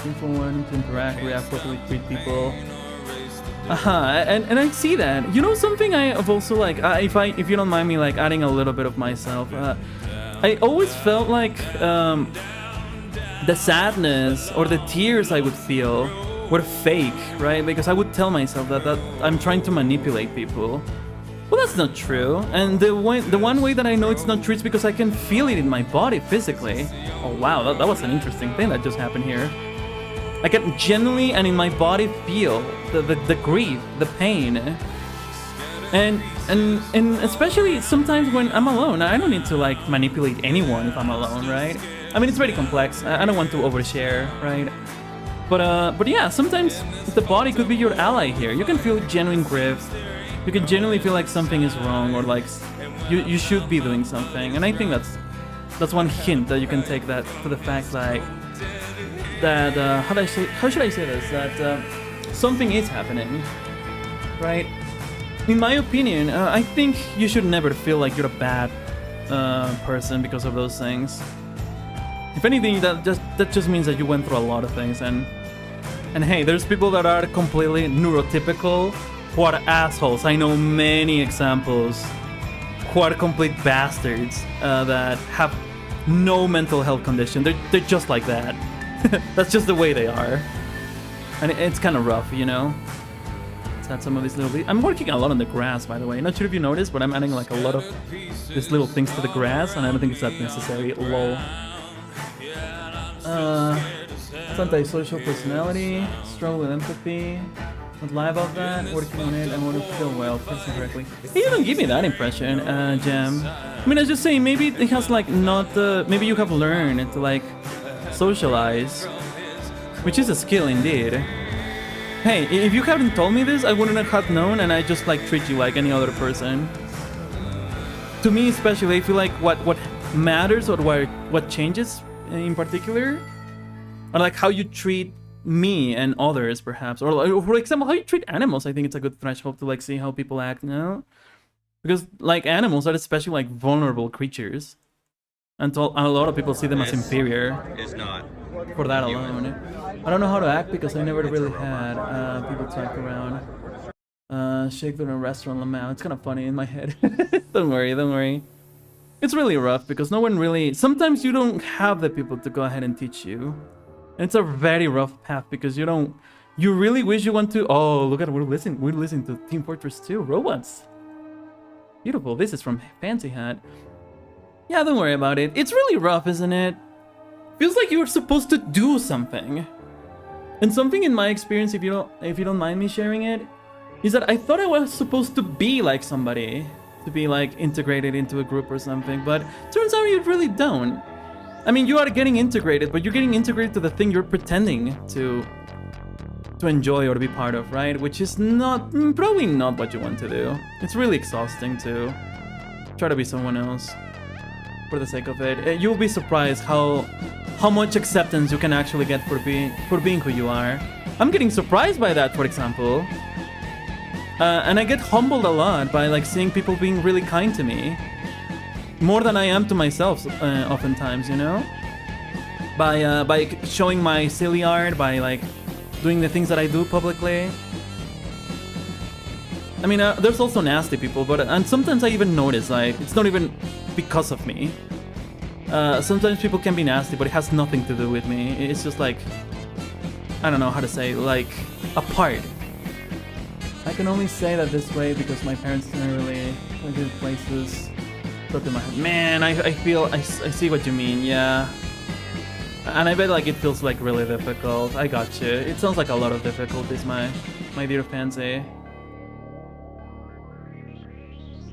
Inform, to interact, react, properly treat people. And I see that. You know something I have also like, if you don't mind me like adding a little bit of myself, I always felt like the sadness or the tears I would feel were fake, right? Because I would tell myself that I'm trying to manipulate people. Well, that's not true. And the one way that I know it's not true is because I can feel it in my body physically. Oh wow, that was an interesting thing that just happened here. I can genuinely and in my body feel the grief, the pain. And especially sometimes when I'm alone, I don't need to like manipulate anyone if I'm alone, right? I mean, it's very complex. I don't want to overshare, right? But yeah, sometimes the body could be your ally here. You can feel genuine grief. You can genuinely feel like something is wrong or like you should be doing something. And I think that's one hint that you can take that to the fact like that how should I say this? That something is happening, right? In my opinion, I think you should never feel like you're a bad person because of those things. If anything, that just means that you went through a lot of things, and hey, there's people that are completely neurotypical who are assholes. I know many examples who are complete bastards that have no mental health condition. They're just like that. That's just the way they are, and it's kind of rough, you know. Let's add some of these little. I'm working a lot on the grass, by the way. Not sure if you noticed, but I'm adding like a lot of these little things to the grass, and I don't think it's that necessary. Lol. It's antisocial personality, struggle with empathy. Don't lie about that, working on it, and want to feel well, pressing correctly. Hey, you don't give me that impression, Jam. I mean, I was just saying, maybe it has like not the. Maybe you have learned to like socialize, which is a skill indeed. Hey, if you hadn't told me this, I wouldn't have known, and I just like treat you like any other person. To me, especially, I feel like what matters or what changes in particular, or like how you treat me and others, perhaps, or for example, how you treat animals. I think it's a good threshold to like see how people act now, because like animals are especially like vulnerable creatures, and a lot of people see them as inferior. It's not. For that alone, I don't know how to act because I never really had people to act around. Shake them in a restaurant, Lamau. It's kind of funny in my head. Don't worry. It's really rough because no one really. Sometimes you don't have the people to go ahead and teach you. And it's a very rough path because you don't. You really wish you want to. Oh, look at we're listening to Team Fortress 2 robots. Beautiful. This is from Fancy Hat. Yeah, don't worry about it. It's really rough, isn't it? Feels like you're supposed to do something. And something in my experience, if you don't mind me sharing it, is that I thought I was supposed to be like somebody, to be like integrated into a group or something, but turns out you really don't. I mean, you are getting integrated, but you're getting integrated to the thing you're pretending to enjoy or to be part of, right? Which is probably not what you want to do. It's really exhausting to try to be someone else for the sake of it. You'll be surprised how much acceptance you can actually get for being who you are. I'm getting surprised by that, for example. And I get humbled a lot by like seeing people being really kind to me. More than I am to myself, oftentimes, you know? By showing my silly art, by like doing the things that I do publicly. I mean, there's also nasty people, and sometimes I even notice, like, it's not even because of me. Sometimes people can be nasty, but it has nothing to do with me. It's just like, I don't know how to say, like, a part. I can only say that this way because my parents didn't really like good places. Look in my head. Man, I see what you mean, yeah. And I bet like it feels like really difficult. I got you. It sounds like a lot of difficulties, my dear Fancy.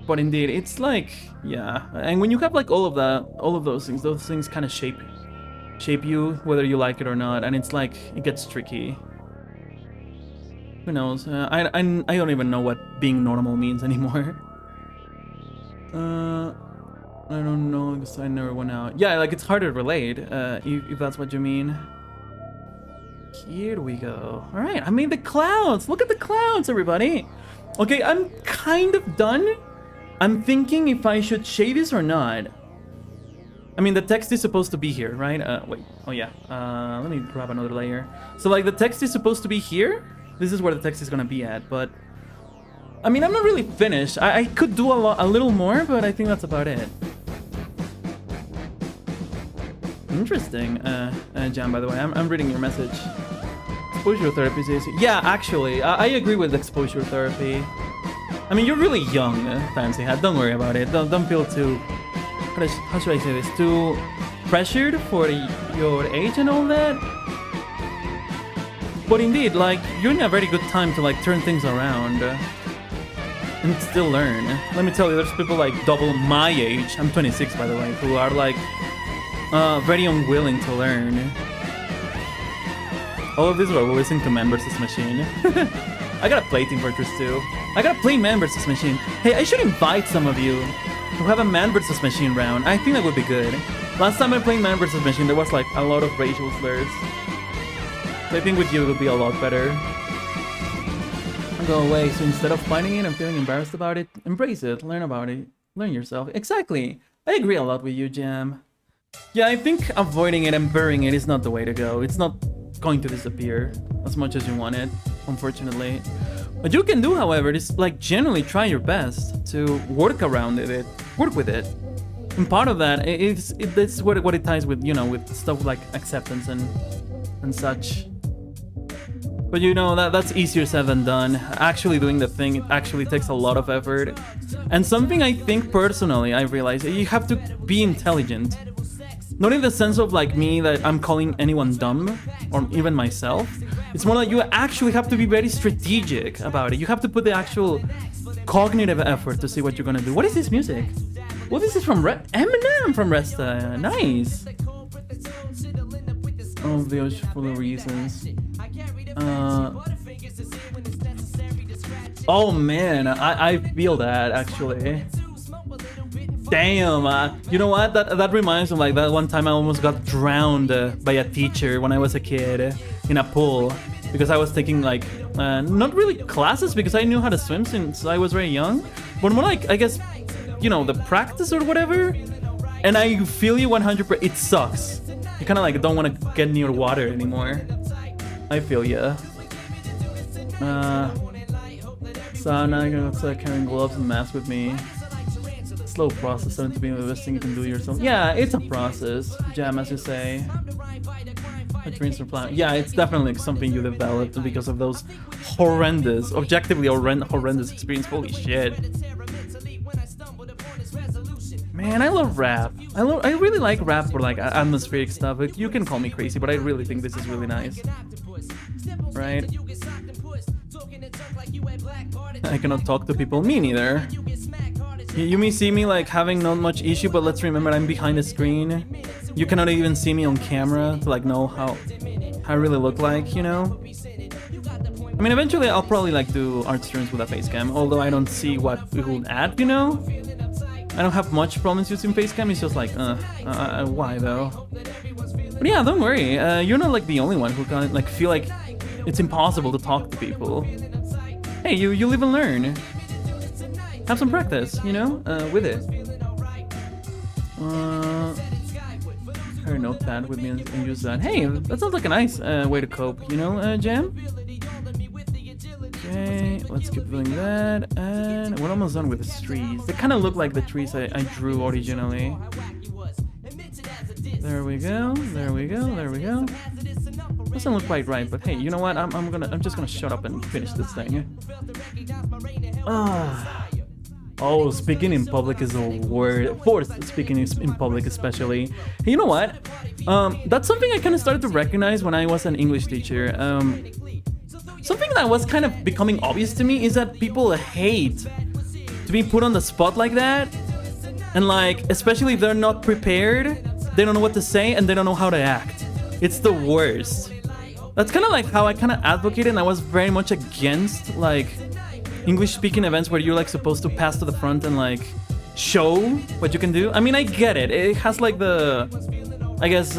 But indeed, it's like, yeah. And when you have like all of those things kind of shape you, whether you like it or not. And it's like, it gets tricky. Who knows? I don't even know what being normal means anymore. I don't know because I never went out. Yeah, like it's hard to relate, if that's what you mean. Here we go. All right, I made the clouds. Look at the clouds, everybody. Okay, I'm kind of done. I'm thinking if I should shade this or not. I mean, the text is supposed to be here, right? Wait. Oh yeah. Let me grab another layer. So like the text is supposed to be here. This is where the text is gonna be at, but I mean, I'm not really finished. I could do a little more, but I think that's about it. Interesting, Jam, by the way. I'm reading your message. Exposure therapy is easy. Yeah, actually, I agree with exposure therapy. I mean, you're really young, Fancy Hat. Don't worry about it. Don't feel too... How should I say this? Too pressured for your age and all that? But indeed, like, you're in a very good time to, like, turn things around. And still learn. Let me tell you, there's people like double my age, I'm 26 by the way, who are like very unwilling to learn. All of these are listening to Man vs. Machine. I gotta play Team Fortress 2. I gotta play Man vs. Machine. Hey, I should invite some of you to have a Man vs. Machine round. I think that would be good. Last time I played Man vs. Machine, there was like a lot of racial slurs. So I think with you it would be a lot better. Go away. So instead of fighting it and feeling embarrassed about it, embrace it, learn about it, learn yourself. Exactly. I agree a lot with you, Jam. Yeah, I think avoiding it and burying it is not the way to go. It's not going to disappear as much as you want it, unfortunately. What you can do, however, is like generally try your best to work around it, work with it. And part of that is what it ties with, you know, with stuff like acceptance and such. But you know, that's easier said than done. Actually doing the thing, it actually takes a lot of effort. And something I think personally, I realize, you have to be intelligent. Not in the sense of like me, that I'm calling anyone dumb, or even myself. It's more like you actually have to be very strategic about it. You have to put the actual cognitive effort to see what you're gonna do. What is this music? Well, this is from Eminem from Resta. Nice. Oh, those for the reasons. Oh man, I feel that actually. Damn, you know what? That reminds me of like that one time I almost got drowned by a teacher when I was a kid in a pool because I was taking like not really classes because I knew how to swim since I was very young, but more like I guess you know the practice or whatever. And I feel you 100%. It sucks. You kind of like don't want to get near water anymore. I feel ya. So now you're gonna start carrying gloves and masks with me. Slow process, starting to be the best thing you can do yourself. Yeah, it's a process, Jam, as you say. A dreams for plan. Yeah, it's definitely something you developed because of those horrendous, objectively horrendous experience. Holy shit. Man, I love rap. I really like rap for like atmospheric stuff. Like, you can call me crazy, but I really think this is really nice. Right? I cannot talk to people. Me neither. You may see me like having not much issue, but let's remember I'm behind the screen. You cannot even see me on camera to like know how I really look like, you know? I mean, eventually I'll probably like do art streams with a face cam, although I don't see what we would add, you know? I don't have much problems using facecam, it's just like, why though? But yeah, don't worry, you're not like the only one who can like feel like it's impossible to talk to people. Hey, you live and learn. Have some practice, you know, with it. Carry a notepad with me and use that. Hey, that sounds like a nice way to cope, you know, Jam? Okay, let's keep doing that. And we're almost done with the trees. They kind of look like the trees I drew originally. There we go, there we go, there we go. Doesn't look quite right, but hey, you know what? I'm just gonna shut up and finish this thing. Oh, speaking in public is a word. Forced speaking in public, especially. Hey, you know what? That's something I kind of started to recognize when I was an English teacher. Something that was kind of becoming obvious to me is that people hate to be put on the spot like that. And like, especially if they're not prepared, they don't know what to say and they don't know how to act. It's the worst. That's kind of like how I kind of advocated, and I was very much against like English speaking events where you're like supposed to pass to the front and like show what you can do. I mean, I get it. It has like the, I guess,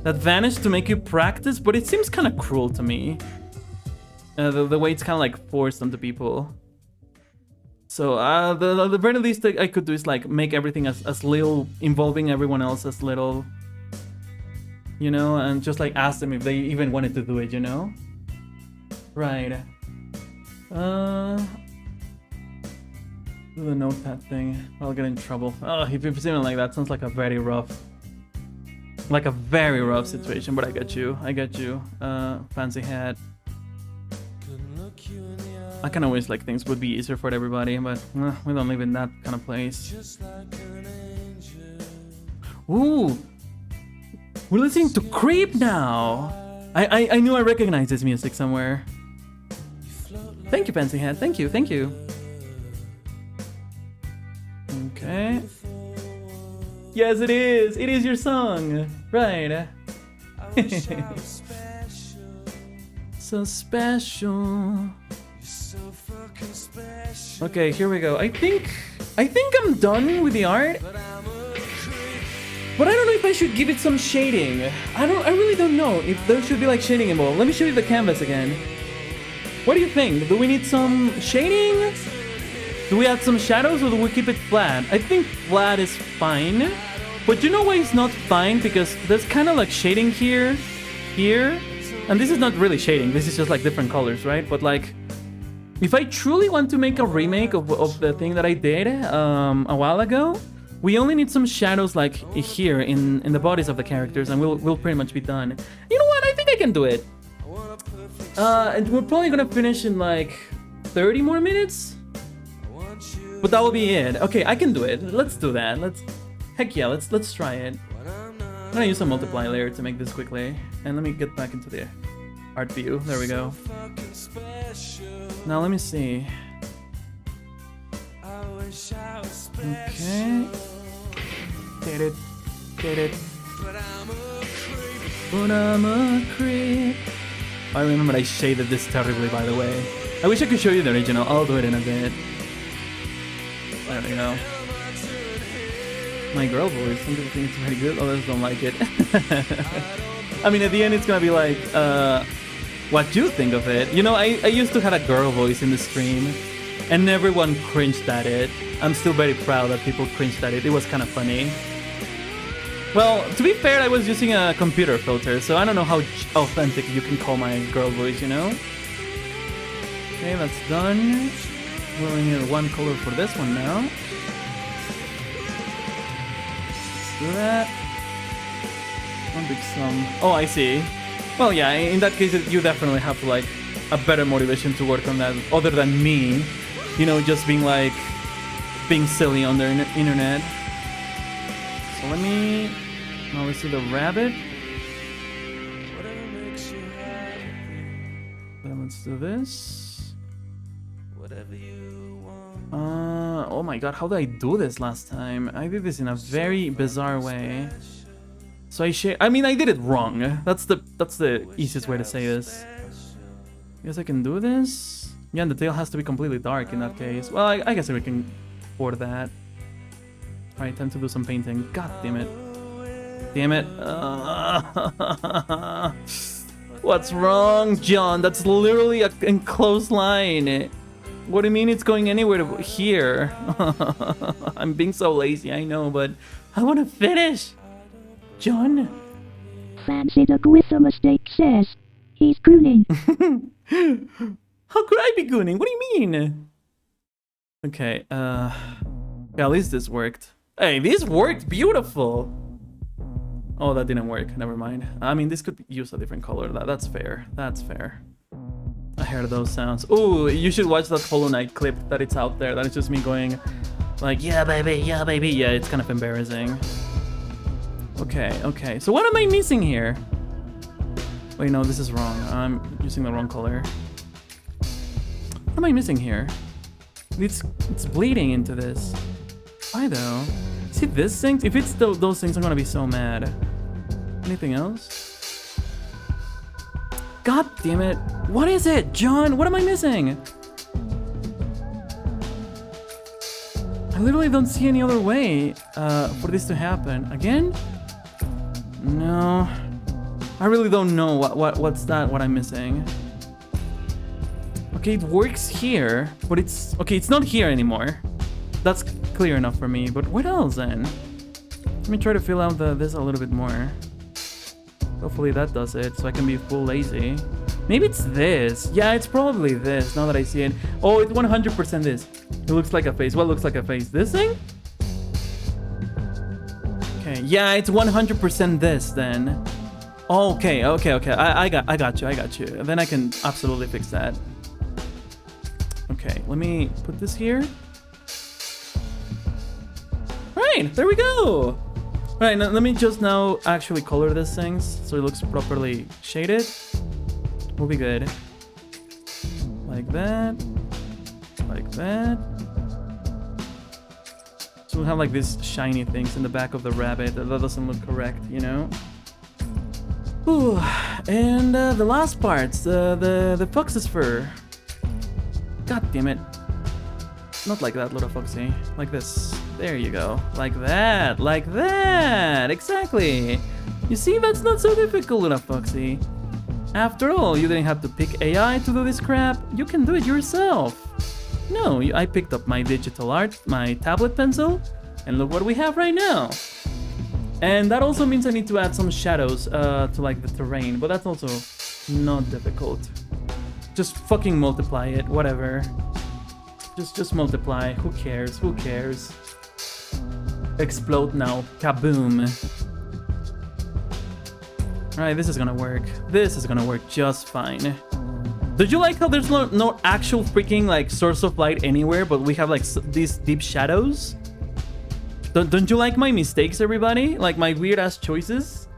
advantage to make you practice, but it seems kind of cruel to me. The way it's kind of like forced onto people. So the very least I could do is like make everything as little, involving everyone else as little. You know, and just like ask them if they even wanted to do it, you know? Right. Do the notepad thing. I'll get in trouble. Oh, if you've seen it like that, sounds like a very rough Like a very rough situation, but I get you. I get you. Fancy hat. I kind of wish like things would be easier for everybody, but we don't live in that kind of place. Ooh, we're listening to Creep now. I knew I recognized this music somewhere. Thank you, Fancy Hat. Thank you, thank you. Okay. Yes, it is. It is your song, right? So special. Okay, here we go. I think I'm done with the art. But I don't know if I should give it some shading. I really don't know if there should be like shading involved. Let me show you the canvas again. What do you think? Do we need some shading? Do we add some shadows or do we keep it flat? I think flat is fine. But you know why it's not fine? Because there's kind of like shading here. And this is not really shading. This is just like different colors, right? But like, if I truly want to make a remake of the thing that I did a while ago, we only need some shadows like here in the bodies of the characters and we'll pretty much be done. You know what? I think I can do it. And we're probably gonna finish in like 30 more minutes. But that will be it. Okay, I can do it. Let's do that. Heck yeah, let's try it. I'm gonna use a multiply layer to make this quickly. And let me get back into the art view. There we go. Now let me see. Okay. Did it. But I'm a creep. I remember I shaded this terribly, by the way. I wish I could show you the original. I'll do it in a bit. There we go. My girl voice, some people think it's very good, others don't like it. I mean, at the end it's gonna be like, what you think of it. You know, I used to have a girl voice in the stream, and everyone cringed at it. I'm still very proud that people cringed at it. It was kind of funny. Well, to be fair, I was using a computer filter, so I don't know how authentic you can call my girl voice, you know? Okay, that's done. We only need one color for this one now. Let's do that. One big sum. Oh, I see. Well, yeah, in that case, you definitely have to, like, a better motivation to work on that, other than me. You know, just being, like, being silly on the internet. So let me... Now let's see the rabbit. Then let's do this. Oh my god, how did I do this last time? I did this in a very bizarre way. So I mean, I did it wrong. That's the easiest way to say this. Guess I can do this. Yeah, and the tail has to be completely dark in that case. Well, I guess we can afford that. Alright, time to do some painting. God damn it. Damn it. What's wrong, John? That's literally an enclosed line. What do you mean it's going anywhere to here? I'm being so lazy, I know, but I want to finish. John? Fancy the with a mistake says. He's gooning. How could I be gooning? What do you mean? Okay, yeah, at least this worked. Hey, this worked beautiful. Oh, that didn't work. Never mind. I mean, this could use a different color. That's fair. That's fair. I heard those sounds. Oh, you should watch that Hollow Knight clip that it's out there. That is just me going like, yeah, baby, yeah, baby. Yeah, it's kind of embarrassing. Okay. So what am I missing here? Wait, no, this is wrong. I'm using the wrong color. What am I missing here? It's bleeding into this. Why though? See this thing? If it's those things, I'm gonna be so mad. Anything else? God damn it. What is it, John? What am I missing? I literally don't see any other way for this to happen. Again? No. I really don't know what's what I'm missing. Okay, it works here, but it's not here anymore. That's clear enough for me, but what else then? Let me try to fill out this a little bit more. Hopefully that does it, so I can be full lazy. Maybe it's this. Yeah, it's probably this, now that I see it. Oh, it's 100% this. It looks like a face. What looks like a face? This thing? Okay, Yeah, it's 100% this then. Okay. I got you. Then I can absolutely fix that. Okay, let me put this here. Right, there we go. All right, now let me just now actually color these things so it looks properly shaded. We'll be good. Like that. Like that. So we'll have like these shiny things in the back of the rabbit. That doesn't look correct, you know? Ooh, and the last parts, the fox's fur. God damn it. Not like that, LUDAFOXy. Like this. There you go. Like that. Like that. Exactly. You see, that's not so difficult, LUDAFOXy. After all, you didn't have to pick AI to do this crap. You can do it yourself. No, I picked up my digital art, my tablet pencil, and look what we have right now. And that also means I need to add some shadows to like the terrain, but that's also not difficult. Just fucking multiply it, whatever. Just multiply. Who cares? Who cares? Explode now. Kaboom. Alright, this is gonna work. This is gonna work just fine. Did you like how there's no actual freaking like source of light anywhere, but we have like these deep shadows? Don't you like my mistakes, everybody? Like my weird ass choices?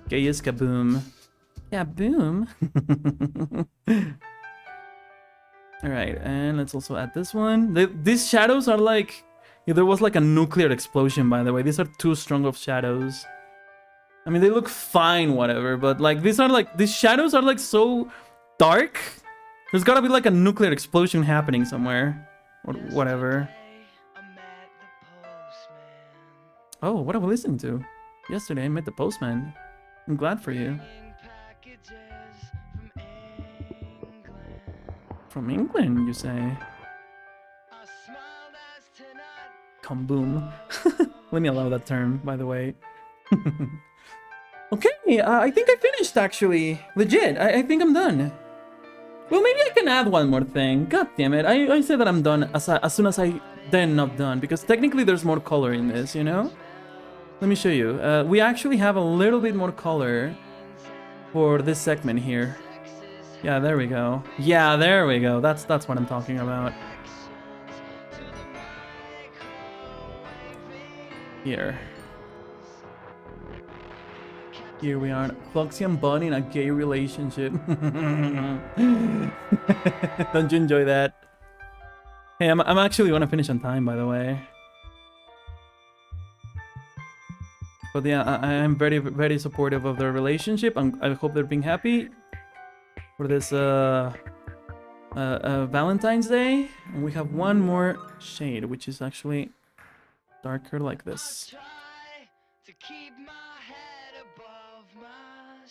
Okay, yes, kaboom. Kaboom. Alright, and let's also add this one. These shadows are like... Yeah, there was like a nuclear explosion, by the way. These are too strong of shadows. I mean, they look fine, whatever, but like these shadows are like so dark. There's gotta be like a nuclear explosion happening somewhere. Or whatever. Oh, what are we listening to? Yesterday I met the postman. I'm glad for you. From England, you say? Come boom. Let me allow that term, by the way. Okay, I think I finished, actually. Legit, I think I'm done. Well, maybe I can add one more thing. God damn it, I said that I'm done as soon as I then not done, because technically there's more color in this, you know? Let me show you. We actually have a little bit more color for this segment here. Yeah, there we go. Yeah, there we go. That's what I'm talking about. Here. Here we are. Foxy and Bunny in a gay relationship. Don't you enjoy that? Hey, I'm actually gonna finish on time, by the way. But yeah, I'm very, very supportive of their relationship. I hope they're being happy for this Valentine's Day. And we have one more shade, which is actually darker like this.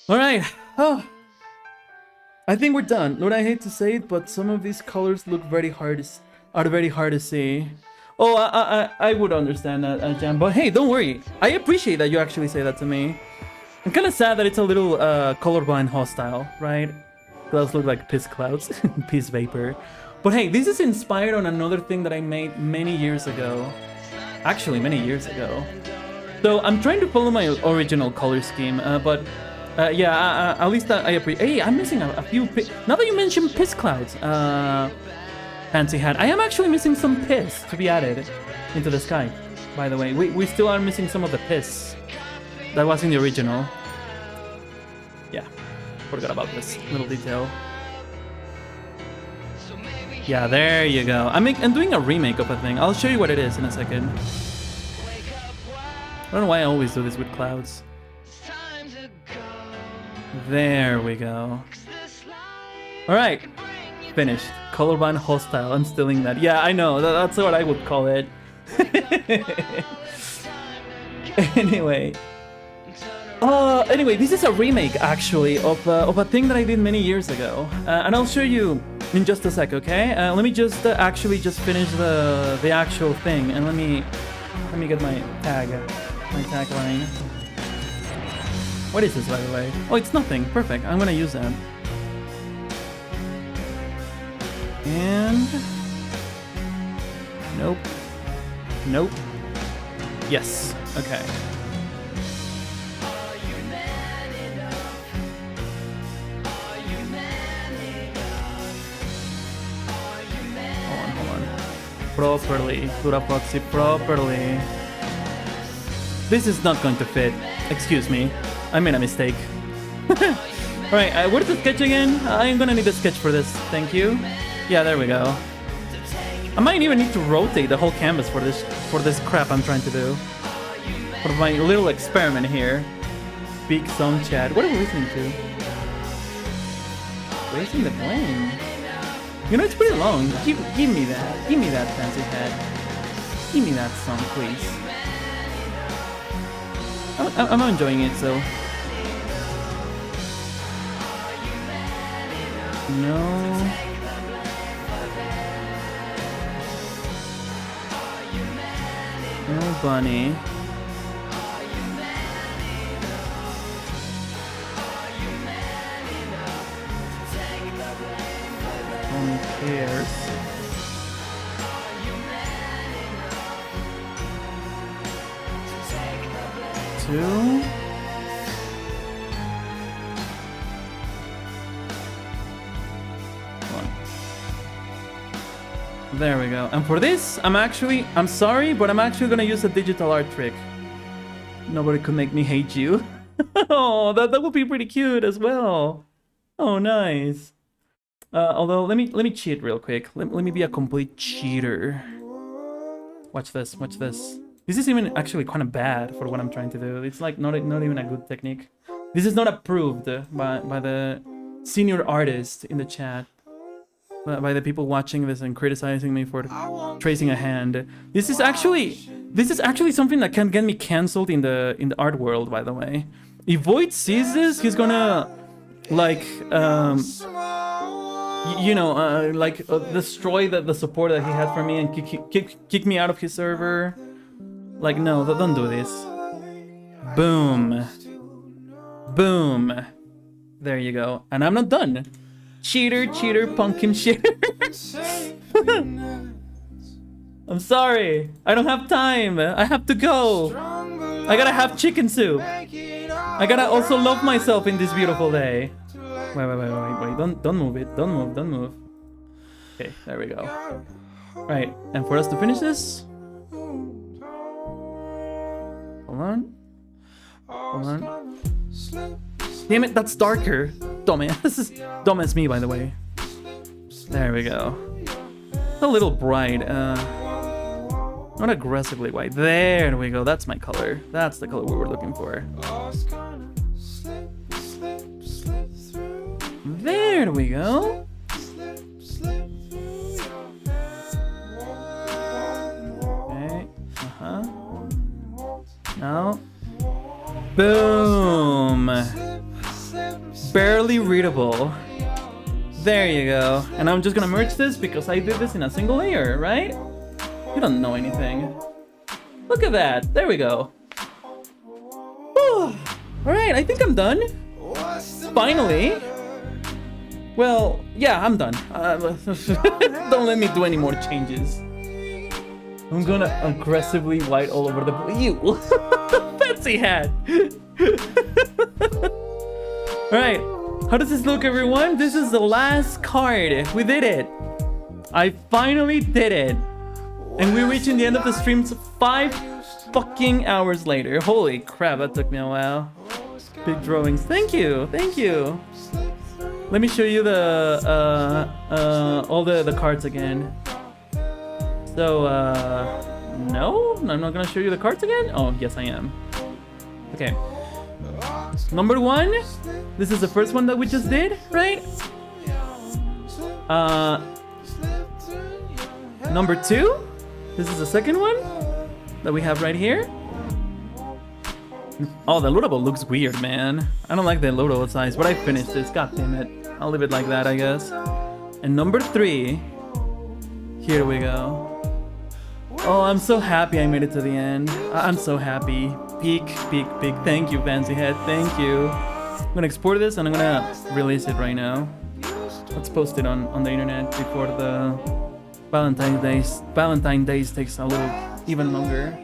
Alright. Oh. I think we're done. Lord, I hate to say it, but some of these colors look very hard to see. Oh, I would understand that, Jam, but hey, don't worry. I appreciate that you actually say that to me. I'm kind of sad that it's a little colorblind hostile, right? Those look like piss clouds, piss vapor. But hey, this is inspired on another thing that I made many years ago. Actually, many years ago. So I'm trying to follow my original color scheme, but yeah, at least I appreciate. Hey, I'm missing a few. Now that you mentioned piss clouds, Fancy Hat, I am actually missing some piss to be added into the sky. By the way, we still are missing some of the piss that was in the original. Yeah, forgot about this little detail. Yeah, there you go. I'm doing a remake of a thing. I'll show you what it is in a second. I don't know why I always do this with clouds. There we go. Alright. Finished. Colorblind hostile. I'm stealing that. Yeah, I know. That's what I would call it. Anyway. Anyway, this is a remake, actually, of a thing that I did many years ago. And I'll show you in just a sec, okay? Let me just actually just finish the actual thing. And let me get my tagline. What is this, by the way? Oh, it's nothing. Perfect. I'm gonna use that. And... Nope. Nope. Yes. Okay. properly. LUDAFOX it properly. This is not going to fit. Excuse me. I made a mistake. Alright, where's the sketch again? I'm gonna need a sketch for this. Thank you. Yeah, there we go. I might even need to rotate the whole canvas for this crap I'm trying to do. For my little experiment here. Big song chat. What are we listening to? Raising the Flame. You know, it's pretty long. Give me that. Give me that, Fancy Head. Give me that song, please. I'm enjoying it, so. No. No bunny. Who cares? Two. There we go. And for this, I'm sorry, but I'm actually gonna use a digital art trick. Nobody could make me hate you. Oh, that would be pretty cute as well. Oh, nice. Although, let me cheat real quick. Let me be a complete cheater. Watch this, watch this. This is even actually kind of bad for what I'm trying to do. It's like not even a good technique. This is not approved by the senior artist in the chat. By the people watching this and criticizing me for tracing a hand. This is actually something that can get me cancelled in the art world, by the way. If Void sees this, he's gonna like destroy the support that he had for me and kick me out of his server. Like, no, don't do this. Boom. Boom. There you go. And I'm not done. Cheater, pumpkin shitter. I'm sorry. I don't have time. I have to go. I gotta have chicken soup. I gotta also love myself in this beautiful day. Wait. Don't move it. Don't move. Okay, there we go. Right, and for us to finish this... Hold on. Damn it, that's darker. Dumbass. Dumbass me, by the way. There we go. A little bright. Not aggressively white. There we go. That's my color. That's the color we were looking for. There we go. Okay. Now. Boom. Barely readable. There you go. And I'm just gonna merge this because I did this in a single layer, right? You don't know anything. Look at that. There we go. Alright, I think I'm done. Finally. Well, yeah, I'm done. Don't let me do any more changes. I'm gonna aggressively white all over the blue. Fancy hat. Alright, how does this look, everyone? This is the last card. We did it. I finally did it. And we're reaching the end of the stream 5 fucking hours later. Holy crap, that took me a while. Big drawings. Thank you. Let me show you the all the cards again. So, no? I'm not gonna show you the cards again? Oh, yes I am. Okay. Number 1, this is the first one that we just did, right? Number 2, this is the second one that we have right here. Oh, the LUDABOT looks weird, man. I don't like the LUDABOT size, but I finished this. God damn it. I'll leave it like that, I guess. And number 3, here we go. Oh, I'm so happy I made it to the end. I'm so happy. Peak. Thank you, Fancy Head. Thank you. I'm gonna export this and I'm gonna release it right now. Let's post it on the internet before the Valentine Days takes a little even longer.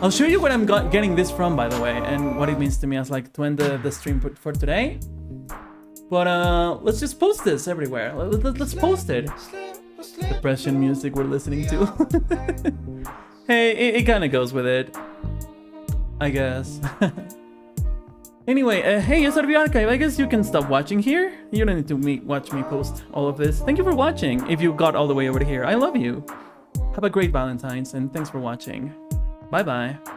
I'll show you where I'm getting this from, by the way, and what it means to me as like to end the stream for today. But let's just post this everywhere. Let's post it. depression music we're listening to. Hey, it kind of goes with it, I guess. Anyway, hey, S&RV Archive, I guess you can stop watching here. You don't need to watch me post all of this. Thank you for watching, if you got all the way over here. I love you. Have a great Valentine's, and thanks for watching. Bye-bye.